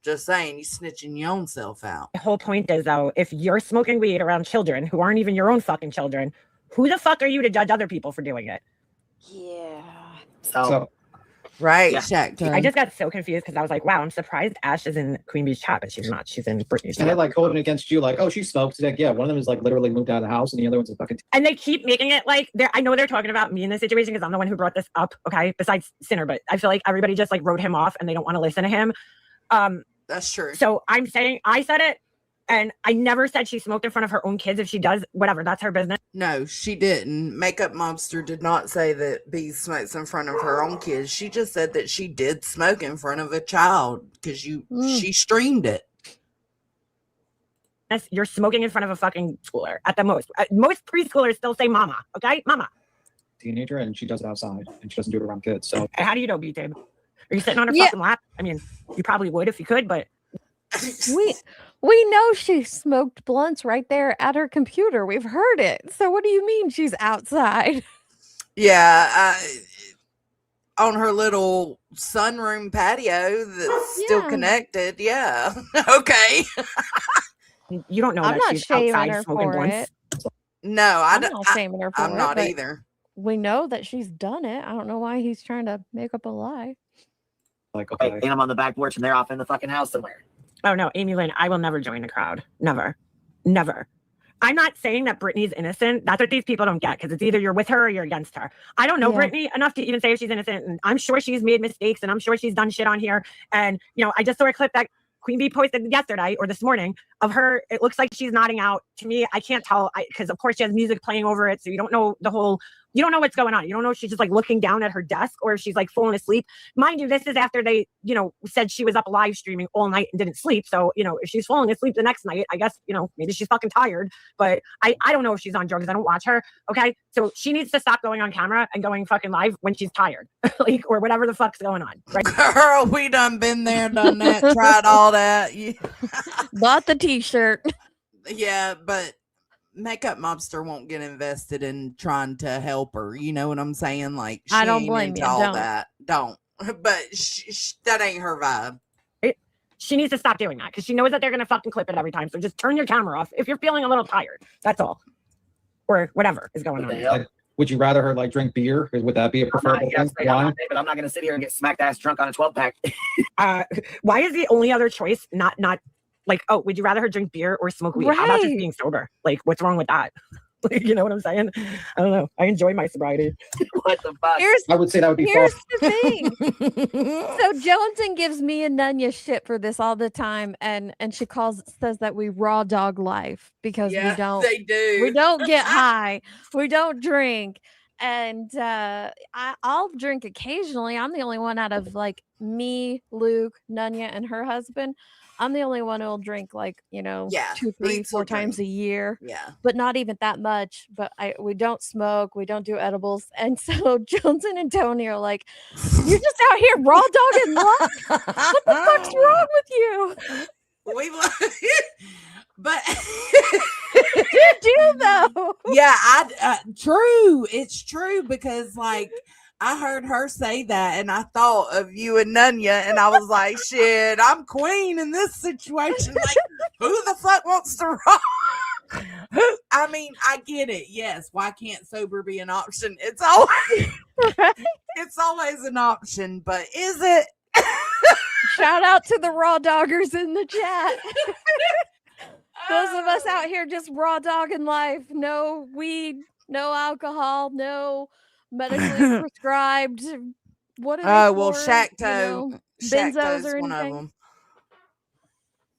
Just saying, you're snitching your own self out. The whole point is, though, if you're smoking weed around children who aren't even your own fucking children, who the fuck are you to judge other people for doing it? Yeah. So right, yeah. Shaq. I just got so confused because I was like, wow, I'm surprised Ash is in Queen Bee's chat, but she's not. She's in Brittany's chat. And they're like holding it against you, like, oh, she smoked. It's like, yeah, one of them is like literally moved out of the house, and the other one's a fucking. And they keep making it like I know they're talking about me in this situation because I'm the one who brought this up. Okay, besides Sinner, but I feel like everybody just like wrote him off and they don't want to listen to him. That's true. So I'm saying I said it, and I never said she smoked in front of her own kids. If she does, whatever, that's her business. No, she didn't. Makeup Mobster did not say that B smokes in front of her own kids. She just said that she did smoke in front of a child because she streamed it. You're smoking in front of a fucking schooler at the most. Most preschoolers still say mama, okay? Mama. Teenager, and she does it outside, and she doesn't do it around kids. So how do you know, B-Tabe? Are you sitting on her fucking lap? I mean, you probably would if you could, but we know she smoked blunts right there at her computer. We've heard it. So what do you mean she's outside? Yeah, on her little sunroom patio that's still connected. Yeah. Okay. You don't know I'm that not she's shaming outside her smoking for blunts. it. No, I'm not shaming her for I'm it, not but either. We know that she's done it. I don't know why he's trying to make up a lie. Like, okay, and I'm on the back porch and they're off in the fucking house somewhere. Oh no, Amy Lynn, I will never join the crowd. Never. Never. I'm not saying that Brittany's innocent. That's what these people don't get, because it's either you're with her or you're against her. I don't know Brittany enough to even say if she's innocent, and I'm sure she's made mistakes, and I'm sure she's done shit on here. And, you know, I just saw a clip that Queen Bee posted yesterday or this morning of her. It looks like she's nodding out. To me, I can't tell, because of course she has music playing over it, so you don't know you don't know what's going on. You don't know if she's just like looking down at her desk or if she's like falling asleep. Mind you, this is after they, you know, said she was up live streaming all night and didn't sleep. So, you know, if she's falling asleep the next night, I guess, you know, maybe she's fucking tired. But I don't know if she's on drugs. I don't watch her. Okay. So she needs to stop going on camera and going fucking live when she's tired, like, or whatever the fuck's going on. Right? Girl, we done been there, done that, tried all that. Yeah. Bought the t-shirt. Yeah, but Makeup Mobster won't get invested in trying to help her. You know what I'm saying? Like, she I don't ain't blame into you. all Don't. that. Don't. But that ain't her vibe. She needs to stop doing that because she knows that they're going to fucking clip it every time. So just turn your camera off if you're feeling a little tired. That's all. Or whatever is going on. Like, would you rather her like drink beer? Would that be a preferable thing? Wine? But I'm not going to sit here and get smacked ass drunk on a 12-pack. Why is the only other choice not like, oh, would you rather her drink beer or smoke weed? How about just being sober? Like, what's wrong with that? Like, you know what I'm saying? I don't know. I enjoy my sobriety. What the fuck? I would say that would be Here's false. the thing. So Jonesn gives me and Nunya shit for this all the time, and she says that we raw dog life because Yeah, we don't they do. we don't get high, we don't drink, And I'll drink occasionally. I'm the only one out of like me, Luke, Nunya, and her husband. I'm the only one who'll drink like, Yeah, 2, 3, Beats will 4 times drink. a year. Yeah. But not even that much. But we don't smoke, we don't do edibles. And so Johnson and Tony are like, you're just out here raw dogging life. What the fuck's wrong with you? We but you do though. Yeah, true. It's true because like I heard her say that and I thought of you and Nunya and I was like, shit, I'm queen in this situation. Like, who the fuck wants to rock? I mean, I get it. Yes, why can't sober be an option? It's always it's always an option, but is it? Shout out to the raw doggers in the chat. Those of us out here just raw dogging life. No weed, no alcohol, no medically prescribed. What are they Oh, well, for? Shacto. Benzos Shacto's or one of anything? them.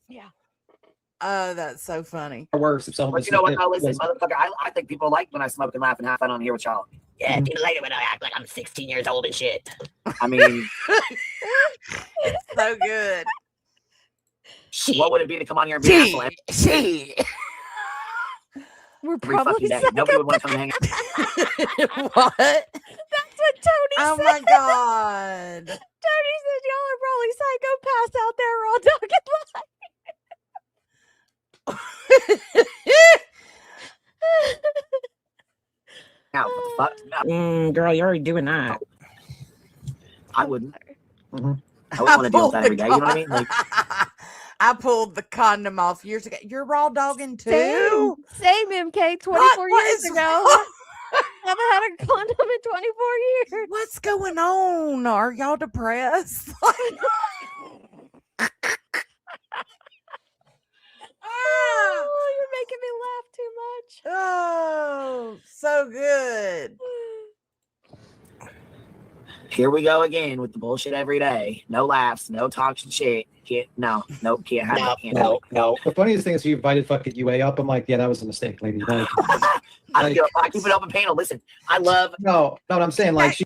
Yeah. Oh, that's so funny. Or worse if someone But was. you know what? No, listen, motherfucker. I think people like when I smoke and laugh and have fun on here with y'all. Yeah, people like it when I act like I'm 16 years old and shit. I mean, it's so good. Shit. What would it be to come on here and be an asshole? Shit. We're Every probably fucking day. Nobody would want to come and hang out. What? That's what Tony Oh said. my god. Tony said y'all are probably psychopaths out there raw dogging Now, what the fuck? No. Girl, you're already doing that. I wouldn't. I wouldn't want to deal with that every day. You know what I mean? Like, I pulled the condom off years ago. You're raw dogging too? Same MK 24 What years is ago. wrong? Haven't had a condom in 24 years. What's going on? Are y'all depressed? Oh, you're making me laugh too much. Oh, so good. here we go again with the bullshit every day. No laughs, no talking shit. Can't have it. Can't do it. No. The funniest thing is you invited fucking UA up. I'm like, yeah, that was a mistake, lady. Like, I keep it open panel. Listen, I love. No, I'm saying like she.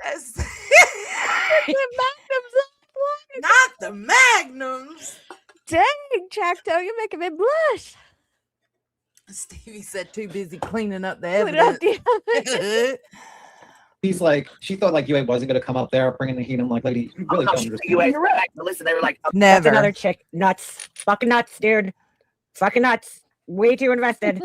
Not the magnums. Dang, Chacto, you're making me blush. Stevie said too busy cleaning up the Clean up evidence. He's like, she thought like UA wasn't gonna come up there bringing the heat. I'm like, lady, you really don't understand. UA, listen, they were like, never. That's another chick. Nuts. Fucking nuts, dude. Fucking nuts. Way too invested.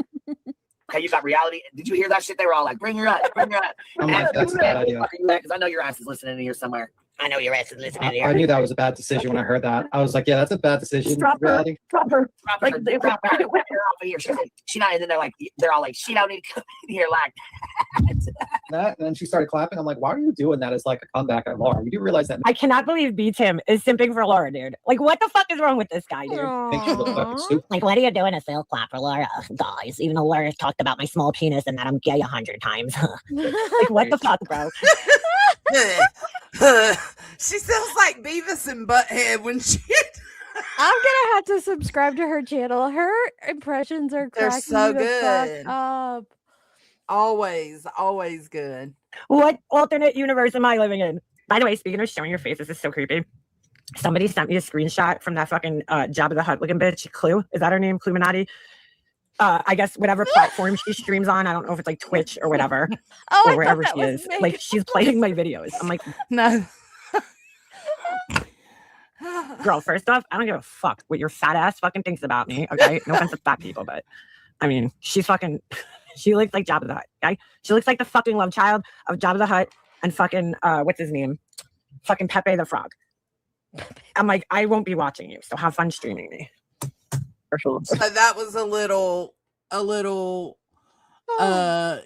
Okay, you got reality. Did you hear that shit? They were all like, bring her up, bring her up. I'm like, that's a bad idea. Because I know your ass is listening in here somewhere. I know your ass is listening in here. I knew that was a bad decision when I heard that. I was like, yeah, that's a bad decision. Drop her. Reality. Drop her. Drop her. Drop her. Get her off of here. She not, and then they're all like, she don't need to come in here like That, and then she started clapping. I'm like, why are you doing that as like a comeback at Laura? You do realize that? I cannot believe B Tim is simping for Laura, dude. Like, what the fuck is wrong with this guy, dude? Think she looked fucking stupid. Like, what are you doing a sales clap for Laura? Guys, even though Laura talked about my small penis and that I'm gay 100 times. Like, what the fuck, bro? She sounds like Beavis and Butthead when she. I'm gonna have to subscribe to her channel. Her impressions are They're cracking so me the fuck good. up. Always good. What alternate universe am I living in? By the way, speaking of showing your face, this is so creepy. Somebody sent me a screenshot from that fucking Jabba the Hutt looking bitch. Clue? Is that her name? Cluminati? I guess whatever platform she streams on. I don't know if it's like Twitch or whatever. Oh, or wherever she is. Like, she's playing my videos. I'm like, no. Girl, first off, I don't give a fuck what your fat ass fucking thinks about me. Okay. No offense to fat people, but I mean, she looks like Jabba the Hutt. Okay. She looks like the fucking love child of Jabba the Hutt and fucking what's his name? Fucking Pepe the Frog. I'm like, I won't be watching you. So have fun streaming me. For sure. So that was a little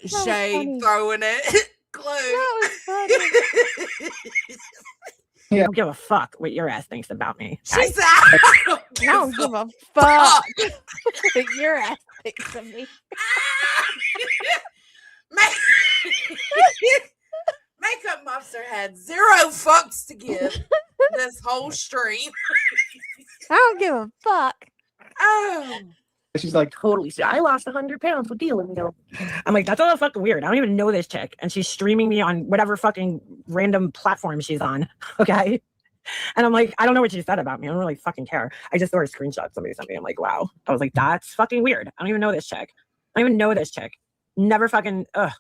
shade funny. throwing it. Clue. That was funny. I don't give a fuck what your ass thinks about me. She said, I don't give a fuck what your ass thinks of me. Makeup Monster had 0 fucks to give this whole stream. I don't give a fuck. Oh, She's like, totally. I lost 100 pounds with dealing. I'm like, that's all fucking weird. I don't even know this chick, and she's streaming me on whatever fucking random platform she's on. Okay. And I'm like, I don't know what she said about me. I don't really fucking care. I just saw a screenshot somebody sent me. I'm like, wow. I was like, that's fucking weird. I don't even know this chick. I don't even know this chick. Never fucking, ugh.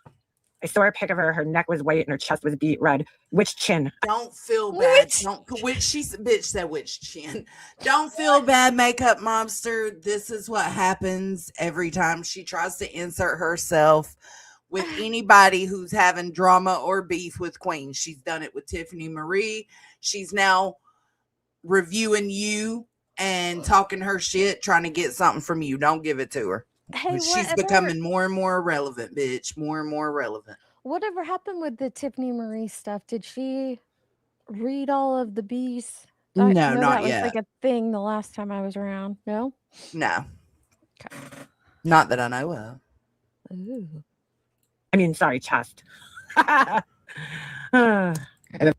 I saw a pic of her. Her neck was white and her chest was beat red. Which chin? Don't feel bad. Bitch said which chin. Don't feel bad, makeup mobster. This is what happens every time she tries to insert herself with anybody who's having drama or beef with Queen. She's done it with Tiffany Marie. She's now reviewing you and talking her shit, trying to get something from you. Don't give it to her. Hey, She's becoming more and more irrelevant, bitch. More and more irrelevant. Whatever happened with the Tiffany Marie stuff? Did she read all of the B's? No, know not that was yet. like a thing the last time I was around. No? No. Okay. Not that I know of. Ooh. I mean, sorry, chest.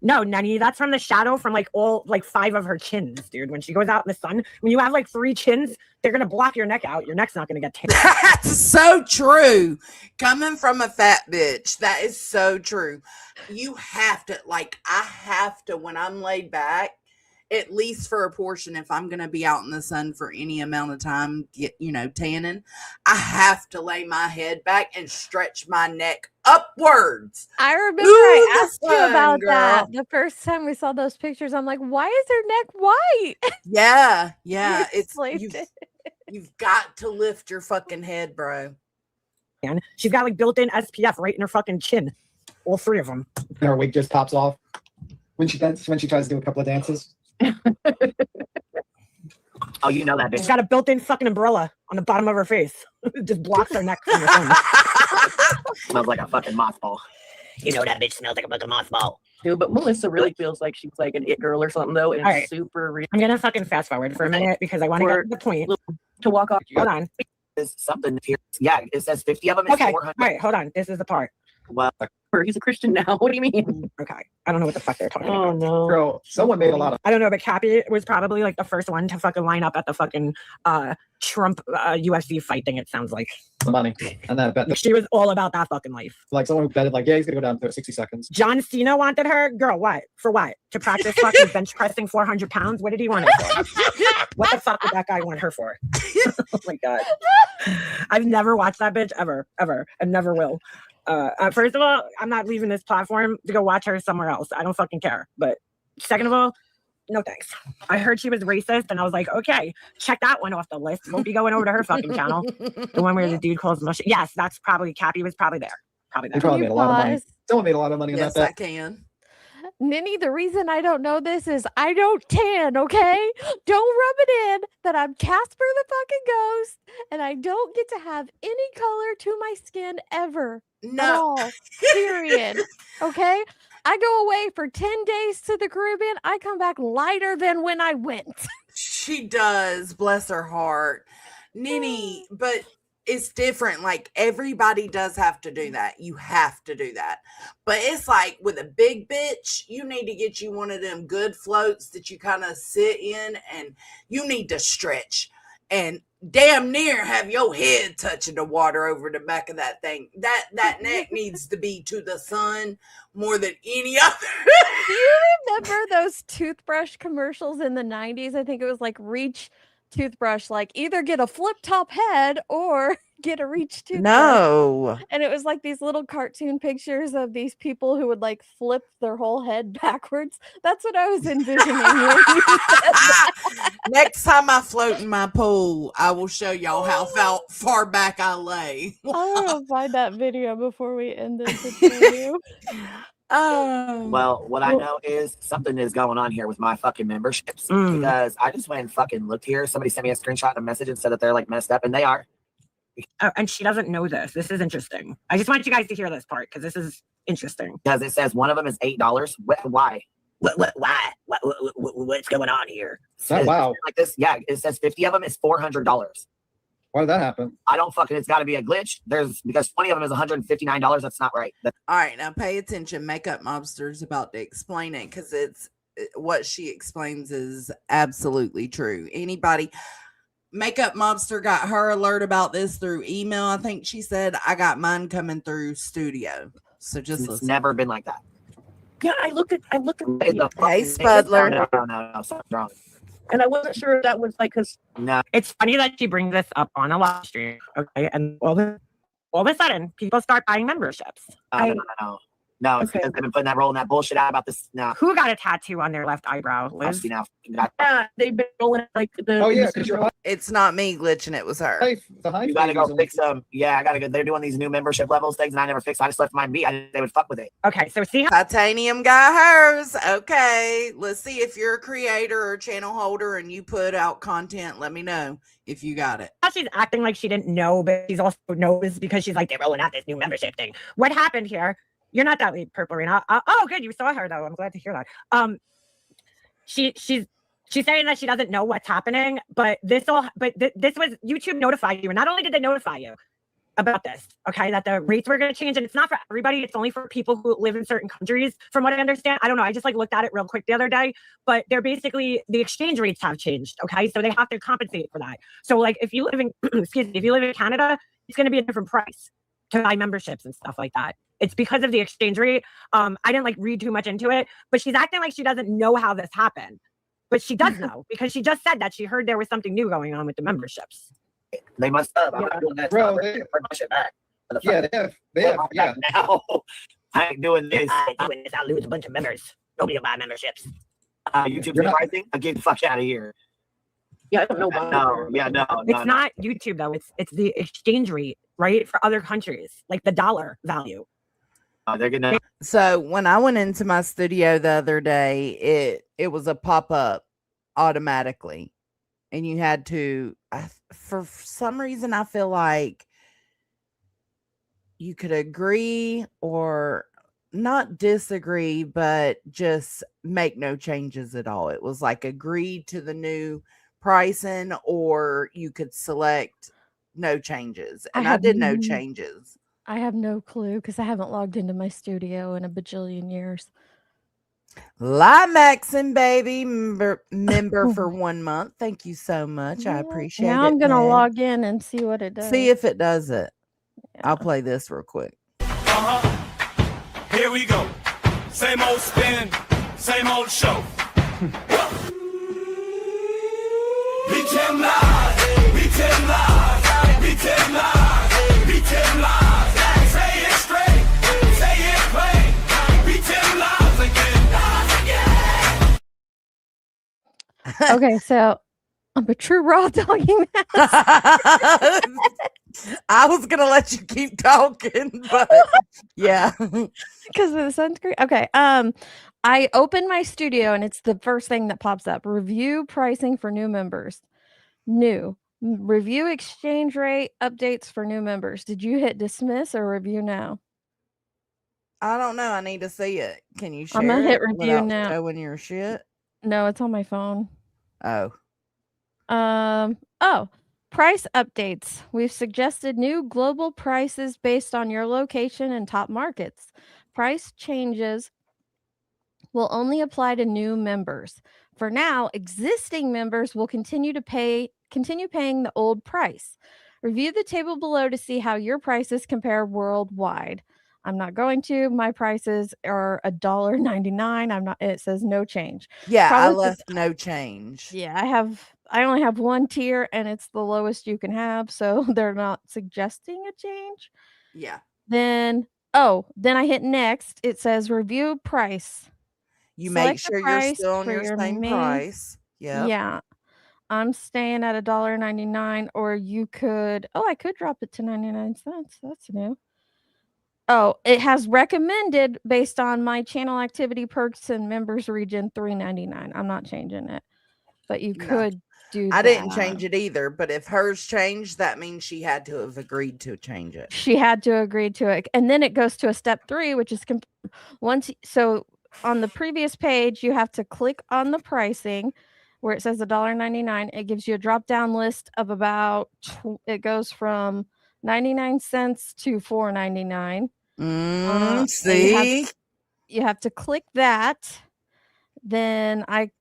No, Nenny, that's from the shadow from like all like 5 of her chins, dude. When she goes out in the sun, when you have like 3 chins, they're gonna block your neck out. Your neck's not gonna get tan. That's so true. Coming from a fat bitch, that is so true. You have to, like, I have to, when I'm laid back, at least for a portion, if I'm gonna be out in the sun for any amount of time, tanning, I have to lay my head back and stretch my neck upwards. I remember Ooh, I the asked you sun, about that girl. the first time we saw those pictures. I'm like, why is her neck white? Yeah, You it's explained it. you've got to lift your fucking head, bro. And she's got like built-in SPF right in her fucking chin. All 3 of them. and her wig just pops off when she tries to do a couple of dances. Oh, you know that bitch. She's got a built-in fucking umbrella on the bottom of her face. It just blocks her neck from the sun. Smells like a fucking mothball. You know that bitch smells like a fucking mothball. Dude, but Melissa really feels like she's like an it girl or something though, and All it's right. super real. I'm gonna fucking fast forward for a minute because I want to get to the point. To walk off. Hold on. There's something here. Yeah, it says 50 of them. It's Okay. All 400. right, hold on. This is the part. Well, he's a Christian now. What do you mean? Okay. I don't know what the fuck they're talking Oh about. no. Girl, someone made a lot of I don't know, but Cappy was probably like the first one to fucking line up at the fucking Trump UFC fight thing, it sounds like. money. And then I bet She was all about that fucking life. like someone who betted like, yeah, he's gonna go down to 60 seconds. John Cena wanted her. Girl, what? For what? To practice fucking bench pressing 400 pounds? What did he want her for? What the fuck did that guy want her for? Oh my God. I've never watched that bitch ever, and never will. First of all, I'm not leaving this platform to go watch her somewhere else. I don't fucking care. But second of all, no thanks. I heard she was racist, and I was like, okay, check that one off the list. Won't be going over to her fucking channel. The one where the dude calls mushy. Yes, that's probably Cappy was probably there. Probably He there. probably made a lot of money. Pause. Someone made a lot of money on Yes, that I bet. can. Ninny, the reason I don't know this is I don't tan, okay? Don't rub it in that I'm Casper the fucking ghost and I don't get to have any color to my skin ever. At all. Period. Okay? I go away for 10 days to the Caribbean. I come back lighter than when I went. She does, bless her heart. Nini, but it's different. Like, everybody does have to do that. You have to do that. But it's like with a big bitch, you need to get you one of them good floats that you kind of sit in, and you need to stretch and damn near have your head touching the water over the back of that thing. That neck needs to be to the sun more than any other. Do you remember those toothbrush commercials in the 90s? I think it was like Reach toothbrush, like either get a flip top head or get a Reach toothbrush. No. And it was like these little cartoon pictures of these people who would like flip their whole head backwards. That's what I was envisioning when you said that. Next time I float in my pool, I will show y'all how far back I lay. I want to find that video before we end this. To tell you. Well, what I know is something is going on here with my fucking memberships because I just went and fucking looked here. Somebody sent me a screenshot and a message and said that they're like messed up, and they are. Oh, and she doesn't know this. This is interesting. I just want you guys to hear this part because this is interesting. Because it says one of them is $8. Why? Why? What's going on here? Oh, wow. Like this, yeah. It says 50 of them is $400. Why did that happen? I don't fucking. It's got to be a glitch. Because 20 of them is $159. That's not right. All right, now pay attention. Makeup Mobster's about to explain it because it's what she explains is absolutely true. Anybody, Makeup Mobster got her alert about this through email. I think she said I got mine coming through studio. So just It's listen. never been like that. Yeah, I looked at Hey, No, Spudler. no, something's wrong. and I wasn't sure if that was like because No. It's funny that she brings this up on a live stream. Okay. And all of a sudden, people start buying memberships. No, it's because they've been putting that rolling that bullshit out about this. No. Who got a tattoo on their left eyebrow? Liz? Now. Yeah, they've been rolling like the. Oh yeah, because you're It's not me glitching. It was her. You gotta go fix them. Yeah, I gotta go. They're doing these new membership levels things, and I never fixed. I just left mine be. They would fuck with it. Okay, so see how Titanium got hers. Okay, let's see if you're a creator or channel holder and you put out content. Let me know if you got it. she's acting like she didn't know, but she's also knows because she's like, they're rolling out this new membership thing. What happened here? You're not that Purple Rena. Oh, good. You saw her though. I'm glad to hear that. She's saying that she doesn't know what's happening, but this was YouTube notified you, and not only did they notify you about this, okay, that the rates were going to change, and it's not for everybody. It's only for people who live in certain countries, from what I understand. I don't know. I just looked at it real quick the other day, but they're basically the exchange rates have changed. Okay, so they have to compensate for that. So like if you live in if you live in Canada, it's going to be a different price to buy memberships and stuff like that. It's because of the exchange rate. I didn't read too much into it, but she's acting like she doesn't know how this happened. But she does know because she just said that she heard there was something new going on with the memberships. They must have. I'm not doing that. Bro, bring my shit back. Yeah, they have. Yeah. Now I ain't doing this. I'll lose a bunch of members. Nobody will buy memberships. YouTube pricing. I'll get the fuck out of here. Yeah, I don't know. No. It's not YouTube though. It's the exchange rate, right, for other countries, like the dollar value. They're gonna. So when I went into my studio the other day, it was a pop-up automatically, and you had to. For some reason, I feel like you could agree or not disagree, but just make no changes at all. It was like agree to the new pricing, or you could select no changes, and I did no changes. I have no clue because I haven't logged into my studio in a bajillion years. Limaxon, baby, member for 1 month. Thank you so much. I appreciate it. Now I'm gonna man. log in and see what it does. See if it does it. I'll play this real quick. Here we go. Same old spin, same old show. We tell lies, we tell lies, we tell lies, we tell lies. Say it straight, say it plain. We tell lies again, lies again. Okay, so I'm a true raw dogging I was gonna let you keep talking, but yeah, because of the sunscreen. Okay, I open my studio and it's the first thing that pops up: review pricing for new members. New review exchange rate updates for new members. Did you hit dismiss or review now? I don't know. I need to see it. Can you share I'm gonna hit it review without now. showing your shit? No, it's on my phone. Oh. Price updates. We've suggested new global prices based on your location and top markets. Price changes will only apply to new members. For now, existing members will continue paying the old price. Review the table below to see how your prices compare worldwide. I'm not going to. My prices are $1.99. I'm not. It says no change. Yeah, I Probably left no change. Yeah, I only have one tier and it's the lowest you can have, so they're not suggesting a change. Yeah. Then I hit next. It says review price. You Select make the sure you're price still on for your same main- price. Yep. Yeah. I'm staying at $1.99, or you could I could drop it to 99 cents. That's new. Oh, it has recommended based on my channel activity perks and members region $3.99. I'm not changing it. But you could do that. I didn't change it either, but if hers changed, that means she had to have agreed to change it. She had to agree to it. And then it goes to a step 3, which is so on the previous page, you have to click on the pricing where it says $1.99. It gives you a drop down list of about it goes from 99 cents to $4.99. See? You have to click that. Then I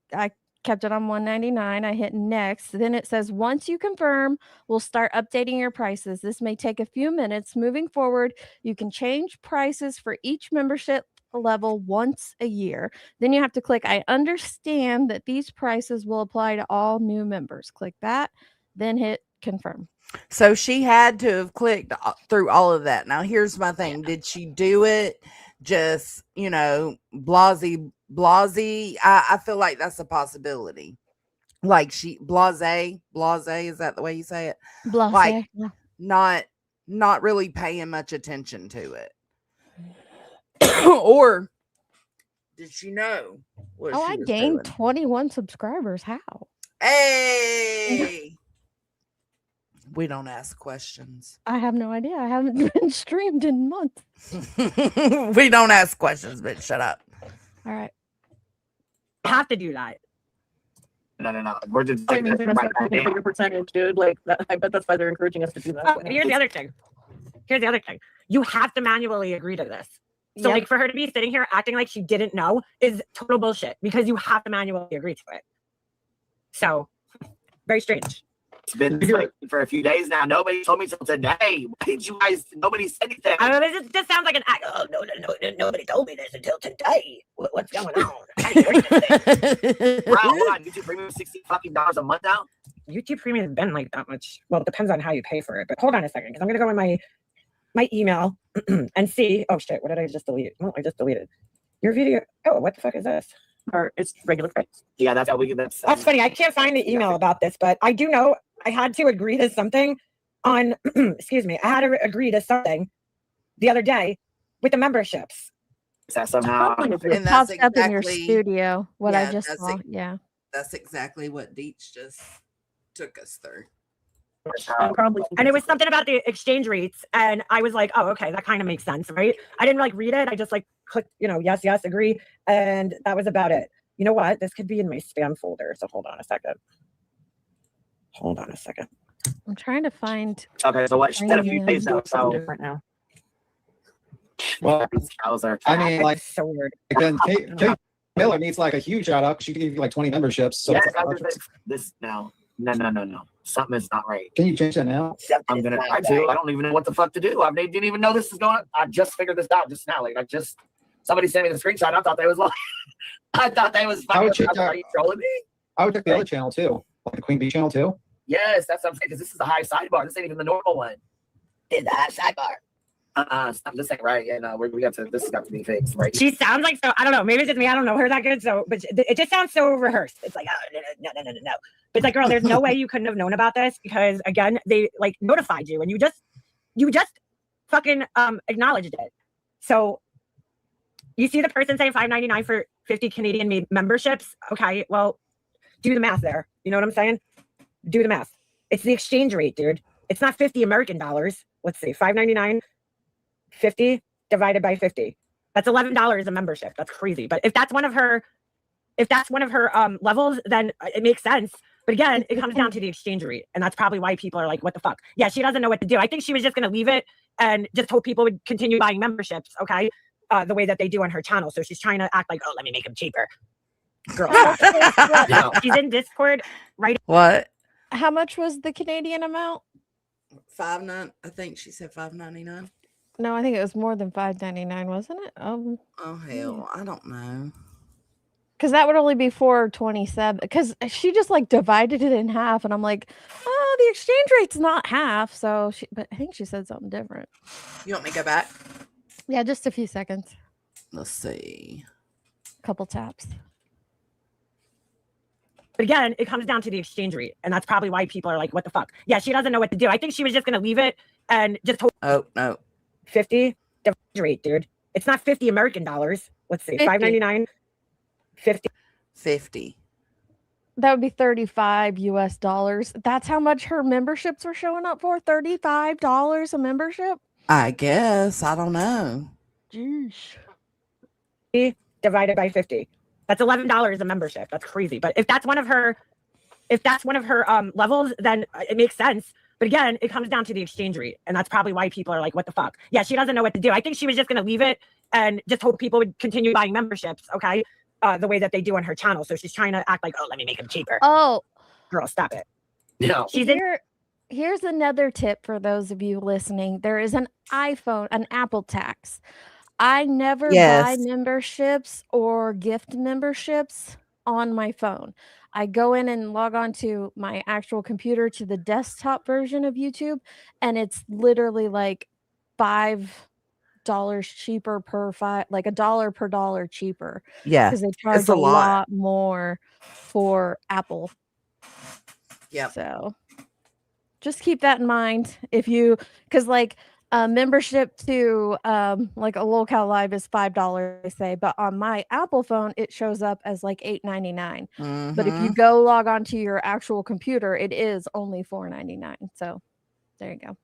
kept it on $199. I hit next. Then it says, once you confirm, we'll start updating your prices. This may take a few minutes. Moving forward, you can change prices for each membership level once a year. Then you have to click, I understand that these prices will apply to all new members. Click that, then hit confirm. So she had to have clicked through all of that. Now, here's my thing. Did she do it just, blasey? I feel like that's a possibility. Like she blase, is that the way you say it? Blase, like yeah. not really paying much attention to it. Or did she know what Oh, she I was gained doing? 21 subscribers. How? Hey, we don't ask questions. I have no idea. I haven't been streamed in months. We don't ask questions, bitch. Shut up. All right. Have to do that. No. We're just I mean, that's not looking for your percentage, dude. Like, I bet that's why they're encouraging us to do that. Oh, here's the other thing. You have to manually agree to this. So, Yep. like, for her to be sitting here acting like she didn't know is total bullshit because you have to manually agree to it. So, very strange. It's been for a few days now. Nobody told me till today. Why did you guys? Nobody said anything. I mean, this just sounds like an act. Oh, no, nobody told me this until today. What's going on? Bro, hold on. YouTube Premium is $60 a month now. YouTube Premium has been like that much. Well, it depends on how you pay for it. But hold on a second, because I'm gonna go in my email and see. Oh shit! What did I just delete? Well, I just deleted your video. Oh, what the fuck is this? Or it's regular price. Yeah, that's how we get that. That's funny. I can't find the email about this, but I do know I had to agree to something on. Excuse me. I had to agree to something the other day with the memberships. Is that somehow? And It that's pops up in your exactly studio. What I yeah, just that's saw. it. Yeah. That's exactly what Deets just took us through. And it was something about the exchange rates, and I was like, "Oh, okay, that kind of makes sense, right?" I didn't like read it. I just like clicked, yes, agree, and that was about it. You know what? This could be in my spam folder. So hold on a second. I'm trying to find. Okay, so what? She said a few days now. So Different now. Well, cows are. I mean, like, so weird. then Kate Miller needs like a huge shout out. She gave you like 20 memberships. So Yes, this now. No. Something is not right. can you change that now? I'm gonna try to. I don't even know what the fuck to do. I didn't even know this is going on. I just figured this out just now. Like somebody sent me the screenshot. I thought they was like, I thought they was. I would check Are you trolling me? I would check the other channel too, like the Queen Bee channel too. Yes, that's what I'm saying. Because this is the high sidebar. This ain't even the normal one. Did the high sidebar? This ain't right. Yeah, no, we got to. This has got to be fixed, right? She sounds like so. I don't know. Maybe it's just me. I don't know her that good. So, but it just sounds so rehearsed. It's like, oh no. But it's like, girl, there's no way you couldn't have known about this because again, they like notified you and you just fucking acknowledged it. So you see the person saying $5.99 for 50 Canadian memberships. Okay, well, do the math there. You know what I'm saying? Do the math. It's the exchange rate, dude. It's not 50 American dollars. Let's see, $5.99. 50 divided by 50. That's $11 a membership. That's crazy. But if that's one of her levels, then it makes sense. But again, it comes down to the exchange rate. And that's probably why people are like, what the fuck? Yeah, she doesn't know what to do. I think she was just going to leave it and just hope people would continue buying memberships, okay? The way that they do on her channel. So she's trying to act like, oh, let me make them cheaper. Girl. She's in Discord, right? What? How much was the Canadian amount? $5.99. I think she said $5.99. No, I think it was more than $5.99, wasn't it? Oh hell, I don't know. Because that would only be $4.27. Because she just like divided it in half, and I'm like, oh, the exchange rate's not half. So, but I think she said something different. You want me to go back? Yeah, just a few seconds. Let's see. Couple taps. But again, it comes down to the exchange rate. And that's probably why people are like, what the fuck? Yeah, she doesn't know what to do. I think she was just going to leave it and just hope. Oh, no. 50 divided rate, dude. It's not 50 American dollars. Let's see. 50. $5.99. 50. That would be $35 US. That's how much her memberships were showing up for? $35 a membership? I guess. I don't know. Jeez. Divided by 50. That's $11 a membership. That's crazy. But if that's one of her levels, then it makes sense. But again, it comes down to the exchange rate. And that's probably why people are like, what the fuck? Yeah, she doesn't know what to do. I think she was just going to leave it and just hope people would continue buying memberships, okay? the way that they do on her channel. So she's trying to act like, oh, let me make them cheaper. Oh, girl, stop it. No. She's in. Here's another tip for those of you listening. There is an Apple tax. I never buy Yes. memberships or gift memberships on my phone. I go in and log on to my actual computer to the desktop version of YouTube, and it's literally like $5 cheaper per like $1 per dollar cheaper. Yeah, because they charge it's a a lot. lot more for Apple. Yeah. So just keep that in mind if you, because like membership to like a Locale Live is $5, they say, but on my Apple phone it shows up as like $8.99. But if you Mhm. go log on to your actual computer, it is only $4.99. So there you go.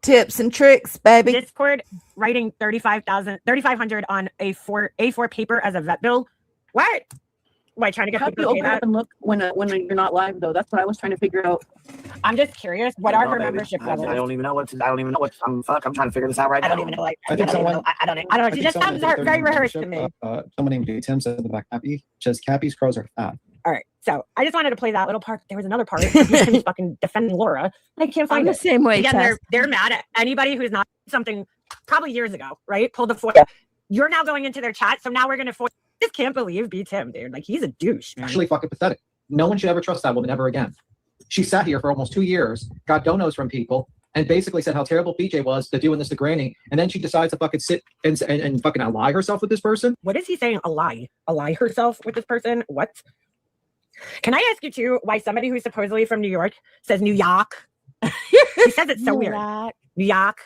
Tips and tricks, baby. Discord writing 3,500 on a A4 paper as a vet bill. What? Why, trying to get How do you people to pay open up that? and look when you're not live though? That's what I was trying to figure out. I'm just curious. What are her Baby. membership I levels? don't even know what. I'm trying to figure this out right now. I don't even know. Like, I think someone. I don't know. She just sounds very rehearsed to me. Someone named Tim said in the back, Cappy, just Cappy's crows are fat. All right. So I just wanted to play that little part. There was another part. Tim's fucking defending Laura. I can't find I'm it. the same way, Again, Tess. they're mad at anybody who's not something probably years ago, right? Pulled the FOIA. You're now going into their chat, so now we're gonna just can't believe B Tim, dude. Like he's a douche. Man. Actually, fucking pathetic. No one should ever trust that woman ever again. She sat here for almost 2 years, got donos from people, and basically said how terrible BJ was to doing this to Granny, and then she decides to fucking sit and fucking ally herself with this person. What is he saying? Ally herself with this person? What? Can I ask you too why somebody who's supposedly from New York says New York? He says it's so weird. New York.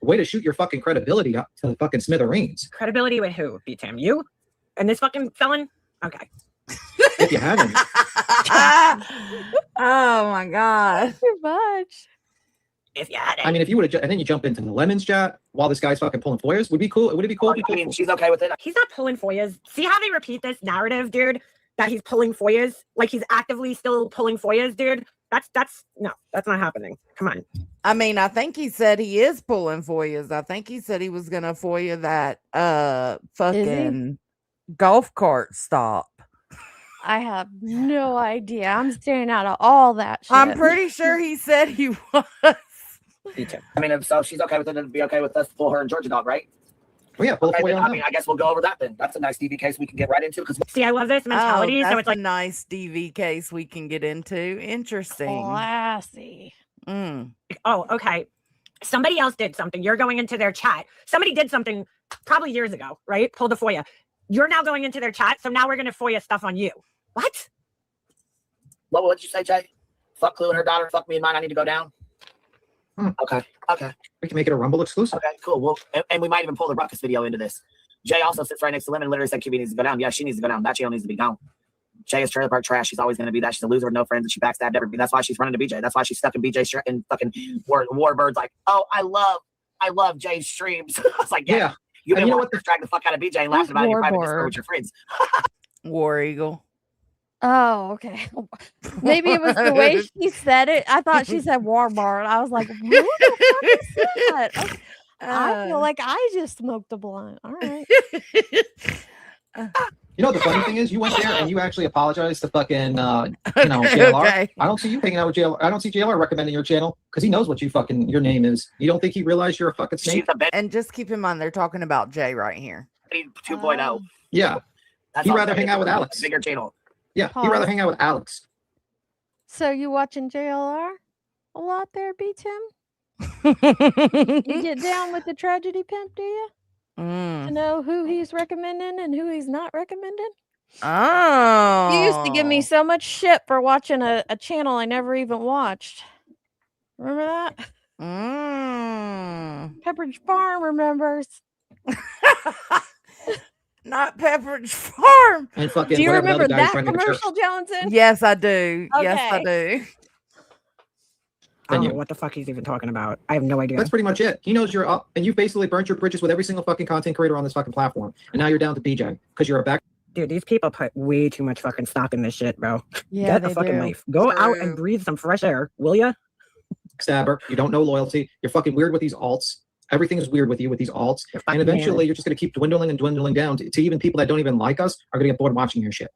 Way to shoot your fucking credibility up to the fucking smithereens. Credibility with who? B Tim, you? And this fucking felon? Okay. If you haven't. Oh my god. Too much. If you had it. I mean, if you would have, and then you jump into the Lemons chat while this guy's fucking pulling foyers, would it be cool? Would it be cool? I mean, she's okay with it. He's not pulling FOIAs. See how they repeat this narrative, dude? That he's pulling FOIAs? Like he's actively still pulling FOIAs, dude? That's not happening. Come on. I mean, I think he said he is pulling FOIAs. I think he said he was gonna FOIA that fucking golf cart stop. I have no idea. I'm staying out of all that shit. I'm pretty sure he said he was. Me too. I mean, if so, she's okay with it. It'd be okay with us to pull her and Georgia dog, right? Well, yeah, pull okay, FOIA then, on I mean, I guess we'll go over that then. That's a nice DV case we can get right into. Because see, I love this mentality. Oh, So it's like a nice DV case we can get into. Interesting. Classy. Oh, okay. Somebody else did something. You're going into their chat. Somebody did something probably years ago, right? Pulled a FOIA. You're now going into their chat, so now we're going to FOIA stuff on you. What? What did you say, Jay? Fuck Clue and her daughter. Fuck me and mine. I need to go down. Okay. We can make it a Rumble exclusive. Okay, cool. Well, and we might even pull the Ruckus video into this. Jay also sits right next to Lemon and literally said QB needs to go down. Yeah, she needs to go down. That channel needs to be gone. Jay is trailer park trash. She's always going to be that. She's a loser with no friends, and she backstabbed everybody. That's why she's running to BJ. That's why she's stuck in BJ's and fucking Warbirds. Like, oh, I love Jay's streams. I was like, yeah. You know what? Drag the fuck out of BJ and laughing about it in your private Discord with your friends. War Eagle. Oh, okay. Maybe it was the way she said it. I thought she said Warbird. I was like, who the fuck is that? Okay. I feel like I just smoked a blunt. All right. You know, the funny thing is, you went there and you actually apologized to fucking, JLR. Okay. I don't see you hanging out with JLR. I don't see JLR recommending your channel because he knows what your name is. You don't think he realized you're a fucking snake? And just keep in mind, they're talking about Jay right here. 2.0. Yeah. That's He'd all rather Jay hang is. out with Alex. Bigger channel. Yeah, he'd rather hang out with Alex. So you watching JLR a lot there, B Tim? You get down with the tragedy pimp, do you? To know who he's recommending and who he's not recommending? Oh. You used to give me so much shit for watching a channel I never even watched. Remember that? Pepperidge Farm remembers. Not Pepperidge Farm. And fucking Do you whatever remember the other guy's that running the church. commercial, Johnson? Yes, I do. Yes, I Okay. do. I don't know what the fuck he's even talking about. I have no idea. That's pretty much it. He knows you're up, and you basically burnt your bridges with every single fucking content creator on this fucking platform. And now you're down to BJ because you're a back. Dude, these people put way too much fucking stock in this shit, bro. Yeah, Get a they fucking do. life. Go out and breathe some fresh air, will ya? Stabber. You don't know loyalty. You're fucking weird with these alts. Everything is weird with you with these alts, and eventually you're just going to keep dwindling and dwindling down to even people that don't even like us are going to get bored watching your shit.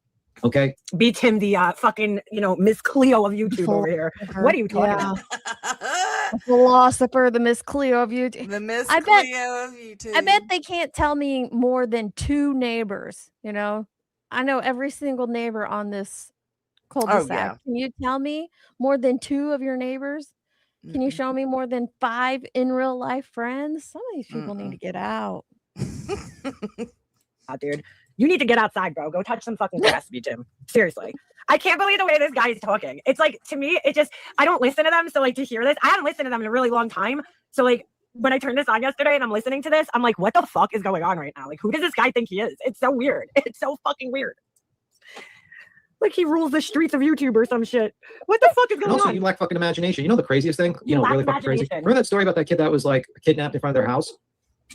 Okay. Be Tim, the fucking Miss Cleo of YouTube over here. What are you talking about? A philosopher, the Miss Cleo of YouTube. The Miss I Cleo bet, of YouTube. I bet they can't tell me more than 2 neighbors. You know, I know every single neighbor on this cul-de-sac. yeah. Can you tell me more than 2 of your neighbors? Can you show me more than 5 in real life friends? Some of these people need to get out. Dude, you need to get outside, bro. Go touch some fucking grass, B Tim. Seriously. I can't believe the way this guy is talking. It's like, to me, it just, I don't listen to them. So like to hear this, I haven't listened to them in a really long time. So like when I turned this on yesterday and I'm listening to this, I'm like, what the fuck is going on right now? Like, who does this guy think he is? It's so weird. It's so fucking weird. Like he rules the streets of YouTube or some shit. What the fuck is going Also, on? you lack fucking imagination. You know the craziest thing? You know, lack really fucking crazy. imagination. Remember that story about that kid that was like kidnapped in front of their house?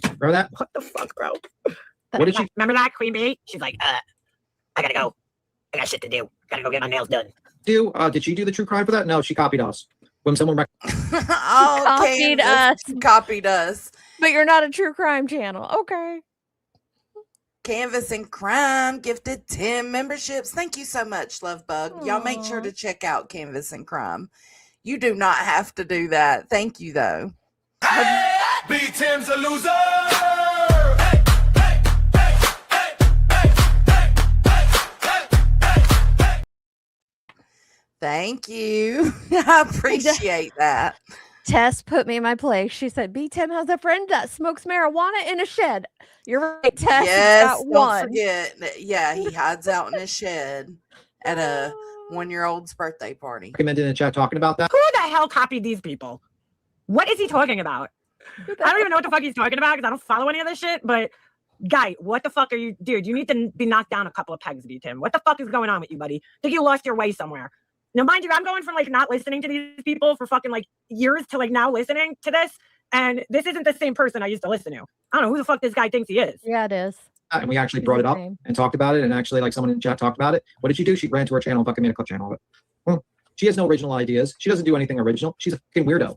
Remember that? What the fuck, bro? What did she? Remember that, Queen Bee? She's like, I gotta go. I got shit to do. Gotta go get my nails done. Did she do the true crime for that? No, she copied us. When someone Oh, Copied Candace us. copied us. But you're not a true crime channel. Okay. Canvas and Crime gifted 10 memberships. Thank you so much, Love Bug. Y'all make sure to check out Canvas and Crime. You do not have to do that. Thank you, though. B Tim's a loser. Thank you. I appreciate that. Tess put me in my place. She said, B Tim has a friend that smokes marijuana in a shed. You're right, Tess. Yes, Got don't one. forget. Yeah, he hides out in his shed at a 1-year-old's birthday party. recommended in the chat talking about that? Who the hell copied these people? What is he talking about? I don't even know what the fuck he's talking about because I don't follow any of this shit. But guy, what the fuck are you, dude? You need to be knocked down a couple of pegs, B Tim. What the fuck is going on with you, buddy? Think you lost your way somewhere? Now, mind you, I'm going from like not listening to these people for fucking like years to like now listening to this, and this isn't the same person I used to listen to. I don't know who the fuck this guy thinks he is. Yeah, it is. And we actually brought it up and talked about it, and actually like someone in the chat talked about it. What did she do? She ran to her channel and fucking made a clip channel of it. Well, she has no original ideas. She doesn't do anything original. She's a fucking weirdo.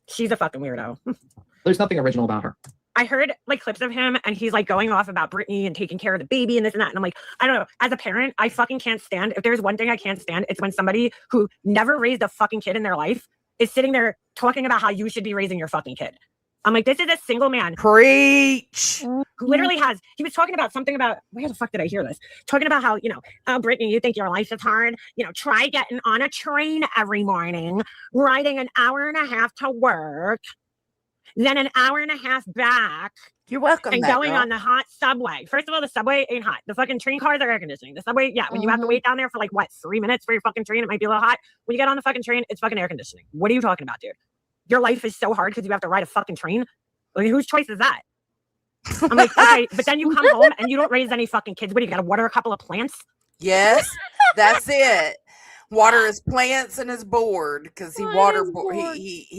She's a fucking weirdo. There's nothing original about her. I heard like clips of him and he's like going off about Britney and taking care of the baby and this and that. And I'm like, I don't know. As a parent, I fucking can't stand. If there's one thing I can't stand, it's when somebody who never raised a fucking kid in their life is sitting there talking about how you should be raising your fucking kid. I'm like, this is a single man. Preach. Who literally has, he was talking about something about, where the fuck did I hear this? Talking about how, oh, Brittany, you think your life is hard? Try getting on a train every morning, riding an hour and a half to work, then an hour and a half back. You're welcome. And going on the hot subway. First of all, the subway ain't hot. The fucking train cars are air conditioning. The subway, yeah, when you have to wait down there for like, what, 3 minutes for your fucking train, it might be a little hot. When you get on the fucking train, it's fucking air conditioning. What are you talking about, dude? Your life is so hard because you have to ride a fucking train? Like, whose choice is that? I'm like, okay, but then you come home and you don't raise any fucking kids. What do you got to water a couple of plants? Yes, that's it. Water his plants and his board because he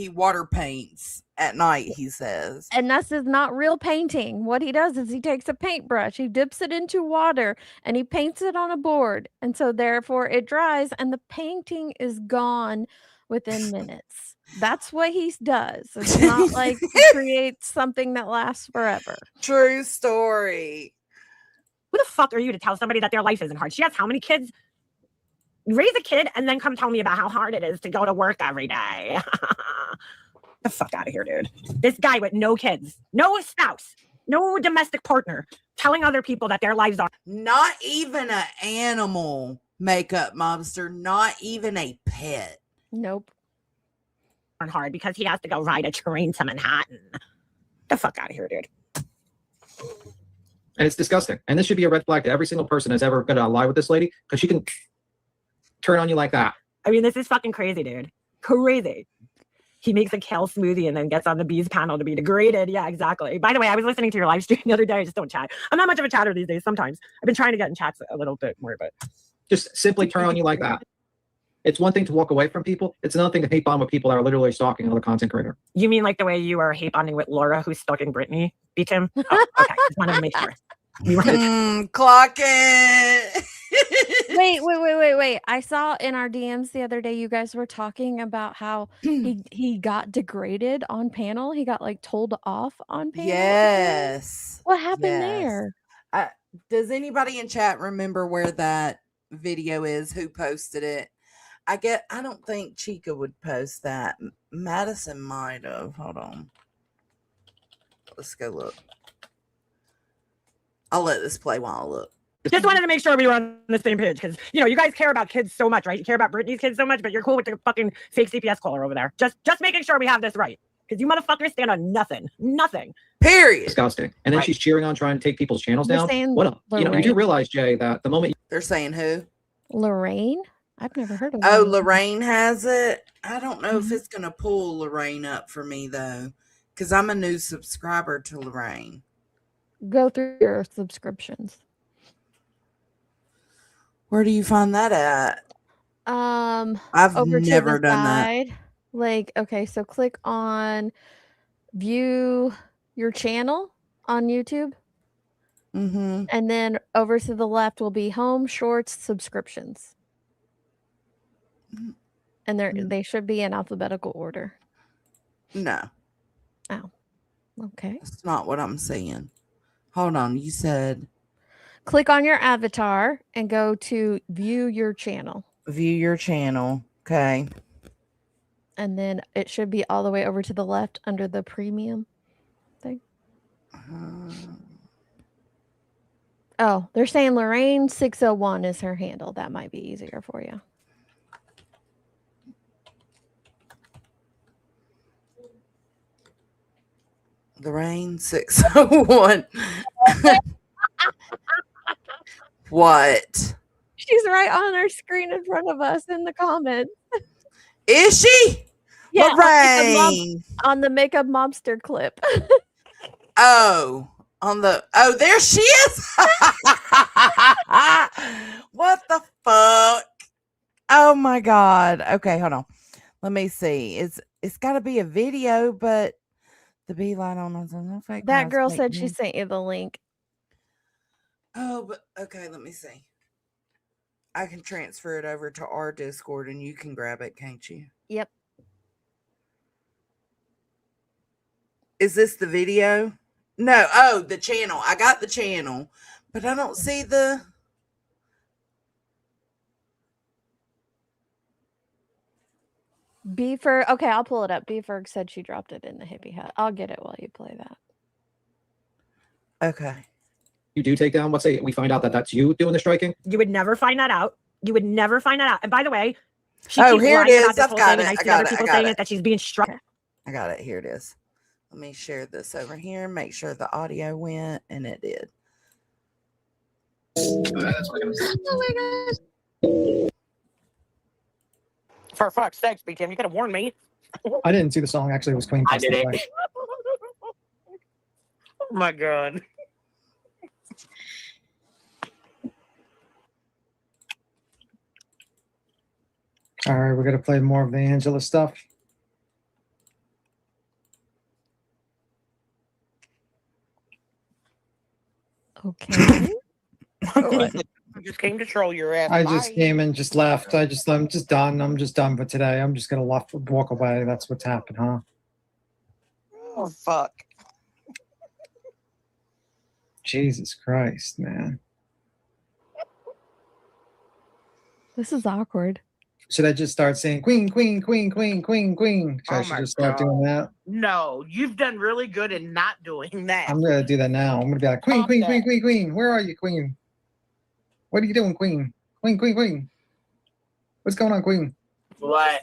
water paints at night, he says. And this is not real painting. What he does is he takes a paintbrush, he dips it into water, and he paints it on a board. And so therefore it dries and the painting is gone within minutes. That's what he does. It's not like he creates something that lasts forever. True story. Who the fuck are you to tell somebody that their life isn't hard? She has how many kids? Raise a kid and then come tell me about how hard it is to go to work every day. The fuck out of here, dude. This guy with no kids, no spouse, no domestic partner, telling other people that their lives are not even an animal makeup mobster, not even a pet. Nope. Hard because he has to go ride a train to Manhattan. The fuck out of here, dude. And it's disgusting. And this should be a red flag to every single person that's ever gonna lie with this lady, because she can turn on you like that. I mean, this is fucking crazy, dude. Crazy. He makes a kale smoothie and then gets on the bees panel to be degraded. Yeah, exactly. By the way, I was listening to your live stream the other day. I just don't chat. I'm not much of a chatter these days. Sometimes I've been trying to get in chats a little bit more, but just simply turn on you like that. It's one thing to walk away from people. It's another thing to hate bond with people that are literally stalking another content creator. You mean like the way you are hate bonding with Laura, who's stalking Brittany? Beat him? Oh, okay. Just wanted to make sure. Clock it. Wait. I saw in our DMs the other day you guys were talking about how he got degraded on panel. He got like told off on panel. Yes. What happened Yes. there? Does anybody in chat remember where that video is? Who posted it? I don't think Chica would post that. Madison might have. Hold on. Let's go look. I'll let this play while I look. Just wanted to make sure we were on the same page because, you know, you guys care about kids so much, right? You care about Brittany's kids so much, but you're cool with the fucking fake CPS caller over there. Just making sure we have this right because you motherfuckers stand on nothing. Nothing. Period. Disgusting. And then she's cheering on trying to take people's channels They're down. saying What up? You know, you do Lorraine. realize, Jay, that the moment They're saying who? Lorraine? I've never heard of Oh, Lorraine. Lorraine has it. I don't know if it's gonna pull Lorraine up for me though, because I'm a new subscriber to Lorraine. Go through your subscriptions. Where do you find that at? I've Over never to the done that. side. Like, okay, so click on view your channel on YouTube. Mm-hmm. And then over to the left will be home, shorts, subscriptions. And they should be in alphabetical order. No. Oh. Okay. That's not what I'm saying. Hold on. You said Click on your avatar and go to view your channel. view your channel. Okay. And then it should be all the way over to the left under the premium thing. Oh, they're saying Lorraine 601 is her handle. That might be easier for you. Lorraine 601. What? She's right on our screen in front of us in the comments. Is she? Yeah, Lorraine. on the makeup mobster clip. Oh, there she is. What the fuck? Oh my god. Okay, hold on. Let me see. It's got to be a video, but the beeline on no fake. That girl said she sent you the link. Oh, but okay, let me see. I can transfer it over to our Discord and you can grab it, can't you? Yep. Is this the video? No. Oh, the channel. I got the channel, but I don't see the. Beefer. Okay, I'll pull it up. Beefer said she dropped it in the hippie hut. I'll get it while you play that. Okay. you do take down, let's say we find out that that's you doing the striking. You would never find that out. You would never find that out. And by the way, she Oh, keeps here it lying is. about this I've whole got thing, it. and I I see got other it. I people got saying it. it that she's being struck. I got it. Here it is. Let me share this over here. Make sure the audio went, and it did. Oh my gosh. For fuck's sakes, BTM, you could have warned me. I didn't see the song. Actually, it was Queen. I did it. Oh my god. All right, we're gonna play more of the Angela stuff. Okay. I just came to troll your ass. I just Bye. came and just left. I'm just done. I'm just done for today. I'm just gonna walk away. That's what's happened, huh? Oh fuck. Jesus Christ, man. This is awkward. Should I just start saying Queen, Queen, Queen, Queen, Queen, Queen? Should I my just start God. doing that? No, you've done really good in not doing that. I'm gonna do that now. I'm gonna be like, Queen, Stop Queen, that. Queen, Queen, Queen. Where are you, Queen? What are you doing, Queen? Queen, Queen, Queen. What's going on, Queen? What?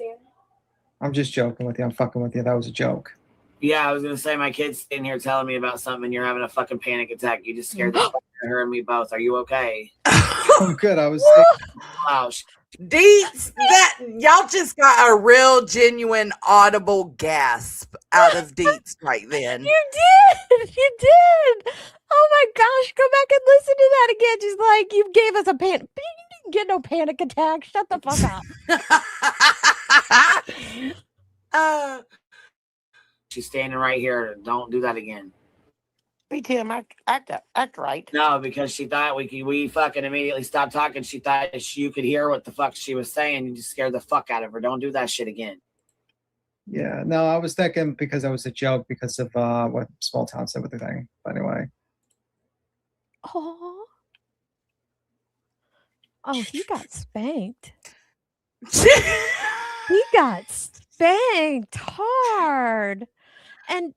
I'm just joking with you. I'm fucking with you. That was a joke. Yeah, I was gonna say my kid's in here telling me about something, and you're having a fucking panic attack. You just scared the fuck out of her and me both. Are you okay? I'm good. I was. Wow. Deets, that y'all just got a real genuine audible gasp out of Deets right then. You did. You did. Oh my gosh. Go back and listen to that again. Just like you gave us a panic. You didn't get no panic attack. Shut the fuck up. She's standing right here. Don't do that again. BTM, act right. No, because she thought we fucking immediately stopped talking. She thought you could hear what the fuck she was saying. You just scared the fuck out of her. Don't do that shit again. Yeah, no, I was thinking because that was a joke because of what small town said with the thing. But anyway. Oh, he got spanked. He got spanked hard. And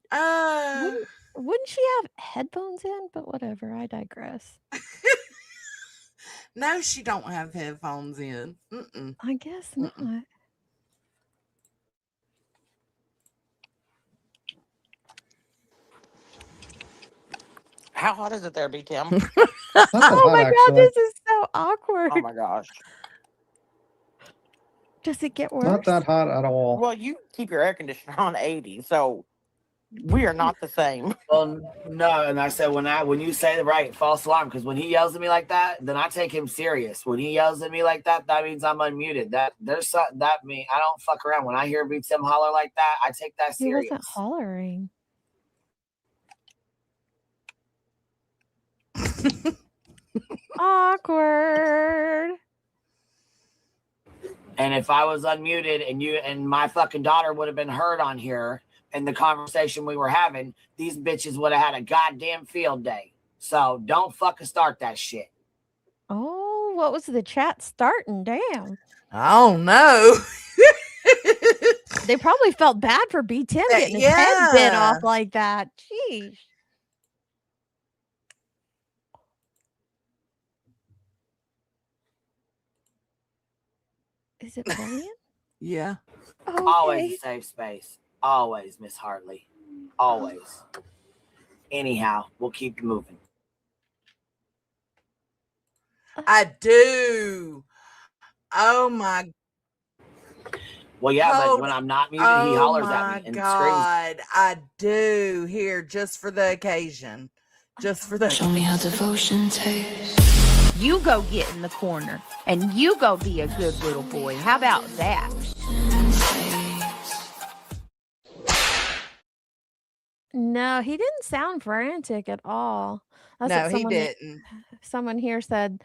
wouldn't she have headphones in? But whatever, I digress. No, she don't have headphones in. I guess not. How hot is it there, BTM? Oh my god, this is so awkward. Oh my gosh. Does it get worse? Not that hot at all. Well, you keep your air conditioner on 80, so we are not the same. Well, no, and I said when you say the right, false alarm, because when he yells at me like that, then I take him serious. When he yells at me like that, that means I'm unmuted. That means I don't fuck around. When I hear BTM holler like that, I take that He serious. wasn't hollering. Awkward. And if I was unmuted and my fucking daughter would have been heard on here in the conversation we were having, these bitches would have had a goddamn field day. So don't fucking start that shit. Oh, what was the chat starting? Damn. I don't know. They probably felt bad for B10 getting his head bit off like that. Jeez. Is it bullying? Yeah. Okay. Always a safe space. Always, Miss Hartley. Always. Anyhow, we'll keep moving. I do. Oh my. Well, yeah, but when I'm not muted, he hollers at me and screams. I do here just for the occasion. Just for the. Show me how devotion tastes. You go get in the corner and you go be a good little boy. How about that? No, he didn't sound frantic at all. That's No, what he someone- didn't. Someone here said,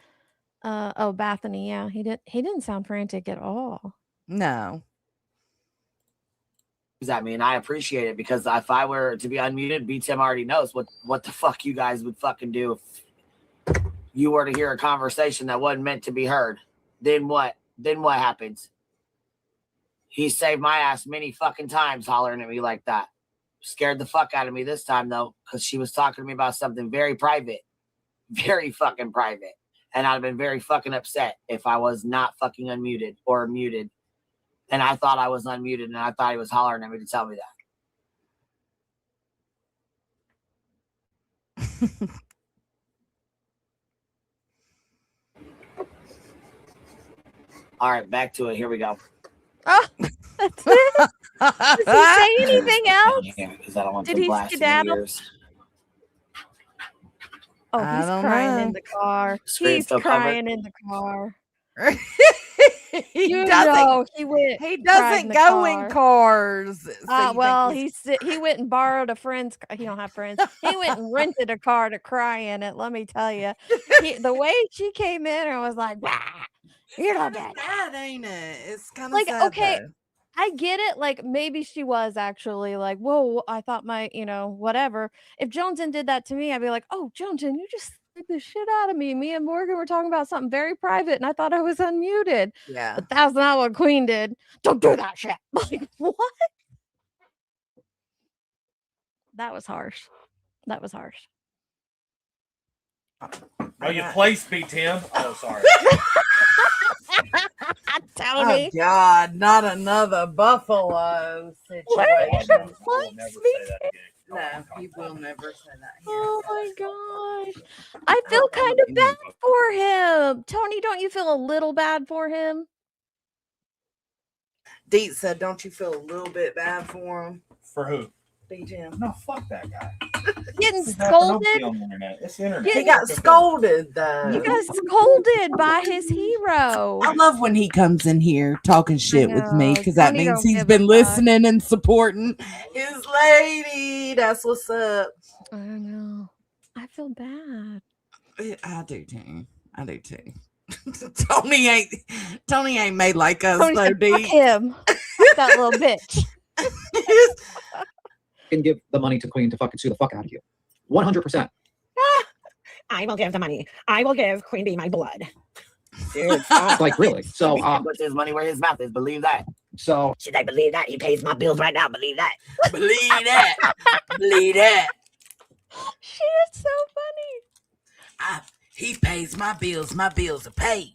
"Oh, Bethany, yeah, he didn't sound frantic at all." No. At me, and I appreciate it because if I were to be unmuted, BTM already knows what the fuck you guys would fucking do if you were to hear a conversation that wasn't meant to be heard. Then what? Then what happens? He saved my ass many fucking times hollering at me like that. Scared the fuck out of me this time though, because she was talking to me about something very private. Very fucking private. And I'd have been very fucking upset if I was not fucking unmuted or muted. And I thought I was unmuted and I thought he was hollering at me to tell me that. All right, back to it. Here we go. Oh, that's it. Does he say anything else? Yeah, because I don't want Did them he blasting in the skedaddle? ears. Oh, I he's don't crying know. in the car. Screen He's still covered? crying in the car. He You doesn't. know, he went. He cried doesn't in the go in car. cars. So you think Well, he's- he went and borrowed a friend's car. He don't have friends. He went and rented a car to cry in it. Let me tell you, the way she came in and was like, "Bah, you know that." sad, ain't it? It's kind of Like, sad, okay, though. I get it. Like, maybe she was actually like, whoa, I thought whatever. If Joneson did that to me, I'd be like, oh, Joneson, you just scared the shit out of me. Me and Morgan were talking about something very private and I thought I was unmuted. Yeah. But that's not what Queen did. Don't do that shit. Like, what? That was harsh. That was harsh. Oh, you placed me, Tim. Oh, sorry. Tony. Oh God, not another buffalo situation. No, he will never say that. Oh my gosh. I feel kind of bad for him. Tony, don't you feel a little bad for him? Deet said, "Don't you feel a little bit bad for him?" For who? BJ. No, fuck that guy. Getting He's not gonna be scolded. on the internet. It's the internet. He got scolded though. You got scolded by his hero. I love when he comes in here talking shit with me because that Tony means don't he's give been a fuck. listening and supporting his lady. That's what's up. I know. I feel bad. I do too. I do too. Tony ain't made like us Tony though, said, D. fuck him. Fuck that little bitch. Can give the money to Queen to fucking sue the fuck out of you. 100%. I will give the money. I will give Queen Bee my blood. Dude, Like really. So puts his money where his mouth is. Believe that. So should I believe that? He pays my bills right now. Believe that. Believe that. Believe that. She is so funny. He pays my bills. My bills are paid.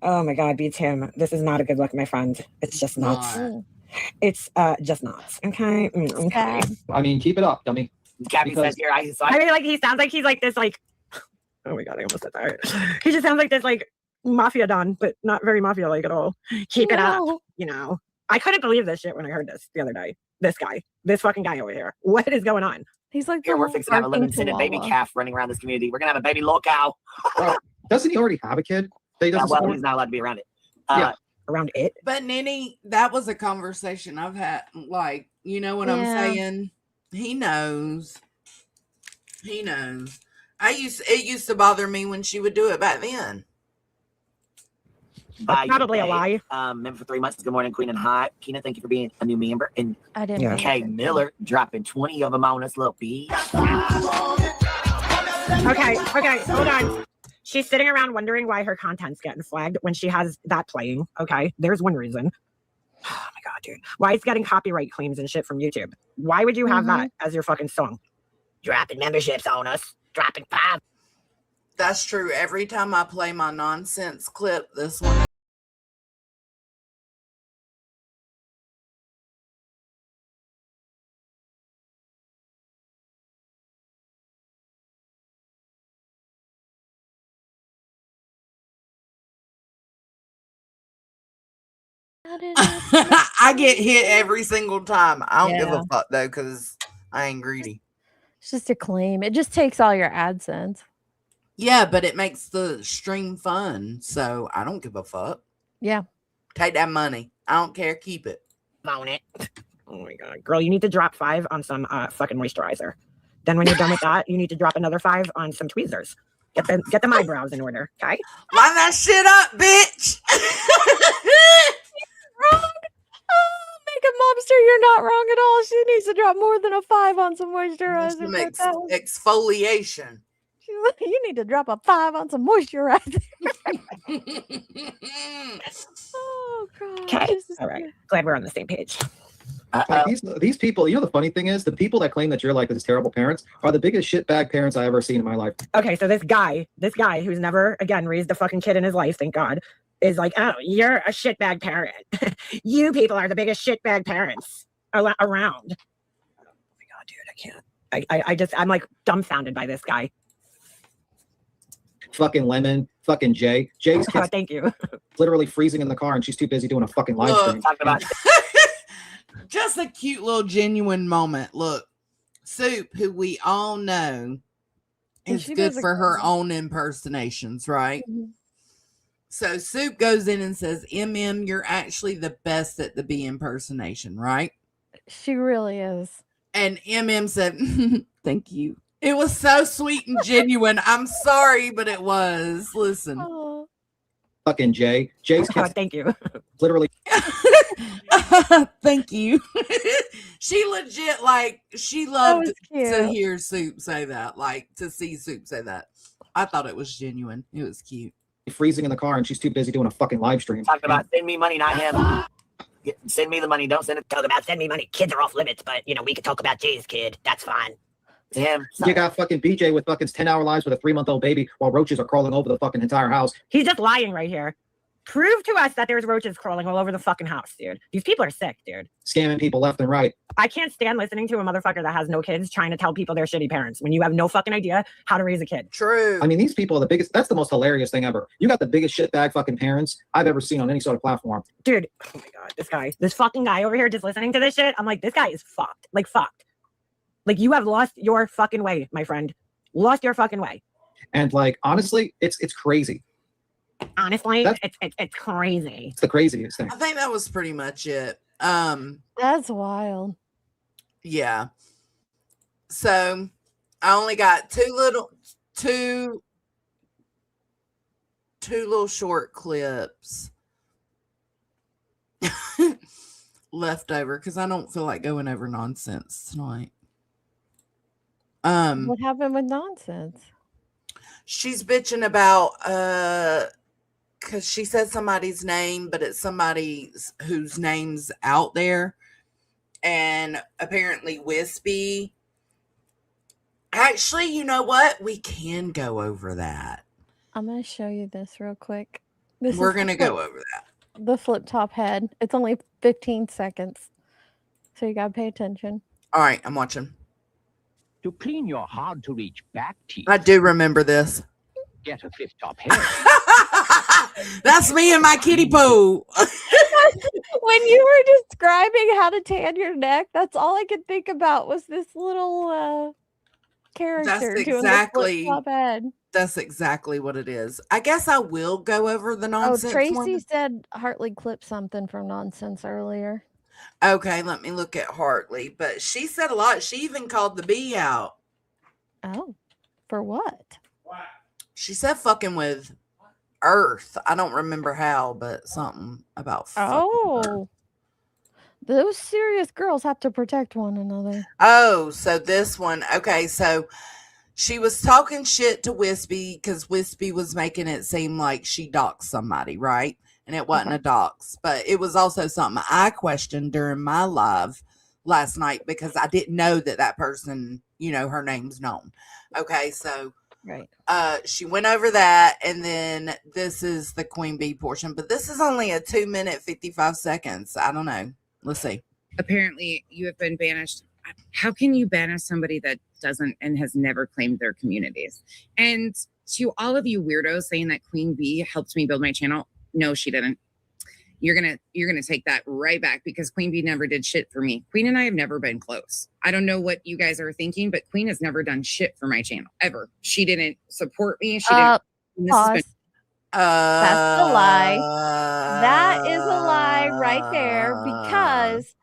Oh my God, beats him. This is not a good look, my friend. It's just nuts. It's just nuts. Okay. Okay. I mean, keep it up, dummy. Gabby says here, I mean, like he sounds like he's like this, like. Oh my God, I almost said that. He just sounds like this, like mafia don, but not very mafia like at all. Keep it up, you know. I couldn't believe this shit when I heard this the other day. This fucking guy over here. What is going on? He's like, here we're fixing to have a lemon-scented baby calf running around this community. We're gonna have a baby little cow. Bro, doesn't he already have a kid? That he doesn't well, support? he's not allowed to be around it. Around it. But Nenny, that was a conversation I've had. Like, you know what I'm saying? He knows. He knows. It used to bother me when she would do it back then. Probably a lie. Member for 3 months. Good morning, Queen and Hot. Keena, thank you for being a new member. And I didn't. Kay Miller dropping 20 of them on us, little B. Okay, hold on. She's sitting around wondering why her content's getting flagged when she has that playing. Okay, there's one reason. Oh my God, dude. Why it's getting copyright claims and shit from YouTube? Why would you have that as your fucking song? Dropping memberships on us. Dropping 5. That's true. Every time I play my nonsense clip, this one. I get hit every single time. I don't give a fuck though, because I ain't greedy. It's just a claim. It just takes all your AdSense. Yeah, but it makes the stream fun, so I don't give a fuck. Yeah. Take that money. I don't care. Keep it. Own it. Oh my God, girl, you need to drop 5 on some fucking moisturizer. Then when you're done with that, you need to drop another 5 on some tweezers. Get them eyebrows in order, okay? Line that shit up, bitch. Wrong. Oh, Makeup Mobster, you're not wrong at all. She needs to drop more than a 5 on some moisturizer. Some exfoliation. You need to drop a 5 on some moisturizer. Oh God. Okay. All right. Glad we're on the same page. Like these people, you know, the funny thing is the people that claim that you're like these terrible parents are the biggest shitbag parents I ever seen in my life. Okay, so this guy who's never again raised a fucking kid in his life, thank God, is like, oh, you're a shitbag parent. You people are the biggest shitbag parents around. Oh my God, dude, I can't. I'm like dumbfounded by this guy. Fucking Lemon, fucking Jay. Jay's kid's thank you. literally freezing in the car and she's too busy doing a fucking live stream. Talking about just a cute little genuine moment. Look, Soup, who we all know is good for her own impersonations, right? Mm-hmm. So Soup goes in and says, MM, you're actually the best at the bee impersonation, right? She really is. And MM said, thank you. It was so sweet and genuine. I'm sorry, but it was. Listen. Oh. Fucking Jay. Jay's kid's thank you. Literally. Thank you. She legit, like, she loved to hear Soup say that, like, to see Soup say that. I thought it was genuine. It was cute. Freezing in the car and she's too busy doing a fucking live stream. Talking about send me money, not him. Send me the money. Don't send it. Talk about send me money. Kids are off limits, but you know we can talk about Jay's kid. That's fine. To him. You got fucking BJ with fucking 10-hour lives with a 3-month-old baby while roaches are crawling over the fucking entire house. He's just lying right here. Prove to us that there's roaches crawling all over the fucking house, dude. These people are sick, dude. Scamming people left and right. I can't stand listening to a motherfucker that has no kids trying to tell people they're shitty parents when you have no fucking idea how to raise a kid. True. I mean, these people are the biggest. That's the most hilarious thing ever. You got the biggest shitbag fucking parents I've ever seen on any sort of platform. Dude, oh my God, this fucking guy over here just listening to this shit. I'm like, this guy is fucked. Like, fucked. Like, you have lost your fucking way, my friend. Lost your fucking way. And like, honestly, it's crazy. Honestly, it's crazy. It's the craziest thing. I think that was pretty much it. That's wild. Yeah. So I only got two little short clips left over because I don't feel like going over nonsense tonight. What happened with nonsense? She's bitching about because she said somebody's name, but it's somebody whose name's out there, and apparently Wispy. Actually, you know what? We can go over that. I'm gonna show you this real quick. We're gonna go over that. The flip top head. It's only 15 seconds, so you gotta pay attention. All right, I'm watching. To clean your hard-to-reach back teeth, I do remember this. get a flip top head. That's me and my kitty poo. When you were describing how to tan your neck, that's all I could think about was this little character doing the flip top head. That's exactly what it is. I guess I will go over the nonsense. Tracy one. said Hartley clipped something from nonsense earlier. Okay, let me look at Hartley. But she said a lot. She even called the bee out. Oh, for what? She said fucking with Earth. I don't remember how, but something about Oh. Those serious girls have to protect one another. Oh, so this one. Okay, so she was talking shit to Wispy because Wispy was making it seem like she doxed somebody, right? And it wasn't a dox, but it was also something I questioned during my live last night because I didn't know that person, her name's known. Okay, so right. She went over that, and then this is the Queen Bee portion, but this is only a 2 minute 55 seconds. I don't know. Let's see. Apparently, you have been banished. How can you banish somebody that doesn't and has never claimed their communities? And to all of you weirdos saying that Queen Bee helped me build my channel, no, she didn't. You're gonna take that right back because Queen Bee never did shit for me. Queen and I have never been close. I don't know what you guys are thinking, but Queen has never done shit for my channel ever. She didn't support me. She didn't. Pause. That's a lie. That is a lie right there because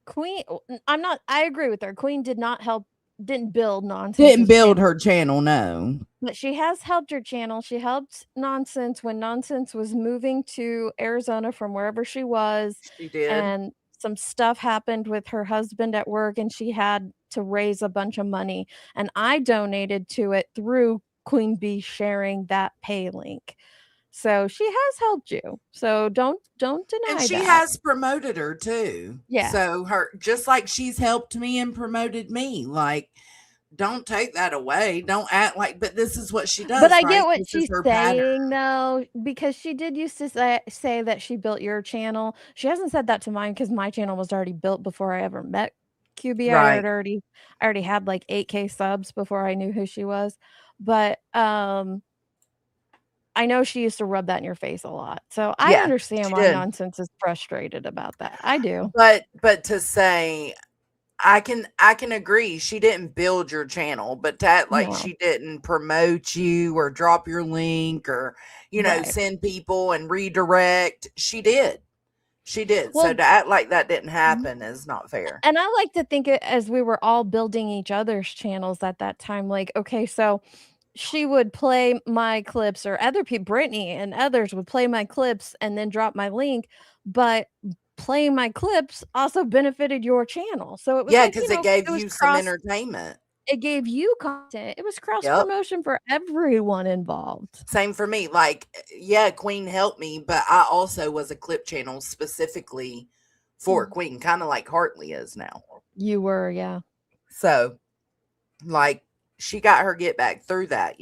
Queen. I agree with her. Queen didn't build nonsense. Didn't build her channel, no. But she has helped her channel. She helped Nonsense when Nonsense was moving to Arizona from wherever she was. She did. And some stuff happened with her husband at work, and she had to raise a bunch of money. And I donated to it through Queen Bee sharing that pay link. So she has helped you. So don't deny and she that. has promoted her too. Yeah. So just like she's helped me and promoted me, like don't take that away. Don't act like, but this is what she does. But I right? get what This she's is her saying pattern. though, because she did used to say that she built your channel. She hasn't said that to mine because my channel was already built before I ever met QB. Right. I already had like 8K subs before I knew who she was. But I know she used to rub that in your face a lot. So I Yeah, understand she why did. Nonsense is frustrated about that. I do. But to say I can agree she didn't build your channel, but to act like No. she didn't promote you or drop your link or Right. send people and redirect, she did. She did. Well, so to act like that didn't happen is not fair. And I like to think it as we were all building each other's channels at that time. Like, okay, so she would play my clips, or other people, Brittany and others would play my clips and then drop my link. But playing my clips also benefited your channel. So it was Yeah, like, because you know, it gave was you some entertainment. It gave you content. It was cross Yep. promotion for everyone involved. Same for me. Like, yeah, Queen helped me, but I also was a clip channel specifically for Queen, kind of like Hartley is now. You were, yeah. So, like, she got her get back through that,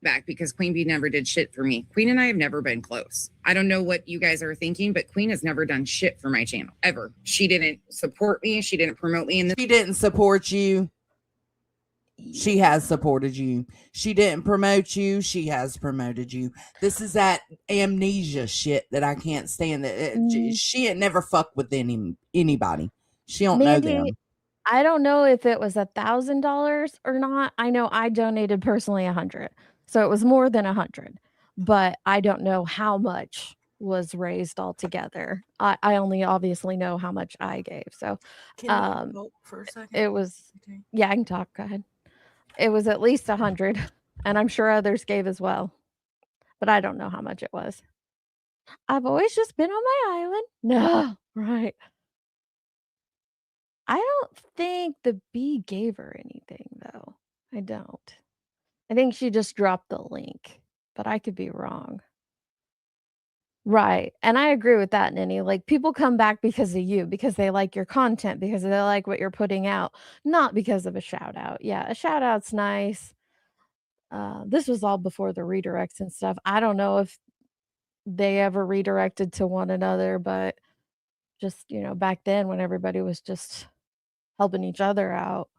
back because Queen Bee never did shit for me. Queen and I have never been close. I don't know what you guys are thinking, but Queen has never done shit for my channel ever. She didn't support me. She didn't promote me. She didn't support you. She has supported you. She didn't promote you. She has promoted you. This is that amnesia shit that I can't stand. That she ain't never fucked with anybody. She don't know them. I don't know if it was $1,000 or not. I know I donated personally 100, so it was more than 100. But I don't know how much was raised altogether. I only obviously know how much I gave. So Can you hold for a second? it was, yeah, I can talk. Go ahead. It was at least 100, and I'm sure others gave as well, but I don't know how much it was. I've always just been on my island. No, right. I don't think the bee gave her anything, though. I don't. I think she just dropped the link, but I could be wrong. Right, and I agree with that, Ninny. Like, people come back because of you, because they like your content, because they like what you're putting out, not because of a shout out. Yeah, a shout out's nice. This was all before the redirects and stuff. I don't know if they ever redirected to one another, but just, back then when everybody was just helping each other out,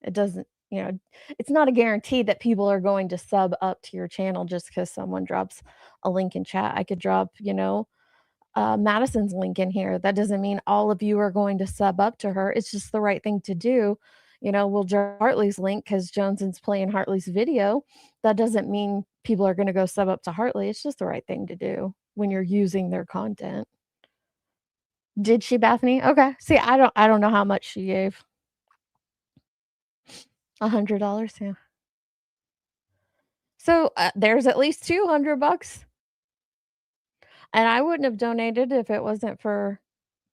it doesn't, it's not a guarantee that people are going to sub up to your channel just because someone drops a link in chat. I could drop, Madison's link in here. That doesn't mean all of you are going to sub up to her. It's just the right thing to do. We'll drop Hartley's link because Jones's playing Hartley's video. That doesn't mean people are going to go sub up to Hartley. It's just the right thing to do when you're using their content. Did she, Bethany? Okay. See, I don't know how much she gave. $100, yeah. So there's at least $200. And I wouldn't have donated if it wasn't for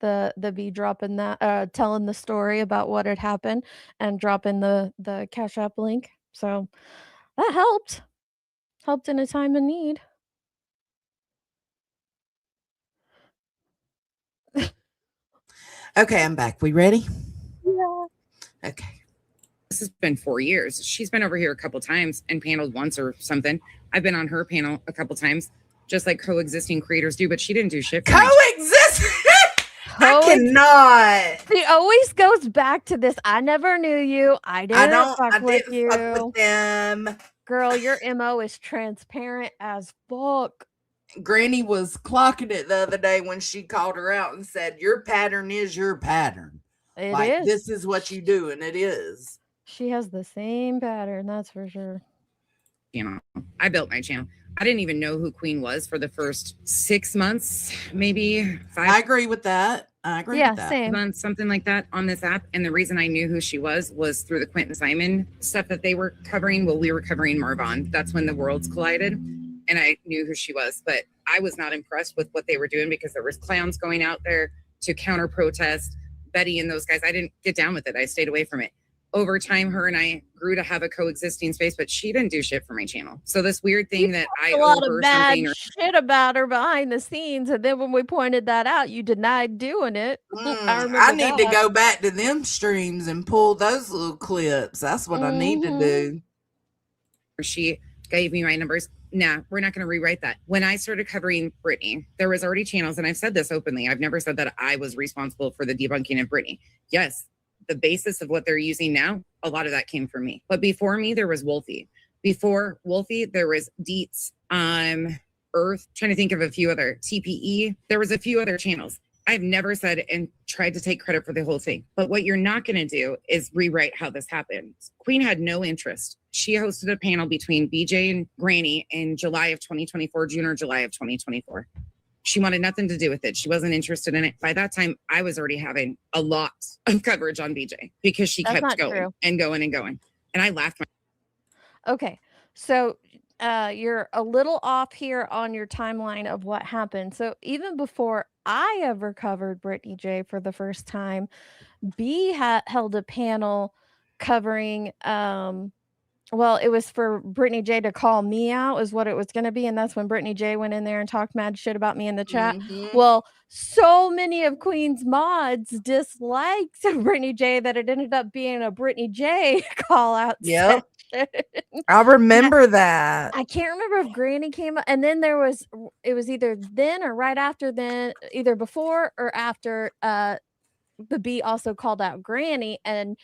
the bee dropping that, telling the story about what had happened and dropping the Cash App link. So that helped in a time of need. Okay, I'm back. We ready? Yeah. Okay. This has been 4 years. She's been over here a couple times and paneled once or something. I've been on her panel a couple times, just like coexisting creators do, but she didn't do shit. Coexist. I cannot. She always goes back to this. I never knew you. I didn't fuck with them. Girl, your MO is transparent as fuck. Granny was clocking it the other day when she called her out and said, your pattern is your pattern. It is. This is what you do, and it is. She has the same pattern, that's for sure. I built my channel. I didn't even know who Queen was for the first 6 months, maybe 5. I agree with that. Yeah, with that. same. Months, something like that on this app. And the reason I knew who she was through the Quentin Simon stuff that they were covering. Well, we were covering Marvon. That's when the worlds collided. And I knew who she was. But I was not impressed with what they were doing because there was clowns going out there to counter protest. Betty and those guys, I didn't get down with it. I stayed away from it. Over time, her and I grew to have a coexisting space, but she didn't do shit for my channel. So this weird thing that I a lot owe her of bad something. shit about her behind the scenes, and then when we pointed that out, you denied doing it. I need to go back to them streams and pull those little clips. That's what I need to do. She gave me my numbers. Nah, we're not going to rewrite that. When I started covering Britney, there was already channels, and I've said this openly. I've never said that I was responsible for the debunking of Britney. Yes, the basis of what they're using now, a lot of that came from me. But before me, there was Wolfie. Before Wolfie, there was Deets, Earth, trying to think of a few other, TPE. There was a few other channels. I've never said and tried to take credit for the whole thing. But what you're not going to do is rewrite how this happened. Queen had no interest. She hosted a panel between BJ and Granny in July of 2024, June or July of 2024. She wanted nothing to do with it. She wasn't interested in it. By that time, I was already having a lot of coverage on BJ because she kept going and going and going. And I laughed. Okay, so you're a little off here on your timeline of what happened. So even before I ever covered Brittany J for the first time, B held a panel covering well, it was for Brittany J to call me out is what it was going to be. And that's when Brittany J went in there and talked mad shit about me in the chat. Well, so many of Queen's mods disliked Brittany J that it ended up being a Brittany J call out. Yep. I remember that. I can't remember if Granny came up. And then it was either then or right after then, either before or after the B also called out Granny, and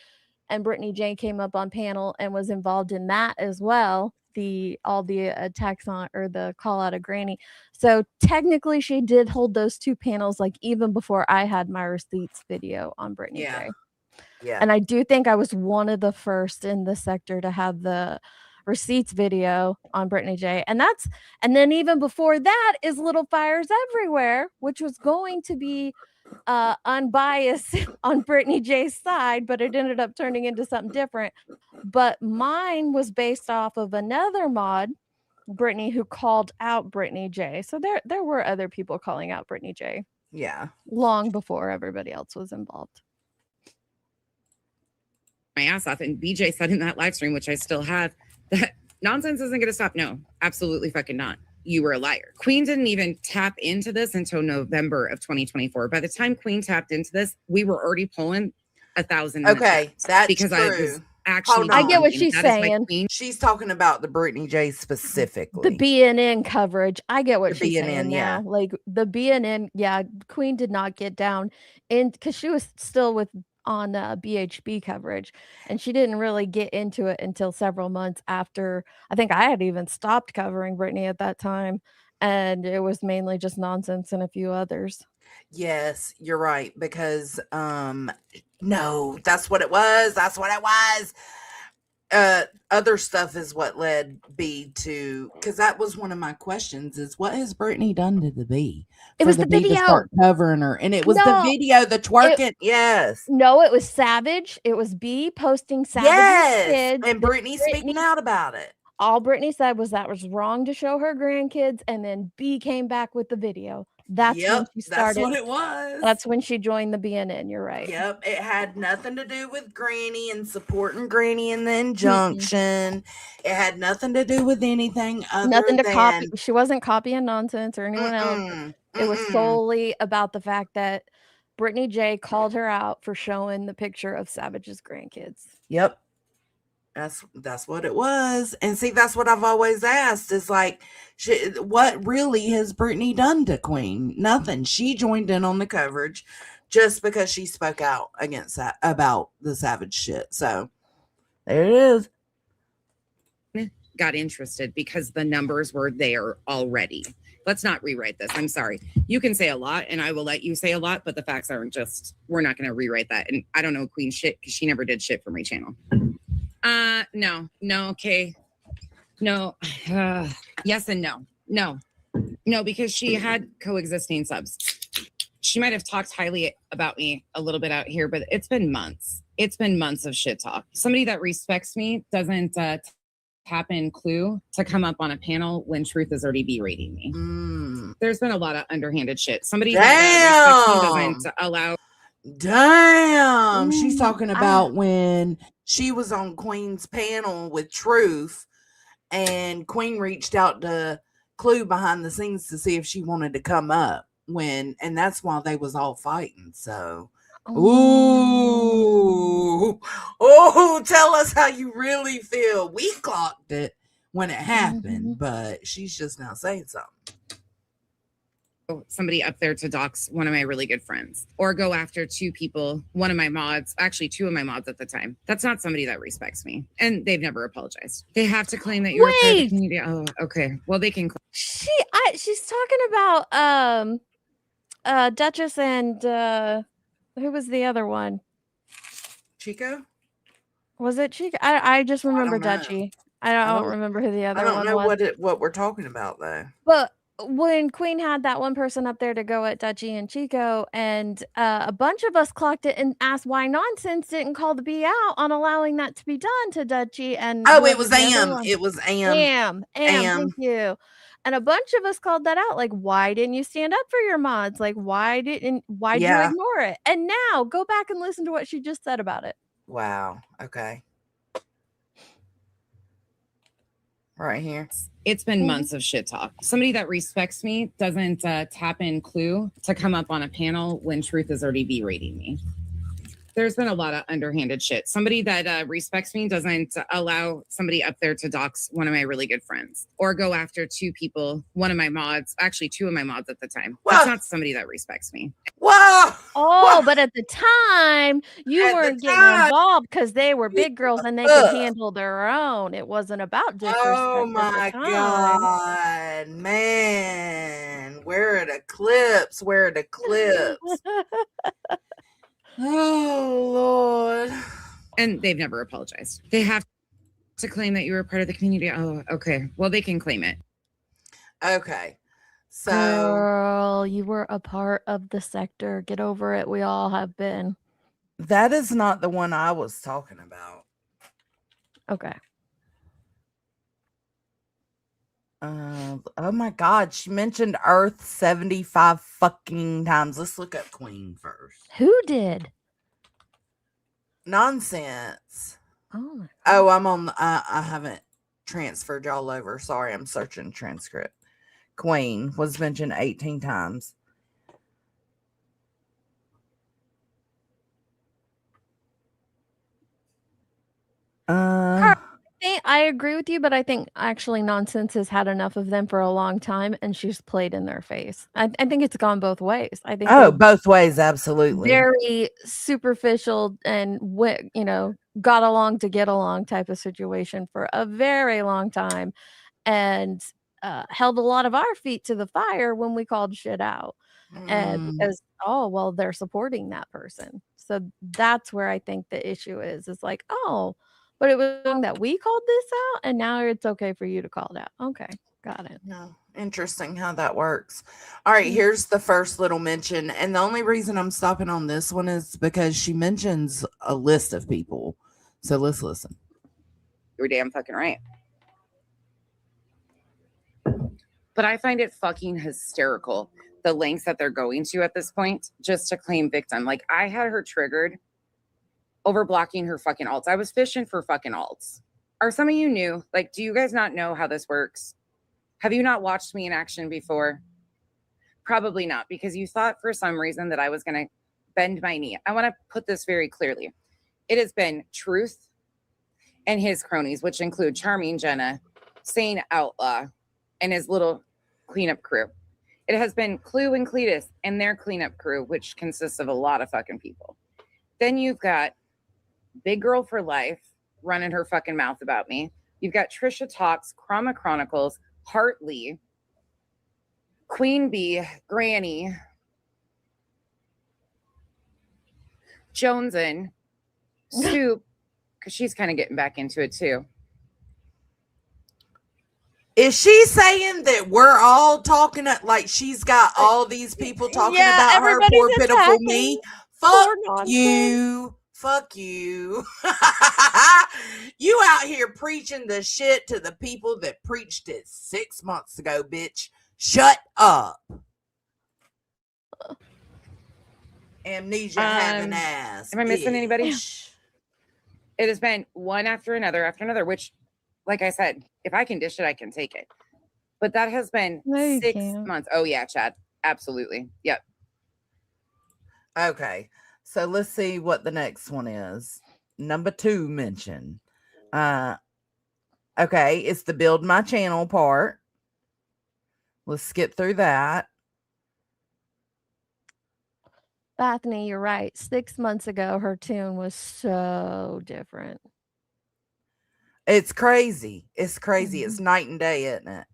Brittany J came up on panel and was involved in that as well. All the attacks on or the call out of Granny. So technically she did hold those two panels like even before I had my receipts video on Brittany J. Yeah. And I do think I was one of the first in the sector to have the receipts video on Brittany J. And then even before that is Little Fires Everywhere, which was going to be unbiased on Brittany J's side, but it ended up turning into something different. But mine was based off of another mod, Brittany, who called out Brittany J. So there were other people calling out Brittany J. Yeah. Long before everybody else was involved. My ass off. And BJ said in that live stream, which I still have, that nonsense isn't going to stop. No, absolutely fucking not. You were a liar. Queen didn't even tap into this until November of 2024. By the time Queen tapped into this, we were already pulling 1,000. Okay, that's because true. I was actually. I get what she's That is why saying. Queen- She's talking about the Brittany J specifically. The BNN coverage. I get what The she's BNN, saying yeah. now. Like the BNN, yeah, Queen did not get down in because she was still on BHB coverage, and she didn't really get into it until several months after. I think I had even stopped covering Brittany at that time, and it was mainly just nonsense and a few others. Yes, you're right, because no, that's what it was. That's what it was. Other stuff is what led B to, because that was one of my questions, is what has Brittany done to the B? It was the B to video. start covering her, and it was the No, video, the twerking. Yes. No, it was Savage. It was B posting Savage's Yes, kids. and Brittany speaking out about it. All Brittany said was that was wrong to show her grandkids, and then B came back with the video. That's when Yep, she started. that's what it was. That's when she joined the BNN. You're right. Yep, it had nothing to do with Granny and supporting Granny in the injunction. It had nothing to do with anything other Nothing to than copy. She wasn't copying nonsense or anyone else. It was solely about the fact that Brittany J called her out for showing the picture of Savage's grandkids. Yep. That's what it was. And see, that's what I've always asked is like, what really has Brittany done to Queen? Nothing. She joined in on the coverage just because she spoke out against that about the Savage shit. So there it is. Got interested because the numbers were there already. Let's not rewrite this. I'm sorry. You can say a lot and I will let you say a lot, but the facts aren't just, we're not going to rewrite that. And I don't know Queen shit because she never did shit for my channel. No, okay. No, yes and no, because she had coexisting subs. She might have talked highly about me a little bit out here, but it's been months. It's been months of shit talk. Somebody that respects me doesn't tap in Clue to come up on a panel when Truth is already berating me. There's been a lot of underhanded shit. Somebody that respects me doesn't allow. Damn, she's talking about when she was on Queen's panel with Truth, and Queen reached out to Clue behind the scenes to see if she wanted to come up and that's while they was all fighting. So, tell us how you really feel. We clocked it when it happened, but she's just now saying something. Somebody up there to dox one of my really good friends or go after two people, one of my mods, actually two of my mods at the time. That's not somebody that respects me, and they've never apologized. They have to claim that you're a part of the community. Oh, okay. Well, they can. She's talking about Duchess and who was the other one? Chico? Was it Chico? I just remember know. Dutchy. I don't remember who the other one was. I don't know what we're talking about though. But when Queen had that one person up there to go at Dutchy and Chico, and a bunch of us clocked it and asked why Nonsense didn't call the B out on allowing that to be done to Dutchy and it was Am. It was Am. Thank you. And a bunch of us called that out. Like, why didn't you stand up for your mods? Like, why'd you ignore it? And now go back and listen to what she just said about it. Wow. Okay. Right here. It's been months of shit talk. Somebody that respects me doesn't tap in Clue to come up on a panel when Truth is already berating me. There's been a lot of underhanded shit. Somebody that respects me doesn't allow somebody up there to dox one of my really good friends or go after two people, one of my mods, actually two of my mods at the time. That's not somebody that respects me. Whoa! Oh, but at the time, you weren't getting involved because they were big girls and they could handle their own. It wasn't about disrespect. Oh my God, man. Where are the clips? Where are the clips? Oh, Lord. And they've never apologized. They have. To claim that you were part of the community. Oh, okay. Well, they can claim it. Okay. So Girl, you were a part of the sector. Get over it. We all have been. that is not the one I was talking about. Okay. Oh my God, she mentioned Earth 75 fucking times. Let's look up Queen first. Who did? Nonsense. Oh my Oh, I'm on. I haven't transferred y'all over. Sorry, I'm searching transcript. Queen was mentioned 18 times. I agree with you, but I think actually Nonsense has had enough of them for a long time, and she's played in their face. I think it's gone both ways. I think Oh, they're both ways, absolutely. very superficial and got along to get along type of situation for a very long time, and held a lot of our feet to the fire when we called shit out. And because they're supporting that person, so that's where I think the issue is. It's like, oh, but it was wrong that we called this out, and now it's okay for you to call it out. Okay, got it. No, interesting how that works. All right, here's the first little mention, and the only reason I'm stopping on this one is because she mentions a list of people. So let's listen. You're damn fucking right. But I find it fucking hysterical, the lengths that they're going to at this point just to claim victim. Like, I had her triggered over blocking her fucking alts. I was fishing for fucking alts. Are some of you new? Like, do you guys not know how this works? Have you not watched me in action before? Probably not, because you thought for some reason that I was going to bend my knee. I want to put this very clearly. It has been Truth and his cronies, which include Charming Jenna, Sane Outlaw, and his little cleanup crew. It has been Clue and Cletus and their cleanup crew, which consists of a lot of fucking people. Then you've got Big Girl for Life running her fucking mouth about me. You've got Trisha Talks, Chroma Chronicles, Hartley, Queen Bee, Granny, Jonesin, Soup, because she's kind of getting back into it too. Is she saying that we're all talking like she's got all these people talking about her, poor pitiful me? Fuck you. Fuck you. You out here preaching the shit to the people that preached it 6 months ago, bitch. Shut up. Amnesia having ass. Am I missing bitch. anybody? It has been one after another, which, like I said, if I can dish it, I can take it. But that has been 6 months. Oh, yeah, Chad. Absolutely. Yep. Okay. So let's see what the next one is. Number 2 mention. Okay, it's the build my channel part. Let's skip through that. Bethany, you're right. 6 months ago, her tune was so different. It's crazy. It's crazy. It's night and day, isn't it?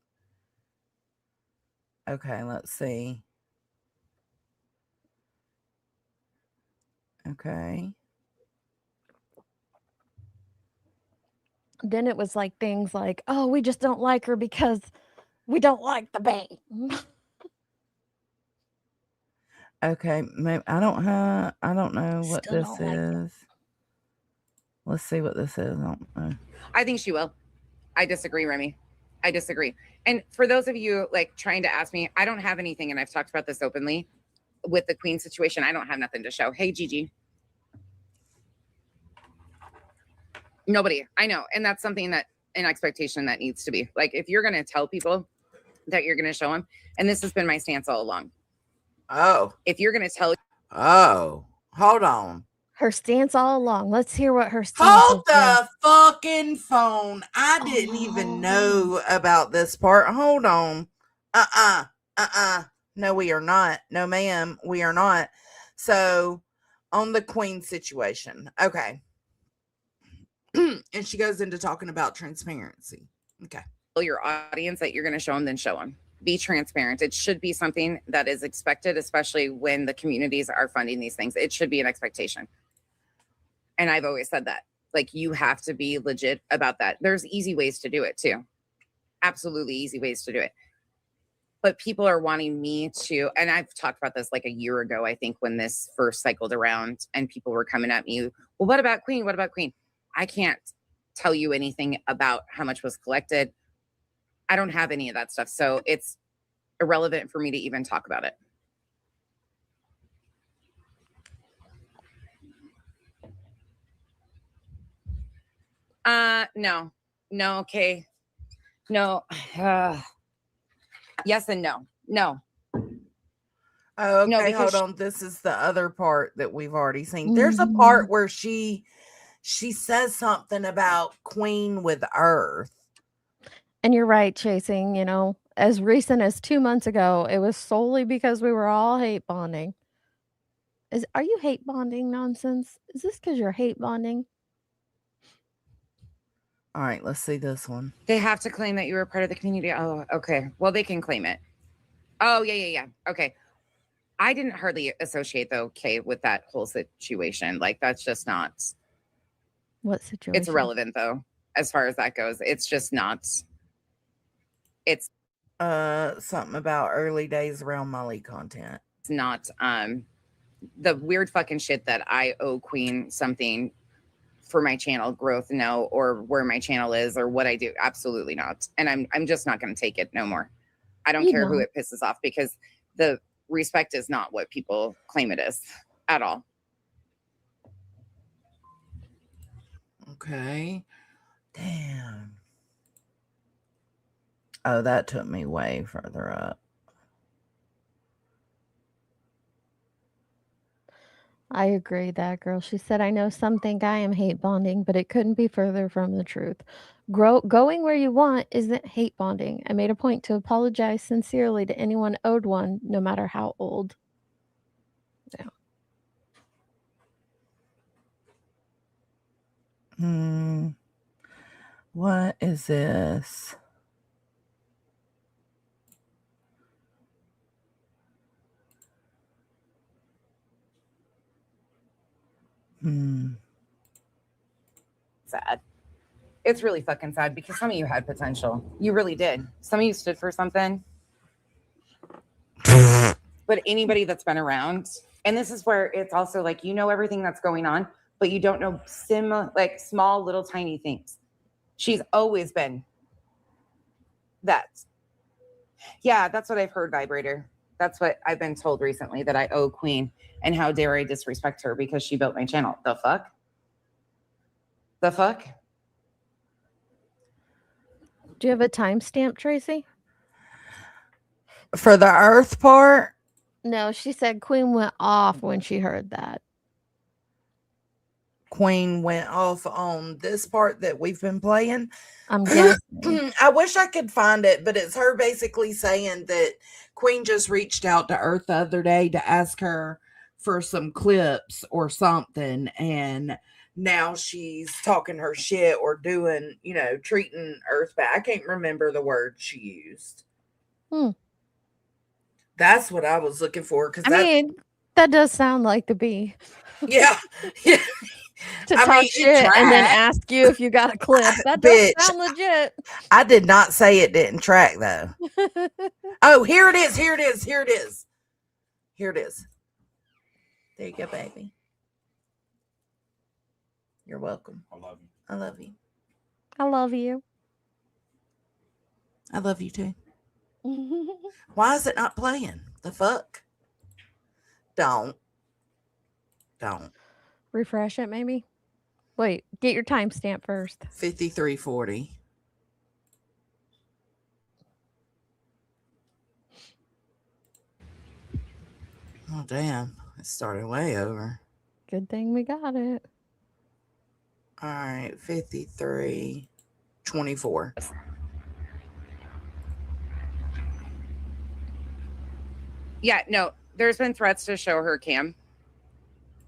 Okay, let's see. Okay. Then it was like things like, oh, we just don't like her because we don't like the band. Okay, maybe I don't know what Still this don't like it. is. Let's see what this is. I don't know. I think she will. I disagree, Remy. I disagree. And for those of you like trying to ask me, I don't have anything, and I've talked about this openly with the Queen situation. I don't have nothing to show. Hey, Gigi. Nobody. I know. And that's something that an expectation that needs to be. Like, if you're going to tell people that you're going to show them, and this has been my stance all along. Oh. If you're going to tell. Oh, hold on. Her stance all along. Let's hear what her stance Hold has been. the fucking phone. I didn't even know about this part. Hold on. No, we are not. No, ma'am, we are not. So, on the Queen situation. Okay. And she goes into talking about transparency. Okay. Tell your audience that you're going to show them, then show them. Be transparent. It should be something that is expected, especially when the communities are funding these things. It should be an expectation. And I've always said that. Like, you have to be legit about that. There's easy ways to do it too. Absolutely easy ways to do it. But people are wanting me to, and I've talked about this like a year ago, I think, when this first cycled around and people were coming at me. Well, what about Queen? What about Queen? I can't tell you anything about how much was collected. I don't have any of that stuff. So it's irrelevant for me to even talk about it. No. Okay. No. Yes and no. No. Oh, okay, No, because hold on. This is the other part that we've already seen. There's a part where she says something about Queen with Earth. And you're right, Chasing, you know, as recent as 2 months ago, it was solely because we were all hate bonding. Are you hate bonding nonsense? Is this because you're hate bonding? All right, let's see this one. They have to claim that you were part of the community. Oh, okay. Well, they can claim it. Oh, yeah. Okay. I didn't hardly associate, though, Kay, with that whole situation. Like, that's just not. What situation? It's irrelevant, though, as far as that goes. It's just not. It's something about early days around Molly content. It's not the weird fucking shit that I owe Queen something for my channel growth, no, or where my channel is or what I do. Absolutely not. And I'm just not going to take it no more. I don't care who it pisses off, because the respect is not what people claim it is at all. Okay. Damn. Oh, that took me way further up. I agree that girl. She said, I know some think I am hate bonding, but it couldn't be further from the truth. Going where you want isn't hate bonding. I made a point to apologize sincerely to anyone owed one, no matter how old. Yeah. What is this? Sad. It's really fucking sad, because some of you had potential. You really did. Some of you stood for something. But anybody that's been around, and this is where it's also like, you know everything that's going on, but you don't know like small little tiny things. She's always been that. Yeah, that's what I've heard, Vibrator. That's what I've been told recently, that I owe Queen, and how dare I disrespect her because she built my channel. The fuck? The fuck? Do you have a timestamp, Tracy? For the Earth part? No, she said Queen went off when she heard that. Queen went off on this part that we've been playing. I'm guessing. I wish I could find it, but it's her basically saying that Queen just reached out to Earth the other day to ask her for some clips or something, and now she's talking her shit or doing, treating Earth bad. I can't remember the word she used. That's what I was looking for. I mean, that does sound like the bee. Yeah. To talk shit and then ask you if you got a clip. That does sound legit. I did not say it didn't track, though. Oh, here it is. Here it is. Here it is. Here it is. There you go, baby. You're welcome. I love you. I love you. I love you. I love you too. Why is it not playing? The fuck? Don't. Refresh it, maybe. Wait, get your timestamp first. 53:40. Oh, damn. It started way over. Good thing we got it. All right, 53:24. Yeah, no, there's been threats to show her cam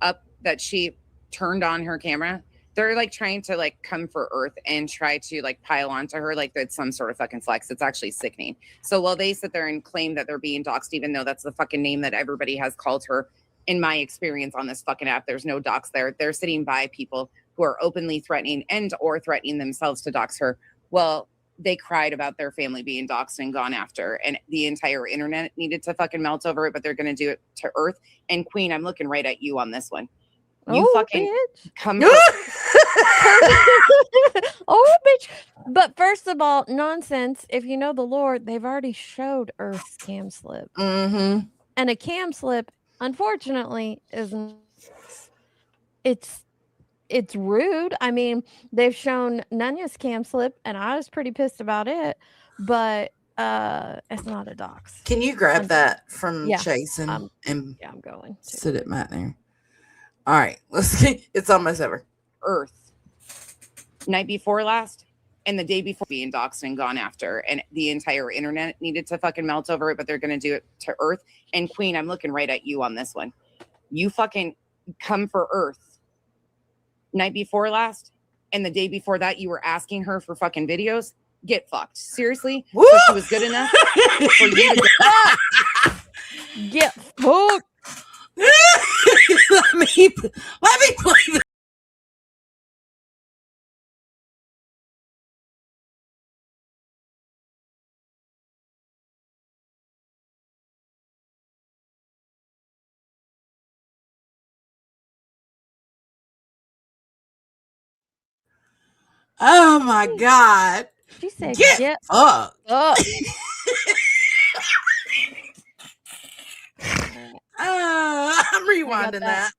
up, that she turned on her camera. They're like trying to like come for Earth and try to like pile onto her like that's some sort of fucking flex. It's actually sickening. So while they sit there and claim that they're being doxxed, even though that's the fucking name that everybody has called her, in my experience on this fucking app, there's no dox there. They're sitting by people who are openly threatening or threatening themselves to dox her. Well, they cried about their family being doxxed and gone after, and the entire internet needed to fucking melt over it, but they're going to do it to Earth. And Queen, I'm looking right at you on this one. You fucking come. Oh, bitch. But first of all, nonsense. If you know the Lord, they've already showed Earth's cam slip. Mm-hmm. And a cam slip, unfortunately, it's rude. I mean, they've shown Nunya's cam slip, and I was pretty pissed about it, but it's not a dox. Can you grab that from Yeah, Chase and yeah, I'm going to. sit it right there? All right, let's get. It's almost over. Earth. Night before last and the day before being doxxed and gone after, and the entire internet needed to fucking melt over it, but they're going to do it to Earth. And Queen, I'm looking right at you on this one. You fucking come for Earth. Night before last and the day before that, you were asking her for fucking videos. Get fucked. Seriously? Woo! So she was good enough for you to get fucked. let me play this. Oh my God. She said, get fucked. I'm rewinding that.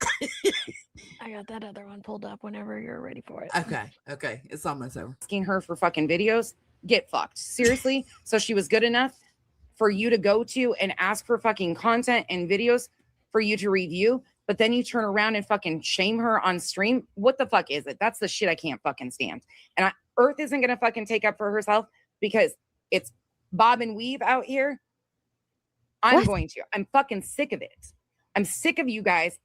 I got that other one pulled up whenever you're ready for it. Okay. It's almost over. asking her for fucking videos. Get fucked. Seriously? So she was good enough for you to go to and ask for fucking content and videos for you to review, but then you turn around and fucking shame her on stream. What the fuck is it? That's the shit I can't fucking stand. And Earth isn't gonna fucking take up for herself because it's bob and weave out here. I'm going to. I'm fucking sick of it. I'm sick of you guys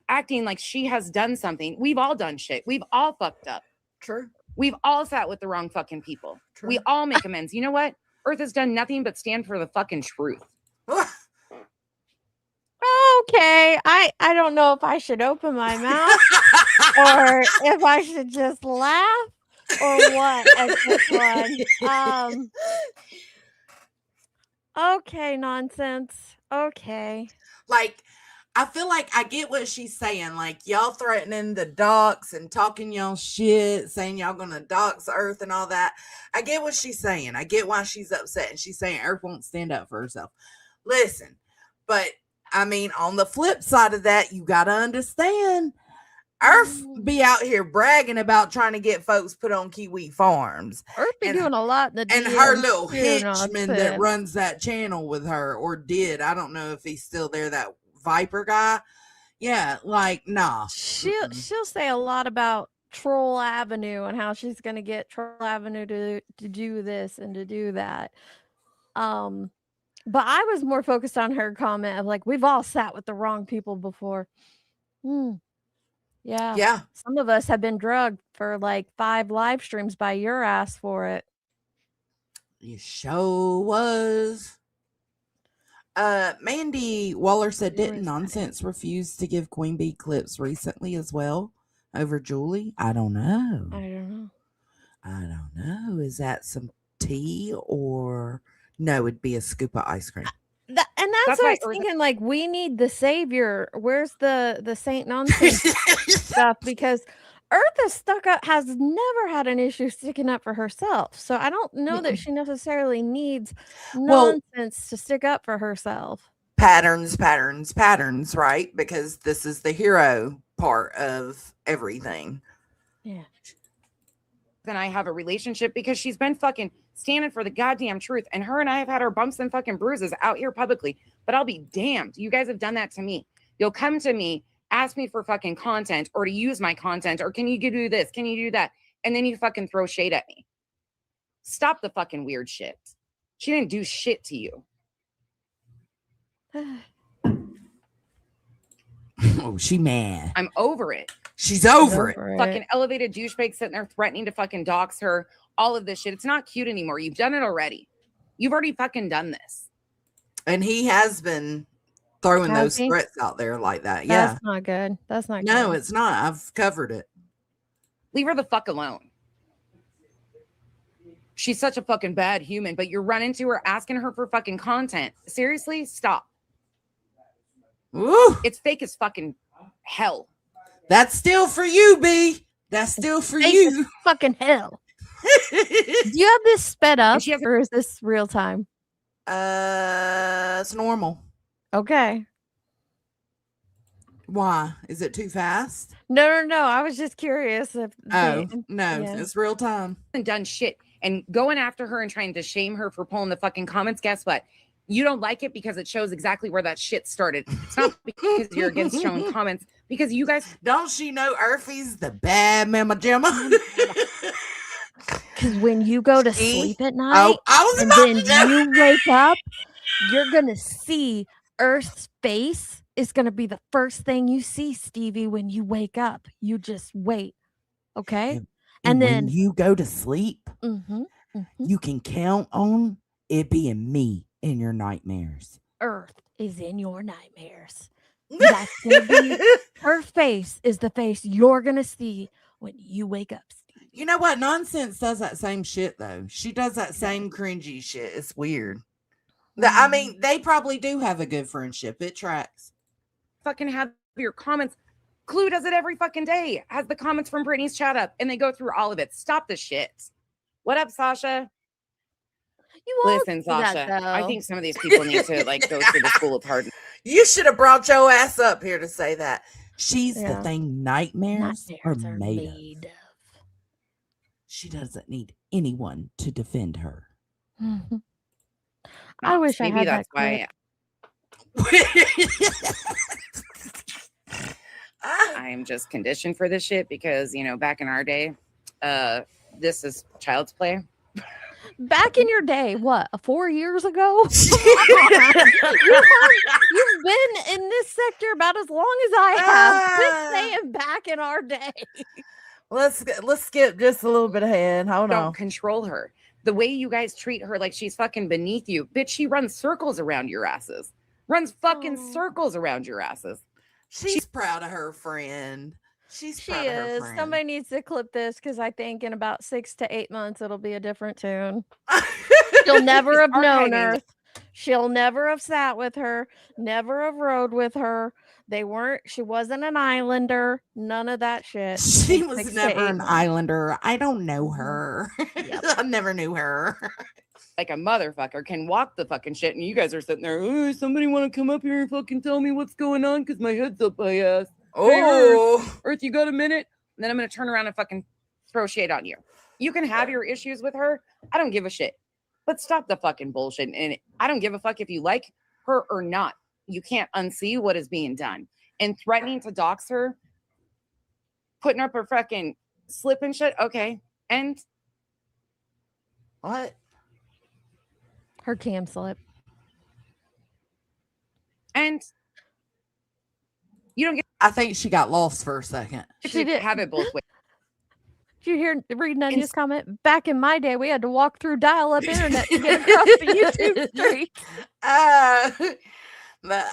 acting like she has done something. We've all done shit. We've all fucked up. True. We've all sat with the wrong fucking people. True. We all make amends. You know what? Earth has done nothing but stand for the fucking truth. Okay, I don't know if I should open my mouth or if I should just laugh or what at this one. Okay, nonsense. Okay. Like, I feel like I get what she's saying. Like, y'all threatening the docs and talking y'all shit, saying y'all gonna dox Earth and all that. I get what she's saying. I get why she's upset. And she's saying Earth won't stand up for herself. Listen, but I mean, on the flip side of that, you gotta understand Earth be out here bragging about trying to get folks put on Kiwi farms. Earth be doing a lot in the and DMs her little too, henchman that nonsense. runs that channel with her, or did. I don't know if he's still there, that Viper guy. Yeah, like, nah. She'll say a lot about Troll Avenue and how she's gonna get Troll Avenue to do this and to do that. But I was more focused on her comment of like, we've all sat with the wrong people before. Yeah. Yeah. Some of us have been drugged for like 5 live streams by your ass for it. You sure was. Mandy Waller said, didn't Nonsense refuse to give Queen Bee clips recently as well over Julie? I don't know. I don't know. Is that some tea or no? It'd be a scoop of ice cream. And that's what I was thinking. Like, we need the savior. Where's the Saint Nonsense stuff? Because Earth has never had an issue sticking up for herself. So I don't know that she necessarily needs Nonsense to stick up for herself. Patterns, right? Because this is the hero part of everything. Yeah. Then I have a relationship because she's been fucking standing for the goddamn truth. And her and I have had our bumps and fucking bruises out here publicly. But I'll be damned. You guys have done that to me. You'll come to me, ask me for fucking content or to use my content, or can you do this? Can you do that? And then you fucking throw shade at me. Stop the fucking weird shit. She didn't do shit to you. Oh, she mad. I'm over it. She's over it. Fucking elevated douchebag sitting there threatening to fucking dox her. All of this shit. It's not cute anymore. You've done it already. You've already fucking done this. And he has been throwing those threats out there like that. Yeah. That's not good. That's not good. No, it's not. I've covered it. Leave her the fuck alone. She's such a fucking bad human, but you're running to her, asking her for fucking content. Seriously? Stop. Ooh. It's fake as fucking hell. That's still for you, B. That's still for Fake you. as fucking hell. Do you have this sped up or is this real time? It's normal. Okay. Why? Is it too fast? No. I was just curious if No, yeah. it's real time. And done shit and going after her and trying to shame her for pulling the fucking comments. Guess what? You don't like it because it shows exactly where that shit started. It's not because you're against showing comments, because you guys don't she know Earthy's the bad mama jamma? Because when you go to sleep at night, and then you wake up, you're gonna see Earth's face is gonna be the first thing you see, Stevie. When you wake up, you just wait, okay? And then when you go to sleep, you can count on it being me in your nightmares. Earth is in your nightmares. That's gonna be her face. Is the face you're gonna see when you wake up. You know what? Nonsense does that same shit though. She does that same cringy shit. It's weird. I mean, they probably do have a good friendship. It tracks. fucking have your comments. Clue does it every fucking day. Has the comments from Brittany's chat up and they go through all of it. Stop the shit. What up, Sasha? Listen, Sasha, I think some of these people need to like go through the school of hard. You should have brought your ass up here to say that. She's the thing nightmares are made of. She doesn't need anyone to defend her. Mm-hmm. I wish Maybe I had that's that why I am just conditioned for this shit because, you know, back in our day, this is child's play. Back in your day, what, 4 years ago? You've been in this sector about as long as I have. Quit saying back in our day. Let's skip just a little bit ahead. Hold on. Don't control her. The way you guys treat her like she's fucking beneath you. Bitch, she runs circles around your asses. Runs fucking circles around your asses. She's proud of her friend. She is. Somebody needs to clip this because I think in about 6 to 8 months it'll be a different tune. She'll never have known her. She'll never have sat with her. Never have rode with her. She wasn't an islander. None of that shit. She was never an islander. I don't know her. Yep. I never knew her. Like a motherfucker can walk the fucking shit, and you guys are sitting there. Oh, somebody want to come up here and fucking tell me what's going on because my head's up my ass. Oh, hey, Earth, you got a minute? And then I'm gonna turn around and fucking throw shade on you. You can have your issues with her. I don't give a shit. But stop the fucking bullshit. And I don't give a fuck if you like her or not. You can't unsee what is being done. And threatening to dox her, putting up her fucking slip and shit. Okay. And what? Her cam slip. And you don't get. I think she got lost for a second. She did have it both ways. Did you read Nunya's comment? Back in my day, we had to walk through dial-up internet to get across the YouTube street.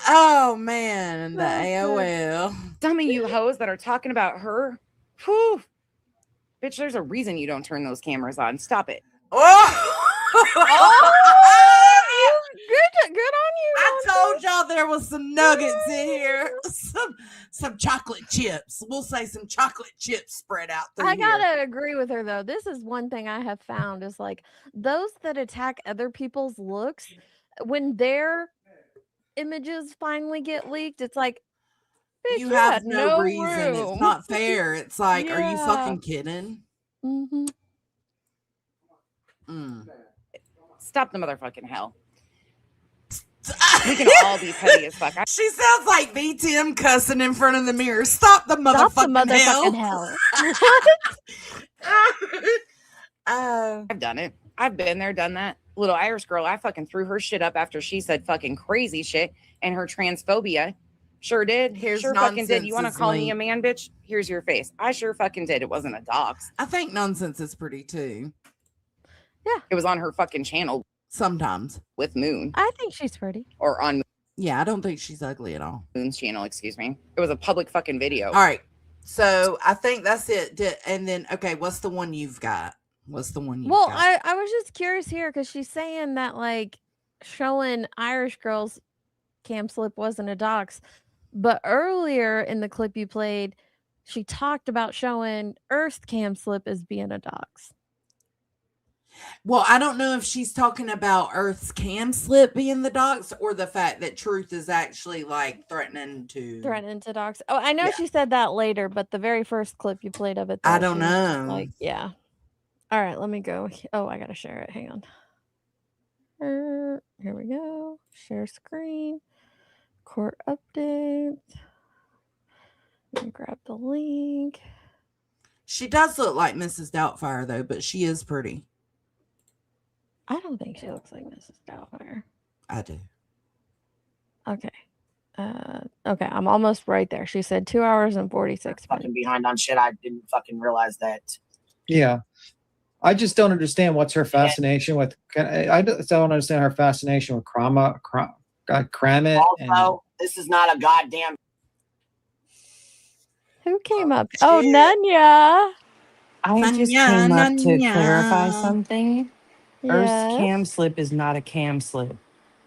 Oh man, the AOL. Some of you hoes that are talking about her, whew, bitch, there's a reason you don't turn those cameras on. Stop it. Good on you. I told y'all there was some nuggets in here. Some chocolate chips. We'll say some chocolate chips spread out through I gotta agree with her though. This is one thing I have found is like those that attack other people's looks, when their images finally get leaked, it's like you have no reason. Room. It's not fair. It's like, are you fucking kidding? Mm-hmm. Stop the motherfucking hell. We can all be petty as fuck. She sounds like B. Tim cussing in front of the mirror. Stop the motherfucking hell. I've done it. I've been there, done that. Little Irish girl, I fucking threw her shit up after she said fucking crazy shit and her transphobia. Sure did. Sure fucking did. You want to call me a man, bitch? Here's your face. I sure fucking did. It wasn't a dox. I think Nonsense is pretty too. Yeah. It was on her fucking channel. Sometimes. With Moon. I think she's pretty. Or on. Yeah, I don't think she's ugly at all. Moon's channel, excuse me. It was a public fucking video. All right. So I think that's it. And then, okay, what's the one you've got? What's the one you've Well, got? I was just curious here because she's saying that like showing Irish girls cam slip wasn't a dox, but earlier in the clip you played, she talked about showing Earth cam slip as being a dox. Well, I don't know if she's talking about Earth's cam slip being the docs or the fact that Truth is actually like threatening to dox. Oh, I know she said that later, but the very first clip you played of it, I though, don't she was just know. like, yeah. All right, let me go. Oh, I gotta share it. Hang on. Here we go. Share screen. Court update. Let me grab the link. She does look like Mrs. Doubtfire though, but she is pretty. I don't think she looks like Mrs. Doubtfire. I do. Okay. Okay, I'm almost right there. She said 2 hours and 46 Fucking behind on shit. I didn't fucking realize that. Yeah. I just don't understand what's her fascination with. I don't understand her fascination with Kramit. Also, this is not a goddamn. Who came up? Oh, Nunya. I just came up to clarify something. Earth's cam slip is not a cam slip.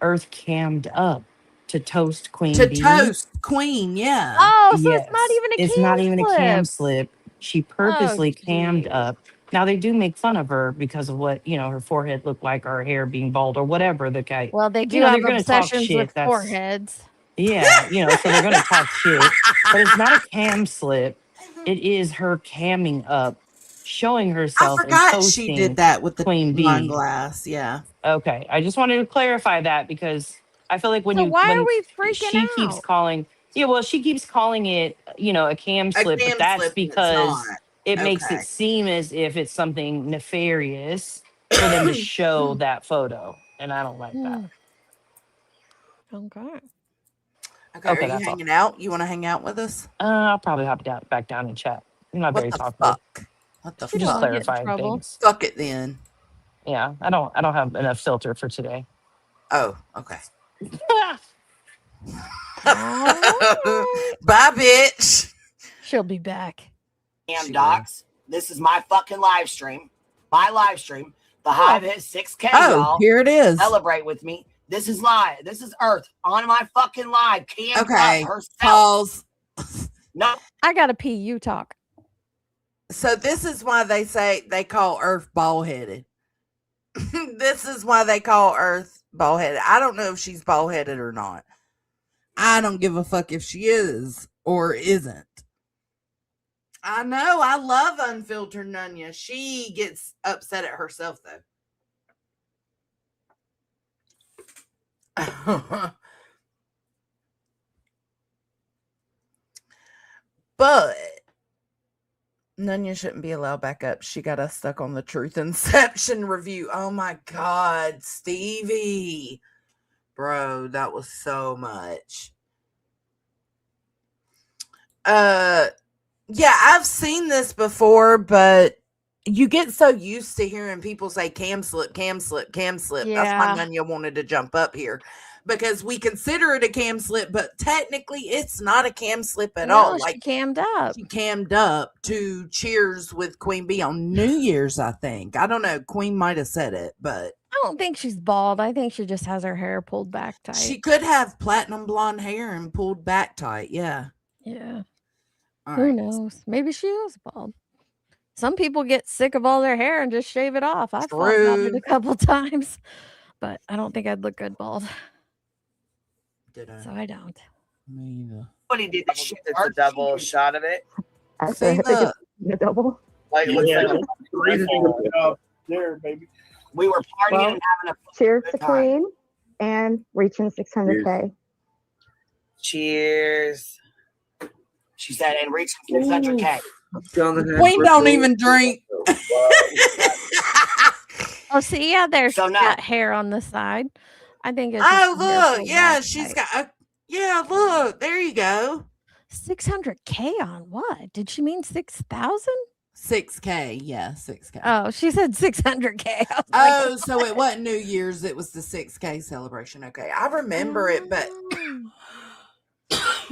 Earth cammed up to toast Queen To Bee. toast Queen, yeah. Oh, so Yes, it's not even a it's cam not even a cam slip. slip. She purposely cammed up. Now they do make fun of her because of what her forehead looked like, or her hair being bald, or whatever the guy. Well, they do they're have gonna talk obsessions shit. with That's foreheads. yeah, so they're gonna talk shit. But it's not a cam slip. It is her camming up, showing I herself and forgot posting she did that with the Queen wine Bee. glass. Yeah. Okay, I just wanted to clarify that because I feel like So why are when we freaking she keeps out? calling, she keeps calling it, a cam slip, cam but that's slip and it's not. because it makes Okay. it seem as if it's something nefarious for them to show that photo, and I don't like that. Okay. Okay, Okay, are you that's all. hanging out? You want to hang out with us? I'll probably hop back down and chat. I'm not What very the talkative. fuck? What the I'm just fuck? clarifying things. Fuck it then. Yeah, I don't have enough filter for today. Oh, okay. Bye, bitch. She'll be back. Damn docs. This is my fucking live stream. My live stream. The Hive hit 6K, Oh, y'all. here it is. Celebrate with me. This is live. This is Earth on my fucking live. Cam Okay. up herself. Pause. No. I gotta pee. You talk. So this is why they call Earth bald headed. This is why they call Earth bald headed. I don't know if she's bald headed or not. I don't give a fuck if she is or isn't. I know. I love Unfiltered Nunya. She gets upset at herself though. But Nunya shouldn't be allowed back up. She got us stuck on the Truth Inception review. Oh my God, Stevie. Bro, that was so much. Yeah, I've seen this before, but you get so used to hearing people say cam slip, cam slip, cam slip. That's why Yeah. Nunya wanted to jump up here. Because we consider it a cam slip, but technically it's not a cam slip at all. No, she cammed up. She cammed up to Cheers with Queen Bee on New Year's, I think. I don't know. Queen might have said it, but I don't think she's bald. I think she just has her hair pulled back tight. she could have platinum blonde hair and pulled back tight. Yeah. Yeah. All Who right. knows? Maybe she is bald. Some people get sick of all their hair and just shave it off. I've thought about it True. a couple times, but I don't think I'd look good bald. Did I? So I don't. Me either. Nobody did that shit. It's a double shot of it. See, look. The double. Like, it looks Yeah, like a there, baby. We were partying Well, and having a cheers good to time. Queen and reaching 600K. cheers. She said, and reaching 600K. Queen don't even drink. Oh, see, yeah, there's So now- got hair on the side. I think it's. Oh, just hair look. pulled Yeah, back she's tight. got. Yeah, look. There you go. 600K on what? Did she mean 6,000? 6K. Yeah, 6K. Oh, she said 600K. I was Oh, like, so it wasn't New Year's. It was the 6K celebration. Okay. I remember it, but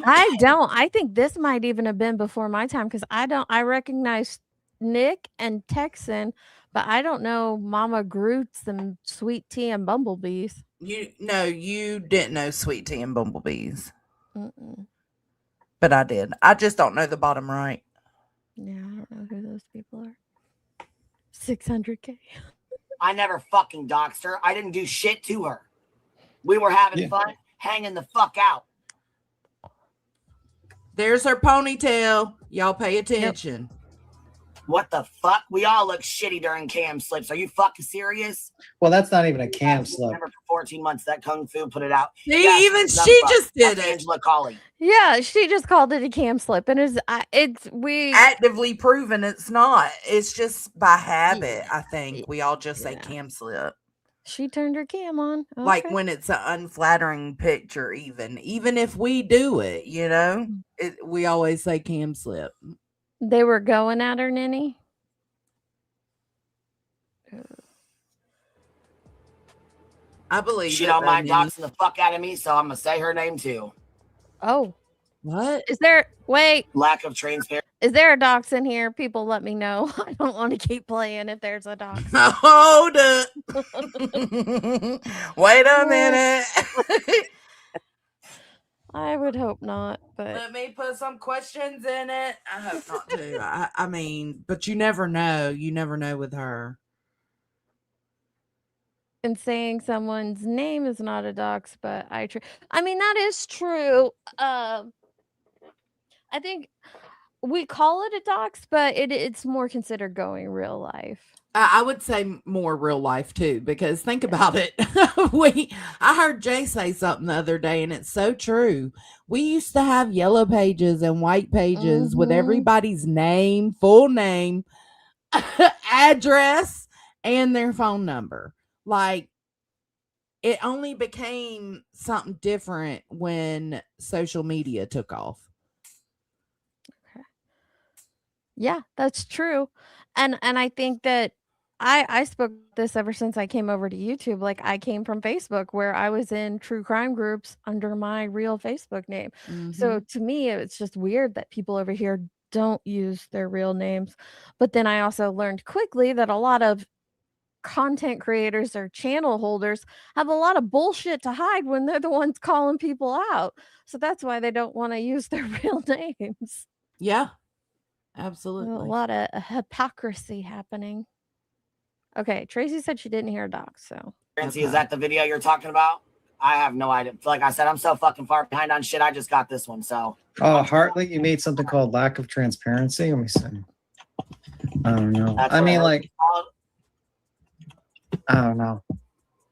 I don't. I think this might even have been before my time because I recognize Nick and Texan, but I don't know Mama Groots and Sweet Tea and Bumblebees. You didn't know Sweet Tea and Bumblebees, Mm-mm. but I did. I just don't know the bottom right. Yeah, I don't know who those people are. 600K. I never fucking doxed her. I didn't do shit to her. We were having fun, hanging the fuck out. There's her ponytail. Y'all pay attention. What the fuck? We all look shitty during cam slips. Are you fucking serious? Well, that's not even a cam slip. Remember for 14 months that Kung Fu put it out. See, Yes, even dumb she fuck. just did That's it. Angela Colley. Yeah, she just called it a cam slip, and we Actively proven it's not. It's just by habit. I think we all just say cam slip. She turned her cam on. Like Okay. when it's an unflattering picture, even if we do it, we always say cam slip. They were going at her, Ninny. I believe She it, don't though, mind Ninny. doxing the fuck out of me, so I'm gonna say her name too. Oh, what is there? Wait, Lack of transparency. is there a dox in here? People, let me know. I don't want to keep playing if there's a dox. Hold up. Wait a minute. I would hope not, but Let me put some questions in it. I hope not to. I mean, but you never know. You never know with her. and saying someone's name is not a dox, but I mean that is true. I think we call it a dox, but it's more considered going real life. I would say more real life too, because think about it. I heard Jay say something the other day, and it's so true. We used to have yellow pages and white pages with everybody's name, full name, address, and their phone number. Like, it only became something different when social media took off. Yeah, that's true. And I think that I spoke this ever since I came over to YouTube. Like I came from Facebook where I was in true crime groups under my real Facebook name. So to me, it's just weird that people over here don't use their real names. But then I also learned quickly that a lot of content creators or channel holders have a lot of bullshit to hide when they're the ones calling people out. So that's why they don't want to use their real names. Yeah. A Absolutely. lot of hypocrisy happening. Okay, Tracy said she didn't hear doc, so. Is that the video you're talking about? I have no idea. Like I said, I'm so fucking far behind on shit. I just got this one, so. Oh, Hartley, you made something called lack of transparency. Let me see. I don't know. I mean, like, I don't know.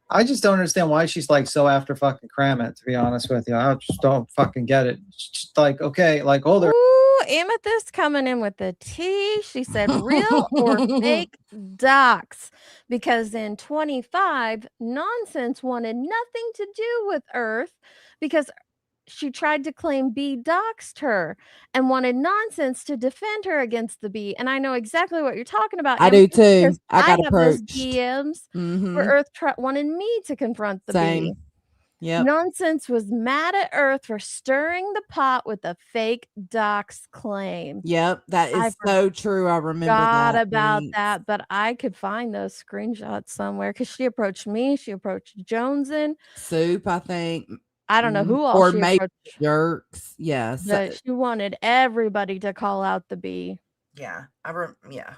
I just don't understand why she's like so after fucking Kramit, to be honest with you. I just don't fucking get it. It's just like, okay, like, oh, they're. Ooh, Amethyst coming in with the tea. She said real or fake docs. Because in 25, Nonsense wanted nothing to do with Earth because she tried to claim B doxed her and wanted Nonsense to defend her against the B. And I know exactly what you're talking about. I do Amethyst, too. because I got have those approached. DMs Mhm. where Earth wanted me to confront the B. Same. Yep. Nonsense was mad at Earth for stirring the pot with a fake dox claim. Yep. That I is so true. I remember forgot that. about Thanks. that, but I could find those screenshots somewhere because she approached me. She approached Jonesin. Soup, I think. I don't know who all Or she maybe approached. Jerks. Yeah. But she wanted everybody to call out the B. Yeah. Yeah.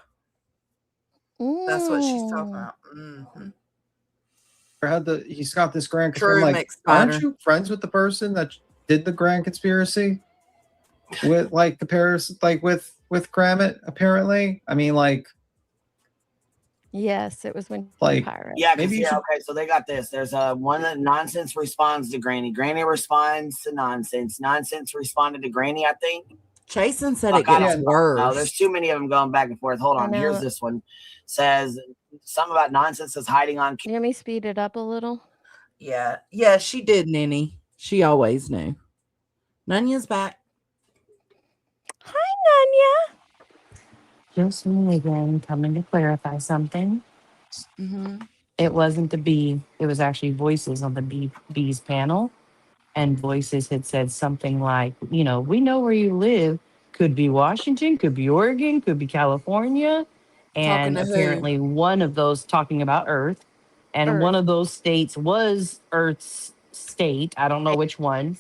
That's what she's talking about. Mm-hmm. He's got this grand True, like, mixed aren't spider. you friends with the person that did the grand conspiracy with like comparison, like with Kramit? Apparently, I mean, like, Yes, it was when like, pirate. Yeah, maybe because okay, so they got this. There's one that Nonsense responds to Granny. Granny responds to Nonsense. Nonsense responded to Granny, I think. Jason said Fuck, it I gets don't worse. know. There's too many of them going back and forth. Hold I on. know. Here's this one. Says something about Nonsense is hiding on. You want me to speed it up a little? Yeah. Yeah, she did, Ninny. She always knew. Nunya's back. Hi, Nunya. Just me again, coming to clarify something. Mm-hmm. It wasn't the bee. It was actually voices on the bees panel. and voices had said something like, you know, we know where you live. Could be Washington, could be Oregon, could be California. Talking And to who? apparently one of those talking about Earth, and one Earth. of those states was Earth's state. I don't know which one.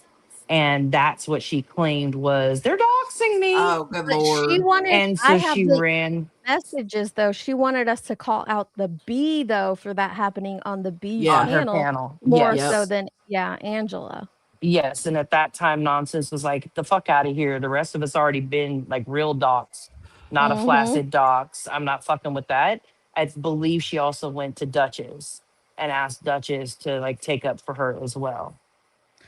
And that's what she claimed was they're doxing me. Oh, good But she lord. wanted, And I so have she the ran. messages though. She wanted us to call out the B though for that happening on the B's On her panel panel. more so Yes. than Angela. Yes. And at that time, Nonsense was like, the fuck out of here. The rest of us already been like real docs, not a Mm-hmm. flaccid docs. I'm not fucking with that. I believe she also went to Duchess and asked Duchess to like take up for her as well.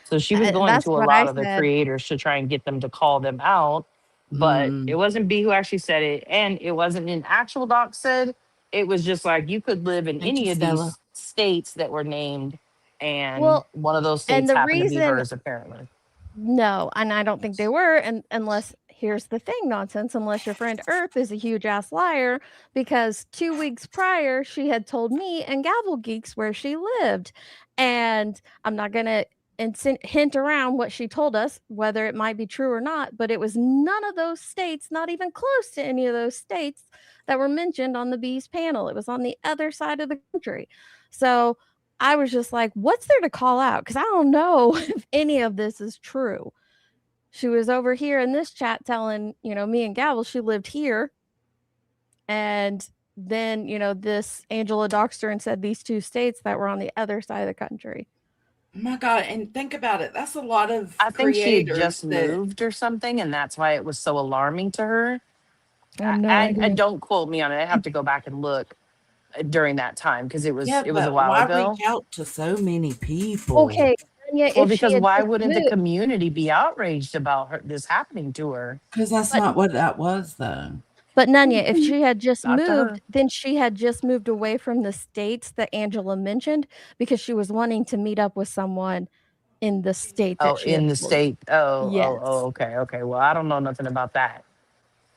So she was And going that's to a what I lot of the said. creators to try and get them to call them out. But it wasn't B who actually said it. And it wasn't an actual doc said. It was just like you could live in Thank you, any of Stella. these states that were named. And Well, one of those and states the happened to be reason hers, apparently. no, and I don't think they were, and unless here's the thing, Nonsense, unless your friend Earth is a huge ass liar, because 2 weeks prior she had told me and Gavel Geeks where she lived. And I'm not gonna hint around what she told us, whether it might be true or not, but it was none of those states, not even close to any of those states that were mentioned on the Bees panel. It was on the other side of the country. So I was just like, what's there to call out? Because I don't know if any of this is true. She was over here in this chat telling, me and Gavel she lived here. And then, this Angela Dockster and said these 2 states that were on the other side of the country. My God, and think about it. That's a lot of I think she had creators just that moved or something, and that's why it was so alarming to her. I have no I idea. don't quote me on it. I have to go back and look during that time because it was yeah, a but while why ago. reach out to so many people? Okay, Tanya, Well, if she because had why just wouldn't the moved, community be outraged about this happening to her? Because that's but not what that was, though. But Nanya, if she had just Not to moved, her. then she had just moved away from the states that Angela mentioned because she was wanting to meet up with someone in the state Oh, that she had in the told. state. Yes. Okay. Well, I don't know nothing about that.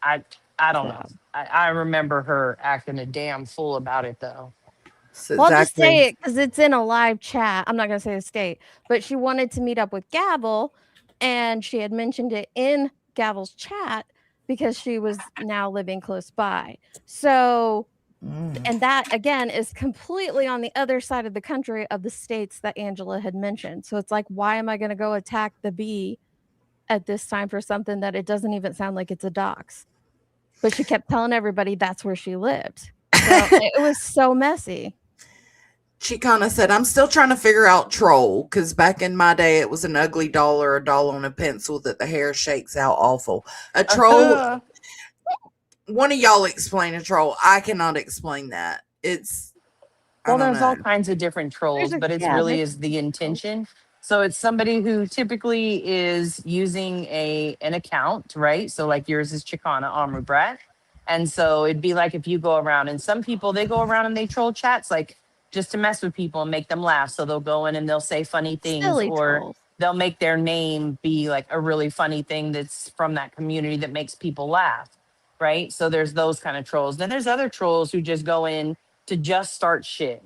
I don't So, know. I remember her acting a damn fool about it though. So well, I'll just exactly. say it because it's in a live chat. I'm not going to say the state, but she wanted to meet up with Gavel, and she had mentioned it in Gavel's chat because she was now living close by. So, and that again is completely on the other side of the country of the states that Angela had mentioned. So it's like, why am I going to go attack the bee at this time for something that it doesn't even sound like it's a dox? But she kept telling everybody that's where she lived. So it was so messy. She kind of said, I'm still trying to figure out troll because back in my day, it was an ugly doll or a doll on a pencil that the hair shakes out awful. A troll. One of y'all explain a troll. I cannot explain that. It's, Well, I don't there's know. all kinds of different trolls, but it's really is the intention. So it's somebody who typically is using an account, right? So like yours is Chicana Armor Brat. And so it'd be like if you go around and some people they go around and they troll chats like just to mess with people and make them laugh. So they'll go in and they'll say funny things Silly or trolls. they'll make their name be like a really funny thing that's from that community that makes people laugh. Right. So there's those kind of trolls. Then there's other trolls who just go in to just start shit.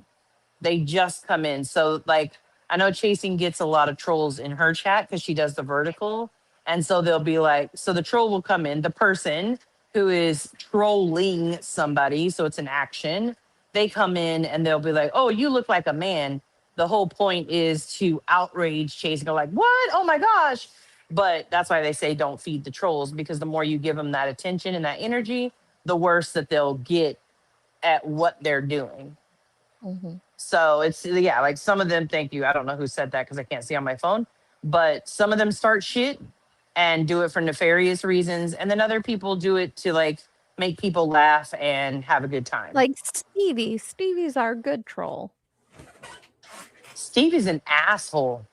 They just come in. So like I know Chasing gets a lot of trolls in her chat because she does the vertical. And so they'll be like, so the troll will come in, the person who is trolling somebody, so it's an action. They come in and they'll be like, oh, you look like a man. The whole point is to outrage Chasing. Go like, what? Oh my gosh. But that's why they say don't feed the trolls, because the more you give them that attention and that energy, the worse that they'll get at what they're doing. Mm-hmm. So it's, yeah, like some of them, thank you. I don't know who said that because I can't see on my phone, but some of them start shit and do it for nefarious reasons. And then other people do it to like make people laugh and have a good time. Like Stevie. Stevie's our good troll. Stevie's an asshole.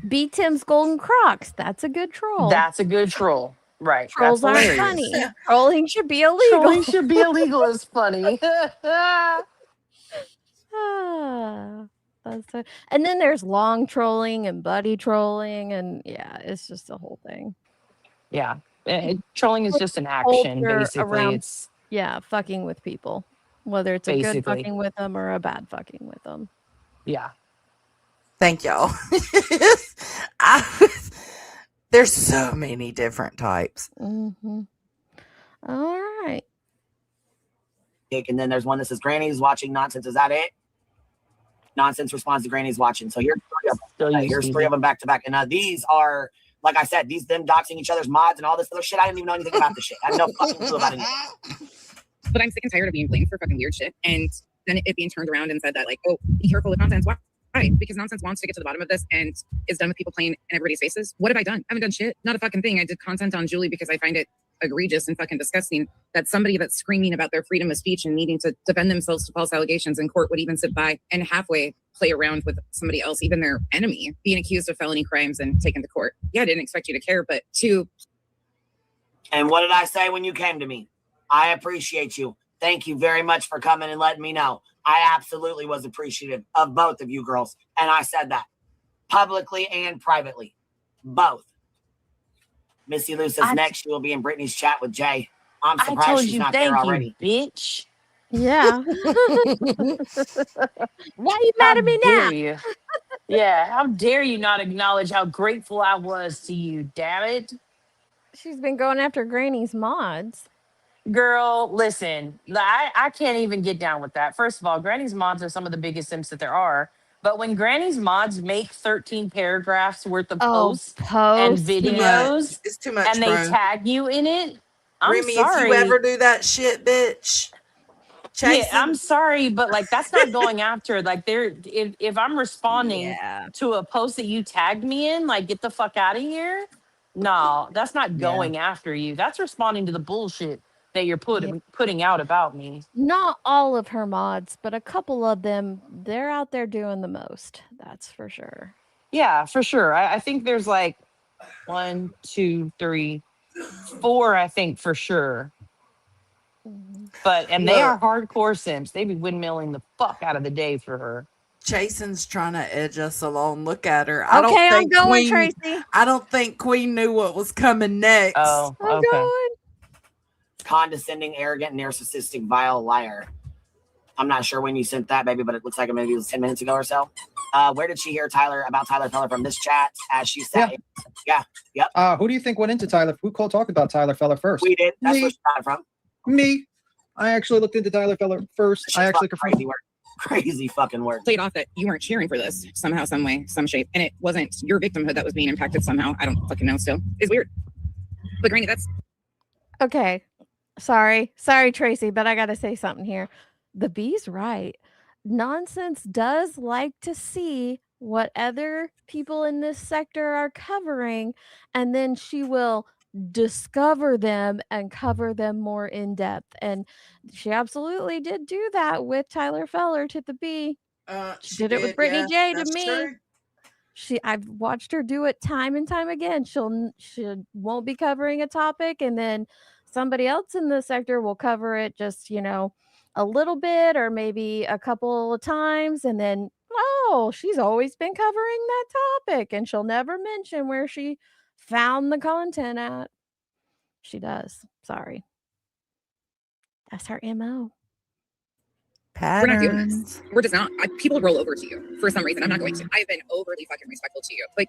B. Tim's Golden Crocs. That's a good troll. That's a good troll. Right. Trolls That's aren't hilarious. funny. Trolling should be illegal. Trolling should be illegal is funny. That's so, and then there's long trolling and buddy trolling, and yeah, it's just a whole thing. Yeah. Trolling is just an action, Culture basically. around, It's fucking with people, whether it's a good basically fucking with them or a bad fucking with them. Yeah. Thank y'all. There's so many different types. Mm-hmm. All right. And then there's one that says Granny's watching nonsense. Is that it? Nonsense responds to Granny's watching. So here's three of them. Here's three of them back to back. And these are, like I said, them doxing each other's mods and all this other shit. I didn't even know anything about this shit. I had no fucking clue about anything. But I'm sick and tired of being blamed for fucking weird shit. And then it being turned around and said that, like, oh, be careful with nonsense. Why? Because nonsense wants to get to the bottom of this and is done with people playing in everybody's faces. What have I done? I haven't done shit. Not a fucking thing. I did content on Julie because I find it egregious and fucking disgusting that somebody that's screaming about their freedom of speech and needing to defend themselves to false allegations in court would even sit by and halfway play around with somebody else, even their enemy, being accused of felony crimes and taken to court. Yeah, I didn't expect you to care, but to... And what did I say when you came to me? I appreciate you. Thank you very much for coming and letting me know. I absolutely was appreciative of both of you girls. And I said that publicly and privately. Both. Missy Lou says next she will be in Brittany's chat with Jay. I'm surprised she's not there already. Bitch. Yeah. Why are you mad at me now? You? Yeah, how dare you not acknowledge how grateful I was to you, damn it. She's been going after Granny's mods. Girl, listen, I can't even get down with that. First of all, Granny's mods are some of the biggest simps that there are. But when Granny's mods make 13 paragraphs worth of posts and videos, it's too much, and they bro. tag you in it, I'm Remy, sorry. if you ever do that shit, bitch. Yeah, I'm sorry, but like that's not going after. Like if I'm responding to a post that you tagged me in, like get the fuck out of here. No, that's not going after you. That's responding to the bullshit that you're putting out about me. Not all of her mods, but a couple of them, they're out there doing the most. That's for sure. Yeah, for sure. I think there's like 1, 2, 3, 4, I think for sure. But they are hardcore simps. They be windmilling the fuck out of the day for her. Jason's trying to edge us along. Look at her. Okay, I'm going, Tracy. I don't think Queen knew what was coming next. Oh, I'm going. Condescending, arrogant, narcissistic, vile liar. I'm not sure when you sent that, baby, but it looks like maybe it was 10 minutes ago or so. Where did she hear about Tyler Feller from this chat? As she said, yep. Who do you think went into Tyler? Who talked about Tyler Feller first? We did. That's where she got it from. Me. I actually looked into Tyler Feller first. I actually confirmed. Crazy fucking work. Played off that you weren't cheering for this somehow, some way, some shape, and it wasn't your victimhood that was being impacted somehow. I don't fucking know. Still, it's weird. But Granny, that's okay. Sorry, Tracy, but I gotta say something here. The B's right. Nonsense does like to see what other people in this sector are covering, and then she will discover them and cover them more in depth. And she absolutely did do that with Tyler Feller to the B. She did it with Brittany J to me. True. I've watched her do it time and time again. She won't be covering a topic, and then somebody else in the sector will cover it just, a little bit or maybe a couple of times, and then she's always been covering that topic, and she'll never mention where she found the content at. She does. Sorry. That's her MO. We're not doing this. We're just not. People roll over to you for some reason. I'm not going to. I've been overly fucking respectful to you. But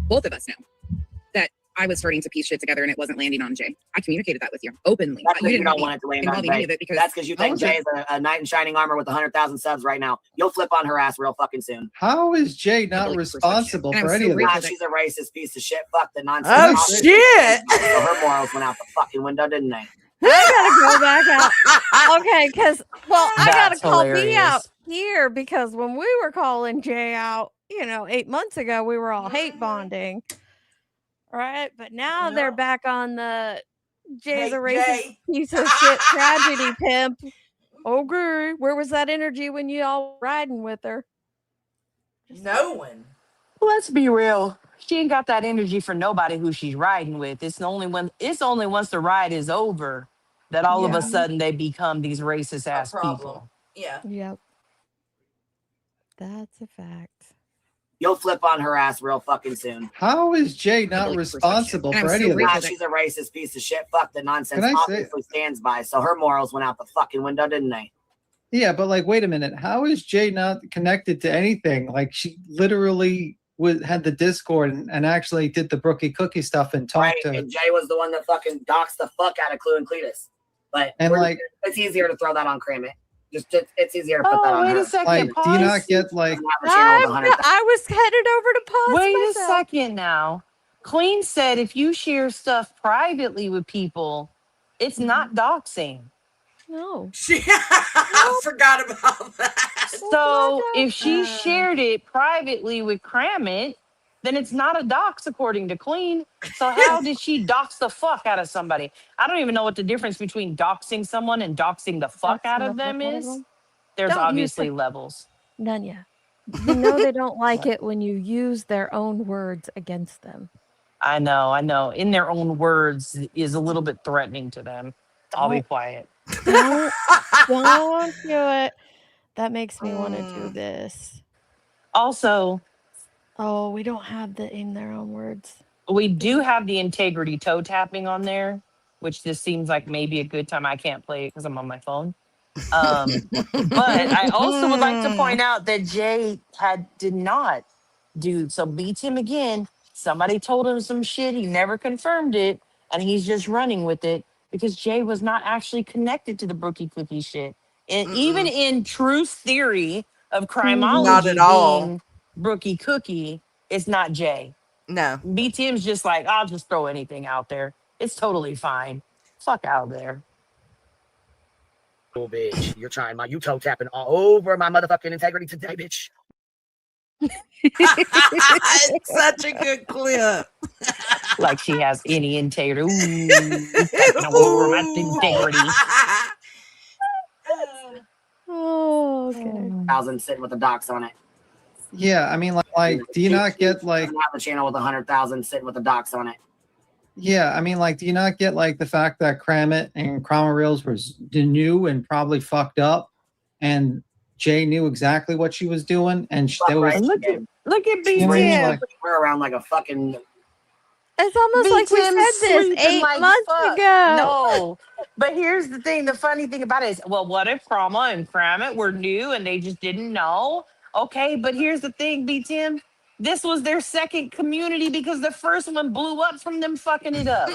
both of us know that I was starting to piece shit together and it wasn't landing on Jay. I communicated that with you openly. That's because you don't want it to land on Jay. That's because you think Jay is a knight in shining armor with 100,000 subs right now. You'll flip on her ass real fucking soon. How is Jay not responsible for any of this? She's a racist piece of shit. Fuck the nonsense. Oh, shit. So her morals went out the fucking window, didn't they? I gotta go back out. Okay, because I gotta call B out here because when we were calling Jay out, 8 months ago, we were all hate bonding. Right, but now they're back on the Jay's a racist piece of shit tragedy pimp. Okay, where was that energy when you all were riding with her? No one. Let's be real. She ain't got that energy for nobody who she's riding with. It's only once the ride is over that all of a sudden they become these racist ass people. Yeah. Yep. That's a fact. You'll flip on her ass real fucking soon. How is Jay not responsible for any of this? She's a racist piece of shit. Fuck the nonsense. Obviously stands by. So her morals went out the fucking window, didn't they? Yeah, but wait a minute. How is Jay not connected to anything? Like she literally had the Discord and actually did the Brookie Cookie stuff and talked to. And Jay was the one that fucking doxed the fuck out of Clue and Cletus. But it's easier to throw that on Cram It. It's easier to put that on wait her. a second. Like, do you not get like? I was headed over to pause. Wait myself. a second now. Queen said if you share stuff privately with people, it's not doxing. No. I forgot about that. So if she shared it privately with Cram It, then it's not a dox according to Queen. So how did she dox the fuck out of somebody? I don't even know what the difference between doxing someone and doxing the fuck out of them is. There's Don't use obviously the- levels. None yet. You know they don't like it when you use their own words against them. I know. In their own words is a little bit threatening to them. I'll be quiet. Don't do it. That makes me want to do this. Also, oh, we don't have the in their own words. We do have the integrity toe tapping on there, which this seems like maybe a good time. I can't play it because I'm on my phone. But I also would like to point out that Jay did not do so. Beats him again. Somebody told him some shit. He never confirmed it, and he's just running with it because Jay was not actually connected to the Brookie Cookie shit. And even in Truth theory of crimeology, Not at all. being Brookie Cookie, it's not Jay. No. BTM's just like, I'll just throw anything out there. It's totally fine. Fuck out there. Oh, bitch. You're trying you toe tapping all over my motherfucking integrity today, bitch. It's such a good clip. Like she has any integrity. Ooh, tapping all over my integrity. Oh, okay. 100,000 sitting with the docs on it. Yeah, I mean, like, do you not get like? Have the channel with 100,000 sitting with the docs on it. Yeah, I mean, like, do you not get like the fact that Cram It and Crama Reels was new and probably fucked up, and Jay knew exactly what she was doing, and there was look at You know what I mean? BTM. Like- We're around like a fucking. It's almost like we BTM said this sleeping 8 like months fuck. ago. No, but here's the thing. The funny thing about it is, well, what if Crama and Cram It were new and they just didn't know? Okay, but here's the thing, BTM. This was their second community because the first one blew up from them fucking it up.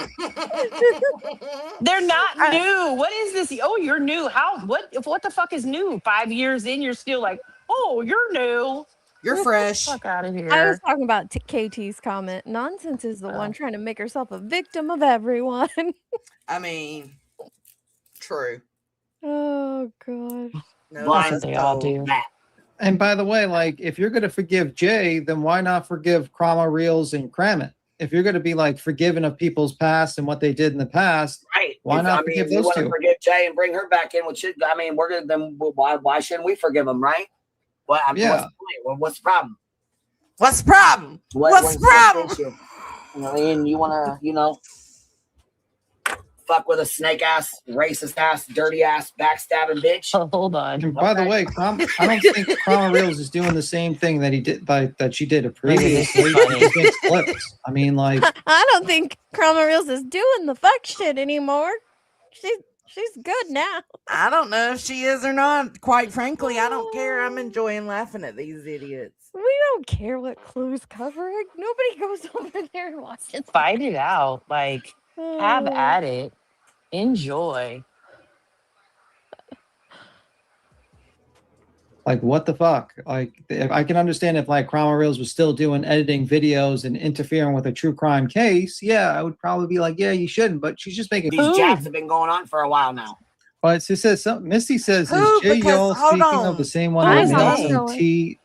They're not new. What is this? Oh, you're new. How? What the fuck is new? 5 years in, you're still like, oh, you're new. You're Get fresh. the fuck out of here. I was talking about KT's comment. Nonsense is the one trying to make herself a victim of everyone. I mean, true. Oh gosh. No, That's what they all do. And by the way, like, if you're going to forgive Jay, then why not forgive Crama Reels and Cram It? If you're going to be like forgiving of people's past and what they did in the past, Right. why not forgive we those want two? to forgive Jay and bring her back in. Which I mean, we're gonna then. Why shouldn't we forgive him? Right? Well, I mean, Yeah. what's the problem? What's the problem? What's the problem? issue? You know, and you want to, fuck with a snake ass, racist ass, dirty ass, backstabbing bitch. Oh, hold on. And by the way, I don't think Crama Reels is doing the same thing that he did that she did previously. This is funny. He just makes clips. I mean, like, I don't think Crama Reels is doing the fuck shit anymore. She's good now. I don't know if she is or not. Quite frankly, I don't care. I'm enjoying laughing at these idiots. We don't care what Clue's covering. Nobody goes over there and watches. Fight it out. Like, have Oh. at it. Enjoy. like what the fuck? Like, if I can understand if like Crama Reels was still doing editing videos and interfering with a true crime case, yeah, I would probably be like, yeah, you shouldn't. But she's just making These jabs have been going on for a while now. But she says something. Misty says, Who? "Is Jay Because- Y'all hold speaking on. of the same one I that know. Nancy and T?"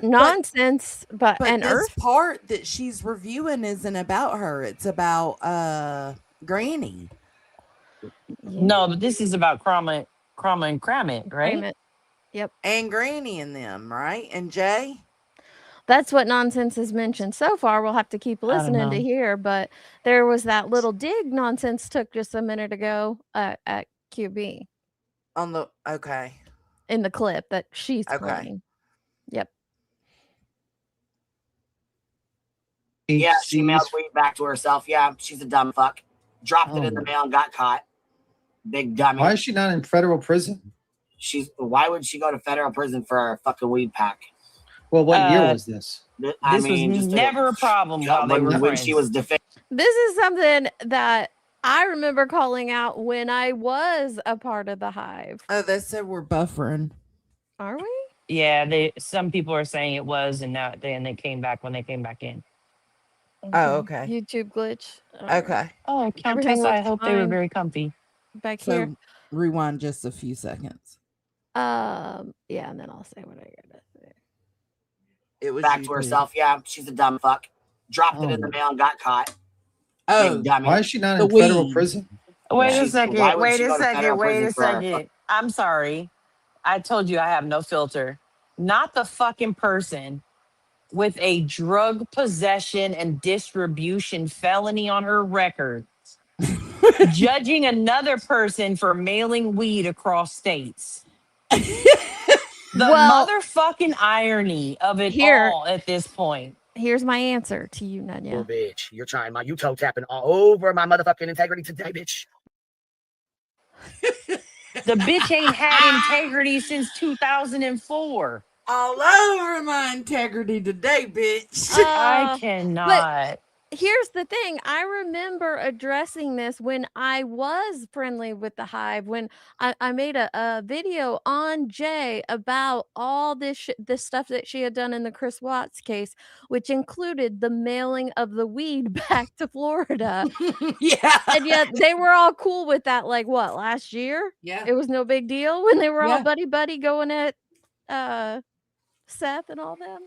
Nonsense, but and this Earth. part that she's reviewing isn't about her. It's about Granny. No, but this is about Crama and Cram It, right? Cram It. Yep. And Granny and them, right? And Jay. That's what Nonsense has mentioned so far. We'll have to keep don't listening to know. hear. But there was that little dig Nonsense took just a minute ago at QB On the okay. in the clip that she's Okay. playing. Yep. Yeah, she mailed weed back to herself. Yeah, she's a dumb fuck. Dropped it in the mail and got caught. Big dummy. Why is she not in federal prison? Why would she go to federal prison for a fucking weed pack? Well, what year was this? I This mean, was just never a problem while they were when friends. she was defending. This is something that I remember calling out when I was a part of the Hive. Oh, they said we're buffering. Are we? Yeah, some people are saying it was, and now they came back when they came back in. Oh, okay. YouTube glitch. Okay. Oh, Everything Countess, I looks hope they were fine very comfy. back So here. rewind just a few seconds. Yeah, and then I'll say what I gotta say. It was back to herself. Yeah, she's a dumb fuck. Dropped it in the mail and got caught. Oh, Big dummy. Why is she not in federal prison? Wait a Why second. would Wait she a go to second. federal Wait prison a for her? second. I'm sorry. I told you I have no filter. Not the fucking person with a drug possession and distribution felony on her record judging another person for mailing weed across states. The motherfucking irony of it all at this point. Here's my answer to you, Nanya. Oh, bitch, you're trying you toe tapping all over my motherfucking integrity today, bitch. The bitch ain't had integrity since 2004. All over my integrity today, bitch. I cannot. Here's the thing. I remember addressing this when I was friendly with the Hive, when I made a video on Jay about all this stuff that she had done in the Chris Watts case, which included the mailing of the weed back to Florida. Yeah. And yet they were all cool with that, like what, last year? Yeah. It was no big deal when they were all Yeah. buddy going at Seth and all them.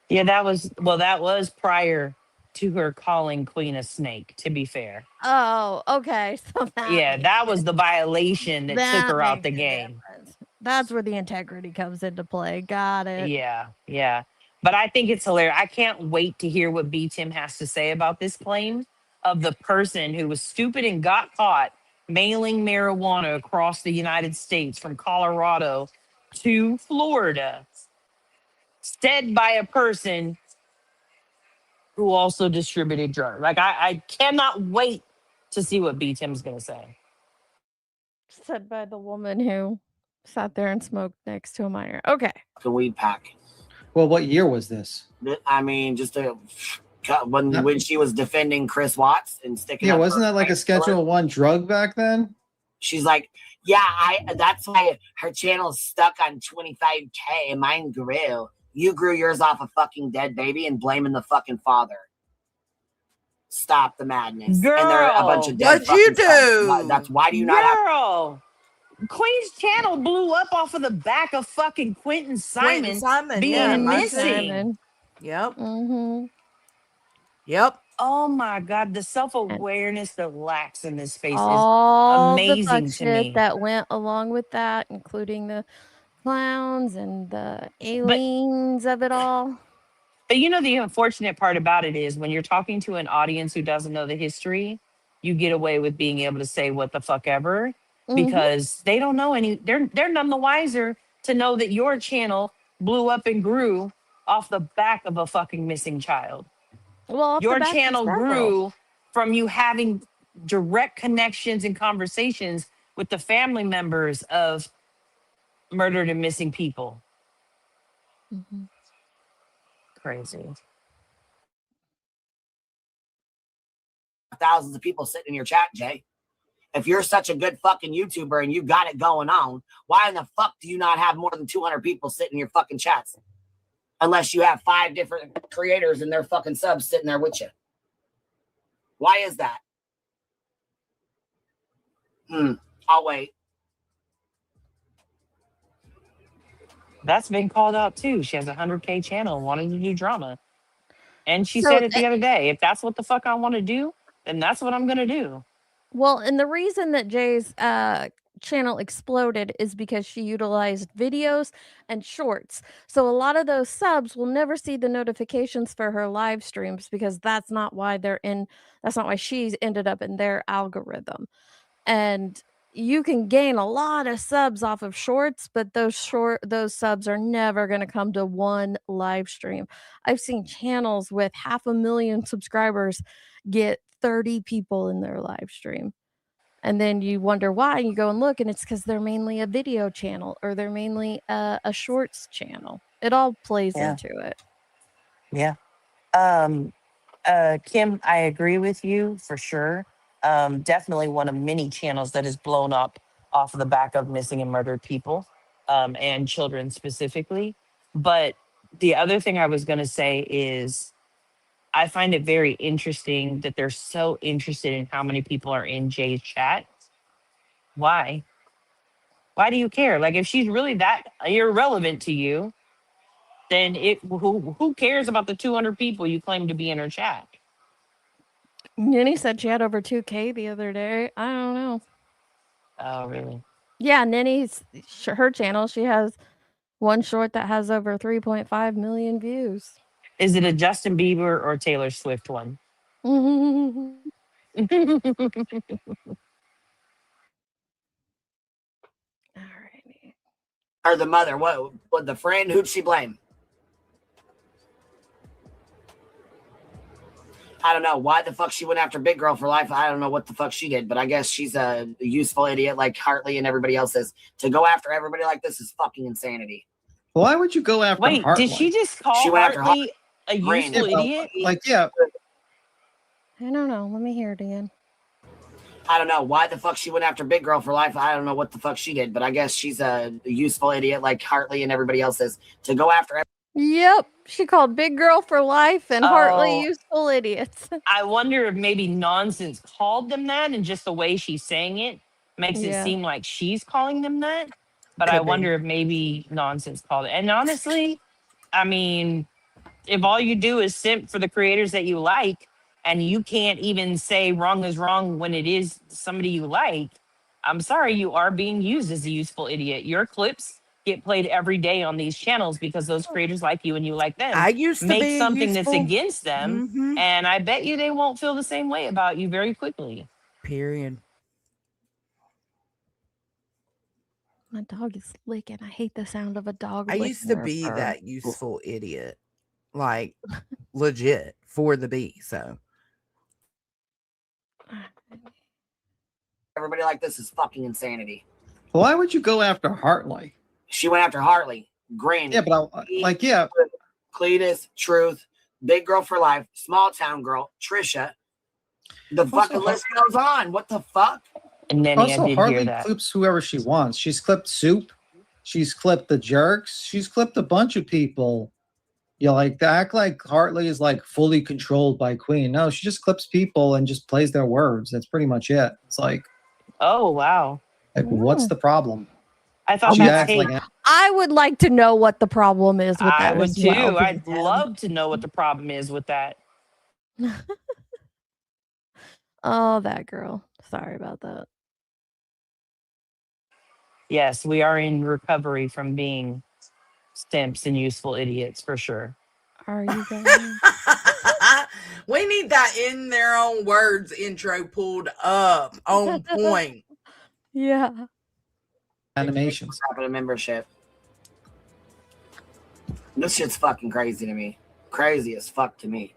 Yeah, that was prior to her calling Queen a snake, to be fair. Oh, okay. So that was the violation that took her out the game. That's where the integrity comes into play. Got it. Yeah. But I think it's hilarious. I can't wait to hear what B. Tim has to say about this claim of the person who was stupid and got caught mailing marijuana across the United States from Colorado to Florida, said by a person who also distributed drugs. Like, I cannot wait to see what B. Tim's going to say. Said by the woman who sat there and smoked next to a minor. Okay. The weed pack. Well, what year was this? I mean, just when she was defending Chris Watts and sticking. Yeah, up wasn't for that like a Frank Miller. Schedule 1 drug back then? She's like, yeah, that's why her channel's stuck on 25K and mine grew. You grew yours off a fucking dead baby and blaming the fucking father. Stop the madness. Girl, and they're a bunch of dead what'd you fucking do? Why do you not have... Girl, Queen's channel blew up off of the back of fucking Quentin Simon, being missing. Yep. Mm-hmm. Yep. Oh my God, the self-awareness that lacks in this space All is the fuck amazing to shit me. that went along with that, including the clowns and the aliens of it all. But you know, the unfortunate part about it is when you're talking to an audience who doesn't know the history, you get away with being able to say what the fuck ever because they don't know they're none the wiser to know that your channel blew up and grew off the back of a fucking missing child. Well, Your channel grew from you having direct connections and conversations with the family members of murdered and missing people. Crazy. Thousands of people sitting in your chat, Jay. If you're such a good fucking YouTuber and you got it going on, why in the fuck do you not have more than 200 people sitting in your fucking chats? Unless you have 5 different creators and their fucking subs sitting there with you. Why is that? I'll wait. That's been called out too. She has a 100K channel, wanted to do drama. And she So said it the other day, if that's what the fuck I want to do, then that's what I'm going to do. Well, and the reason that Jay's channel exploded is because she utilized videos and shorts. So a lot of those subs will never see the notifications for her live streams because that's not why she's ended up in their algorithm. And you can gain a lot of subs off of shorts, but those subs are never going to come to one live stream. I've seen channels with 500,000 subscribers get 30 people in their live stream. And then you wonder why, and you go and look, and it's because they're mainly a video channel or they're mainly a shorts channel. It all plays into it. Yeah. Kim, I agree with you for sure. Definitely one of many channels that has blown up off of the back of missing and murdered people, and children specifically. But the other thing I was going to say is I find it very interesting that they're so interested in how many people are in Jay's chat. Why? Why do you care? Like, if she's really that irrelevant to you, then who cares about the 200 people you claim to be in her chat? Ninny said she had over 2K the other day. I don't know. Oh, really? Yeah, Ninny's her channel. She has one short that has over 3.5 million views. Is it a Justin Bieber or Taylor Swift one? Or the mother? What the friend? Who'd she blame? I don't know. Why the fuck she went after Big Girl for life? I don't know what the fuck she did, but I guess she's a useful idiot like Hartley and everybody else is. To go after everybody like this is fucking insanity. Why would you go after Wait, Hartley? did she just call She went after Hartley a Green. useful idiot? Like, yeah. I don't know. Let me hear it again. I don't know. Why the fuck she went after Big Girl for life? I don't know what the fuck she did, but I guess she's a useful idiot like Hartley and everybody else is. To go after Yep, she called Big Girl for life and Hartley Oh. useful idiots. I wonder if maybe Nonsense called them that, and just the way she's saying it makes it Yeah. seem like she's calling them that. But I Could be. wonder if maybe Nonsense called it. And honestly, I mean, if all you do is simp for the creators that you like, and you can't even say wrong is wrong when it is somebody you like, I'm sorry, you are being used as a useful idiot. Your clips get played every day on these channels because those creators like you and you like them. I used to Make be something that's useful. against them, Mhm. and I bet you they won't feel the same way about you very quickly. Period. My dog is licking. I hate the sound of a dog. I used to licking her be fur. that useful idiot. Like legit for the bee. So everybody like this is fucking insanity. Why would you go after Hartley? She went after Hartley, Green. Yeah, but yeah. Cletus, Truth, Big Girl for Life, Small Town Girl, Trisha. The fucking list goes on. What the fuck? And then Also, Hartley clips whoever she wants. She's clipped Soup. She's clipped the Jerks. She's clipped a bunch of people. You like to act like Hartley is like fully controlled by Queen. No, she just clips people and just plays their words. That's pretty much it. It's like, oh wow, like what's the problem? I thought She that's acts hate. like I would like to know what the problem is with I that would as too. well. I'd love to know what the problem is with that. Oh, that girl. Sorry about that. Yes, we are in recovery from being simps and useful idiots for sure. Are you guys? we need that in their own words intro pulled up on point. Yeah. Animations. Crap a membership. This shit's fucking crazy to me. Crazy as fuck to me.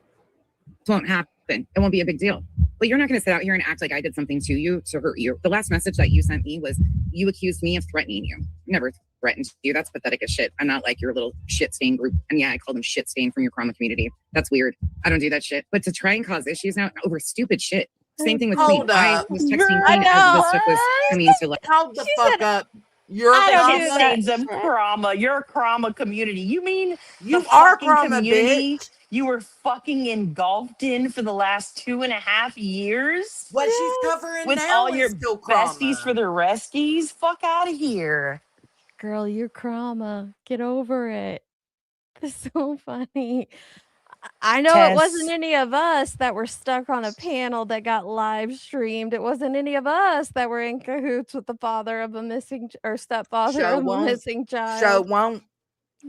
It won't happen. It won't be a big deal. But you're not going to sit out here and act like I did something to you to hurt you. The last message that you sent me was you accused me of threatening you. Never threatened you. That's pathetic as shit. I'm not like your little shit stain group. And yeah, I call them shit stain from your trauma community. That's weird. I don't do that shit. But to try and cause issues now over stupid shit. Same thing with Queen. I was texting Queen as this stuff was coming to light. Hold the fuck up. You're I don't trauma. get stains of trauma. You're a trauma community. You mean You the are fucking trauma, community bitch. you were fucking engulfed in for the last 2.5 years? What she's covering with now all your is still besties trauma. for the resties? Fuck out of here. Girl, you're trauma. Get over it. It's so funny. I know it wasn't Tess. any of us that were stuck on a panel that got live streamed. It wasn't any of us that were in cahoots with the father of a missing or stepfather Show of a won't. missing child. Show won't.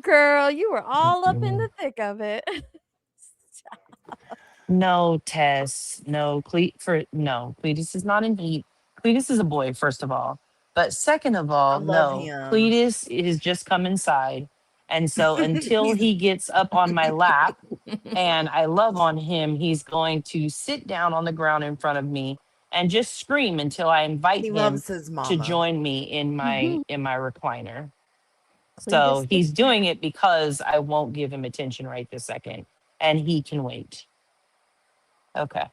Girl, you were all up in the thick of it. No, Tess. No, Cletus is not in heat. Cletus is a boy, first of all. But second of all, love no. him. Cletus is just come inside. And so until he gets up on my lap and I love on him, he's going to sit down on the ground in front of me and just scream until I invite He him loves his to mama. join me in my recliner. So Cletus he's is doing it because I won't give him attention right this second. and he can wait. Okay.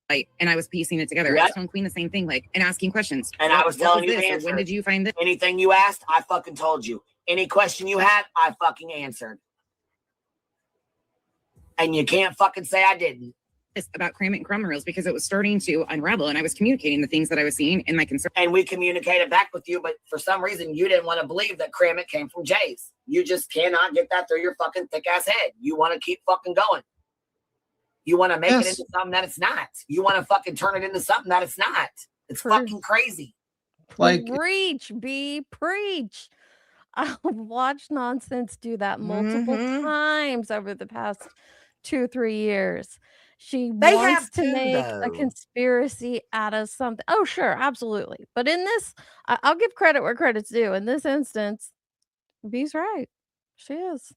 Like, and I was piecing it together. I was telling Queen the same thing, like, and asking questions. And I was telling you the this? answer. When did you find it? Anything you asked, I fucking told you. Any question you had, I fucking answered. And you can't fucking say I didn't. About Cram It and Crumb Reels because it was starting to unravel, and I was communicating the things that I was seeing in my concern. And we communicated back with you, but for some reason you didn't want to believe that Cram It came from Jay's. You just cannot get that through your fucking thick ass head. You want to keep fucking going. You want to make it into something that it's not. You want to fucking turn it into something that it's not. It's fucking crazy. Like preach, B, preach. I've watched Nonsense do that multiple times over the past 2-3 years. She They wants have to too, make though. a conspiracy out of something. Oh, sure, absolutely. But in this, I'll give credit where credit's due. In this instance, B's right. She is.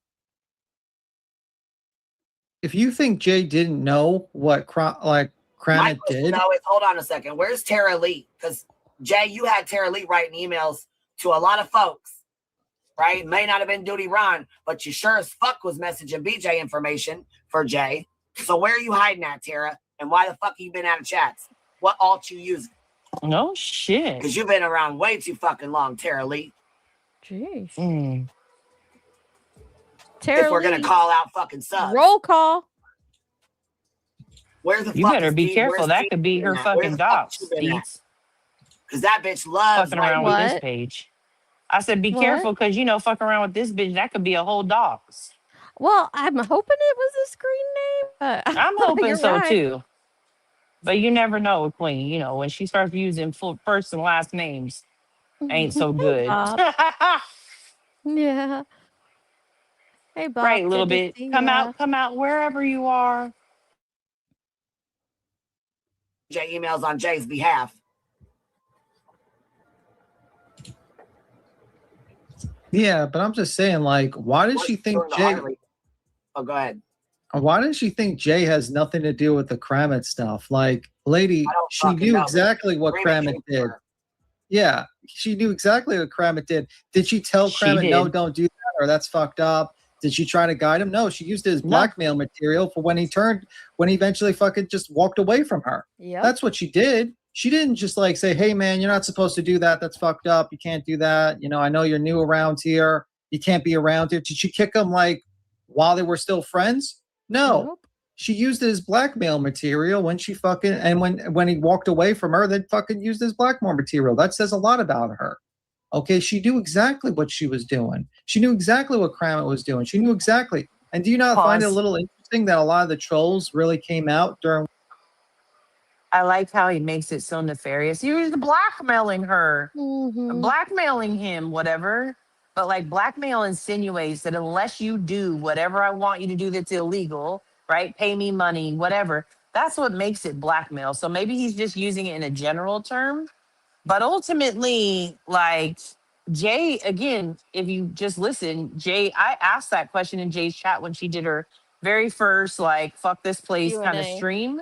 If you think Jay didn't know what My Kramit question did, though is, hold on a second. Where's Tara Lee? Because Jay, you had Tara Lee writing emails to a lot of folks, right? It may not have been Duty Ron, but you sure as fuck was messaging BJ information for Jay. So where are you hiding at, Tara? And why the fuck have you been out of chats? What alt you using? No shit. Because you've been around way too fucking long, Tara Lee. Jeez. If we're gonna call out fucking subs. Roll call. Where the You fuck better is be T? careful. Where's That T could be her been at? Where fucking the fuck docs. she been at? Deets. Because that bitch loves Fucking around with this What? page. I said, be What? careful, because fucking around with this bitch, that could be a whole docs. Well, I'm hoping it was a screen name, but I'm hoping you're so right. too. But you never know with Queen. When she starts using full first and last names, ain't so good. Bob. Yeah. Hey, Bob. Right, a little Good to bit. see Come ya. out wherever you are. Jay emails on Jay's behalf. yeah, but I'm just saying, like, why does she think Jay? Oh, go ahead. Why does she think Jay has nothing to do with the Kramit stuff? Like, lady, she fucking knew know. exactly what Kramit Kramit came did. from her. Yeah, she knew exactly what Kramit did. Did she tell She Kramit, no, did. don't do that, or that's fucked up? Did she try to guide him? No, she used it as No. blackmail material for when he eventually fucking just walked away from her. Yep. That's what she did. She didn't just like say, hey man, you're not supposed to do that. That's fucked up. You can't do that. I know you're new around here. You can't be around here. Did she kick him like while they were still friends? No. Nope. She used it as blackmail material when she fucking, and when he walked away from her, then fucking used it as blackmail material. That says a lot about her. Okay, she knew exactly what she was doing. She knew exactly what Kramit was doing. She knew exactly. And do you not find it a Pause. little interesting that a lot of the trolls really came out during? I like how he makes it so nefarious. He was blackmailing her, blackmailing him, whatever. But like blackmail insinuates that unless you do whatever I want you to do that's illegal, right? Pay me money, whatever. That's what makes it blackmail. So maybe he's just using it in a general term. But ultimately, like Jay, again, if you just listen, Jay, I asked that question in Jay's chat when she did her very first, like, fuck this place kind of Q&A. stream.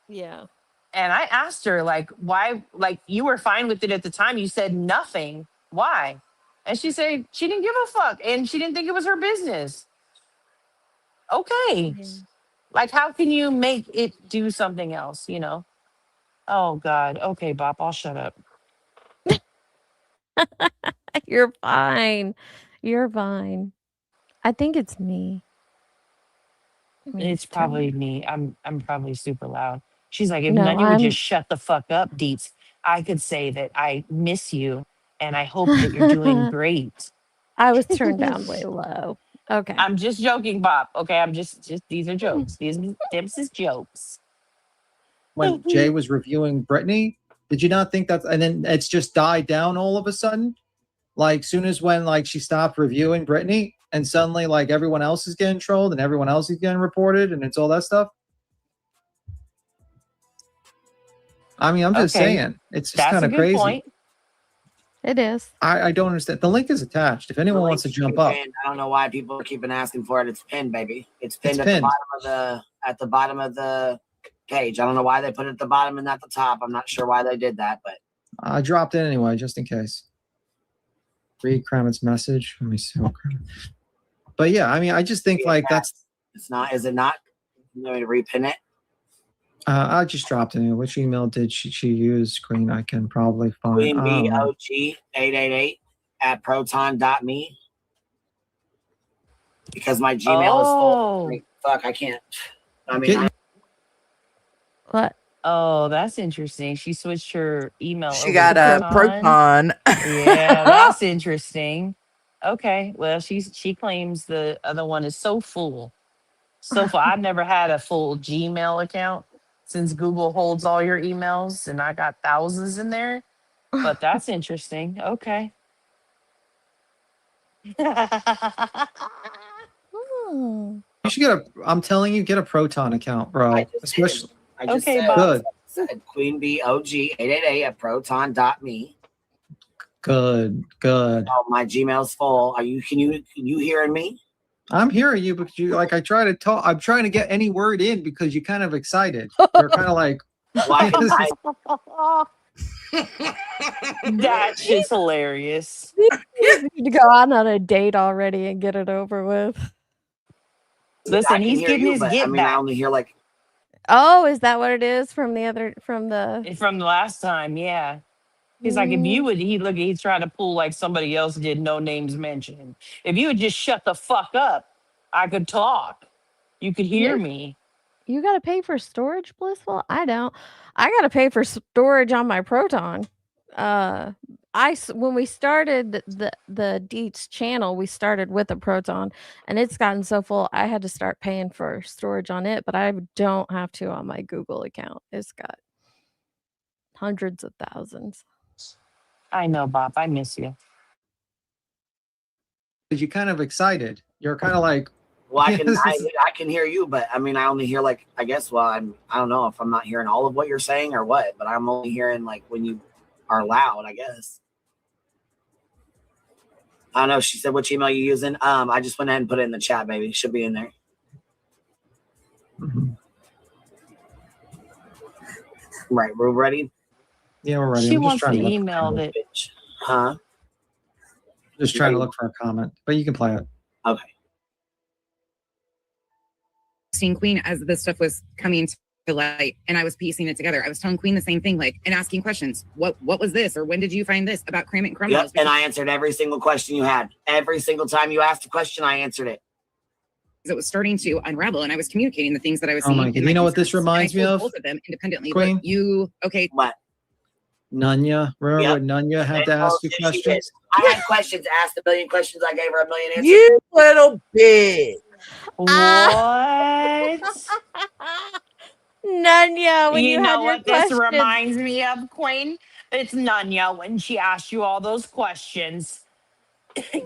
Yeah. And I asked her, like, why, like, you were fine with it at the time. You said nothing. Why? And she said she didn't give a fuck and she didn't think it was her business. Okay. Yeah. Like, how can you make it do something else, Oh, God. Okay, Bob, I'll shut up. You're fine. You're fine. I think it's me. It's probably me. I'm probably super loud. She's like, if No, none of you would I'm just shut the fuck up, Deets, I could say that I miss you and I hope that you're doing great. I was turned down way low. Okay. I'm just joking, Bob. Okay, I'm just these are jokes. These is jokes. When Jay was reviewing Brittany, did you not think that? And then it's just died down all of a sudden. Like soon as when like she stopped reviewing Brittany, and suddenly like everyone else is getting trolled and everyone else is getting reported, and it's all that stuff. I mean, I'm just saying, it's just kind of crazy. Point. It is. I don't understand. The link is attached. If anyone wants to jump up, I don't know why people are keeping asking for it. It's pinned, baby. It's pinned It's at pinned. the bottom of the page. I don't know why they put it at the bottom and not the top. I'm not sure why they did that, but I dropped it anyway, just in case. Read Kramit's message. Let me see. But yeah, I mean, I just think like that's. It's not. Is it not? You want me to repin it? I just dropped it in. Which email did she use? Queen, I can probably find. QueenBOG888@proton.me. Because my Gmail is full. Like, fuck, I can't. I mean, What? Oh, that's interesting. She switched her email. She over got to a Proton. Yeah, that's interesting. Okay, well, she claims the other one is so full. So full. I've never had a full Gmail account since Google holds all your emails, and I got thousands in there. But that's interesting. Okay. Hmm. You should get a. I'm telling you, get a Proton account, bro. Especially. I just Okay, said QueenBOG888@proton.me. Good. Oh, my Gmail's full. Can you hearing me? I'm hearing you because you like. I try to talk. I'm trying to get any word in because you're kind of excited. You're kind of like. That shit's hilarious. You need to go on a date already and get it over with. Listen, I can he's hear getting you, his but get I back. only hear like. Oh, is that what it is from the last time? Yeah. He's like, if you would, he's trying to pull like somebody else did, no names mentioned. If you would just shut the fuck up, I could talk. You could hear me. You got to pay for storage, Blissful? I don't. I got to pay for storage on my Proton. When we started the Deets channel, we started with a Proton, and it's gotten so full I had to start paying for storage on it, but I don't have to on my Google account. It's got hundreds of thousands. I know, Bob. I miss you. Because you're kind of excited. You're kind of like. Well, I can hear you, but I mean, I only hear like, I guess. Well, I don't know if I'm not hearing all of what you're saying or what, but I'm only hearing like when you are loud, I guess. I don't know. She said, which email you using? I just went ahead and put it in the chat, baby. It should be in there. Mm-hmm. Right. We're ready. Yeah, we're ready. She I'm just wants trying to to email that. Huh? Just trying to look for a comment, but you can play it. Okay. Seeing Queen as this stuff was coming to light and I was piecing it together. I was telling Queen the same thing, like, and asking questions. What was this? Or when did you find this about Cram and Crumb? Yep, and I answered every single question you had. Every single time you asked a question, I answered it. It was starting to unravel, and I was communicating the things that I was Oh seeing. my God. You know what this reminds me of? Both of them independently. Queen? What? Nunya. Remember when Nunya had to ask you questions? I had questions, asked a million questions. I gave her a million answers. You little bitch. What? Nunya, when you know had your what this questions. reminds me of, Queen? It's Nunya when she asked you all those questions.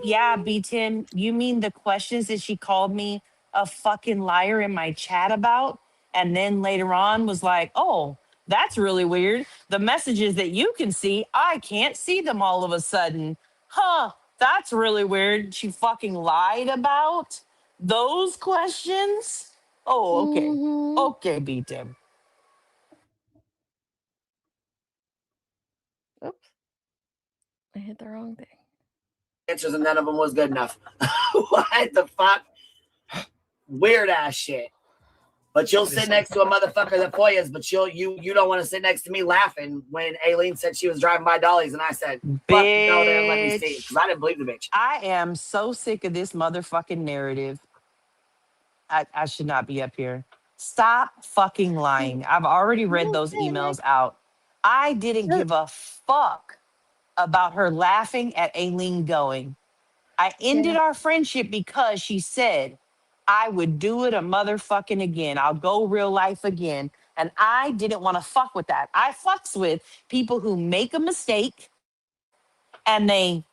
Yeah, B-Tim, you mean the questions that she called me a fucking liar in my chat about? And then later on was like, oh, that's really weird. The messages that you can see, I can't see them all of a sudden. Huh, that's really weird. She fucking lied about those questions? Oh, okay. Okay, B-Tim. Oops. I hit the wrong thing. Answers and none of them was good enough. What the fuck? Weird ass shit. But you'll sit next to a motherfucker that Poyas, but you don't want to sit next to me laughing when Aileen said she was driving by Dolly's, and I said, fuck, you go there and let me see, because I didn't believe the bitch. I am so sick of this motherfucking narrative. I should not be up here. Stop fucking lying. I've already read those emails out. I didn't give a fuck about her laughing at Aileen going. I ended our friendship because she said I would do it a motherfucking again. I'll go real life again. And I didn't want to fuck with that. I fucks with people who make a mistake and they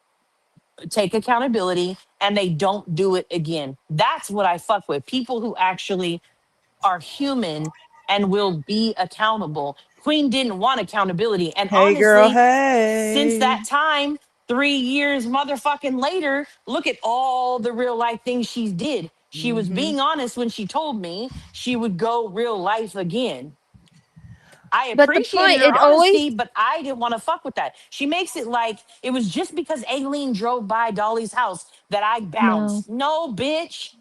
take accountability and they don't do it again. That's what I fuck with. People who actually are human and will be accountable. Queen didn't want accountability. And Hey, honestly, girl, hey. since that time, 3 years motherfucking later, look at all the real life things she did. She was being honest when she told me she would go real life again. I But the appreciated point, her it always honesty, but I didn't want to fuck with that. She makes it like it was just because Aileen drove by Dolly's house that I no. bounced. No, bitch.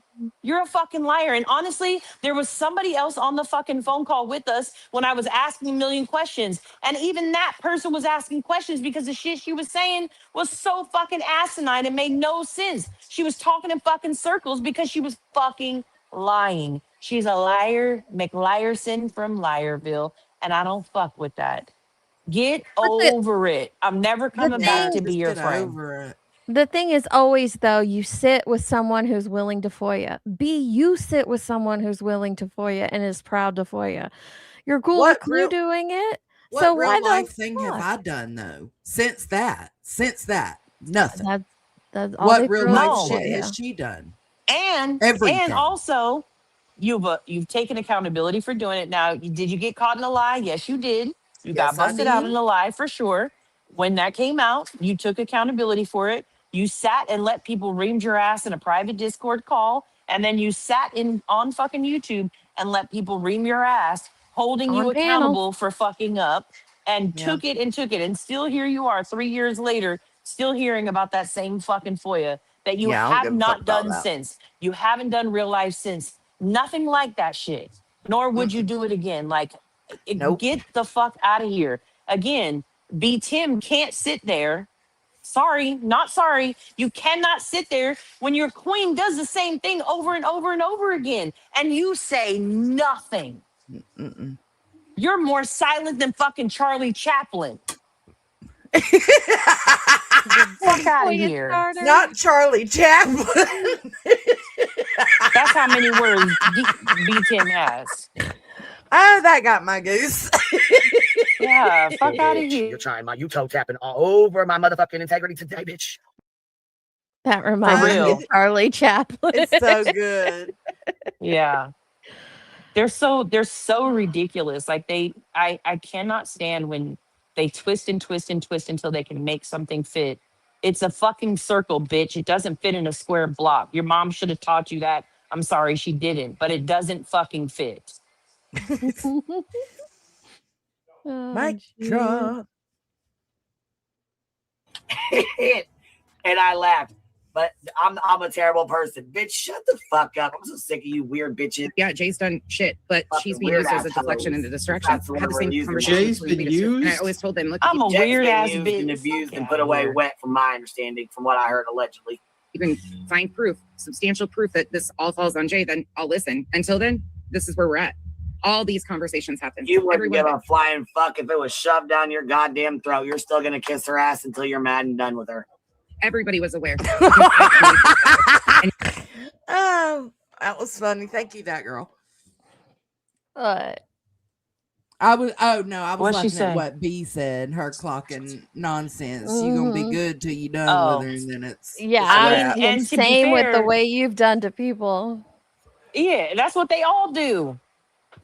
You're a fucking liar. And honestly, there was somebody else on the fucking phone call with us when I was asking a million questions. And even that person was asking questions because the shit she was saying was so fucking asinine. It made no sense. She was talking in fucking circles because she was fucking lying. She's a liar, McLiarson from Liarville. And I don't fuck with that. Get But over it. I'm never the coming back Yeah, to thing be just your get friend. over it. the thing is always though, you sit with someone who's willing to FOIA. B, you sit with someone who's willing to FOIA and is proud to FOIA. You're cool What with you real doing it. So what why real the life thing have fuck? I done though? Since that. Nothing. That's all What they've real ruined life No. for shit has you. she done? And Everything. also you've taken accountability for doing it. Now, did you get caught in a lie? Yes, you did. You got Yes, I busted out did. in a lie for sure. When that came out, you took accountability for it. You sat and let people ream your ass in a private Discord call, and then you sat in on fucking YouTube and let people ream your ass, holding you On panels. accountable for fucking up, and Yeah. took it, and still here you are 3 years later, still hearing about that same fucking FOIA that you Yeah, I don't have give a fuck not about done that. since. You haven't done real life since. Nothing like that shit. Nor would you Mm-mm. do it again. Like, Nope. get the fuck out of here. Again, B Tim can't sit there. Sorry, not sorry. You cannot sit there when your queen does the same thing over and over and over again, and you say nothing. Mm-mm. You're more silent than fucking Charlie Chaplin. Fuck out of FOIA here. starter. Not Charlie Chaplin. That's how many words B Tim has. Oh, that got my goose. Yeah, fuck out of Bitch, here. you're trying my toe tapping all over my motherfucking integrity today, bitch. That reminds me real. of Charlie Chaplin. It's so good. Yeah. They're so ridiculous. Like I cannot stand when they twist and twist and twist until they can make something fit. It's a fucking circle, bitch. It doesn't fit in a square block. Your mom should have taught you that. I'm sorry she didn't, but it doesn't fucking fit. Oh, Mic geez. drop. And I laughed. But I'm a terrible person. Bitch, shut the fuck up. I'm so sick of you weird bitches. Yeah, Jay's done shit, but she's being used as a deflection and a distraction. I had the same conversation. Jay's with been Rita, too, and I used? always told them, look, I'm a Jay's weird been ass used bitch. and abused Fuck and outta put away here. wet, from my understanding, from what I heard allegedly. you can find proof, substantial proof that this all falls on Jay, then I'll listen. Until then, this is where we're at. All these conversations happen. You wouldn't Everyone give a flying fuck if it was shoved down your goddamn throat. You're still gonna kiss her ass until you're mad and done with her. everybody was aware. Oh, that was funny. Thank you, that girl. What? I was What'd she laughing say? at what B said, her clocking nonsense. You gonna be Mhm. good till you done Oh. with her, and then it's Yeah, it's a I wrap. mean, and to be same with the fair- way you've done to people. Yeah, that's what they all do.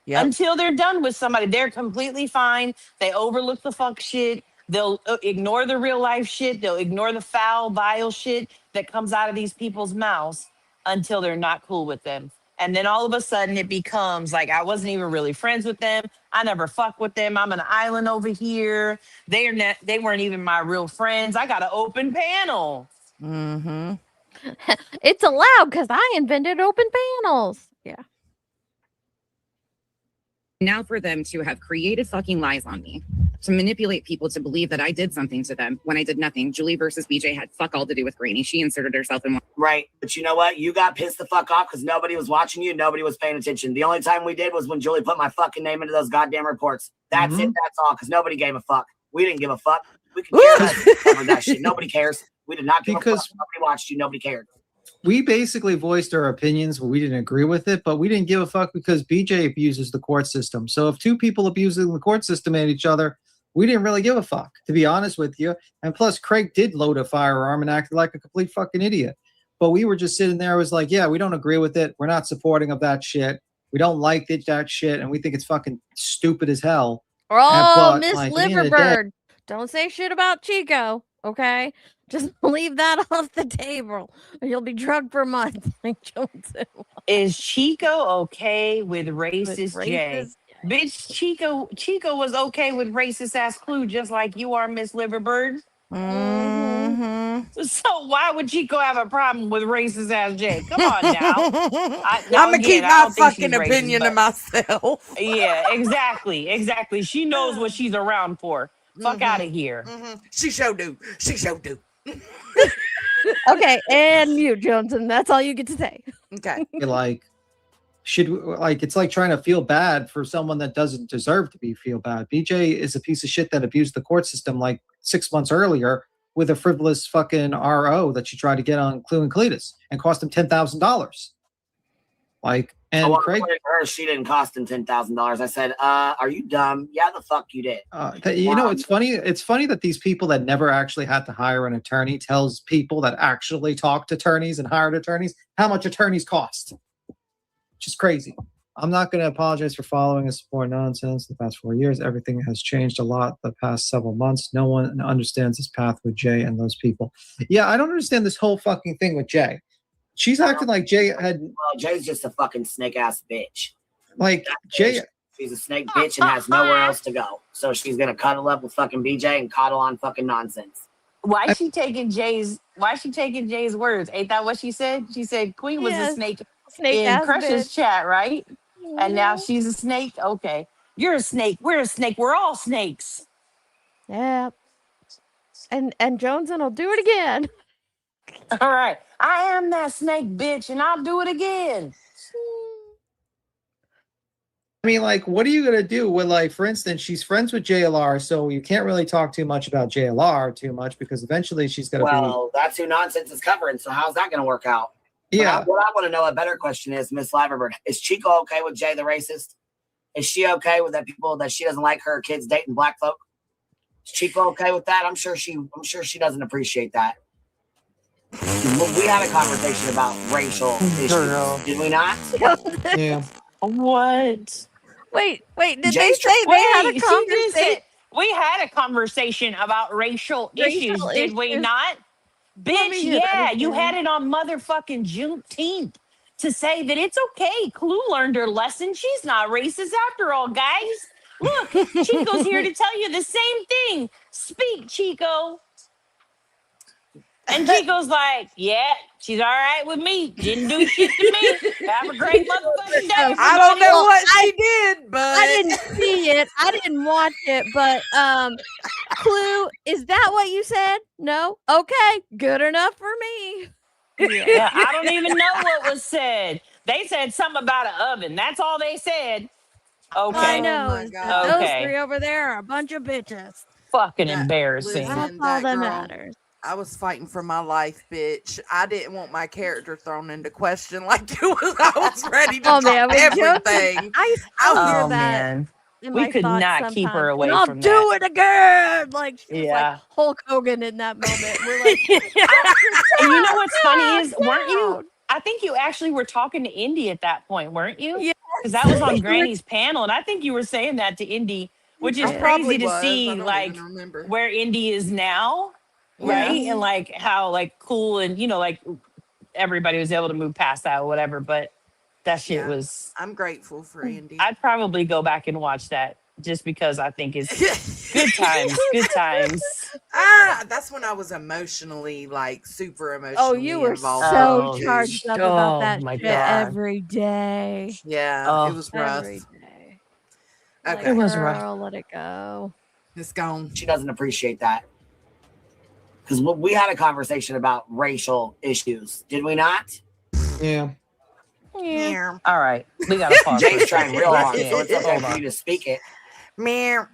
Yep. Until they're done with somebody, they're completely fine. They overlook the fuck shit. They'll ignore the real life shit. They'll ignore the foul, vile shit that comes out of these people's mouths until they're not cool with them. And then all of a sudden it becomes like, I wasn't even really friends with them. I never fuck with them. I'm an island over here. They weren't even my real friends. I got an open panel. Mm-hmm. It's allowed because I invented open panels. Yeah. Now for them to have created fucking lies on me, to manipulate people to believe that I did something to them when I did nothing. Julie versus BJ had fuck all to do with Granny. She inserted herself in one. Right. But you know what? You got pissed the fuck off because nobody was watching you. Nobody was paying attention. The only time we did was when Julie put my fucking name into those goddamn reports. That's it. That's all. Because nobody gave a fuck. We didn't give a fuck. We could care less over that shit. Nobody cares. We did not give a fuck. Nobody watched you. Nobody cared. We basically voiced our opinions, but we didn't agree with it. But we didn't give a fuck because BJ abuses the court system. So if two people abusing the court system at each other, we didn't really give a fuck, to be honest with you. And plus, Craig did load a firearm and acted like a complete fucking idiot. But we were just sitting there. It was like, yeah, we don't agree with it. We're not supporting of that shit. We don't like it, that shit. And we think it's fucking stupid as hell. Oh, but, Miss like, at the end of the day- Liverbird. Don't say shit about Chico, okay? Just leave that off the table, or you'll be drugged for months like Jones. Is Chico okay with racist Jay? Bitch, Chico was okay with racist ass Clue just like you are, Miss Liverbird. Mm-hmm. So why would Chico have a problem with racist ass Jay? Come on now. Now I'm gonna again, keep I my don't think she's fucking racist, opinion to but myself. yeah, exactly. She knows what she's around for. Fuck out of here. She sure do. She sure do. Okay, and mute, Jones, and that's all you get to say. Okay. Like, it's like trying to feel bad for someone that doesn't deserve to be feel bad. BJ is a piece of shit that abused the court system like 6 months earlier with a frivolous fucking RO that she tried to get on Clue and Cletus and cost him $10,000. Like, and Craig, her, she didn't cost him $10,000. I said, "Are you dumb? Yeah, the fuck you did." you know, it's funny. It's funny that these people that never actually had to hire an attorney tells people that actually talked to attorneys and hired attorneys how much attorneys cost. Just crazy. I'm not going to apologize for following and support nonsense the past 4 years. Everything has changed a lot the past several months. No one understands this path with Jay and those people. Yeah, I don't understand this whole fucking thing with Jay. She's acting like Jay had. Well, Jay's just a fucking snake ass bitch. Like Jay, she's a snake bitch and has nowhere else to go. So she's gonna cuddle up with fucking BJ and coddle on fucking nonsense. Why is she taking Jay's words? Ain't that what she said? She said Queen was a snake in ass Crush's bitch. chat, right? And now she's a snake. Okay. You're a snake. We're a snake. We're all snakes. Yeah. And Jones and I'll do it again. All right. I am that snake bitch and I'll do it again. I mean, like, what are you going to do with, like, for instance, she's friends with JLR, so you can't really talk too much about JLR too much because eventually she's going to Well, that's who nonsense is covering. So how's that gonna work out? Yeah. But what I want to know, a better question is, Miss Liverbird, is Chico okay with Jay the racist? Is she okay with that people that she doesn't like her kids dating black folk? Is Chico okay with that? I'm sure she doesn't appreciate that. We had a conversation about racial issues, did we not? Yeah. What? Wait, did Jay's they say they had a She just conversation? said we had a conversation about racial issues, did we issues? not? Let me Bitch, hear that yeah, you again. had it on motherfucking Juneteenth to say that it's okay. Clue learned her lesson. She's not racist after all, guys. Look, Chico's here to tell you the same thing. Speak, Chico. And Chico's like, yeah, she's all right with me. Didn't do shit to me. Have a great motherfucking day. I don't know Well, what she did, but I didn't see it. I didn't watch it, but Clue, is that what you said? No? Okay, good enough for me. Yeah, I don't even know what was said. They said something about an oven. That's all they said. Okay. I know. my God. Those Okay. three over there are a bunch of bitches. Fucking embarrassing. That's listen, all that girl, matters. I was fighting for my life, bitch. I didn't want my character thrown into question like it was. I was ready to Oh talk man, with Jones, everything. I still hear Oh that man. in We my could thoughts not keep her sometimes. away And I'll from do that. it again. Like she was Yeah. like Hulk Hogan in that moment. We're like, And you know what's funny is, down. weren't you? I think you actually were talking to Indy at that point, weren't you? Yes. Because that was on Granny's panel, and I think you were saying that to Indy, which is I probably crazy to was. I see, don't like even remember. where Indy is now, right? And like how like cool and like everybody was able to move past that or whatever. But that shit Yeah. was. I'm grateful for Andy. I'd probably go back and watch that just because I think it's good times. Good times. That's when I was emotionally, like, super emotionally Oh, you were involved. so with charged up Oh about that my shit God. every day. Yeah, Oh. it was rough. Every day. Like, Okay, It was rough. girl, let it go. it's gone. She doesn't appreciate that. Because we had a conversation about racial issues, did we not? Yeah. Yeah. All right, we got to pause. Jay's trying real hard, Yeah. so it's okay Hold for on. you to speak it. Meow.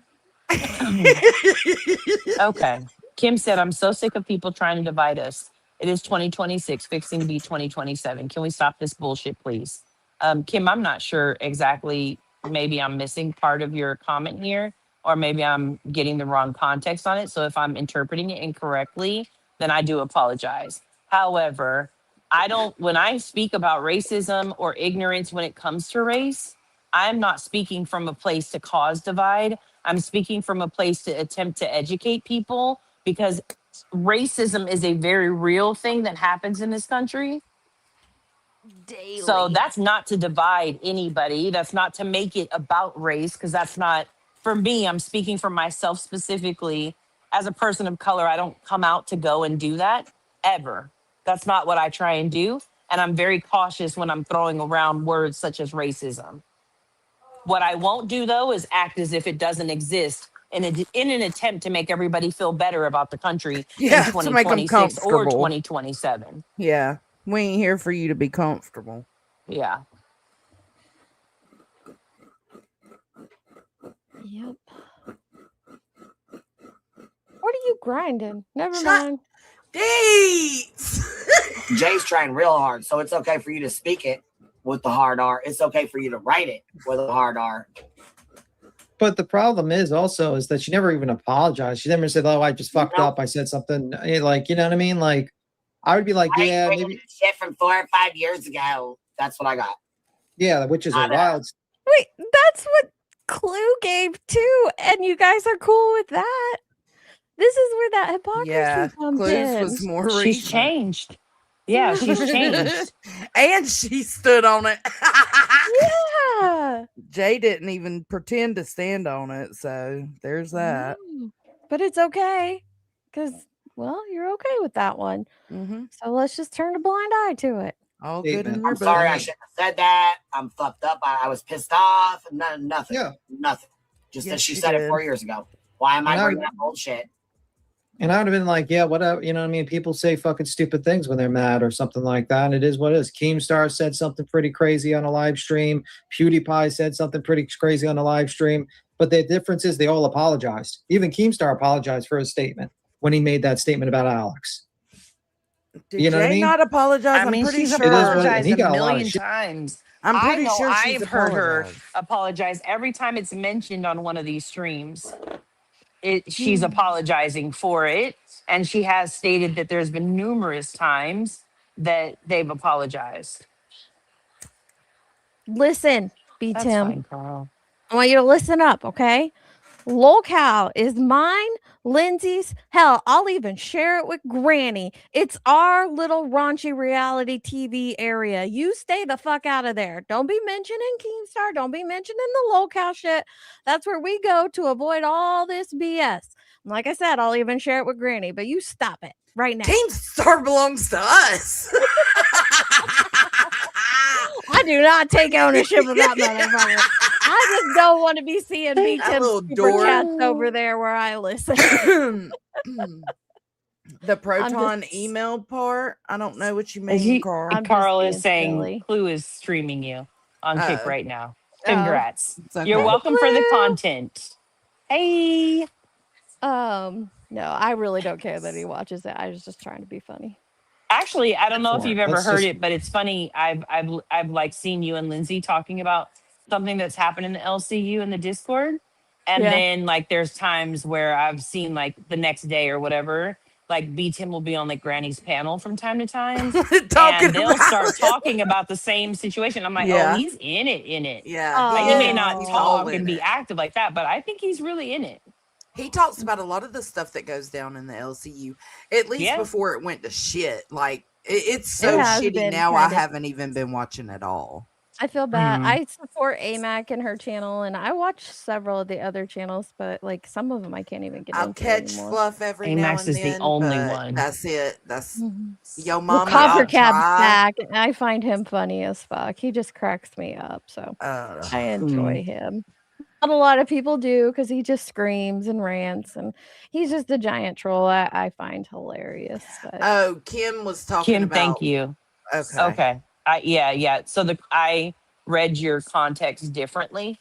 Okay. Kim said, I'm so sick of people trying to divide us. It is 2026, fixing to be 2027. Can we stop this bullshit, please? Kim, I'm not sure exactly. Maybe I'm missing part of your comment here, or maybe I'm getting the wrong context on it. So if I'm interpreting it incorrectly, then I do apologize. However, when I speak about racism or ignorance when it comes to race, I'm not speaking from a place to cause divide. I'm speaking from a place to attempt to educate people, because racism is a very real thing that happens in this country. Daily. So that's not to divide anybody. That's not to make it about race, because that's not, for me, I'm speaking for myself specifically. As a person of color, I don't come out to go and do that ever. That's not what I try and do. And I'm very cautious when I'm throwing around words such as racism. What I won't do, though, is act as if it doesn't exist in an attempt to make everybody feel better about the country in Yeah, to make them 2026 or comfortable. 2027. Yeah, we ain't here for you to be comfortable. Yeah. Yep. What are you grinding? Never mind. Dates. Jay's trying real hard, so it's okay for you to speak it with the hard R. It's okay for you to write it with a hard R. But the problem is also is that she never even apologized. She never said, "Oh, I just fucked up. I said something." Like, you know what I mean? Like, I would be like, "Yeah, maybe." Shit from 4 or 5 years ago. That's what I got. Yeah, which is a wild. Wait, that's what Clue gave too, and you guys are cool with that. This is where that hypocrisy comes Clues in. was more She's recent. changed. Yeah, she's changed. And she stood on it. Yeah. Jay didn't even pretend to stand on it, so there's that. But it's okay, because, well, you're okay with that one. Mm-hmm. So let's just turn a blind eye to it. All good in your I'm book. sorry I shouldn't have said that. I'm fucked up. I was pissed off. Nothing. Yeah. Nothing. Just Yes, that she you said it did. 4 years ago. Why am I And bringing up bullshit? And I would have been like, yeah, whatever. You know what I mean? People say fucking stupid things when they're mad or something like that. And it is what it is. Keemstar said something pretty crazy on a live stream. PewDiePie said something pretty crazy on a live stream. But the difference is they all apologized. Even Keemstar apologized for his statement when he made that statement about Alex. Did You know what I Jay mean? not apologize? I mean, I'm pretty she's sure. It is what it is. apologized He a got a lot of million shit. times. I'm pretty I know sure she's I've heard her apologized. apologize every time it's mentioned on one of these streams. She's apologizing for it, and she has stated that there's been numerous times that they've apologized. Listen, B. That's Tim. fine, Carl. I want you to listen up, okay? Locale is mine, Lindsay's. Hell, I'll even share it with Granny. It's our little raunchy reality TV area. You stay the fuck out of there. Don't be mentioning Keemstar. Don't be mentioning the Locale shit. That's where we go to avoid all this BS. Like I said, I'll even share it with Granny, but you stop it right now. Keemstar belongs to us. I do not take ownership of that motherfucker. I just don't want to be seeing B That Tim's little super dork. chats over there where I listen. The Proton just- email part. I don't know what you mean, Carl. I'm Carl just is being saying silly. Clue is streaming you on Kick Oh. right now. Oh. Congrats. It's okay. You're welcome for the Clue. content. Hey. No, I really don't care that he watches it. I was just trying to be funny. Actually, I don't know if For it. you've ever Let's heard just- it, but it's funny. I've like seen you and Lindsay talking about something that's happened in the LCU in the Discord. And Yeah. then like there's times where I've seen like the next day or whatever, like B Tim will be on like Granny's panel from time to time. Talking and they'll about start it. talking about the same situation. I'm like, Yeah. oh, he's in it. Yeah, Like, he he may is. not He's all talk in and be it. active like that, but I think he's really in it. He talks about a lot of the stuff that goes down in the LCU, at least Yeah. before it went to shit. Like it's so has shitty been now. I kinda- haven't even been watching at all. I feel bad. Mhm. I support AMAC and her channel, and I watch several of the other channels, but like some of them I can't even get I'll into catch anymore. fluff every now Amax and is the then. only but one. That's it. That's yo Well, mama. Copper I'll Cab's try. back, and I find him funny as fuck. He just cracks me up, so I enjoy him. Not a lot of people do because he just screams and rants, and he's just a giant troll. I find hilarious. But Oh, Kim was talking Kim, about. thank you. Okay. Okay. Yeah. So I read your context differently.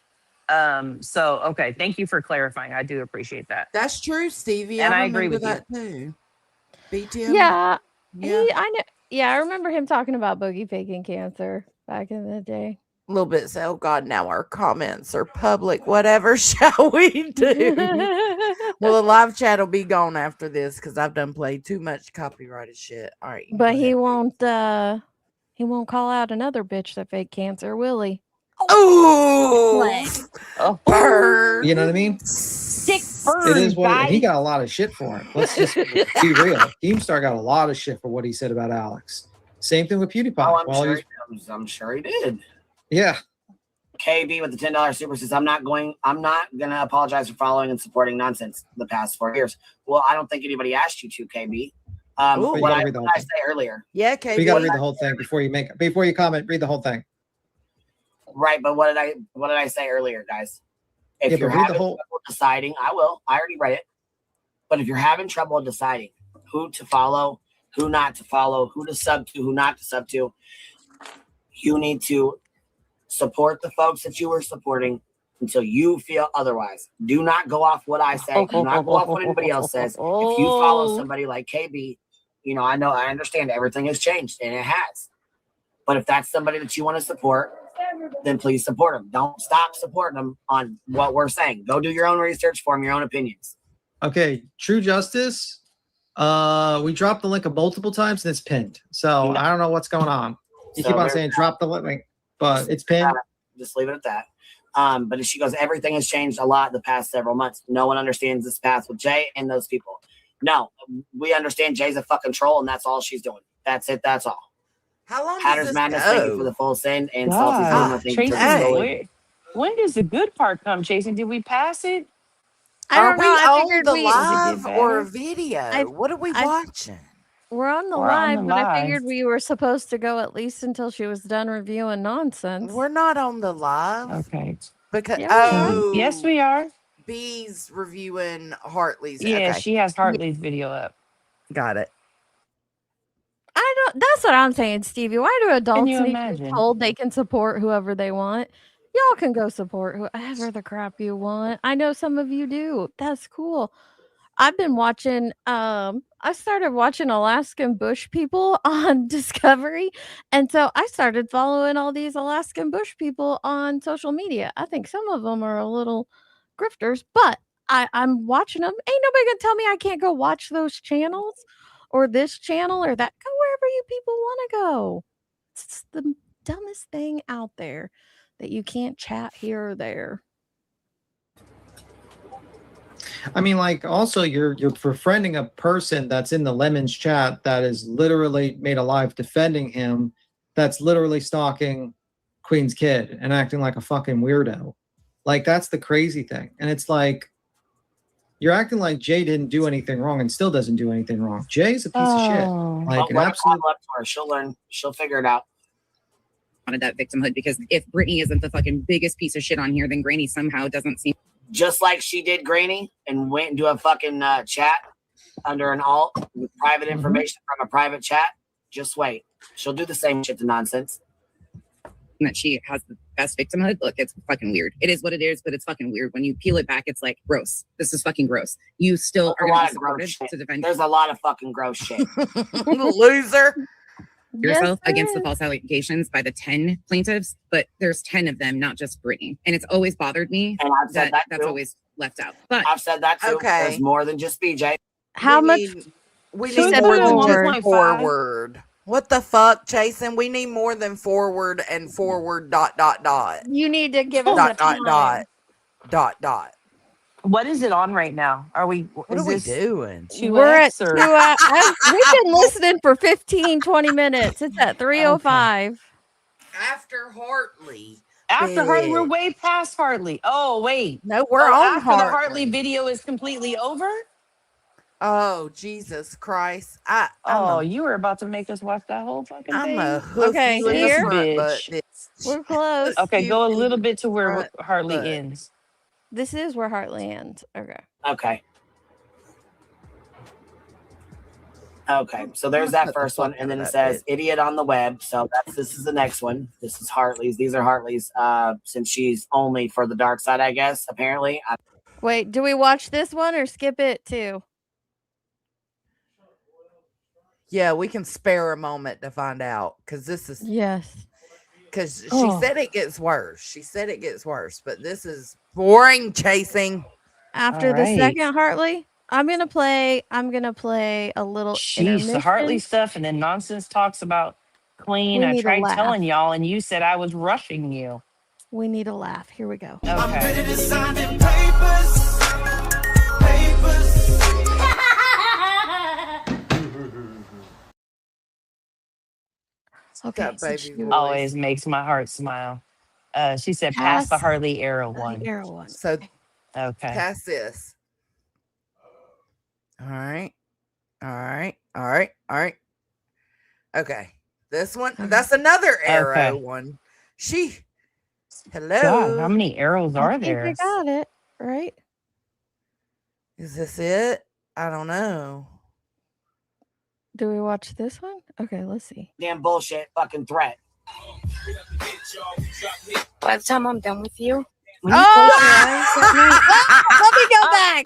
So okay, thank you for clarifying. I do appreciate that. That's true, Stevie. And I remember agree with you. that too. BTM. yeah, Yeah. I know. Yeah, I remember him talking about Boogie faking cancer back in the day. A little bit. So, oh God, now our comments are public. Whatever shall we do? Well, the live chat will be gone after this because I've done played too much copyrighted shit. All right. But he won't call out another bitch that faked cancer, will he? Oh, burn. You know what I mean? Sick It burn, is what guys. he got a lot of shit for it. Let's just be real. Keemstar got a lot of shit for what he said about Alex. Same thing with PewDiePie. Oh, I'm Well, sure he's- he I'm sure he did. Yeah. KB with the $10 super says, I'm not gonna apologize for following and supporting nonsense the past 4 years. Well, I don't think anybody asked you to, KB. What I say earlier. Yeah, You KB. got to read the whole thing before you comment. Read the whole thing. Right, but what did I say earlier, guys? If Yeah, you're but read the having whole- trouble deciding, I already read it. But if you're having trouble deciding who to follow, who not to follow, who to sub to, who not to sub to, you need to support the folks that you were supporting until you feel otherwise. Do not go off what I say. Do not go off what anybody else says. If you follow somebody like KB, I understand everything has changed, and it has. But if that's somebody that you want to support, then please support them. Don't stop supporting them on what we're saying. Go do your own research, form your own opinions. Okay, True Justice. We dropped the link multiple times and it's pinned. So I don't know what's going on. You So keep on there's saying that. drop the link, but it's pinned. Just leave it at that. But she goes, everything has changed a lot the past several months. No one understands this path with Jay and those people. No, we understand Jay's a fucking troll, and that's all she's doing. That's it. That's all. How long Hatters does this Madness, thank you go? for the full send, and Salty's God, Luma, thank you Tracy, for the bully. when does the good part come, Jason? Did we pass it? I Are don't we know. I on figured the we live or a better? video? What are we watching? We're on the We're on live, the but I live. figured we were supposed to go at least until she was done reviewing nonsense. We're not on the live. Okay. Because Yeah, we are. Yes, we are. B's reviewing Hartley's. Yeah, Okay. she has Hartley's video up. Got it. I don't. That's what I'm saying, Stevie. Why do adults you need to be imagine? told they can support whoever they want? Y'all can go support whoever the crap you want. I know some of you do. That's cool. I've been watching. I started watching Alaskan Bush people on Discovery, and so I started following all these Alaskan Bush people on social media. I think some of them are a little grifters, but I'm watching them. Ain't nobody gonna tell me I can't go watch those channels or this channel or that. Go wherever you people want to go. It's the dumbest thing out there that you can't chat here or there. I mean, like, also you're befriending a person that's in the Lemons chat that is literally made a live defending him, that's literally stalking Queen's kid and acting like a fucking weirdo. Like, that's the crazy thing. And it's like, you're acting like Jay didn't do anything wrong and still doesn't do anything wrong. Jay's a piece of shit. Like, an Let her absolute. climb up to her. She'll learn. She'll figure it out. Wanted that victimhood, because if Brittany isn't the fucking biggest piece of shit on here, then Granny somehow doesn't seem. Just like she did Granny and went into a fucking chat under an alt with private information from a private chat. Just wait. She'll do the same shit to nonsense. That she has the best victimhood. Look, it's fucking weird. It is what it is, but it's fucking weird. When you peel it back, it's like gross. This is fucking gross. You still are a going lot to be of gross supported shit. to defend There's a lot of fucking gross shit. Loser. yourself against the false allegations by the 10 plaintiffs, but there's 10 of them, not just Brittany. And it's always bothered me And I've said that that's too. always left out. But I've said that too. Okay. There's more than just BJ. How much? We She need said more than forward. just forward. What the fuck, Jason? We need more than forward and forward ... You need to give us dot a time. dot. What is it on right now? Are we? What are we doing? We're at 2X or 2 we've been listening for 15-20 minutes. It's at 3:05. After Hartley. After Hartley? We're bitch. way past Hartley. Oh wait, No, we're oh, on after the Hartley. Hartley video is completely over. Oh, Jesus Christ. Oh, you were about to make us watch that whole fucking I'm thing. a hoof Okay, you in the here. front butt, Bitch. bitch. We're close. Okay, go a You little bit to where front Hartley butt. ends. This is where Hartley ends. Okay. Okay. Okay, so there's that first one, and then it says "idiot on the web." So this is the next one. This is Hartley's. These are Hartley's. Since she's only for the dark side, I guess. Apparently, Wait, do we watch this one or skip it too? Yeah, we can spare a moment to find out because this is Yes. because she Oh. said it gets worse. She said it gets worse, but this is boring chasing. After All the right. second Hartley, I'm gonna play a little Jeez, the Hartley intermission. stuff, and then nonsense talks about Queen. We I need a tried laugh. telling y'all, and you said I was rushing you. We need a laugh. Here we go. Okay. Okay, That so baby she voice. Always makes my heart smile. She said, pass the Harley Arrow one. Arrow one. So Okay. pass this. All right. All right. All right. All right. Okay. This one. That's another arrow Okay. one. Hello. God, how many arrows I are think there? I got it, right? Is this it? I don't know. Do we watch this one? Okay, let's see. Damn bullshit fucking threat. By the time I'm done with you, when you close your eyes at night, Let me go back.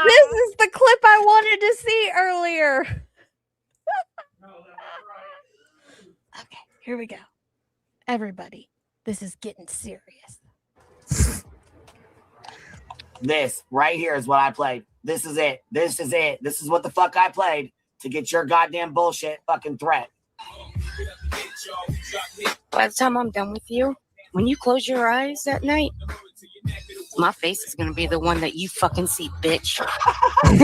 This is the clip I wanted to see earlier. Okay, here we go. Everybody, this is getting serious. This right here is what I played. This is it. This is it. This is what the fuck I played to get your goddamn bullshit fucking threat. by the time I'm done with you, when you close your eyes at night, my face is gonna be the one that you fucking see, bitch. When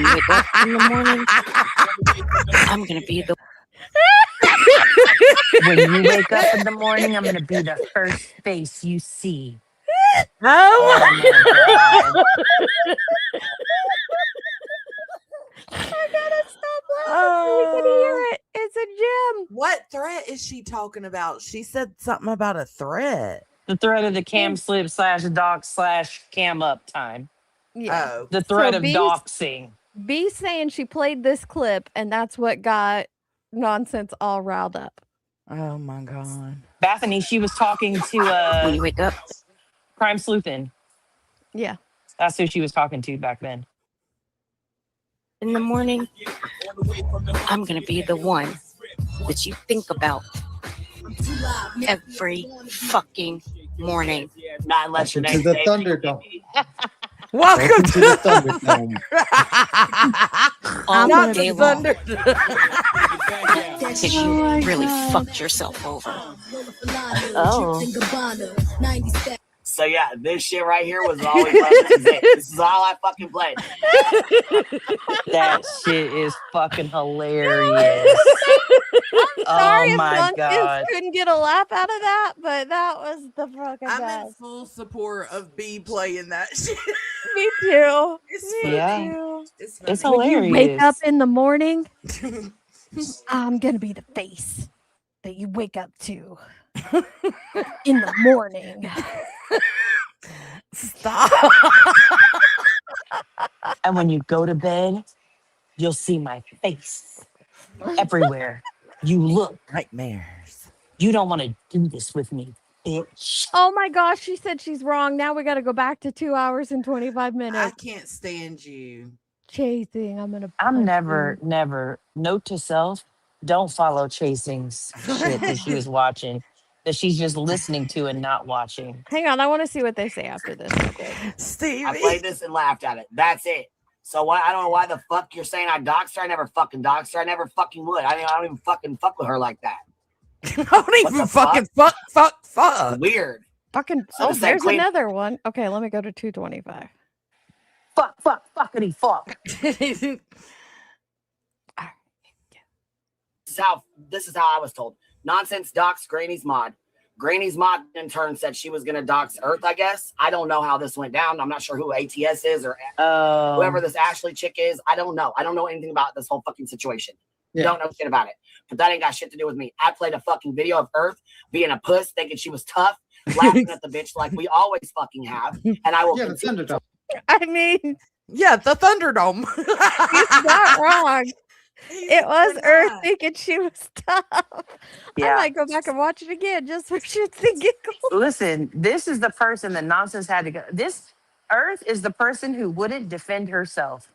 you wake up in the morning, I'm gonna be the. When you wake up in the morning, I'm gonna be the first face you see. Oh my God. I gotta stop laughing so we can hear it. It's a gem. What threat is she talking about? She said something about a threat. The threat of the cam slip / doc / cam up time. Yeah. Oh. The threat So of B's- doxing. B's saying she played this clip, and that's what got Nonsense all riled up. Oh my God. Bethany, she was talking to when you wake up. Crime Sleuthin. Yeah. That's who she was talking to back then. In the morning, I'm gonna be the one that you think about every fucking morning. Not unless your Welcome to name's the David. Thunderdome. Welcome to the Thunderdome. All Not day the long. thunder. Because you really fucked yourself over. Oh. So yeah, this shit right here was always this is it. This is all I fucking played. That shit is fucking hilarious. Sorry Oh if my Nonsense God. couldn't get a laugh out of that, but that was the fucking I'm in best. full support of B playing that shit. Me too. It's Me Yeah. too. It's It's funny. When you wake up hilarious. in the morning, I'm gonna be the face that you wake up to in the morning. Stop. And when you go to bed, you'll see my face everywhere you look. Nightmares. You don't want to do this with me, bitch. Oh my gosh, she said she's wrong. Now we got to go back to 2 hours and 25 I minutes. can't stand you. Chasing. I'm gonna. I'm punch never, you. never, note to self, don't follow Chasing's shit that she was watching, that she's just listening to and not watching. Hang on, I want to see what they say after this. Real quick. Stevie. I played this and laughed at it. That's it. So why I don't know why the fuck you're saying I doxed her. I never fucking doxed her. I never fucking would. I don't even fucking fuck with her like that. I don't even fucking fuck. Weird. Fucking. So Oh, to say there's clean- another one. Okay, let me go to 225. Fuckity fuck. This is how I was told. Nonsense docs Granny's mod. Granny's mod in turn said she was gonna dox Earth, I guess. I don't know how this went down. I'm not sure who ATS is or whoever this Ashley chick is. I don't know. I don't know anything about this whole fucking situation. Yeah. Don't know shit about it. But that ain't got shit to do with me. I played a fucking video of Earth being a puss, thinking she was tough, laughing at the bitch like we always fucking have. And I will Yeah, the continue to. Thunderdome. I mean, Yeah, the Thunderdome. he's not wrong. It was Earth thinking she was tough. I Yeah. might go back and watch it again just for shits and giggles. Listen, this is the person that Nonsense had to go. This Earth is the person who wouldn't defend herself.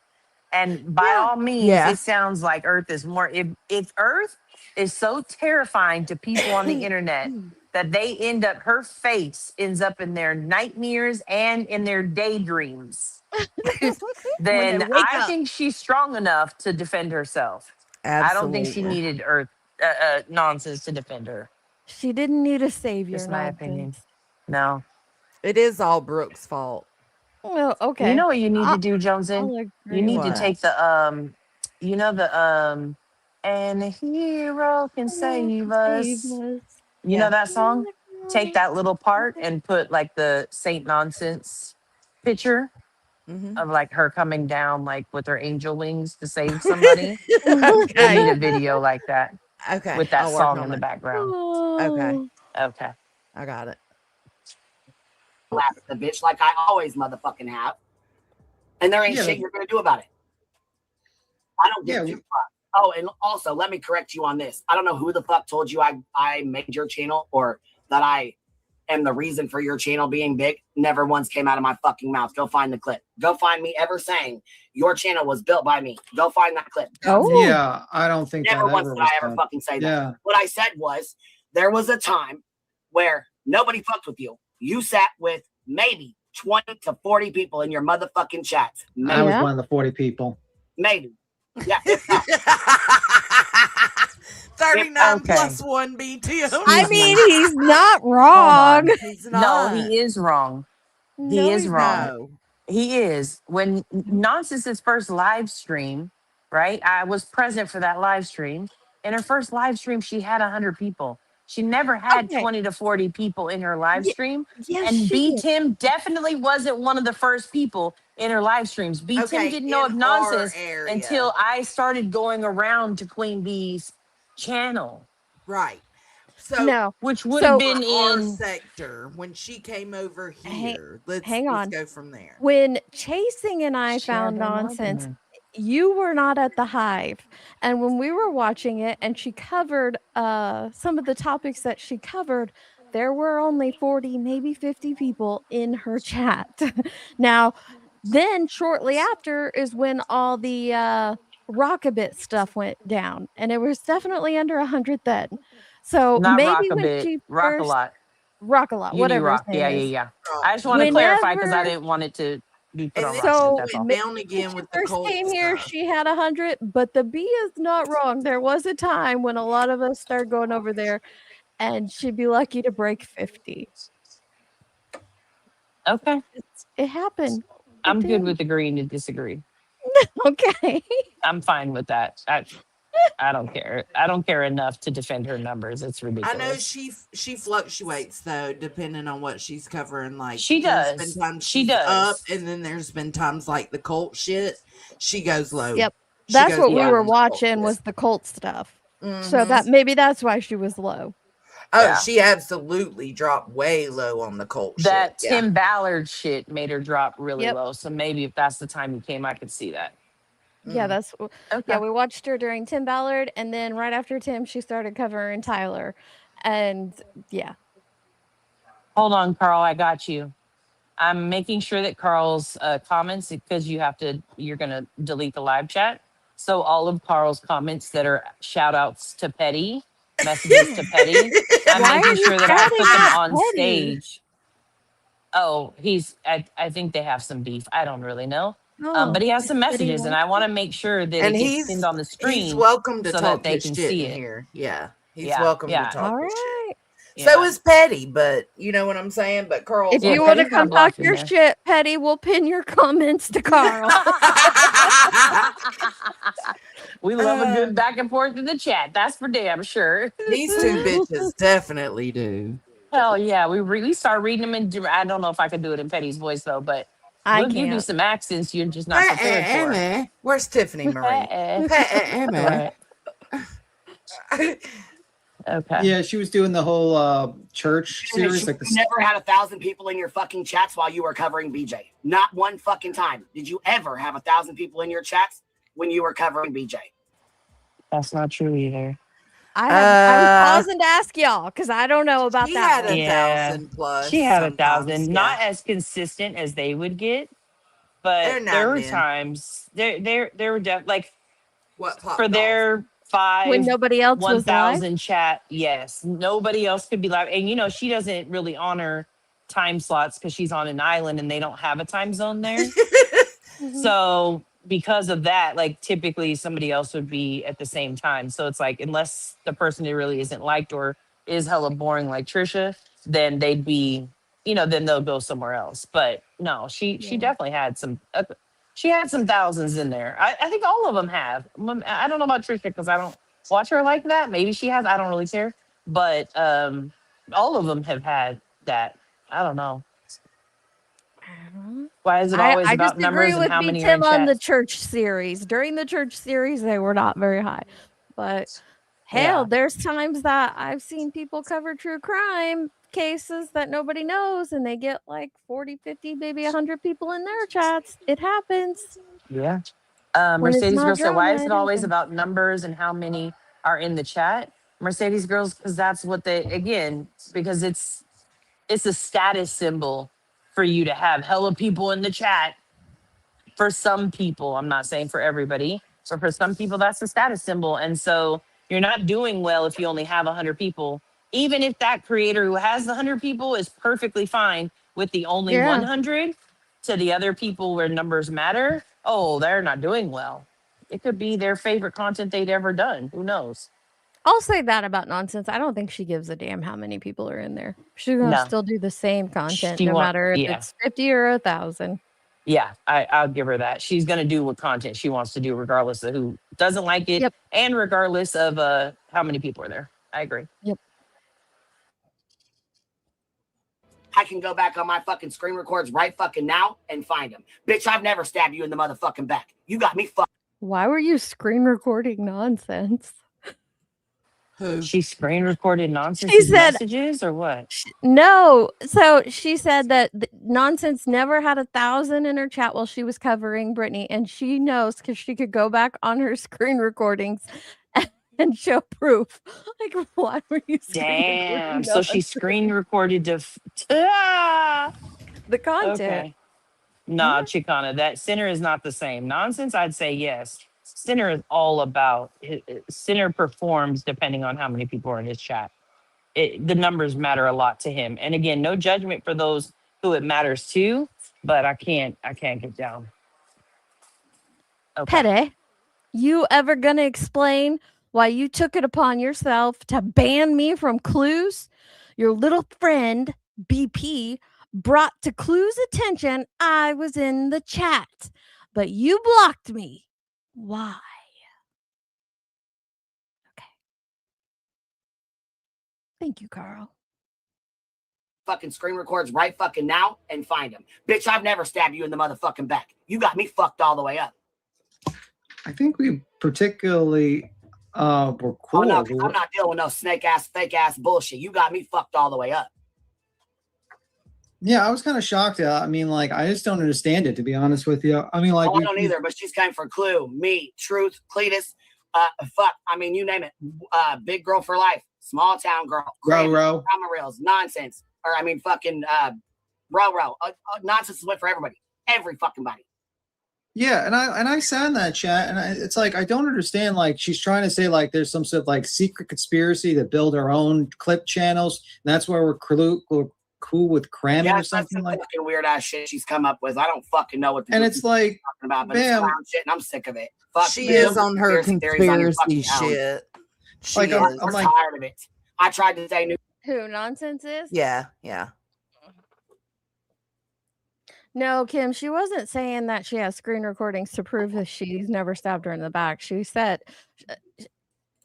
And by all means, Yeah. it sounds like Earth is more. If Earth is so terrifying to people on the internet that they end up, her face ends up in their nightmares and in their daydreams, then When they wake I up. think she's strong enough to defend herself. I don't think she Absolutely. needed Earth Nonsense to defend her. She didn't need a savior. Just my Nonsense. opinion. No. It is all Brooke's fault. Well, okay. You know what you need I'll- to do, Joneson? I'll You agree need to What? take the And a hero can save Save us. us. You know that song? Take that little part and put like the Saint Nonsense picture Mhm. of like her coming down like with her angel wings to save somebody. We'll need Okay. a video like that Okay. with that I'll work song in on the it. background. Okay. Okay. I got it. Laugh at the bitch like I always motherfucking have. And there ain't Yeah, shit but- you're gonna do about it. I don't give Yeah, two fucks. Oh, and also let me correct you on this. I don't know who the fuck told you I made your channel or that I am the reason for your channel being big. Never once came out of my fucking mouth. Go find the clip. Go find me ever saying your channel was built by me. Go find that clip. Yeah, I don't think Never that once ever did was I ever said. fucking say that. Yeah. What I said was there was a time where nobody fucked with you. You sat with maybe 20 to 40 people in your motherfucking chats. I was Maybe. one of the 40 people. Maybe. Yeah. If that. 39 Okay. plus 1 BTO. I mean, he's not wrong. He's No, not. he is wrong. He No, is he's wrong. not. No. He is. When Nonsense's first live stream, right? I was present for that live stream. In her first live stream, she had 100 people. She never had Okay. 20 to 40 people in her live stream. Yes, And she B did. Tim definitely wasn't one of the first people in her live streams. B Tim Okay, didn't know in of our Nonsense area. until I started going around to Queen Bee's channel. Right. So No. Which would have So been our in sector when she came over here. Let's hang on. go from there. When Chasing and I Share found them Nonsense, argument. you were not at the Hive. And when we were watching it and she covered some of the topics that she covered, there were only 40, maybe 50 people in her chat. Now, then shortly after is when all the Rockabit stuff went down. And it was definitely under 100 then. So Not maybe when Rockabit, she Rock a first lot. Rock-a-lot, Uni whatever his Rock. name Yeah, is. yeah. I just want to clarify because I didn't want it to be put And on then Rockabit. So That's all. went down again when with she the first cult came here, stuff. she had 100, but the B is not wrong. There was a time when a lot of us started going over there, and she'd be lucky to break 50. Okay. It happened. I'm good with agreeing to disagree. Okay. I'm fine with that. I don't care. I don't care enough to defend her numbers. It's I ridiculous. know she fluctuates though, depending on what she's covering. Like She there's does. been times She she's does. up, and then there's been times like the cult shit. She goes low. Yep. She That's goes what we low were on the cult watching shit. was the cult stuff. So Mhm. that maybe that's why she was low. Oh, Yeah. she absolutely dropped way low on the cult That shit. Yeah. Tim Ballard shit made her drop really Yep. low. So maybe if that's the time you came, I could see that. Yeah, that's Okay. yeah, we watched her during Tim Ballard, and then right after Tim, she started covering Tyler. And yeah. Hold on, Carl. I got you. I'm making sure that Carl's comments, because you're going to delete the live chat. So all of Carl's comments that are shout outs to Petty, messages to Petty, I'm Why are making you sure that I put them shouting at on Petty? stage. Oh, I think they have some beef. I don't really know. Oh, But he has some Petty messages, and wants I want to make sure that And it gets he's pinned on the screen he's welcome to so that talk they his can shit see in it. here. Yeah. He's Yeah, welcome yeah. to talk All his shit. right. So Yeah. is Petty, but you know what I'm saying? But Carl's If Yeah, you want to Petty's not come talk blocked in your there. shit, Petty, we'll pin your comments to Carl. We love a good back and forth in the chat. That's for damn sure. These two bitches definitely do. Hell yeah, we start reading them in. I don't know if I could do it in Petty's voice though, but I we'll give you can't. some accents you're just not prepared for. Where's Tiffany Marie? Right. Okay. Yeah, she was doing the whole church And series, you like the never had 1,000 people in your fucking chats while you were covering BJ. Not one fucking time. Did you ever have 1,000 people in your chats when you were covering BJ? That's not true either. I was pausing to ask y'all because I don't know about She that had one. 1,000 plus. She had sometimes, 1,000, yeah. not as consistent as they would get, but Every now there and were then. times there were like What popped for off? their 5 When nobody else was live? 1,000 chat. Yes, nobody else could be live, and she doesn't really honor time slots because she's on an island and they don't have a time zone there. So because of that, like typically somebody else would be at the same time. So it's like unless the person who really isn't liked or is hella boring like Trisha, then they'd be, then they'll go somewhere else. But no, she definitely had some. She had some thousands in there. I think all of them have. I don't know about Trisha because I don't watch her like that. Maybe she has. I don't really care. But all of them have had that. I don't know. Why is it always I about disagree numbers and with how B many are in Tim on chat? the church series. During the church series, they were not very high. But hell, Yeah. there's times that I've seen people cover true crime cases that nobody knows, and they get like 40, 50, maybe 100 people in their chats. It happens. Yeah. When it's Mercedes not Girl said, why drama, is it it always happens. about numbers and how many are in the chat? Mercedes Girls, because that's what they, again, because it's a status symbol for you to have hella people in the chat. For some people, I'm not saying for everybody, but for some people, that's a status symbol. And so you're not doing well if you only have 100 people, even if that creator who has the 100 people is perfectly fine with the only Yeah. 100. To the other people where numbers matter, oh, they're not doing well. It could be their favorite content they'd ever done. Who knows? I'll say that about nonsense. I don't think she gives a damn how many people are in there. She's gonna No. still do the same content, She no want, matter if yeah. it's 50 or 1,000. Yeah, I'll give her that. She's gonna do what content she wants to do, regardless of who doesn't like it, Yep. and regardless of how many people are there. I agree. Yep. I can go back on my fucking screen records right fucking now and find them. Bitch, I've never stabbed you in the motherfucking back. You got me fucked. Why were you screen recording nonsense? She screen recorded nonsense She said messages or what? no. So she said that nonsense never had 1,000 in her chat while she was covering Brittany, and she knows because she could go back on her screen recordings and show proof. Like, why were you screen Damn. recording So she nonsense? screen recorded the content. Okay. Nah, Chicana, that Sinner is not the same. Nonsense, I'd say yes. Sinner is all about Sinner performs depending on how many people are in his chat. The numbers matter a lot to him. And again, no judgment for those who it matters to, but I can't get down. Okay. Pette, you ever gonna explain why you took it upon yourself to ban me from Clues? Your little friend, BP, brought to Clues' attention I was in the chat, but you blocked me. Why? Okay. Thank you, Carl. Fucking screen records right fucking now and find them. Bitch, I've never stabbed you in the motherfucking back. You got me fucked all the way up. I think we particularly were cool. Oh no, 'cause I'm not dealing with no snake ass, fake ass bullshit. You got me fucked all the way up. Yeah, I was kind of shocked. I mean, like, I just don't understand it, to be honest with you. I mean, like, I don't either, but she's came for Clue, me, Truth, Cletus, fuck, I mean, you name it. Big girl for life, small town girl, Row. drama reels, nonsense, or I mean, fucking row. Nonsense went for everybody, every fucking body. Yeah, and I sat in that chat, and it's like I don't understand. Like, she's trying to say like there's some sort of like secret conspiracy to build our own clip channels, and that's where we're cool with cramming or something like. Fucking weird ass shit she's come up with. I don't fucking know what. And it's like, talking about, but bam. it's clown shit, and I'm sick of it. Fuck, She them is on her theories on your conspiracy fucking own. shit. She Like, is. I'm like, tired of it. I tried to say new. Who nonsense is? Yeah. No, Kim, she wasn't saying that she has screen recordings to prove that she's never stabbed her in the back. She said,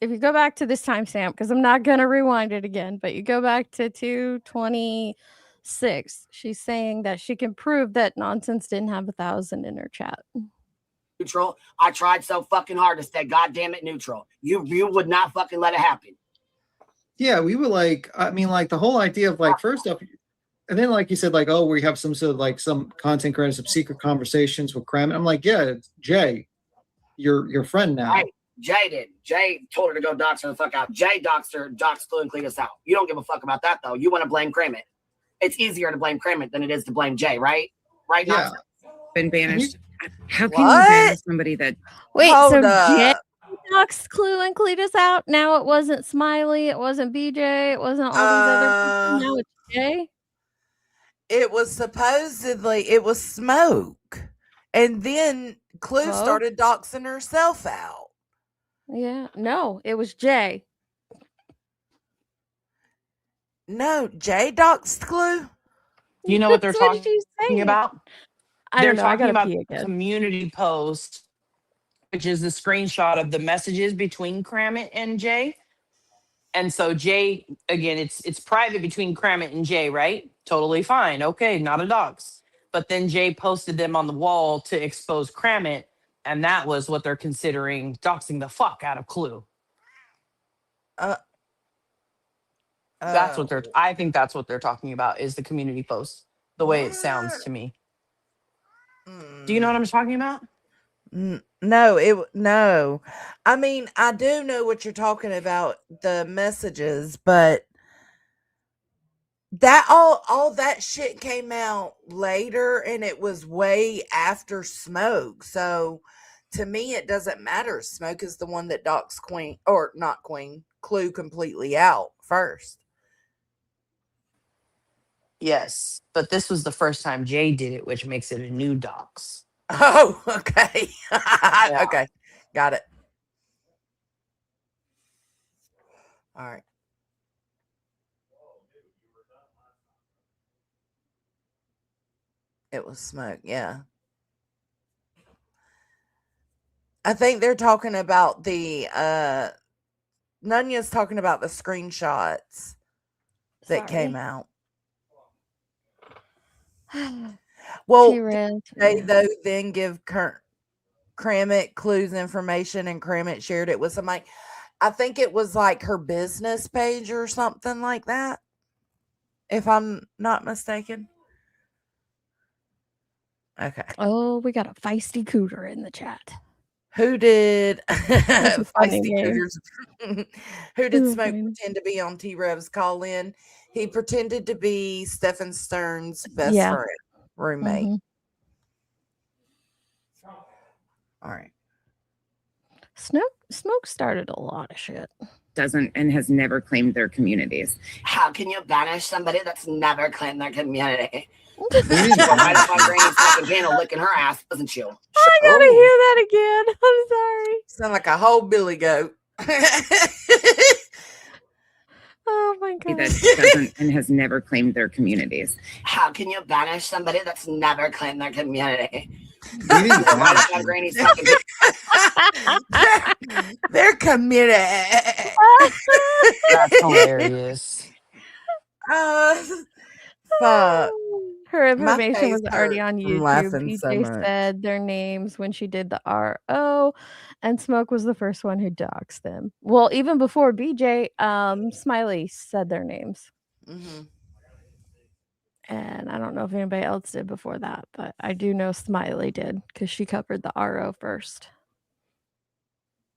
if you go back to this timestamp, because I'm not going to rewind it again, but you go back to 2:26, she's saying that she can prove that nonsense didn't have 1,000 in her chat. Neutral. I tried so fucking hard to stay goddamn it neutral. You would not fucking let it happen. Yeah, we were like, I mean, like the whole idea of like first off, and then like you said, like, oh, we have some sort of like some content creators, some secret conversations with Cram. I'm like, yeah, it's Jay, your friend now. Right. Jay did. Jay told her to go dox her the fuck out. Jay doxed Clue and Cletus out. You don't give a fuck about that though. You want to blame Cramit. It's easier to blame Cramit than it is to blame Jay, right? Right now. Yeah. Been banished. How can What? you banish somebody that? Wait, Hold so up. Jay doxed Clue and Cletus out? Now it wasn't Smiley, it wasn't BJ, it wasn't all these other people. Now it's Jay? It was supposedly Smoke, and then Clue Smoke? started doxing herself out. Yeah, no, it was Jay. No, Jay doxed Clue. You know what they're That's what talking she's saying. about? I They're don't know. I talking gotta about pee again. community post which is the screenshot of the messages between Kramit and Jay. And so Jay, again, it's private between Kramit and Jay, right? Totally fine. Okay, not a dox. But then Jay posted them on the wall to expose Kramit, and that was what they're considering doxing the fuck out of Clue. That's what they're. I think that's what they're talking about is the community post. The way it sounds to me. Do you know what I'm talking about? No. I mean, I do know what you're talking about, the messages, but that all that shit came out later, and it was way after Smoke. So to me, it doesn't matter. Smoke is the one that docks Queen, or not Queen, Clue completely out first. Yes, but this was the first time Jay did it, which makes it a new dox. Oh, okay. Okay. Got it. All right. It was Smoke, yeah. I think they're talking about the Nunya's talking about the screenshots that came out. Well, they though then give Kramit Clue's information, and Kramit shared it with somebody. I think it was like her business page or something like that, if I'm not mistaken. Okay. Oh, we got a feisty cooter in the chat. Who did funny feisty name. cooters? Who did Smoke pretend to be on T-Rev's call in? He pretended to be Stephen Stern's best friend, roommate. All right. Smoke started a lot of shit. Doesn't and has never claimed their communities. How can you banish somebody that's never claimed their community? Right up on Granny's fucking panel licking her ass, wasn't you? I gotta hear that again. I'm sorry. Sound like a whole billy goat. Oh my god. That doesn't and has never claimed their communities. How can you banish somebody that's never claimed their community? Right up on Granny's fucking Their community. That's hilarious. Fuck. Her information face was already hurts on from YouTube. laughing so PJ much. said their names when she did the RO, and Smoke was the first one who doxed them. Well, even before BJ, Smiley said their names. Mm-hmm. And I don't know if anybody else did before that, but I do know Smiley did because she covered the RO first.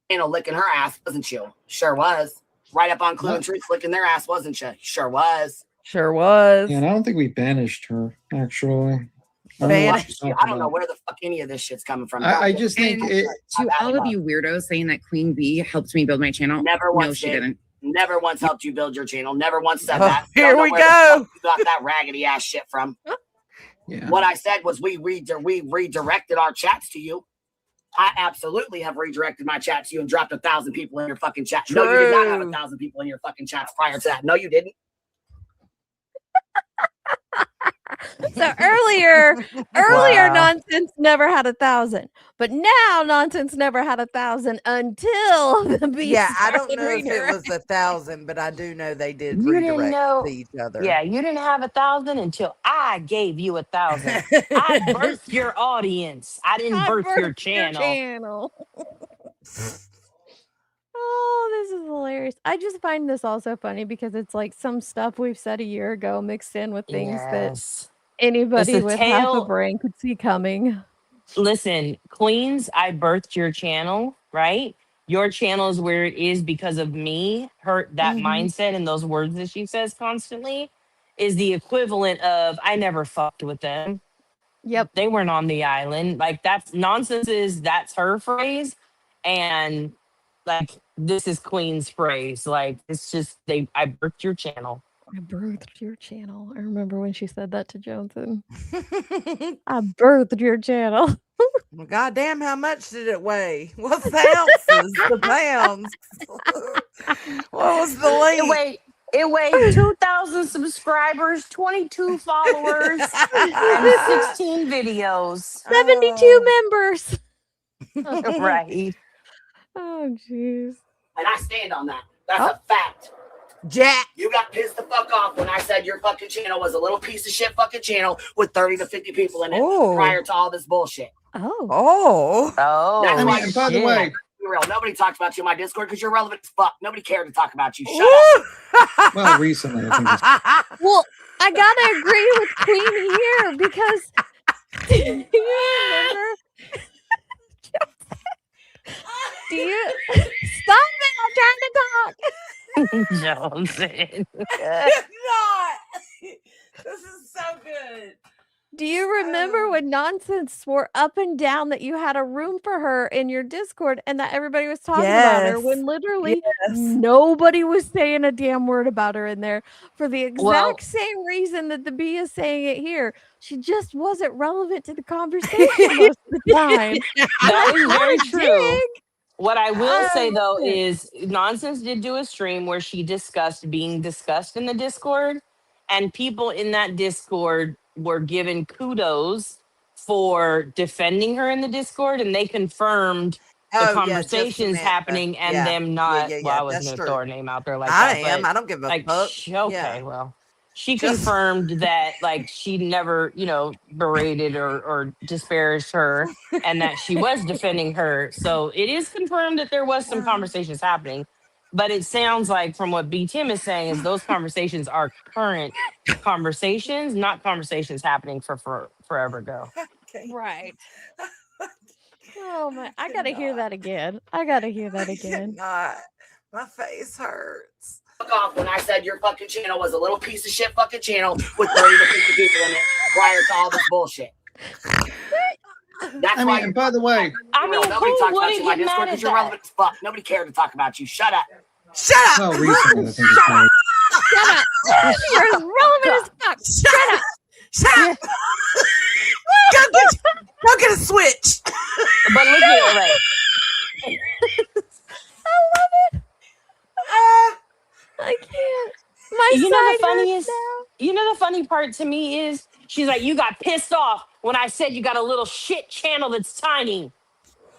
licking her ass, wasn't you? Sure was. Right up on Clue and Truth licking their ass, wasn't you? Sure was. Sure was. Yeah, and I don't think we banished her, actually. I don't know where the fuck any of this shit's coming from. I just think And it. to all of you weirdos saying that Queen Bee helped me build my channel. Never once No, she did. didn't. Never once helped you build your channel. Never once said Oh, that. here Don't know we where the go. fuck you got that raggedy ass shit from. Yeah. What I said was we redirected our chats to you. I absolutely have redirected my chat to you and dropped 1,000 people in your fucking chat. No, you did not have 1,000 people in your fucking chats prior to that. No, you didn't. So earlier Nonsense never had 1,000, but now Nonsense never had 1,000 until the beast. Yeah, I don't started know if it redirecting. was 1,000, but I do know they did You didn't redirect know. to each other. Yeah, you didn't have 1,000 until I gave you 1,000. I birthed your audience. I didn't birth your channel. Oh, this is hilarious. I just find this also funny because it's like some stuff we've said a year ago mixed in with things that Yes. anybody It's a with half a tale- brain could see coming. Listen, Queens, I birthed your channel, right? Your channel is where it is because of me. That mindset and those words that she says constantly is the equivalent of I never fucked with them. Yep. They weren't on the island. Like that's nonsense that's her phrase. And like this is Queen's phrase. Like it's just I birthed your channel. I birthed your channel. I remember when she said that to Johnson. I birthed your channel. Well, goddamn, how much did it weigh? What's the ounces? The pounds? What was the length? It weighed 2,000 subscribers, 22 followers, and 16 videos. 72 members. Right. Oh, jeez. And I stand on that. That's Oh. a fact. Jack. You got pissed the fuck off when I said your fucking channel was a little piece of shit fucking channel with 30 to 50 people in it Oh. prior to all this bullshit. Oh. Oh. Oh. That's why and by the way, you're real. Nobody talks about you in my Discord because you're relevant as fuck. Nobody cared to talk about you. Shut up. well, recently, I think it's Well, I gotta agree with Queen here because do you remember? Do you stop it? I'm trying to talk. Johnson. It's not. This is so good. Do you remember when Nonsense swore up and down that you had a room for her in your Discord and that everybody was talking about her when literally nobody was saying a damn word about her in there for the exact same reason that the bee is saying it here. She just wasn't relevant to the conversation most of the time. That is very Hard true. dig. What I will say though shit. is Nonsense did do a stream where she discussed being discussed in the Discord, and people in that Discord were given kudos for defending her in the Discord, and they confirmed the Oh, yeah, just conversations Samantha. happening and Yeah. them Yeah, not. yeah, Well, yeah. I wasn't That's going to true. throw her name out there like I that, am. but I don't give a like, fuck. okay, Yeah. well, she Just- confirmed that like she never, berated or disparaged her, and that she was defending her. So it is confirmed that there was some conversations happening. But it sounds like from what B Tim is saying is those conversations are current conversations, not conversations happening for forever ago. Okay. Right. Oh my! I gotta hear that again. I gotta hear that I again. cannot. My face hurts. Fuck off when I said your fucking channel was a little piece of shit fucking channel with 30 to 50 people in it prior to all this bullshit. That's why. and by the way, I mean, nobody who talks about wouldn't you in my get Discord mad because at you're that? relevant as fuck. Nobody cared to talk about you. Shut up. Shut up. well, recently, I think it's probably Shut up! You're as relevant as fuck. Shut up! Shut up. Go get a switch. But look at it, right? I love it. I can't. My You know the side hurts funniest, now. you know the funny part to me is she's like, you got pissed off when I said you got a little shit channel that's tiny.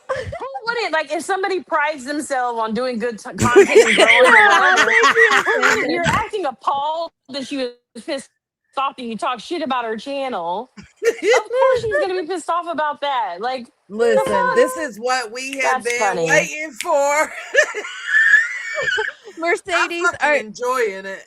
Who wouldn't? Like, if somebody prides themselves on doing good content and growing or whatever, you're acting appalled that she was pissed off that you talk shit about her channel. Of course she's gonna be pissed off about that. Like, Listen, this is what we have That's been funny. waiting for. Mercedes, I'm enjoying it.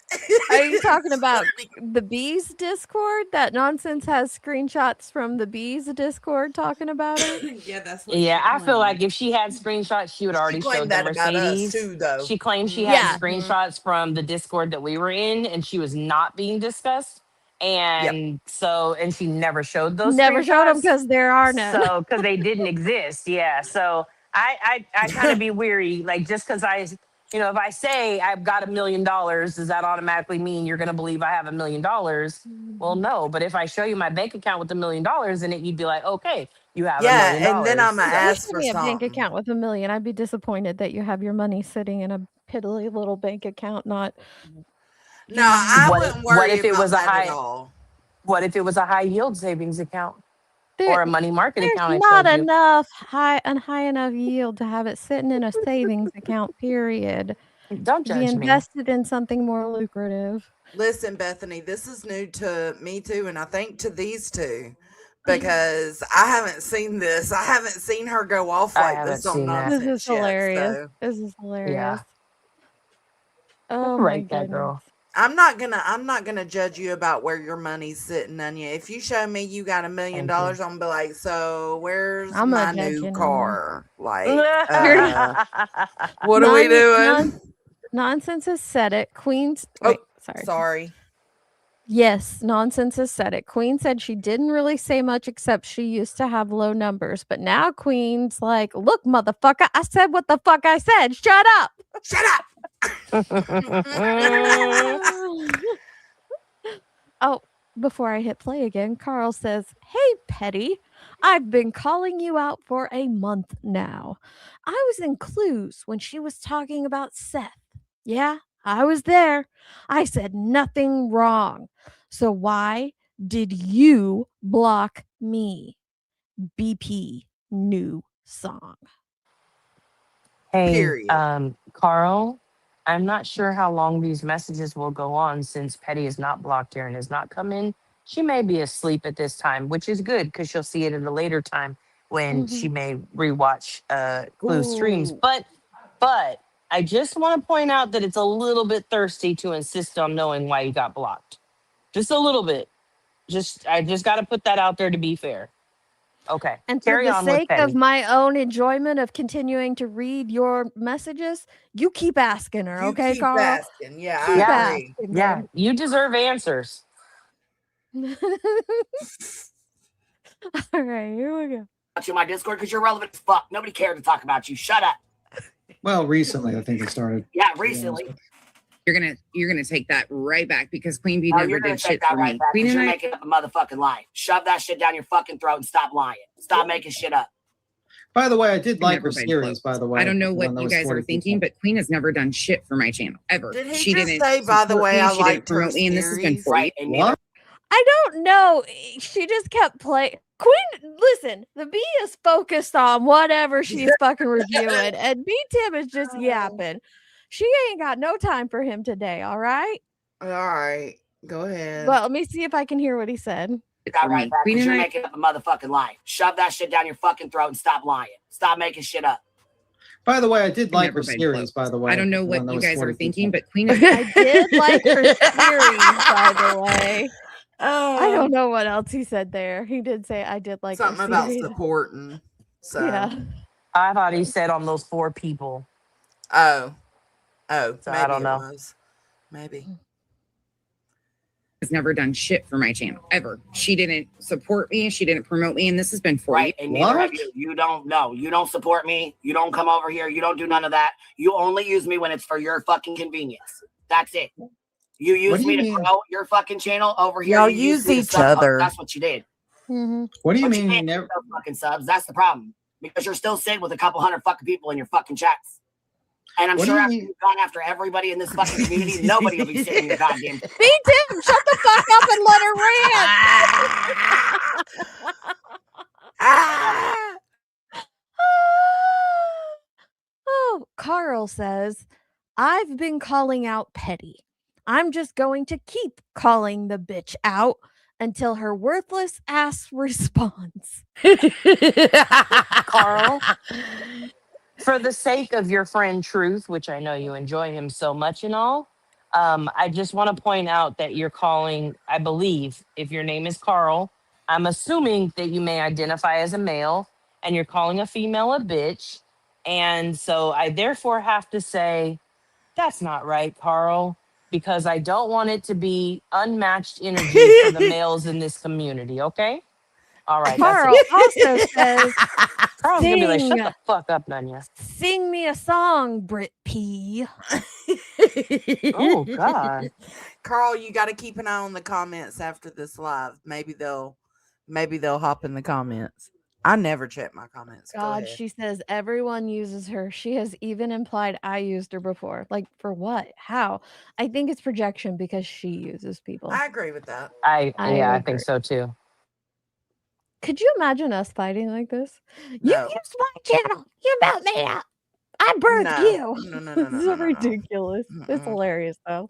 are you talking about the bees Discord? That Nonsense has screenshots from the bees Discord talking about it. Yeah, that's what yeah, she I feel like claimed. if she had screenshots, she would already claimed showed them that about us, Mercedes. too, though. She claimed she Yeah. had screenshots from the Discord that we were in, and she was not being discussed. And so, and she never showed those. Never showed them screenshots. because there are none. So, because they didn't exist. Yeah. So I kind of be weary, like just because if I say I've got $1 million, does that automatically mean you're going to believe I have $1 million? Well, no. But if I show you my bank account with $1 million in it, you'd be like, okay, you have $1 million. and then I'm If gonna you ask show for me a bank something. account with $1 million, I'd be disappointed that you have your money sitting in a piddly little bank account. Not. No, I What wouldn't if, worry what if it about was a that high? at all. What if it was a high yield savings account There- or a money market There's account? I not showed you. enough high enough yield to have it sitting in a savings account. Period. Don't To be judge me. invested in something more lucrative. Listen, Bethany, this is new to me too, and I think to these two. Because I haven't seen this. I haven't seen her go off I like haven't this on seen that. This nonsense is yet. hilarious. So This is hilarious. Yeah. Oh my Right, that goodness. girl. I'm not gonna judge you about where your money's sitting on you. If you show me you got $1 million, Thank you. I'm gonna be like, so where's I'm my gonna judge new you now. car? Like, You're- what are we doing? Nonsense has said it. Queen's. Oh, Wait, sorry. Sorry. Yes, Nonsense has said it. Queen said she didn't really say much except she used to have low numbers. But now Queen's like, look, motherfucker, I said what the fuck I said. Shut up. Shut up. Oh, before I hit play again, Carl says, hey, Petty, I've been calling you out for a month now. I was in Clues when she was talking about Seth. Yeah, I was there. I said nothing wrong. So why did you block me? BP, new song. Hey, Period. Carl, I'm not sure how long these messages will go on since Petty is not blocked here and has not come in. She may be asleep at this time, which is good because she'll see it at a later time when she may rewatch Clue's streams. Ooh. But I just want to point out that it's a little bit thirsty to insist on knowing why you got blocked. Just a little bit. I just got to put that out there to be fair. Okay. And for Carry the on with sake Petty. of my own enjoyment of continuing to read your messages, you keep asking her, You okay, keep Carl? asking. Yeah, Keep I agree. asking Yeah, her. you deserve answers. All right, here we go. To my Discord because you're relevant as fuck. Nobody cared to talk about you. Shut up. Well, recently I think it started. Yeah, recently. You're gonna take that right back because Queen Bee Oh, never you're gonna did take shit that for right me. back Queen because and you're I making up a motherfucking lie. Shove that shit down your fucking throat and stop lying. Stop making shit up. By the way, I did like never her been series. By the way, I don't know the one what that you was guys 40 are thinking, people. but Queen has never done shit for my channel ever. Did he She just didn't say, by the support way, me, I she didn't liked her promote me, and this has been series? for Right, and neither. I don't know. She just kept playing. Queen, listen, the bee is focused on whatever she's fucking reviewing, and B Tim is just yapping. She ain't got no time for him today, all right? All right. Go ahead. Well, let me see if I can hear what he said. That right back because you're making up a motherfucking lie. Shove that shit down your fucking throat and stop lying. Stop making shit up. By the way, I did like her never been series. By the way, I don't know the one what that you was guys 40 are thinking, people. but Queen is I did like her series, by the way. I don't know what else he said there. He did say I did like something her about series. supporting. So Yeah. I thought he said on those 4 people. Oh, So maybe I don't it know. was. Maybe. has never done shit for my channel ever. She didn't support me. She didn't promote me, and this has been for Right, and neither have you. You don't know. You don't support me. You don't come over here. You don't do none of that. You only use me when it's for your fucking convenience. That's it. You use me to grow your fucking channel over here. Y'all you use me to each sub host. other. That's what you did. What do you But mean you didn't never? get no fucking subs. That's the problem. Because you're still sitting with a couple hundred fucking people in your fucking chats. And I'm What do sure you after mean? you've gone after everybody in this fucking community, nobody will be sitting in your goddamn. B Tim, shut the fuck up and let her rant. Oh, Carl says, I've been calling out Petty. I'm just going to keep calling the bitch out until her worthless ass responds. Carl, for the sake of your friend Truth, which I know you enjoy him so much and all, I just want to point out that you're calling, I believe, if your name is Carl, I'm assuming that you may identify as a male and you're calling a female a bitch. And so I therefore have to say, that's not right, Carl, because I don't want it to be unmatched energy for the males in this community, okay? All right, Carl that's it. also says, Carl's gonna be like, shut sing, the fuck up, Nunya. sing me a song, Brit P. Oh, God. Carl, you got to keep an eye on the comments after this live. Maybe they'll hop in the comments. I never check my comments. Go God, ahead. she says everyone uses her. She has even implied I used her before. Like, for what? How? I think it's projection because she uses people. I agree with that. I agree. think so too. Could you imagine us fighting like this? You No. used my channel. You built me up. I birthed No. you. No, This is ridiculous. It's hilarious, though.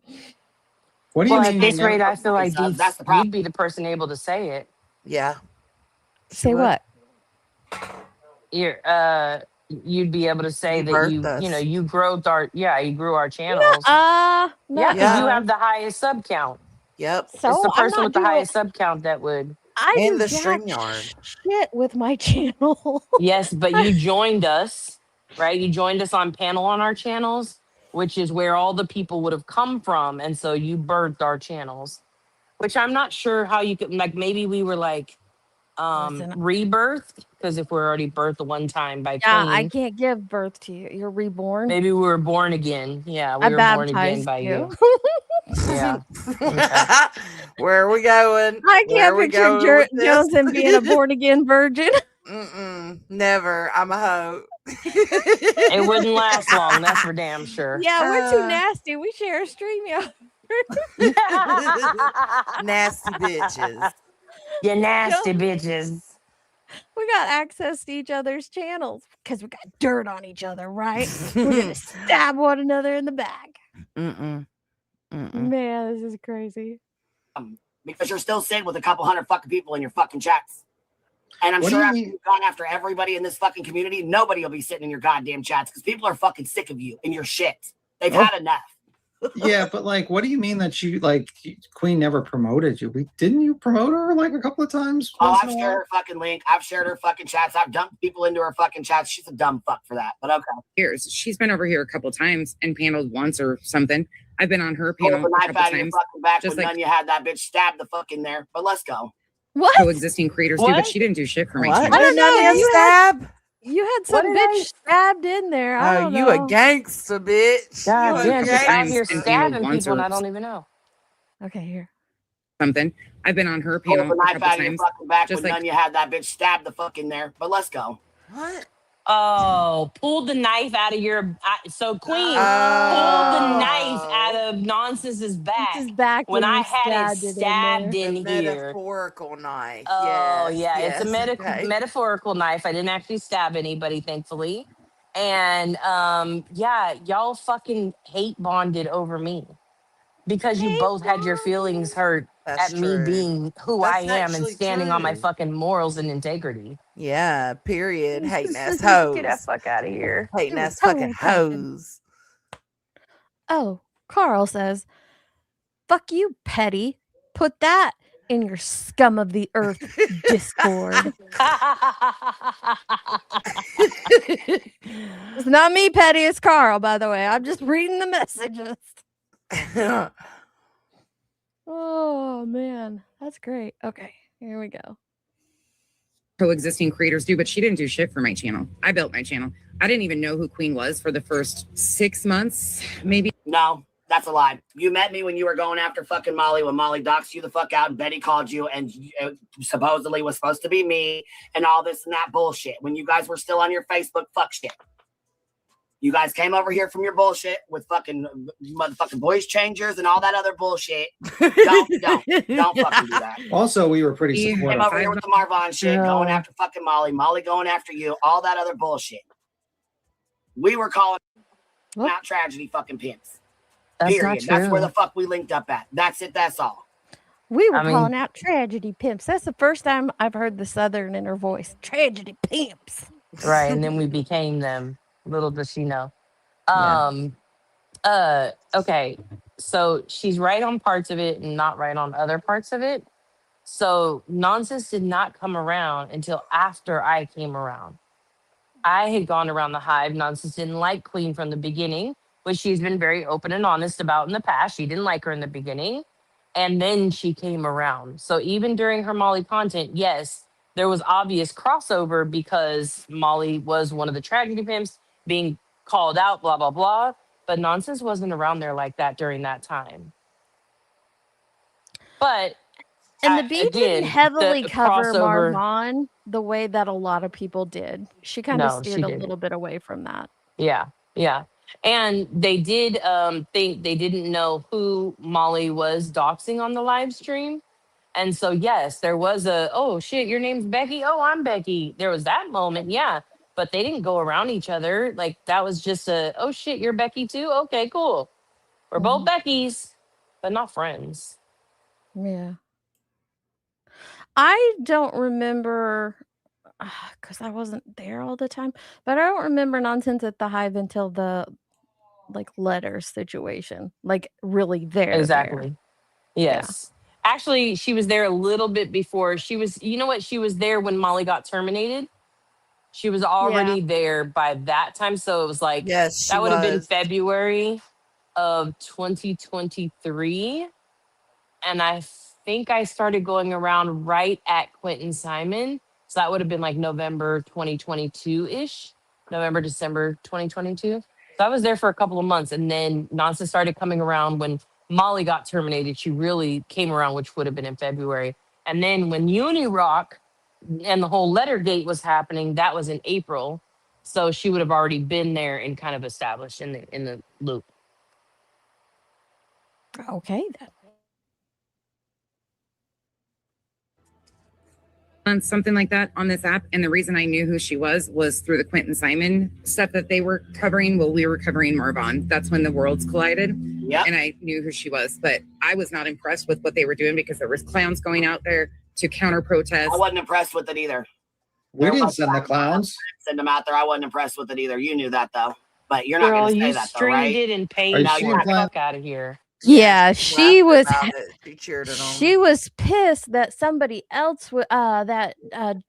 What do you Well, mean? at this you never- rate, I feel like That's the problem. you'd be the person able to say it. Yeah. Say what? You'd be able to say that birthed you us. you grew our channels. No, Yeah, because you no. have the highest sub count. Yep. It's the So, I'm person not with the doing- highest sub count that would. I And do the jack StreamYard. shit with my channel. Yes, but you joined us, right? You joined us on panel on our channels, which is where all the people would have come from. And so you birthed our channels, which I'm not sure how you could, like, maybe we were like rebirthed, because if we're already birthed the one time by Yeah, Queen, I can't give birth to you. You're reborn. maybe we were born again. Yeah, we I were born again baptized by you. Yeah. Where are we going? I Where can't are we picture going with this? Jones and being a born again virgin. Never. I'm a hoe. It wouldn't last long, that's for damn sure. Yeah, we're too nasty. We share a stream, yeah. Nasty bitches. You nasty bitches. We got access to each other's channels because we got dirt on each other, right? We're gonna stab one another in the back. Mm-mm. Man, this is crazy. Because you're still sitting with a couple hundred fucking people in your fucking chats. And I'm What do sure you after mean? you've gone after everybody in this fucking community, nobody will be sitting in your goddamn chats because people are fucking sick of you and your shit. They've had enough. Yeah, but like, what do you mean that you like Queen never promoted you? Didn't you promote her like a couple of times? Oh, once I've in a shared while? her fucking link. I've shared her fucking chats. I've dumped people into her fucking chats. She's a dumb fuck for that. But okay. Years. She's been over here a couple times and paneled once or something. I've been on her Pull panel the a knife couple out of your times. fucking back Just when like none you had that bitch stabbed the fuck in there. But let's go. What? coexisting creators do, but What? she didn't do shit for my What? channel. I don't know. You stab? You had What some did bitch I- stabbed in there. I Oh, don't you know. a gangster, bitch. God You a damn, couple just out times here and stabbing paneled once people and or I don't even know. Okay, here. something. I've been on her Pull panel the a knife couple out of your times. fucking back Just when like none you had that bitch stabbed the fuck in there. But let's go. What? Oh, pulled the knife out of your. So Queen pulled the knife out of Nonsense's His back back when when I you had it stabbed it in stabbed there. in The here. metaphorical knife. Oh Yes. yeah, it's a Yes. Okay. metaphorical knife. I didn't actually stab anybody, thankfully. And yeah, y'all fucking hate bonded over me because you both had your feelings hurt That's at me true. being who I That's am and actually standing on my true. fucking morals and integrity. Yeah. Period. Hating ass Get that hoes. fuck out of here. Hating You're ass fucking totally cracking. hoes. Oh, Carl says, fuck you, petty. Put that in your scum of the earth Discord. It's not me, petty. It's Carl, by the way. I'm just reading the messages. Oh, man. That's great. Okay, here we go. coexisting creators do, but she didn't do shit for my channel. I built my channel. I didn't even know who Queen was for the first 6 months, maybe. No, that's a lie. You met me when you were going after fucking Molly, when Molly doxed you the fuck out and Betty called you and it supposedly was supposed to be me and all this and that bullshit. When you guys were still on your Facebook fuck shit. You guys came over here from your bullshit with fucking motherfucking voice changers and all that other bullshit. Don't fucking do that. Also, we were pretty Came supportive. over here with the Marvon shit, going after fucking Molly, Molly going after you, all that other bullshit. We were calling out tragedy fucking pimps. That's Period. not That's where true. the fuck we linked up at. That's it. That's all. We were I mean- calling out tragedy pimps. That's the first time I've heard the Southern in her voice. Tragedy pimps. Right, and then we became them. Little does she know. Okay. So she's right on parts of it and not right on other parts of it. So Nonsense did not come around until after I came around. I had gone around the hive. Nonsense didn't like Queen from the beginning, which she's been very open and honest about in the past. She didn't like her in the beginning. And then she came around. So even during her Molly content, yes, there was obvious crossover because Molly was one of the tragedy pimps being called out, blah, blah, blah. But Nonsense wasn't around there like that during that time. But And the bee again, didn't heavily the cover crossover- Marvon the way that a lot of people did. She kind of No, she steered a didn't. little bit away from that. Yeah, yeah. And they did think they didn't know who Molly was doxing on the live stream. And so yes, there was a, oh shit, your name's Becky. Oh, I'm Becky. There was that moment, yeah. But they didn't go around each other. Like that was just a, oh shit, you're Becky too? Okay, cool. We're both Beckys, but not friends. Yeah. I don't remember because I wasn't there all the time, but I don't remember Nonsense at the hive until the like letter situation. Like really there. Exactly. Yeah. Yes. Actually, she was there a little bit before. She was, you know what? She was there when Molly got terminated. She was already there by that time. So it was like, Yes, she that would have been was. February of 2023. And I think I started going around right at Quentin Simon. So that would have been like November 2022-ish, November, December 2022. So I was there for a couple of months. And then Nonsense started coming around when Molly got terminated. She really came around, which would have been in February. And then when Unirock and the whole letter gate was happening, that was in April. So she would have already been there and kind of established in the loop. Okay then. on something like that on this app, and the reason I knew who she was through the Quentin Simon stuff that they were covering. Well, we were covering Marvon. That's when the worlds collided. Yeah. And I knew who she was, but I was not impressed with what they were doing because there was clowns going out there to counter protest. I wasn't impressed with it either. We didn't send the clowns. Send them out there. I wasn't impressed with it either. You knew that though, but you're not Girl, going to say you that though, streamed right? it and paid Are you for sure the fuck out of here. Yeah, she was She cheered it on. she was pissed that somebody else that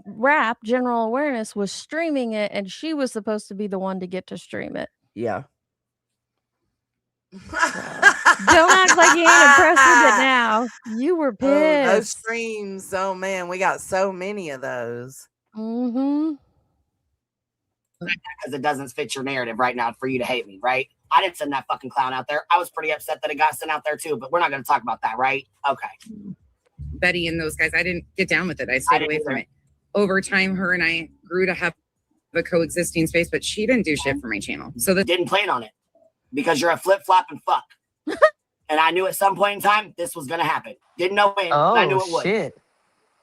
rap General Awareness was streaming it, and she was supposed to be the one to get to stream it. Yeah. Don't act like you ain't impressed with it now. You were Oh, those pissed. streams. Oh man, we got so many of those. Mm-hmm. Because it doesn't fit your narrative right now for you to hate me, right? I didn't send that fucking clown out there. I was pretty upset that it got sent out there too, but we're not going to talk about that, right? Okay. Betty and those guys, I didn't get down with it. I stayed didn't away from either. it. Over time, her and I grew to have a coexisting space, but she didn't do shit for my channel. So didn't plan on it because you're a flip-flopping fuck. And I knew at some point in time this was going to happen. Didn't know when, but I knew it would.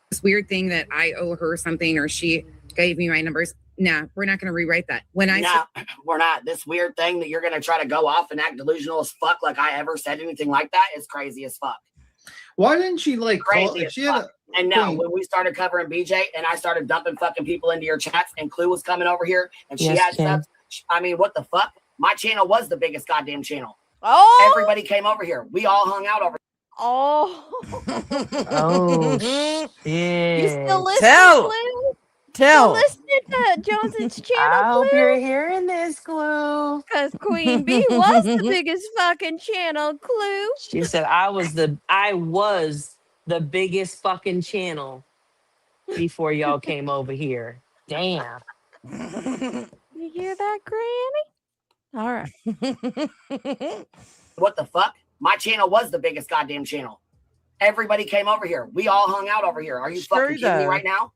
This weird thing that I owe her something or she gave me my numbers. Nah, we're not going to rewrite that. When I we're not. This weird thing that you're going to try to go off and act delusional as fuck like I ever said anything like that is crazy as fuck. Why didn't she like call Crazy if as she had fuck. a And no, Wait. when we started covering BJ and I started dumping fucking people into your chats and Clue was coming over here and she Yes, had Kim. subs. I mean, what the fuck? My channel was the biggest goddamn channel. Oh, Everybody came over here. We all hung out over oh, Oh shit! you still listening, Tell. Clue? Tell. Still listening to Jones's I channel, hope you're hearing this, Clue. Because Queen Bee was the biggest fucking channel, Clue. She said I was the biggest fucking channel before y'all came over here. Damn. You hear that, Granny? All right. What the fuck? My channel was the biggest goddamn channel. Everybody came over here. We all hung out over here. Are you fucking kidding me though. right now?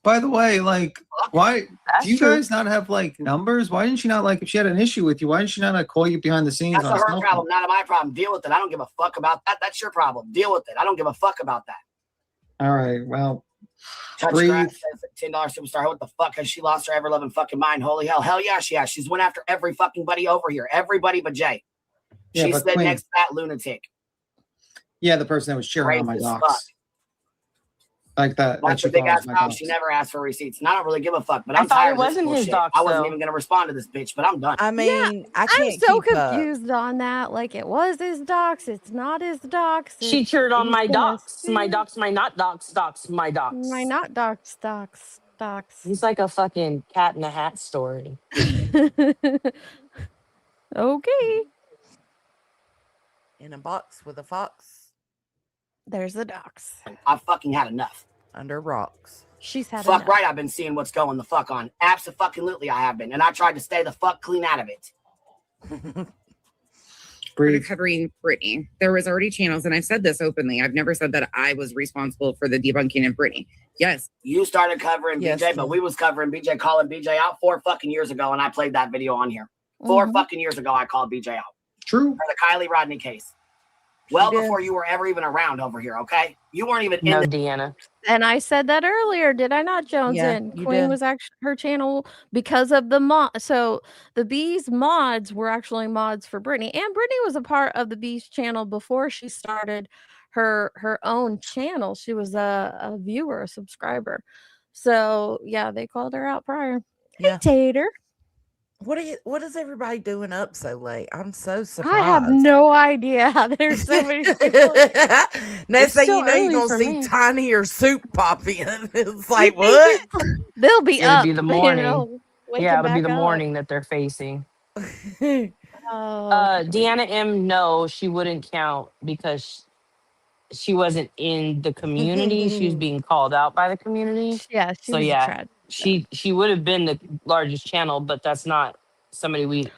By the way, like, why That's do you true. guys not have like numbers? Why didn't she not like if she had an issue with you? Why didn't she not like, call you behind the scenes? That's on a her cell problem, phone? not my problem. Deal with it. I don't give a fuck about that. That's your problem. Deal with it. I don't give a fuck about that. All right, well, Touch breathe. grass says $10 superstar. What the fuck? Has she lost her ever loving fucking mind? Holy hell. Hell yeah, she has. She's went after every fucking buddy over here. Everybody but Jay. Yeah, She but stood Queen- next to that lunatic. Yeah, the person that was cheering on my Crazy as docs. fuck. Like that. Watch that her she big follows ass my mouth. docs. She never asked for receipts. And I don't really give a fuck. But I I'm thought tired it of this wasn't his bullshit. docs, I wasn't though. even going to respond to this bitch, but I'm done. I mean, I I'm can't so keep up. confused on that. Like, it was his docs. It's not his docs. She it's- cheered on he's my gonna docs. My sue- docs, my not docs, docs, my docs. My not docs, docs. He's like a fucking cat in a hat story. Okay. In a box with a fox There's the docs. I fucking had enough. under rocks. She's had Fuck enough. right, I've been seeing what's going the fuck on. Abso-fucking-lutely I have been. And I tried to stay the fuck clean out of it. started covering Britney. There was already channels, and I've said this openly. I've never said that I was responsible for the debunking of Britney. Yes. You started covering Yes, BJ, but we was covering BJ, calling BJ out 4 fucking years ago, and I played that video on here. 4 Mhm. fucking years ago, I called BJ out. True. For the Kylie Rodney case. Well did. before you were ever even around over here, okay? You weren't even No, in the Deanna. And I said that earlier, did I not, Jones? Yeah, And you Queen did. was actually her channel because of the mod. So the Bees mods were actually mods for Brittany, and Brittany was a part of the Bees channel before she started her own channel. She was a viewer, a subscriber. So yeah, they called her out prior. Yeah. Hey, Tater. What is everybody doing up so late? I'm so surprised. I have no idea how there's so many people. Next It's thing so you know, you're early gonna for see me. Tiny or Soup pop in. It's like what? They'll be It'll up. be the you morning. know, waking Yeah, it'll be back the up. morning that they're facing. Oh, Deanna M, no, she wouldn't count because she wasn't in the community. She was being called out by the community. yeah, she So was a yeah, trad. she would have been the largest channel, but that's not somebody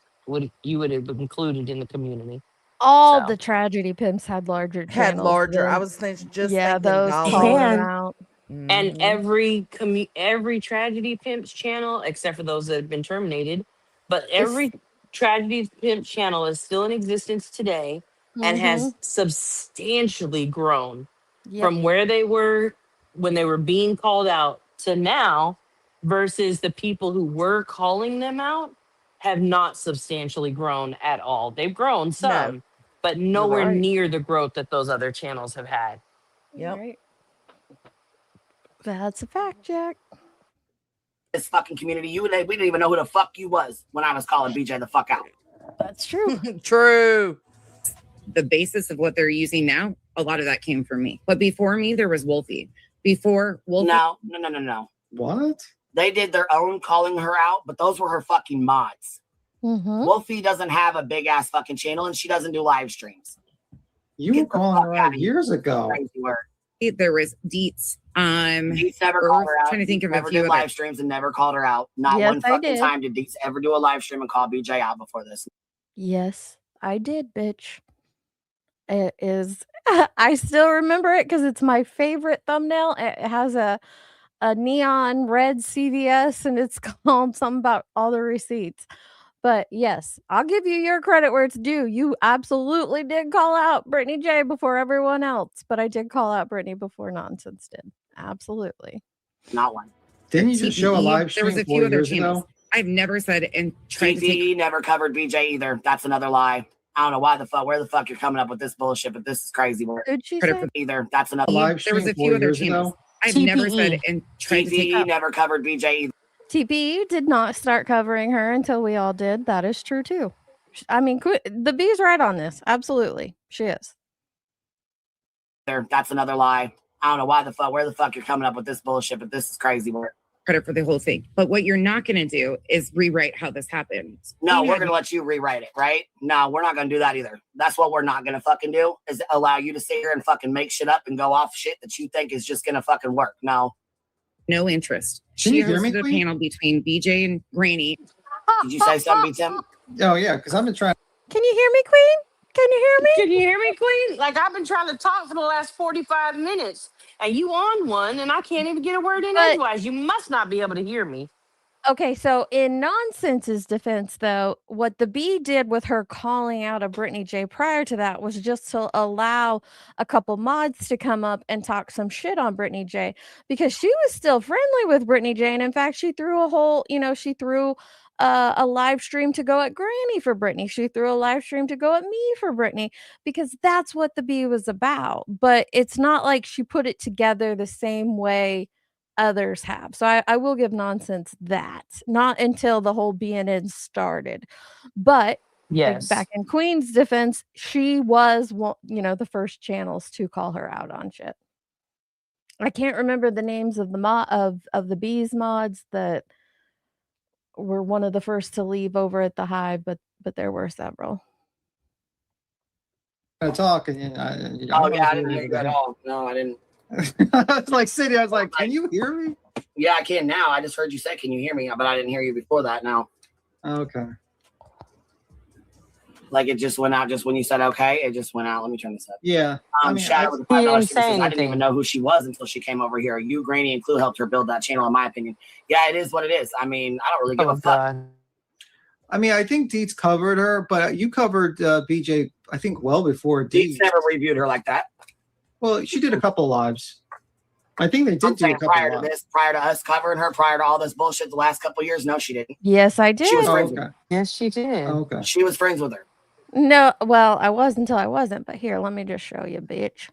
you would have included in the community. All So. the tragedy pimps had larger Had channels. larger. I than- was just yeah, thinking those dollars. called her And- out. And every tragedy pimps channel, except for those that have been terminated, but every tragedy pimp channel is still in existence today and has substantially grown Yep. from where they were when they were being called out to now versus the people who were calling them out have not substantially grown at all. They've grown some, but nowhere right. near the growth that those other channels have had. Yep. Right. That's a fact, Jack. This fucking community, we didn't even know who the fuck you was when I was calling BJ the fuck out. That's true. True. The basis of what they're using now, a lot of that came from me. But before me, there was Wolfie. Before Wolfie. No. What? They did their own calling her out, but those were her fucking mods. Mm-hmm. Wolfie doesn't have a big ass fucking channel, and she doesn't do live streams. You were calling her out years ago. Crazy word. There was Deets. Deets never called her out. Trying to think of a never few did other- live streams and never called her out. Not Yes, one I fucking did. time did Deets ever do a live stream and call BJ out before this. Yes, I did, bitch. It is. I still remember it because it's my favorite thumbnail. It has a neon red CVS, and it's called something about all the receipts. But yes, I'll give you your credit where it's due. You absolutely did call out Brittany J before everyone else, but I did call out Brittany before Nonsense did. Absolutely. Not one. Didn't you just show a live There stream was a 4 few other years channels. ago? I've never said and tried to take. TTE never covered BJ either. That's another lie. I don't know where the fuck you're coming up with this bullshit, but this is crazy work. Did she Credit say? Either. That's another Live There was a stream few 4 other years channels. ago? I've never TPE. said and tried to take. TTE never covered BJ either. TPE did not start covering her until we all did. That is true too. I mean, the B's right on this. Absolutely, she is. That's another lie. I don't know where the fuck you're coming up with this bullshit, but this is crazy work. Credit for the whole thing. But what you're not going to do is rewrite how this happened. No, we're going to let you rewrite it, right? No, we're not going to do that either. That's what we're not going to fucking do, is allow you to sit here and fucking make shit up and go off shit that you think is just going to fucking work. No. No interest. Can you hear me, hosted a Queen? panel between BJ and Granny. Did you say something, Tim? Oh, yeah, because I've been trying. Can you hear me, Queen? Can you hear me? Can you hear me, Queen? Like, I've been trying to talk for the last 45 minutes, and you on one, and I can't even get a word in edgewise. You must not be able to hear me. Okay, so in Nonsense's defense, though, what the B did with her calling out of Brittany J prior to that was just to allow a couple mods to come up and talk some shit on Brittany J, because she was still friendly with Brittany J. And in fact, she threw she threw a live stream to go at Granny for Brittany. She threw a live stream to go at me for Brittany, because that's what the B was about. But it's not like she put it together the same way others have. So I will give Nonsense that. Not until the whole BNN started. But Yes. back in Queen's defense, she was the first channels to call her out on shit. I can't remember the names of the of the Bees mods that were one of the first to leave over at the Hive, but there were several. Talk and I didn't hear you at all. No, I didn't. I was like sitting. I was like, "Can you hear me?" Yeah, I can now. I just heard you say, "Can you hear me?" But I didn't hear you before that. Now, Okay. like it just went out. Just when you said "okay," it just went out. Let me turn this up. Yeah. Shadow with the $5 says, I didn't even know who she was until she came over here. You, Granny, and Clue helped her build that channel, in my opinion. Yeah, it is what it is. I mean, I don't really give a fuck. I mean, I think Deets covered her, but you covered BJ, I think, well before Deets never reviewed her like that. Well, she did a couple lives. I think they did do a couple prior to lives. this, prior to us covering her, prior to all this bullshit the last couple of years. No, she didn't. Yes, I did. She was friends with her. Yes, she did. Okay. She was friends with her. No, well, I was until I wasn't, but here, let me just show you, bitch.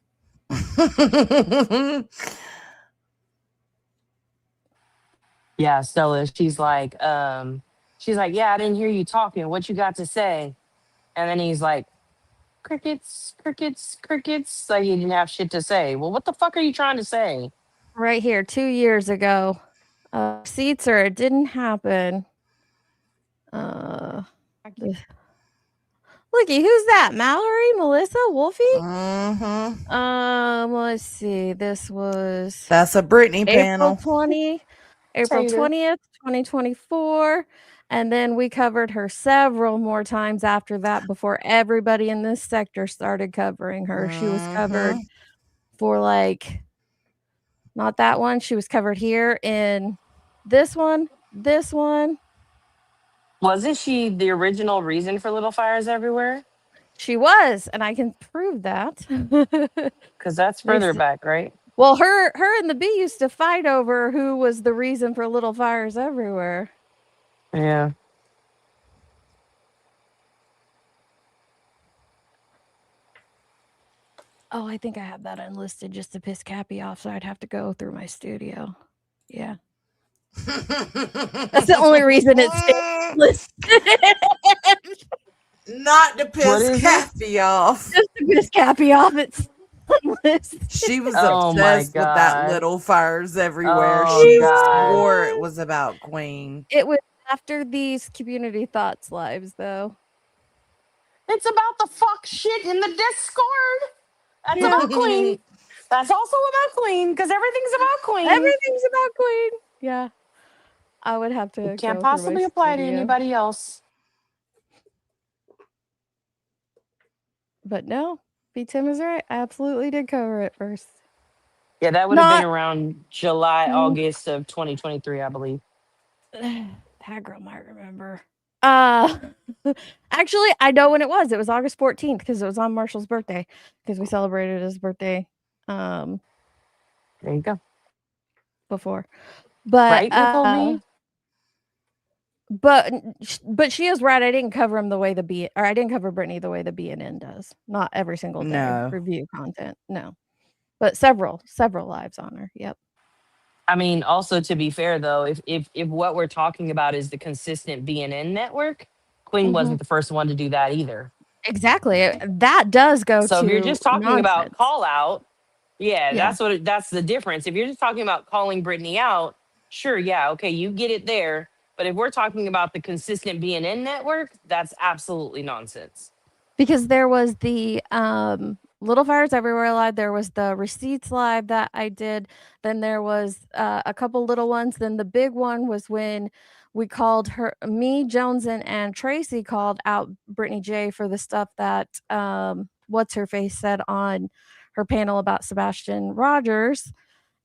Yeah, Stella, she's like, yeah, I didn't hear you talking. What you got to say? And then he's like, crickets, crickets, crickets. Like he didn't have shit to say. Well, what the fuck are you trying to say? Right here, 2 years ago. Seats or it didn't happen. Looky, who's that? Mallory, Melissa, Wolfie? Mm-hmm. Let's see. This was That's a Brittany panel. April 20th, 2024. And then we covered her several more times after that before everybody in this sector started covering her. She was covered for not that one. She was covered here in this one. Wasn't she the original reason for Little Fires Everywhere? She was, and I can prove that. Because that's further back, right? Well, her and the bee used to fight over who was the reason for little fires everywhere. Yeah. Oh, I think I have that unlisted just to piss Cappy off, so I'd have to go through my studio. Yeah. That's the only reason it's listed. Not to piss Kathy off. Just to piss Cappy off. It's unlisted. She was Oh my obsessed with that God. little fires everywhere. Oh, She God. swore it was about Queen. It was after these community thoughts lives, though. It's about the fuck shit in the Discord. That's about Queen. That's also about Queen because everything's about Queen. Everything's about Queen. Yeah. I would have to It can't go through my possibly apply to studio. anybody else. But no, B. Tim is right. I absolutely did cover it first. Yeah, that would have been Not- around July, Mm. August of 2023, I believe. That girl might remember. Actually, I know when it was. It was August 14th because it was on Marshall's birthday because we celebrated his birthday. There you go. Before, but Right, Nicole B? but she is right. I didn't cover him the way I didn't cover Brittany the way the BNN does. Not every single day. No. Review content. No, but several lives on her. Yep. I mean, also to be fair though, if what we're talking about is the consistent BNN network, Queen wasn't the first one to do that either. Exactly. That does go So to if you're just talking about nonsense. call out, Yeah. that's the difference. If you're just talking about calling Brittany out, sure, yeah, okay, you get it there. But if we're talking about the consistent BNN network, that's absolutely nonsense. Because there was the Little Fires Everywhere live, there was the Receipts live that I did, then there was a couple little ones, then the big one was when we called me, Jones, and Tracy called out Brittany J for the stuff that what's her face said on her panel about Sebastian Rogers,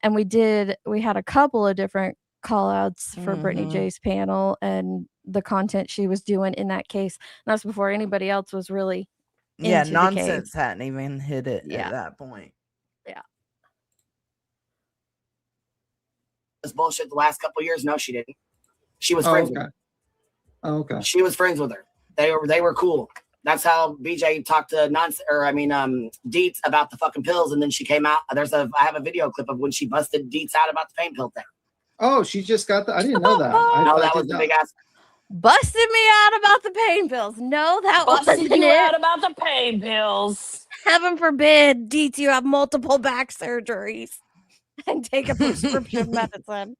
and we had a couple of different call outs for Brittany J's panel and the content she was doing in that case. And that's before anybody else was really into the Nonsense cave. hadn't even hit it Yeah. at that point. Yeah. This bullshit the last couple of years. No, she didn't. She was friends with her. Oh, okay. She was friends with her. They were cool. That's how BJ talked to Deets about the fucking pills, and then she came out. I have a video clip of when she busted Deets out about the pain pill thing. Oh, she just got that. I didn't know that. No, that was the big ass. Busted me out about the pain pills. No, that Busted wasn't you it. out about the pain pills. Heaven forbid, Deets, you have multiple back surgeries and take a prescription medicine.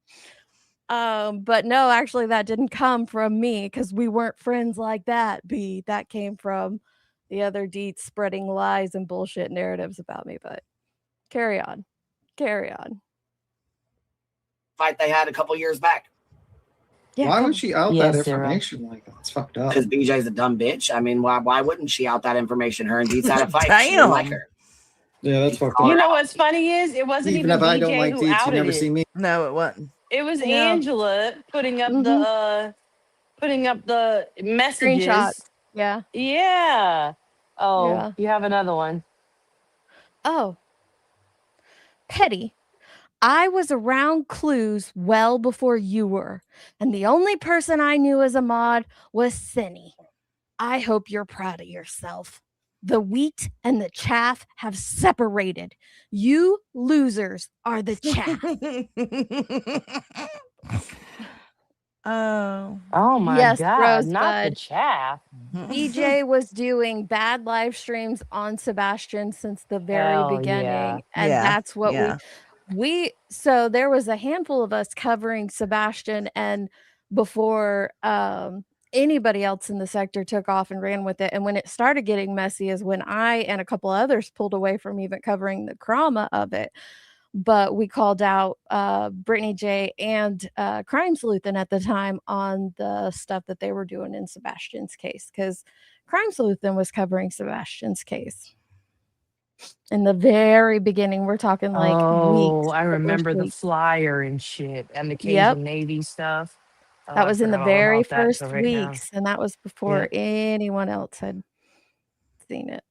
But no, actually, that didn't come from me because we weren't friends like that. That came from the other Deets spreading lies and bullshit narratives about me. But carry on. Fight they had a couple years back. Yeah, Why would she out that information like that? It's fucked up. Because BJ's a dumb bitch. I mean, why wouldn't she out that information? Her and Deets had a fight. She didn't like her. Yeah, that's fucked up. You know what's funny is it wasn't Even even if I BJ don't like who Deets, you outed never it. see me. No, it wasn't. It was No. Angela putting up the messages. Screenshot. Yeah. Yeah. Oh, Yeah. you have another one. Oh. Petty. I was around Clues well before you were, and the only person I knew as a mod was Cinny. I hope you're proud of yourself. The wheat and the chaff have separated. You losers are the chaff. Oh my Yes, God, not the Rosebud. chaff. BJ was doing bad live streams on Sebastian since the very Hell beginning. yeah. And Yeah, that's what yeah. so there was a handful of us covering Sebastian, and before anybody else in the sector took off and ran with it. And when it started getting messy is when I and a couple others pulled away from even covering the drama of it. But we called out Brittany J and Crime Sleuthin at the time on the stuff that they were doing in Sebastian's case, because Crime Sleuthin was covering Sebastian's case. In the very beginning, we're talking like weeks. I the remember first the week. flyer and shit and the Cajun Yep. Navy stuff. Oh, That I was in the forgot all very about that first till right now. weeks, and that was before anyone else had seen it.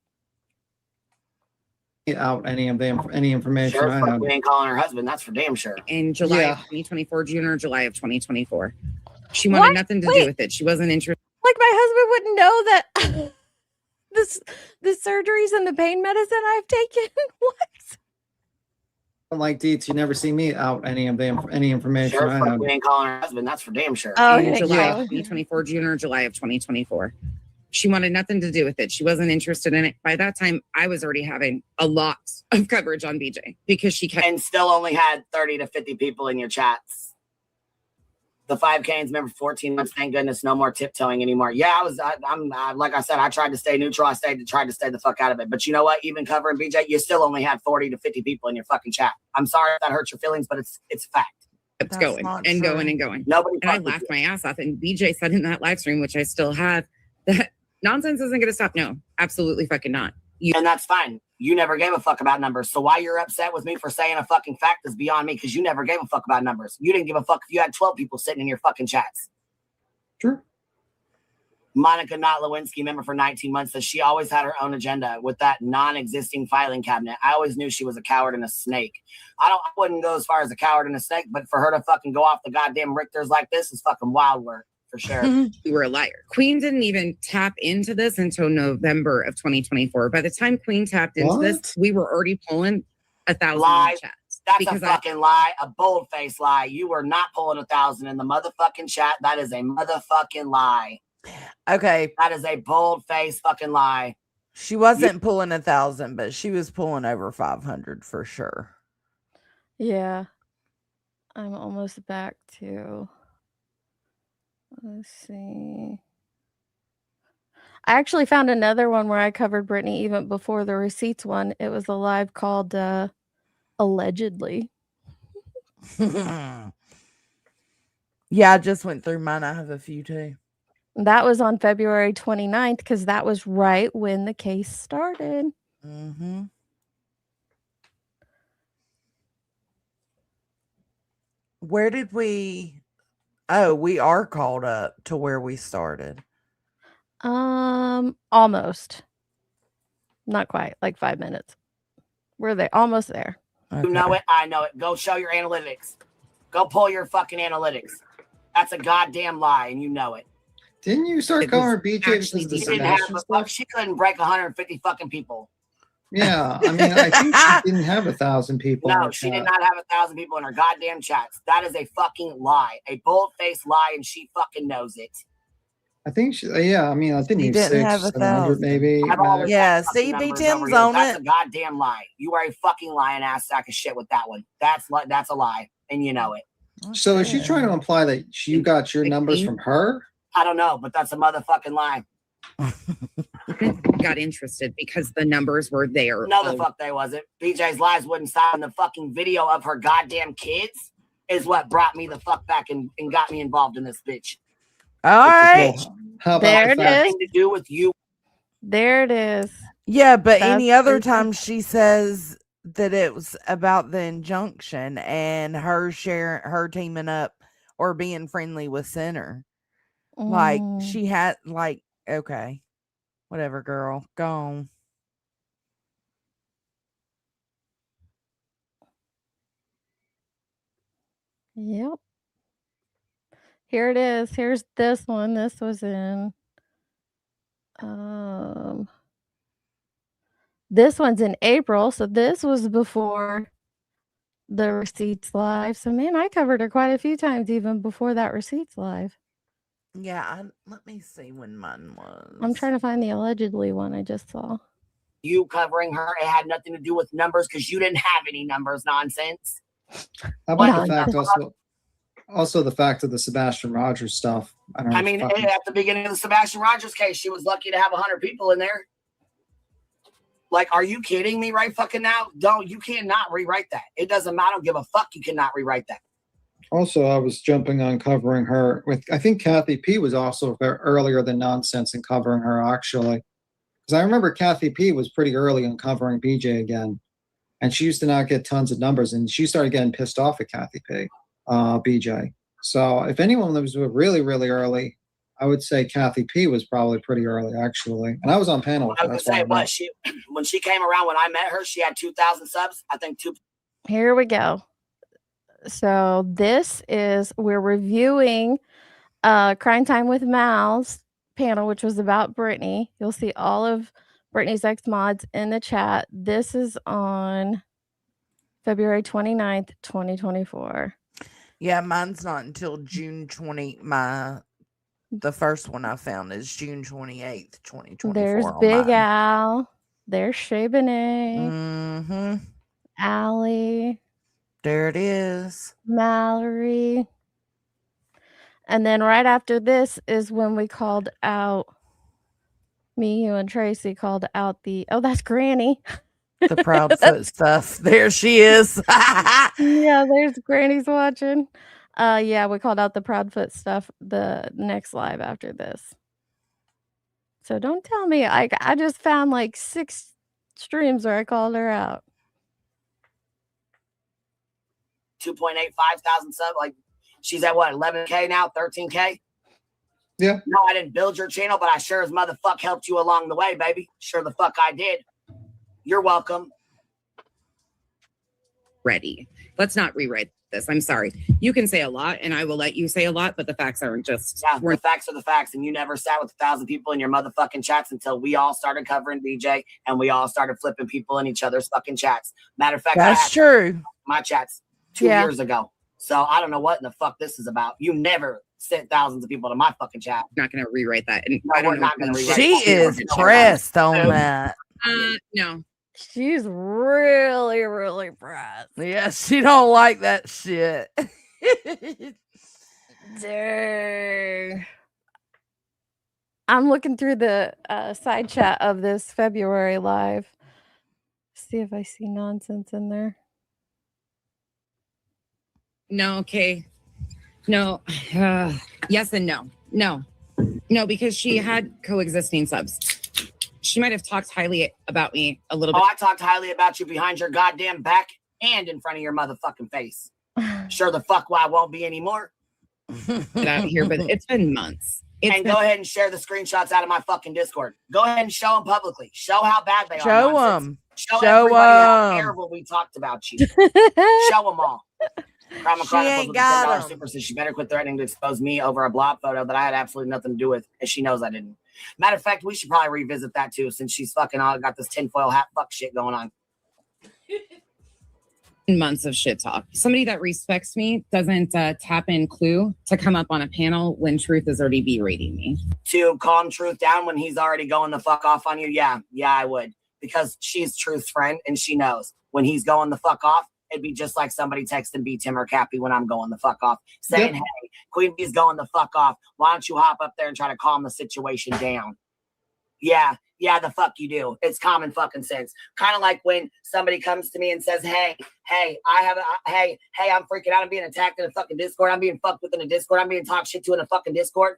out any information Sure, I fuck had. we ain't calling her husband. That's for damn sure. In July Yeah. of 2024, June or July of 2024. She wanted nothing to do with it. She wasn't interested. Like my husband wouldn't know that the surgeries and the pain medicine I've taken. What? Like deets, you never see me out any information Sure, I fuck had. we ain't calling her husband. That's for damn sure. In July of 2024, June or July of 2024. She wanted nothing to do with it. She wasn't interested in it. By that time, I was already having a lot of coverage on BJ because she kept And still only had 30 to 50 people in your chats. The 5Ks, remember 14 months, thank goodness, no more tiptoeing anymore. Yeah, I'm like I said, I tried to stay neutral. I tried to stay the fuck out of it. But you know what? Even covering BJ, you still only had 40 to 50 people in your fucking chat. I'm sorry if that hurts your feelings, but it's a fact. kept going and going and going. Nobody and I laughed my ass off. And BJ said in that live stream, which I still have, that nonsense isn't going to stop. No, absolutely fucking not. And that's fine. You never gave a fuck about numbers. So why you're upset with me for saying a fucking fact is beyond me, because you never gave a fuck about numbers. You didn't give a fuck if you had 12 people sitting in your fucking chats. Sure. Monica Not Lewinsky, member for 19 months, says she always had her own agenda with that non-existing filing cabinet. I always knew she was a coward and a snake. I wouldn't go as far as a coward and a snake, but for her to fucking go off the goddamn Richters like this is fucking wild work. For sure. You were a liar. Queen didn't even tap into this until November of 2024. By the time Queen tapped into this, we were already pulling 1,000 lie. chats. That's a fucking lie, a bold-faced lie. You were not pulling 1,000 in the motherfucking chat. That is a motherfucking lie. Okay. That is a bold-faced fucking lie. She wasn't pulling 1,000, but she was pulling over 500 for sure. Yeah. I'm almost back to... Let's see. I actually found another one where I covered Brittany even before the receipts one. It was a live called Allegedly. Yeah, I just went through mine. I have a few too. That was on February 29th because that was right when the case started. Mm-hmm. Where did we... Oh, we are caught up to where we started. Almost. Not quite, like 5 minutes. We're there, almost there. You know it, I know it. Go show your analytics. Go pull your fucking analytics. That's a goddamn lie, and you know it. Didn't you start calling her BJ because of the She didn't have Sebastian a stuff? fuck. She couldn't break 150 fucking people. Yeah, I mean, I think she didn't have 1,000 people. in No, her she did chat. not have 1,000 people in her goddamn chats. That is a fucking lie, a bold-faced lie, and she fucking knows it. I think she, yeah, I mean, I think She maybe didn't 600, have 700 maybe. I've always Yeah, had fucking see, numbers B10's over here. on That's it. a goddamn lie. You are a fucking lying ass sack of shit with that one. That's a lie, and you know it. So is she trying to imply that you got your numbers from her? I don't know, but that's a motherfucking lie. Got interested because the numbers were there. No, the fuck they wasn't. BJ's lies wouldn't stop, and the fucking video of her goddamn kids is what brought me the fuck back and got me involved in this bitch. All right. How about There it Nothing is. to do with you. There it is. Yeah, but any That's other crazy. time she says that it was about the injunction and her teaming up or being friendly with Center. Like she had okay. Whatever, girl. Go on. Yep. Here it is. Here's this one. This was in this one's in April, so this was before the receipts live. So man, I covered her quite a few times even before that receipts live. Yeah, let me see when mine was. I'm trying to find the allegedly one I just saw. You covering her, it had nothing to do with numbers because you didn't have any numbers. Nonsense. How about the Yeah. fact also the fact of the Sebastian Rogers stuff? I don't know. I mean, at the beginning of the Sebastian Rogers case, she was lucky to have 100 people in there. Like, are you kidding me right fucking now? You cannot rewrite that. It doesn't matter. I don't give a fuck. You cannot rewrite that. Also, I was jumping on covering her with, I think Kathy P was also very earlier than Nonsense in covering her, actually. Because I remember Kathy P was pretty early in covering BJ again. And she used to not get tons of numbers. And she started getting pissed off at Kathy P, BJ. So if anyone was really, really early I would say Kathy P was probably pretty early, actually. And I was on panel with I her. was That's gonna why say I know. when she came around, when I met her, she had 2,000 subs. I think Here we go. So this is, we're reviewing Crime Time with Mal's panel, which was about Brittany. You'll see all of Brittany's ex mods in the chat. This is on February 29th, 2024. Yeah, mine's not until June 20. The first one I found is June 28th, 2024. There's on Big mine. Al. There's Shay Benet. Mm-hmm. Allie. There it is. Mallory. And then right after this is when we called out, me, you, and Tracy called out the, oh, that's Granny. The Proudfoot stuff. There she is. Yeah, there's Granny's watching. Yeah, we called out the Proudfoot stuff the next live after this. So don't tell me. I just found like 6 streams where I called her out. 2.85 thousand subs. Like she's at what, 11K now, 13K? Yeah. No, I didn't build your channel, but I sure as motherfuck helped you along the way, baby. Sure the fuck I did. You're welcome. Ready. Let's not rewrite this. I'm sorry. You can say a lot and I will let you say a lot, but the facts aren't just. Yeah, the facts are the facts. And you never sat with 1,000 people in your motherfucking chats until we all started covering BJ and we all started flipping people in each other's fucking chats. Matter of fact, That's true. My chats 2 years ago. So I don't know what in the fuck this is about. You never sent thousands of people to my fucking chat. Not going to rewrite that. And no, we're not going to rewrite She that. is pressed on that. No. She's really, really pressed. Yeah, she don't like that shit. Dang. I'm looking through the side chat of this February live. See if I see nonsense in there. No, okay. No. Yes and no. No. No, because she had coexisting subs. She might have talked highly about me a little bit. Oh, I talked highly about you behind your goddamn back and in front of your motherfucking face. Sure the fuck why I won't be anymore. Out here, but it's been months. And go ahead and share the screenshots out of my fucking Discord. Go ahead and show them publicly. Show how bad they are. Show them. Show everybody Show how 'em. terrible we talked about you. Show them all. Crime She ain't with got $10 'em. super says she better quit threatening to expose me over a blob photo that I had absolutely nothing to do with, and she knows I didn't. Matter of fact, we should probably revisit that too, since she's fucking all got this tinfoil hat fuck shit going on. Months of shit talk. Somebody that respects me doesn't tap in Clue to come up on a panel when Truth is already berating me. To calm Truth down when he's already going the fuck off on you? Yeah, I would. Because she's Truth's friend and she knows when he's going the fuck off, it'd be just like somebody texting B Tim or Cappy when I'm going the fuck off, saying, hey, Queen Bee's going the fuck off. Why don't you hop up there and try to calm the situation down? Yeah, the fuck you do. It's common fucking sense. Kind of like when somebody comes to me and says, hey, I'm freaking out. I'm being attacked in a fucking Discord. I'm being fucked with in a Discord. I'm being talked shit to in a fucking Discord.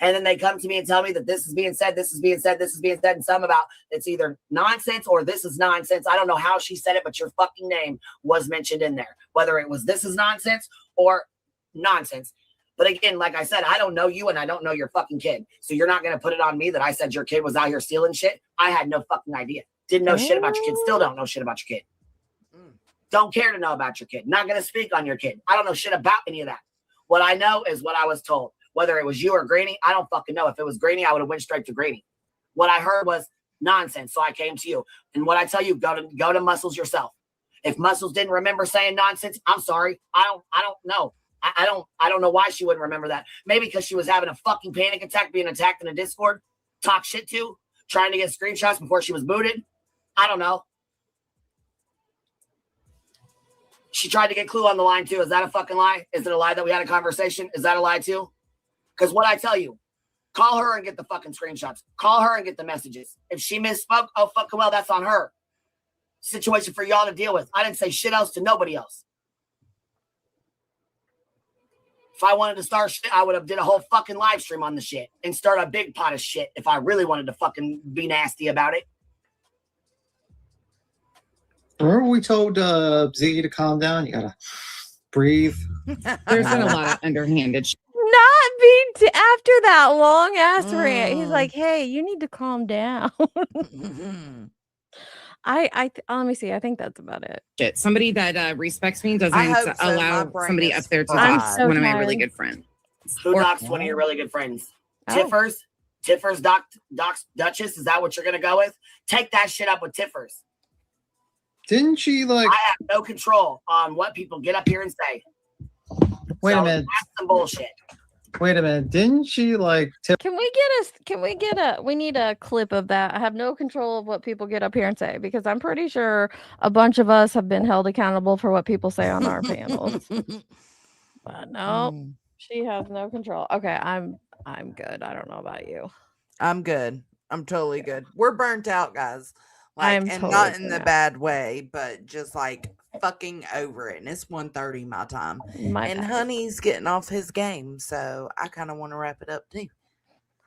And then they come to me and tell me that this is being said, this is being said, this is being said, and some about it's either nonsense or this is nonsense. I don't know how she said it, but your fucking name was mentioned in there. Whether it was this is nonsense or nonsense. But again, like I said, I don't know you and I don't know your fucking kid. So you're not going to put it on me that I said your kid was out here stealing shit. I had no fucking idea. Didn't know shit about your kid. Still don't know shit about your kid. Don't care to know about your kid. Not going to speak on your kid. I don't know shit about any of that. What I know is what I was told. Whether it was you or Granny, I don't fucking know. If it was Granny, I would have went straight to Granny. What I heard was nonsense, so I came to you. And what I tell you, go to Muscles yourself. If Muscles didn't remember saying nonsense, I'm sorry. I don't know. I don't know why she wouldn't remember that. Maybe because she was having a fucking panic attack, being attacked in a Discord, talk shit to, trying to get screenshots before she was booted. I don't know. She tried to get Clue on the line too. Is that a fucking lie? Is it a lie that we had a conversation? Is that a lie too? Because what I tell you, call her and get the fucking screenshots. Call her and get the messages. If she misspoke, oh, fucking well, that's on her. Situation for y'all to deal with. I didn't say shit else to nobody else. If I wanted to start shit, I would have did a whole fucking live stream on the shit and start a big pot of shit if I really wanted to fucking be nasty about it. Remember we told Z to calm down? You gotta breathe. There's been a lot of underhanded shit. after that long ass rant, he's like, "Hey, you need to calm down." Let me see. I think that's about it. Shit, somebody that respects me I doesn't hope so. My allow brain somebody is up there to I'm dox so one of my really tired. good friends. Who doxed one of your really good friends? Oh. Tiffers dox Duchess. Is that what you're gonna go with? Take that shit up with Tiffers. Didn't she like? I have no control on what people get up here and say. Wait So a minute. That's some bullshit. Wait a minute. Didn't she like? Can we need a clip of that? I have no control of what people get up here and say because I'm pretty sure a bunch of us have been held accountable for what people say on our panels. But no, she has no control. Okay, I'm good. I don't know about you. I'm good. I'm totally good. We're burnt out, guys. I'm And totally not in the burnt out. bad way, but just like fucking over it. And it's 1:30 my time. My and bad. Honey's getting off his game, so I kind of want to wrap it up too.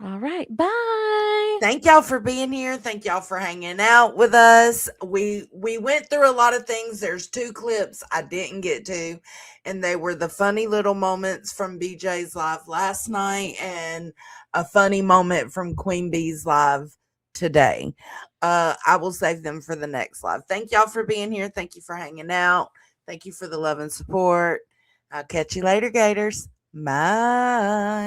All right, bye. Thank y'all for being here. Thank y'all for hanging out with us. We went through a lot of things. There's 2 clips I didn't get to, and they were the funny little moments from BJ's live last night and a funny moment from Queen Bee's live today. I will save them for the next live. Thank y'all for being here. Thank you for hanging out. Thank you for the love and support. I'll catch you later, Gators. Bye.